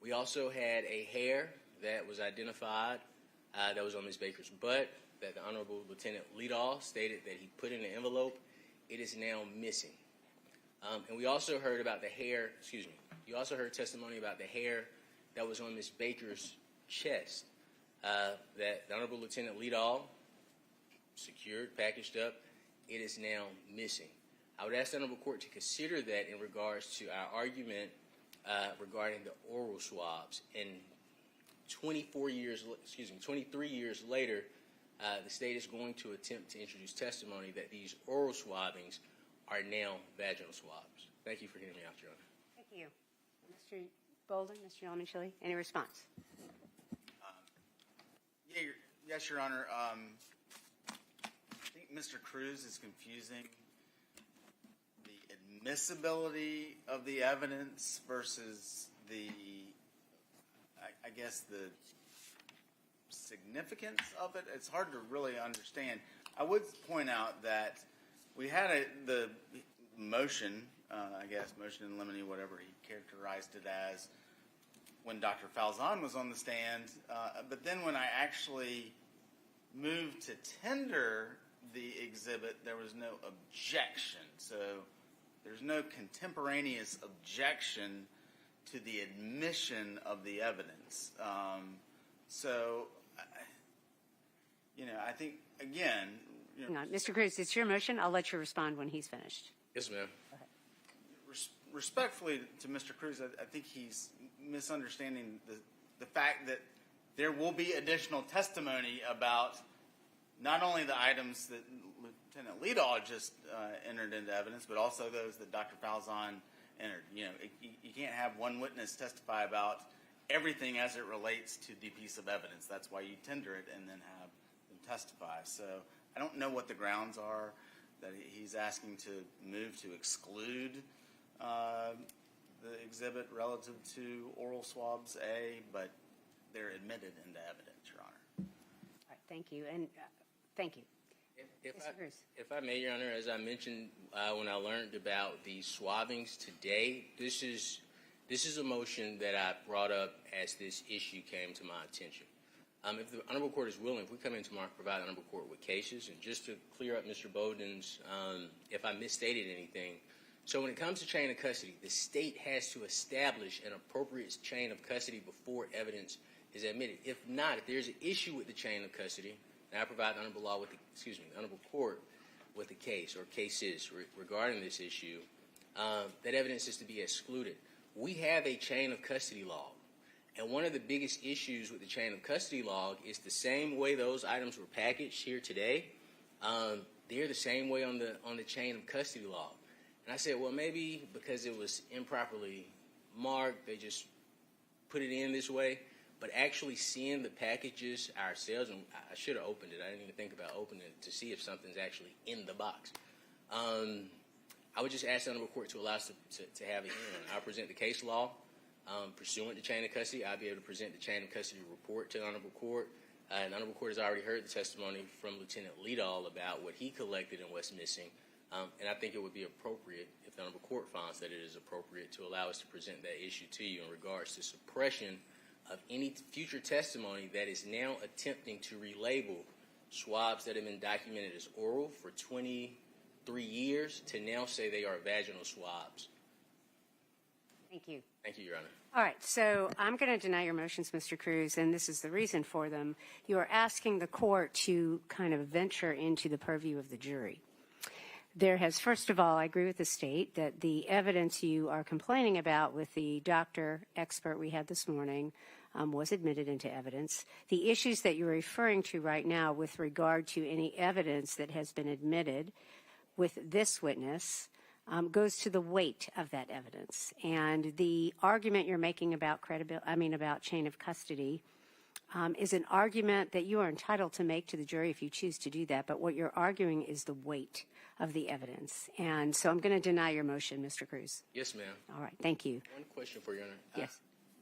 We also had a hair that was identified that was on Ms. Baker's butt that the Honorable Lieutenant Leadall stated that he put in the envelope. It is now missing. And we also heard about the hair, you also heard testimony about the hair that was on Ms. Baker's chest that the Honorable Lieutenant Leadall secured, packaged up. It is now missing. I would ask the Honorable Court to consider that in regards to our argument regarding the oral swabs. And 23 years later, the state is going to attempt to introduce testimony that these oral swabbings are now vaginal swabs. Thank you for hearing me out, Your Honor.
Thank you. Mr. Bolden, Mr. Yellowman-Chili, any response?
Yes, Your Honor. I think Mr. Cruz is confusing the admissibility of the evidence versus the significance of it. It's hard to really understand. I would point out that we had the motion, motion in limine, whatever he characterized it as, when Dr. Falzone was on the stand. But then when I actually moved to tender the exhibit, there was no objection. So there's no contemporaneous objection to the admission of the evidence. I think, again...
Hang on. Mr. Cruz, it's your motion. I'll let you respond when he's finished.
Yes, ma'am.
Respectfully to Mr. Cruz, I think he's misunderstanding the fact that there will be additional testimony about not only the items that Lieutenant Leadall just entered into evidence, but also those that Dr. Falzone entered. You know, you can't have one witness testify about everything as it relates to the piece of evidence. That's why you tender it and then have them testify. So I don't know what the grounds are that he's asking to move to exclude the exhibit relative to oral swabs A, but they're admitted into evidence, Your Honor.
All right, thank you. And thank you.
If I may, Your Honor, as I mentioned when I learned about the swabbings today, this is a motion that I brought up as this issue came to my attention. If the Honorable Court is willing, if we come in tomorrow, provide the Honorable Court with cases, and just to clear up Mr. Bowden's, if I misstated anything, so when it comes to chain of custody, the state has to establish an appropriate chain of custody before evidence is admitted. If not, if there's an issue with the chain of custody, and I provide the Honorable the Honorable Court with a case or cases regarding this issue, that evidence is to be excluded. We have a chain of custody log, and one of the biggest issues with the chain of custody log is the same way those items were packaged here today. They're the same way on the chain of custody log. And I said, well, maybe because it was improperly marked, they just put it in this way. But actually seeing the packages ourselves, and I should have opened it. I didn't even think about opening it to see if something's actually in the box. I would just ask the Honorable Court to allow us to have a hearing. I'll present the case law pursuant to chain of custody. I'll be able to present the chain of custody report to the Honorable Court. And the Honorable Court has already heard the testimony from Lieutenant Liedall about what he collected and what's missing. And I think it would be appropriate, if the Honorable Court finds that it is appropriate, to allow us to present that issue to you in regards to suppression of any future testimony that is now attempting to relabel swabs that have been documented as oral for 23 years to now say they are vaginal swabs.
Thank you.
Thank you, Your Honor.
All right, so I'm going to deny your motions, Mr. Cruz, and this is the reason for them. You are asking the court to kind of venture into the purview of the jury. There has, first of all, I agree with the state that the evidence you are complaining about with the doctor expert we had this morning was admitted into evidence. The issues that you're referring to right now with regard to any evidence that has been admitted with this witness goes to the weight of that evidence. And the argument you're making about about chain of custody is an argument that you are entitled to make to the jury if you choose to do that. But what you're arguing is the weight of the evidence. And so I'm going to deny your motion, Mr. Cruz.
Yes, ma'am.
All right, thank you.
One question for you, Your Honor.
Yes.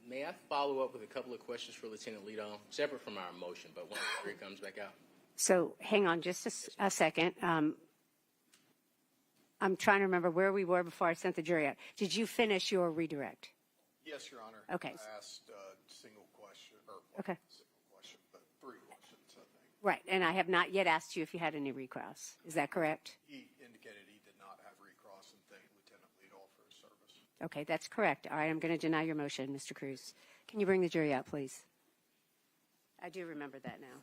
May I follow up with a couple of questions for Lieutenant Liedall, separate from our motion, but once the jury comes back out?
So hang on just a second. I'm trying to remember where we were before I sent the jury out. Did you finish your redirect?
Yes, Your Honor.
Okay.
I asked a single question,
Okay.
single question, but 3 questions, I think.
Right, and I have not yet asked you if you had any recross. Is that correct?
He indicated he did not have recross and thanked Lieutenant Liedall for his service.
Okay, that's correct. All right, I'm going to deny your motion, Mr. Cruz. Can you bring the jury out, please? I do remember that now.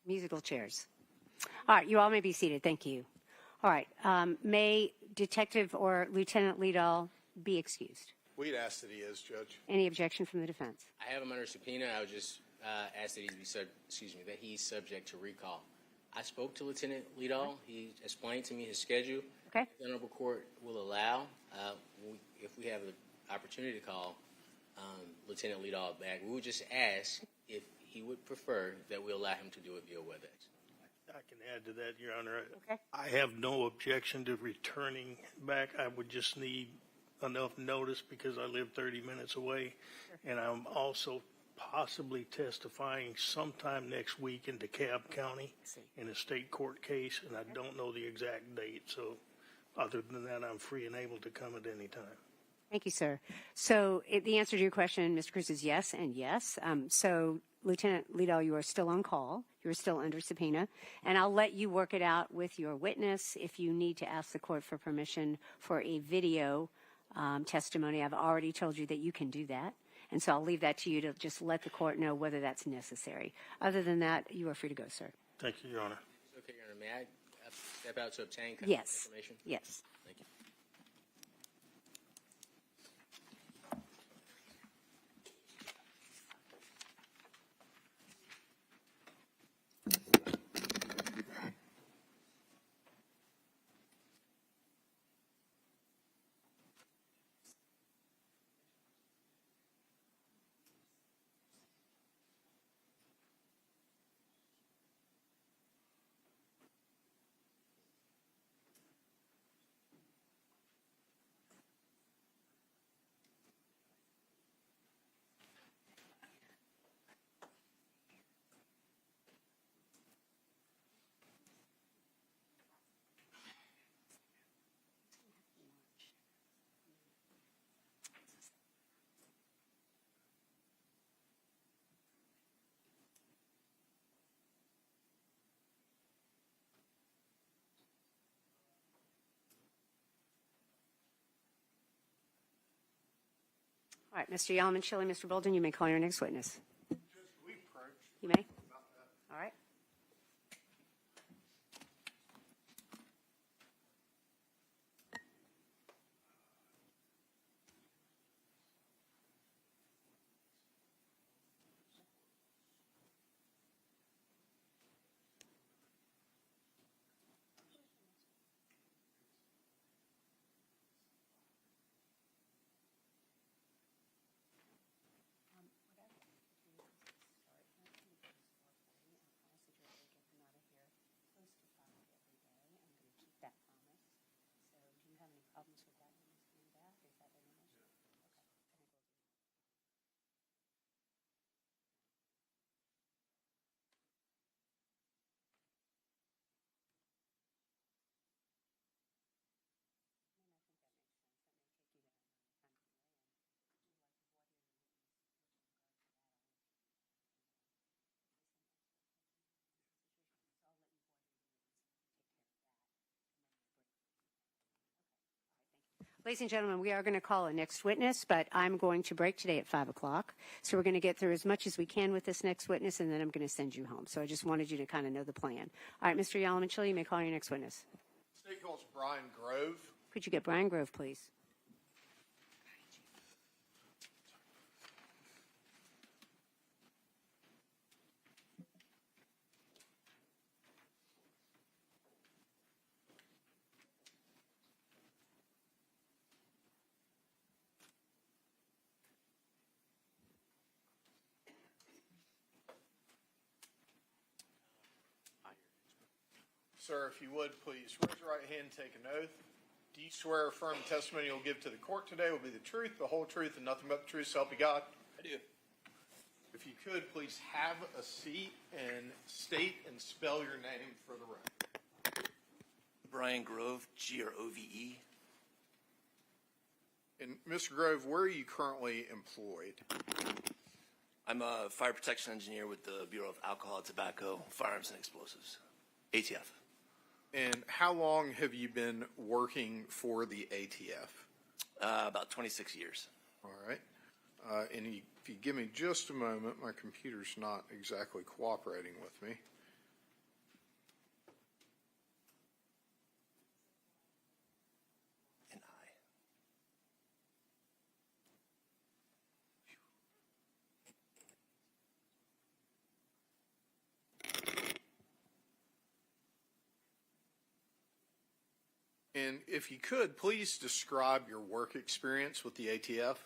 Musical chairs. All right, you all may be seated. Thank you. All right, may Detective or Lieutenant Liedall be excused?
We'd ask that he is, Judge.
Any objection from the defense?
I have him under subpoena. I would just ask that that he's subject to recall. I spoke to Lieutenant Liedall. He explained to me his schedule.
Okay.
If the Honorable Court will allow, if we have the opportunity to call Lieutenant Liedall back, we would just ask if he would prefer that we allow him to do it via WebEx.
I can add to that, Your Honor.
Okay.
I have no objection to returning back. I would just need enough notice because I live 30 minutes away. Sure. And I'm also possibly testifying sometime next week in DeKalb County in a state court case, and I don't know the exact date. So other than that, I'm free and able to come at any time.
Thank you, sir. So the answer to your question, Mr. Cruz, is yes and yes. So Lieutenant Liddell, you are still on call. You're still under subpoena. And I'll let you work it out with your witness if you need to ask the court for permission for a video testimony. I've already told you that you can do that. And so I'll leave that to you to just let the court know whether that's necessary. Other than that, you are free to go, sir.
Thank you, Your Honor.
Okay, Your Honor, may I step out to obtain
Yes.
information?
Yes.
Thank you.
All right, Mr. Yalman-Chile, Mr. Bolden, you may call your next witness.
We approach
You may. All right. That promise. So do you have any problems with that when he's coming back? Is that any issue? Okay. I think we'll do that. Ladies and gentlemen, we are going to call a next witness, but I'm going to break today at 5 o'clock. So we're going to get through as much as we can with this next witness, and then I'm going to send you home. So I just wanted you to kind of know the plan. All right, Mr. Yalman-Chile, you may call your next witness.
State calls Brian Grove.
Could you get Brian Grove, please?
Sir, if you would, please raise your right hand and take an oath. Do you swear or affirm the testimony you'll give to the court today will be the truth, the whole truth, and nothing but the truth, so help you God?
I do.
If you could, please have a seat and state and spell your name for the record.
Brian Grove, Grove.
And Mr. Grove, where are you currently employed?
I'm a fire protection engineer with the Bureau of Alcohol, Tobacco, Firearms, and Explosives, ATF.
And how long have you been working for the ATF?
About 26 years.
All right. And if you give me just a moment, my computer's not exactly cooperating with me.
And I.
And if you could, please describe your work experience with the ATF.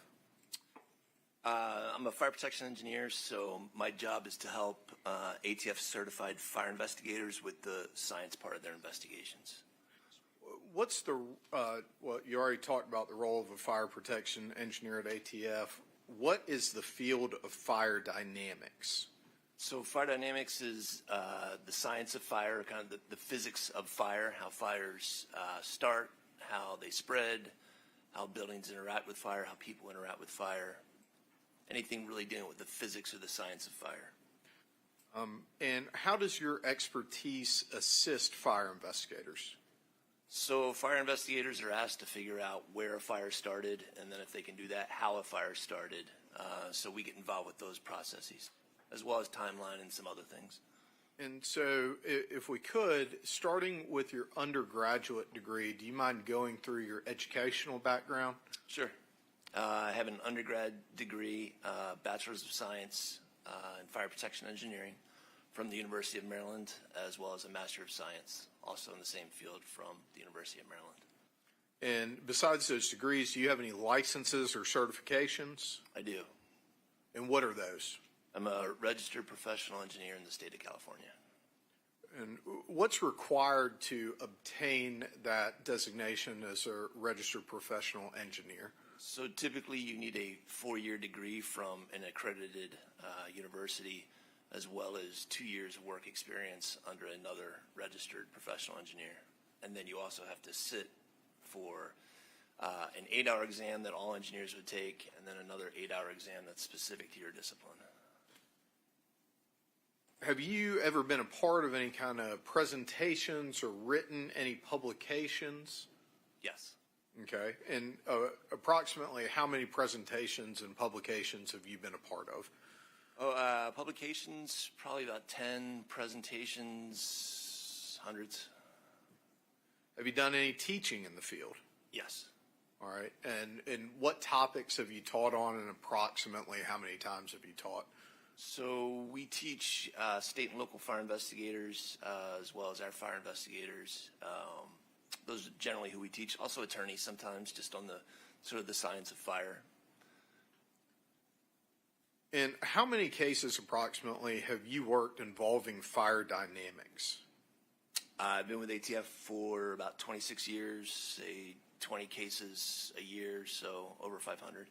I'm a fire protection engineer, so my job is to help ATF certified fire investigators with the science part of their investigations.
What's the, well, you already talked about the role of a fire protection engineer at ATF. What is the field of fire dynamics?
So fire dynamics is the science of fire, kind of the physics of fire, how fires start, how they spread, how buildings interact with fire, how people interact with fire, anything really dealing with the physics or the science of fire.
And how does your expertise assist fire investigators?
So fire investigators are asked to figure out where a fire started, and then if they can do that, how a fire started. So we get involved with those processes, as well as timeline and some other things.
And so if we could, starting with your undergraduate degree, do you mind going through your educational background?
Sure. I have an undergrad degree, Bachelor's of Science in Fire Protection Engineering from the University of Maryland, as well as a Master of Science, also in the same field from the University of Maryland.
And besides those degrees, do you have any licenses or certifications?
I do.
And what are those?
I'm a registered professional engineer in the state of California.
And what's required to obtain that designation as a registered professional engineer?
So typically you need a 4-year degree from an accredited university, as well as 2 years of work experience under another registered professional engineer. And then you also have to sit for an 8-hour exam that all engineers would take, and then another 8-hour exam that's specific to your discipline.
Have you ever been a part of any kind of presentations or written any publications?
Yes.
Okay. And approximately how many presentations and publications have you been a part of?
Publications, probably about 10. Presentations, hundreds.
Have you done any teaching in the field?
Yes.
All right. And what topics have you taught on, and approximately how many times have you taught?
So we teach state and local fire investigators, as well as our fire investigators. Those are generally who we teach. Also attorneys sometimes, just on the sort of the science of fire.
And how many cases approximately have you worked involving fire dynamics?
I've been with ATF for about 26 years, say 20 cases a year, so over 500.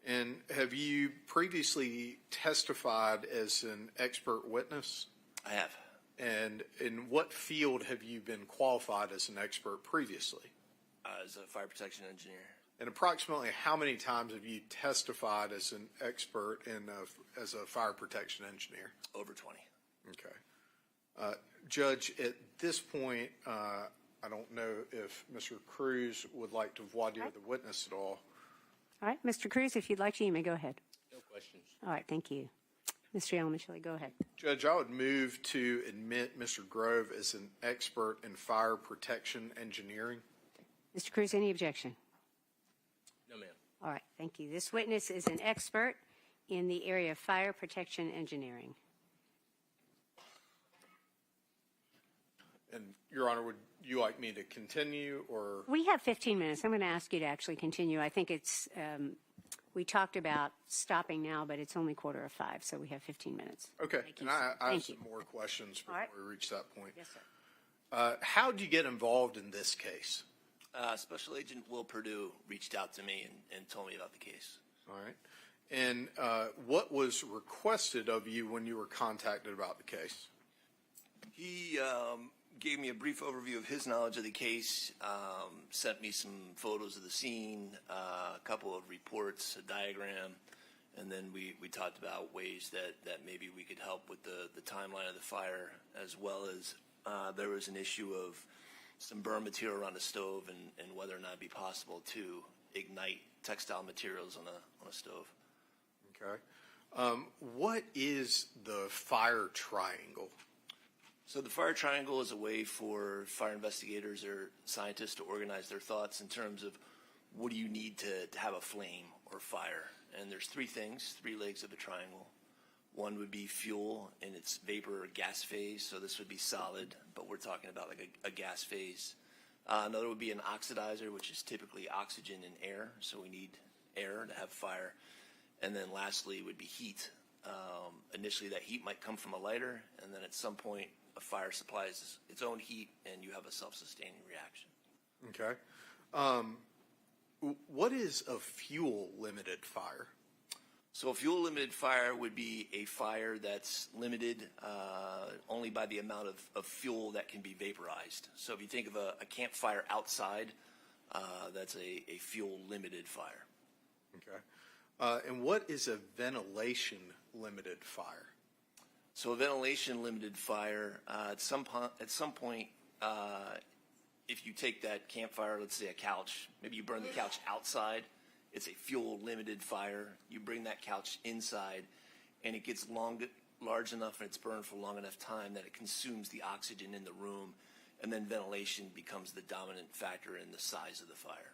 And have you previously testified as an expert witness?
I have.
And in what field have you been qualified as an expert previously?
As a fire protection engineer.
And approximately how many times have you testified as an expert as a fire protection engineer?
Over 20.
Okay. Judge, at this point, I don't know if Mr. Cruz would like to voir dire the witness at all.
All right, Mr. Cruz, if you'd like to, you may go ahead.
No questions.
All right, thank you. Mr. Yelmicheli, go ahead.
Judge, I would move to admit Mr. Grove as an expert in fire protection engineering.
Mr. Cruz, any objection?
No, ma'am.
All right, thank you. This witness is an expert in the area of fire protection engineering.
And, Your Honor, would you like me to continue, or?
We have 15 minutes. I'm going to ask you to actually continue. I think it's, we talked about stopping now, but it's only 4:45, so we have 15 minutes.
Okay,
Thank you,
and I
sir.
have
Thank
some
you.
more questions
All
before
right.
we reach that point.
Yes, sir.
How did you get involved in this case?
Special Agent Will Perdue reached out to me and told me about the case.
All right. And what was requested of you when you were contacted about the case?
He gave me a brief overview of his knowledge of the case, sent me some photos of the scene, a couple of reports, a diagram, and then we talked about ways that maybe we could help with the timeline of the fire, as well as there was an issue of some burn material around the stove and whether or not it'd be possible to ignite textile materials on a stove.
Okay. What is the fire triangle?
So the fire triangle is a way for fire investigators or scientists to organize their thoughts in terms of what do you need to have a flame or fire. And there's three things, three legs of a triangle. One would be fuel in its vapor or gas phase, so this would be solid, but we're talking about like a gas phase. Another would be an oxidizer, which is typically oxygen and air, so we need air to have fire. And then lastly would be heat. Initially that heat might come from a lighter, and then at some point a fire supplies its own heat and you have a self-sustaining reaction.
Okay. What is a fuel-limited fire?
So a fuel-limited fire would be a fire that's limited only by the amount of fuel that can be vaporized. So if you think of a campfire outside, that's a fuel-limited fire.
Okay. And what is a ventilation-limited fire?
So a ventilation-limited fire, at some point, if you take that campfire, let's say a couch, maybe you burn the couch outside, it's a fuel-limited fire. You bring that couch inside, and it gets large enough and it's burned for long enough time that it consumes the oxygen in the room, and then ventilation becomes the dominant factor in the size of the fire.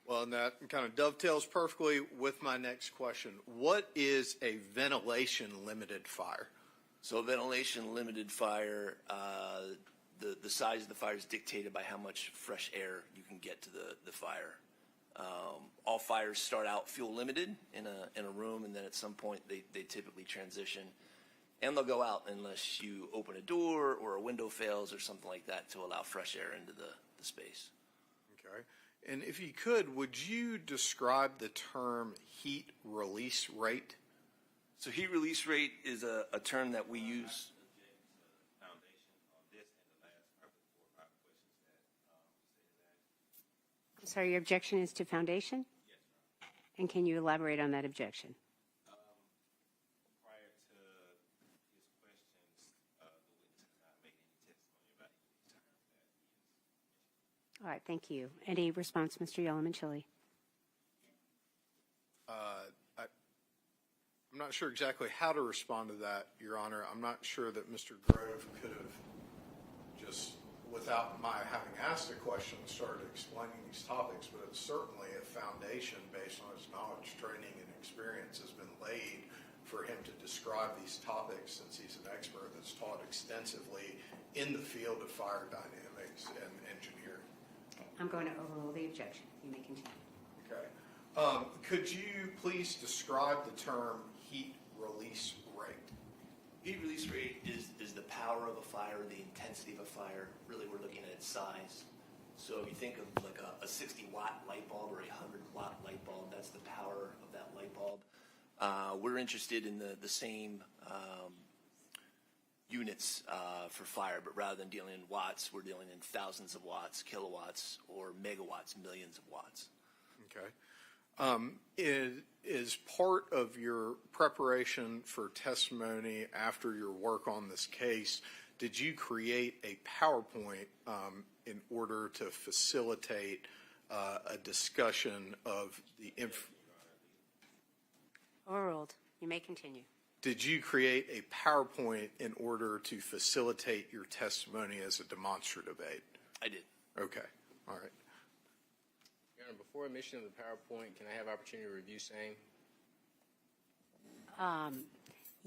Well, and that kind of dovetails perfectly with my next question. What is a ventilation-limited fire?
So a ventilation-limited fire, the size of the fire is dictated by how much fresh air you can get to the fire. All fires start out fuel-limited in a room, and then at some point they typically transition. And they'll go out unless you open a door or a window fails or something like that to allow fresh air into the space.
Okay. And if you could, would you describe the term heat release rate?
So heat release rate is a term that we use.
I'm sorry, your objection is to foundation? Yes. And can you elaborate on that objection?
Prior to his questions, the witness has not made any testimony about any terms that he is.
All right, thank you. Any response, Mr. Yellowman-Chili?
I'm not sure exactly how to respond to that, Your Honor. I'm not sure that Mr. Grove could have just, without my having asked a question, started explaining these topics, but it's certainly a foundation based on his knowledge, training, and experience has been laid for him to describe these topics, since he's an expert that's taught extensively in the field of fire dynamics and engineering.
Okay, I'm going to overrule the objection. You may continue.
Okay. Could you please describe the term heat release rate?
Heat release rate is the power of a fire, the intensity of a fire. Really, we're looking at its size. So if you think of like a 60-watt light bulb or a 100-watt light bulb, that's the power of that light bulb. We're interested in the same units for fire, but rather than dealing in watts, we're dealing in thousands of watts, kilowatts, or megawatts, millions of watts.
Okay. Is part of your preparation for testimony after your work on this case, did you create a PowerPoint in order to facilitate a discussion of the
Overruled. You may continue.
Did you create a PowerPoint in order to facilitate your testimony as a demonstrative aid?
I did.
Okay. All right.
Your Honor, before admission of the PowerPoint, can I have opportunity to review same?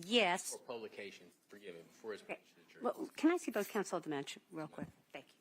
Yes.
Or publication, forgive me, before it's
Okay.
published to the jury.
Well, can I see both counsel at the bench real quick? Thank you.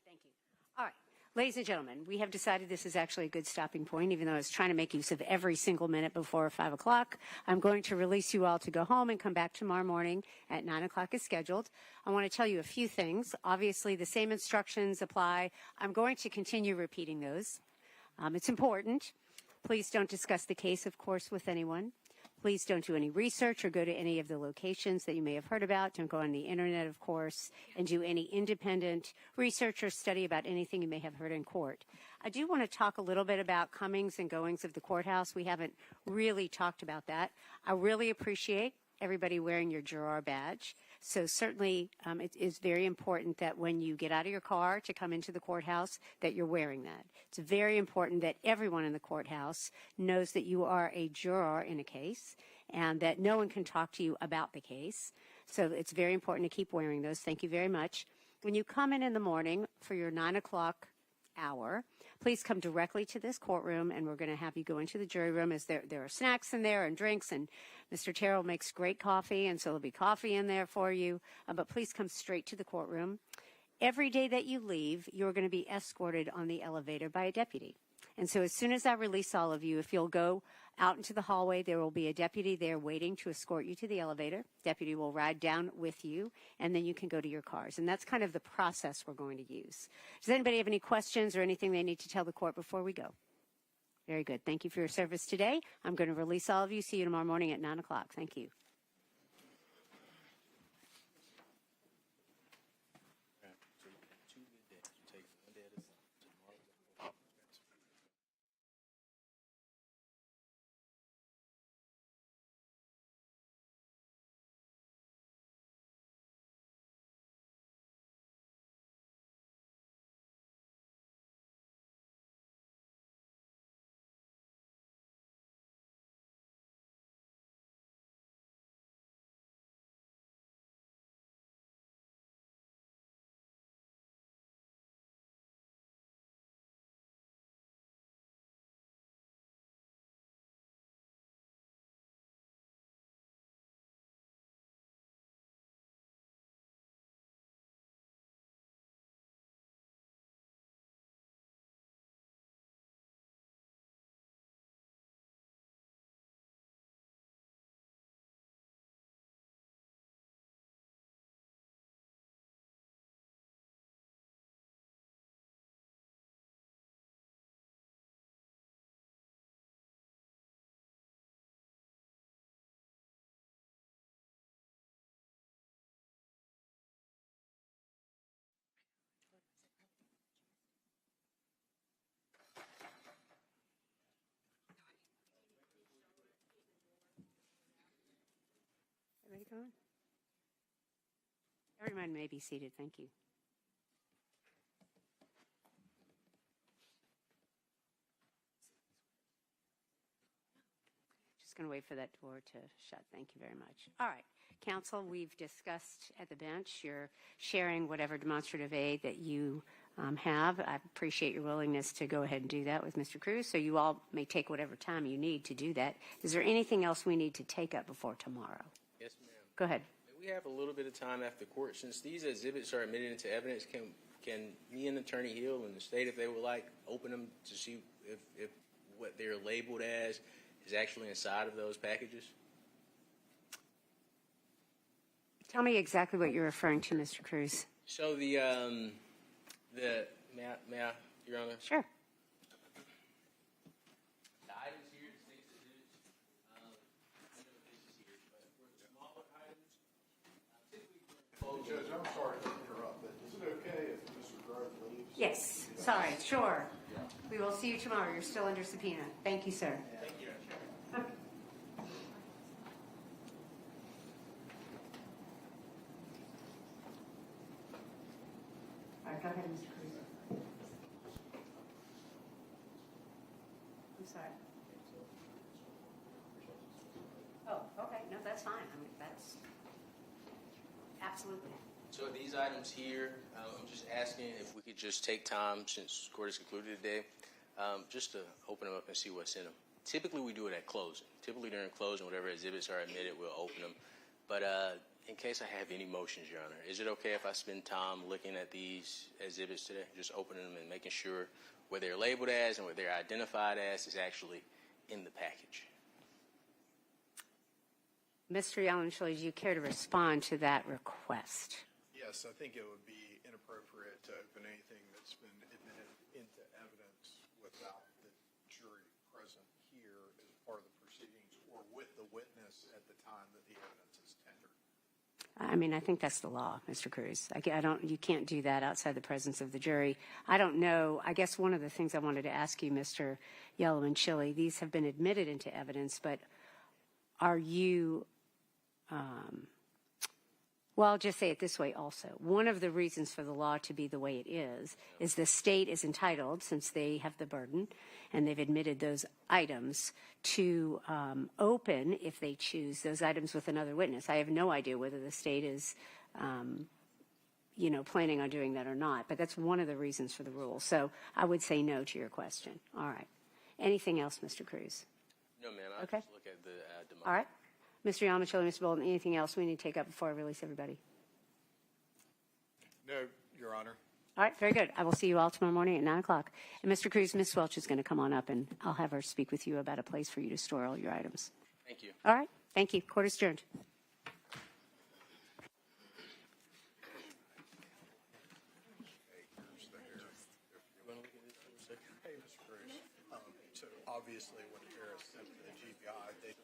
Thank you. All right. Ladies and gentlemen, we have decided this is actually a good stopping point, even though I was trying to make use of every single minute before 5 o'clock. I'm going to release you all to go home and come back tomorrow morning at 9 o'clock as scheduled. I want to tell you a few things. Obviously, the same instructions apply. I'm going to continue repeating those. It's important. Please don't discuss the case, of course, with anyone. Please don't do any research or go to any of the locations that you may have heard about. Don't go on the internet, of course, and do any independent research or study about anything you may have heard in court. I do want to talk a little bit about comings and goings of the courthouse. We haven't really talked about that. I really appreciate everybody wearing your juror badge. So certainly it is very important that when you get out of your car to come into the courthouse that you're wearing that. It's very important that everyone in the courthouse knows that you are a juror in a case and that no one can talk to you about the case. So it's very important to keep wearing those. Thank you very much. When you come in the morning for your 9 o'clock hour, please come directly to this courtroom, and we're going to have you go into the jury room. As there are snacks in there and drinks, and Mr. Terrell makes great coffee, and so there'll be coffee in there for you. But please come straight to the courtroom. Every day that you leave, you're going to be escorted on the elevator by a deputy. And so as soon as I release all of you, if you'll go out into the hallway, there will be a deputy there waiting to escort you to the elevator. Deputy will ride down with you, and then you can go to your cars. And that's kind of the process we're going to use. Does anybody have any questions or anything they need to tell the court before we go? Very good. Thank you for your service today. I'm going to release all of you. See you tomorrow morning at 9 o'clock. Thank you. Everybody going? Everyone may be seated. Thank you. Just going to wait for that door to shut. Thank you very much. All right. Counsel, we've discussed at the bench. You're sharing whatever demonstrative aid that you have. I appreciate your willingness to go ahead and do that with Mr. Cruz. So you all may take whatever time you need to do that. Is there anything else we need to take up before tomorrow?
Yes, ma'am.
Go ahead.
We have a little bit of time after court. Since these exhibits are admitted into evidence, can me and Attorney Hill and the state, if they would like, open them to see if what they're labeled as is actually inside of those packages?
Tell me exactly what you're referring to, Mr. Cruz.
So may I, Your Honor?
Sure.
The items here, the state's exhibits, I know this is here, but for the smaller items, typically.
Judge, I'm sorry to interrupt, but is it okay if Mr. Grove leaves?
Yes. Sorry. Sure. We will see you tomorrow. You're still under subpoena. Thank you, sir.
Thank you.
All right, go ahead, Mr. Cruz. I'm sorry. Oh, okay. No, that's fine. I mean, that's absolutely.
So these items here, I'm just asking if we could just take time, since court is concluded today, just to open them up and see what's in them. Typically, we do it at closing. Typically, during closing, whatever exhibits are admitted, we'll open them. But in case I have any motions, Your Honor, is it okay if I spend time looking at these exhibits today, just opening them and making sure what they're labeled as and what they're identified as is actually in the package?
Mr. Yellen, do you care to respond to that request?
Yes, I think it would be inappropriate to open anything that's been admitted into evidence without the jury present here as part of the proceedings or with with the witness at the time that the evidence is tendered.
I mean, I think that's the law, Mr. Cruz. You can't do that outside the presence of the jury. I don't know. I guess one of the things I wanted to ask you, Mr. Yellowman Chili, these have been admitted into evidence, but are you, well, I'll just say it this way also. One of the reasons for the law to be the way it is the state is entitled, since they have the burden and they've admitted those items, to open, if they choose, those items with another witness. I have no idea whether the state is, planning on doing that or not, but that's one of the reasons for the rule. So I would say no to your question. All right. Anything else, Mr. Cruz?
No, ma'am. I
Okay.
just look at the demand.
All right. Mr. Yamachili, Mr. Bolden, anything else we need to take up before I release everybody?
No, Your Honor.
All right, very good. I will see you all tomorrow morning at 9 o'clock. And Mr. Cruz, Ms. Welch is going to come on up, and I'll have her speak with you about a place for you to store all your items.
Thank you.
All right. Thank you. Court is adjourned.
Hey, Mr. Cruz. So obviously, when Harris sent to the GBI, they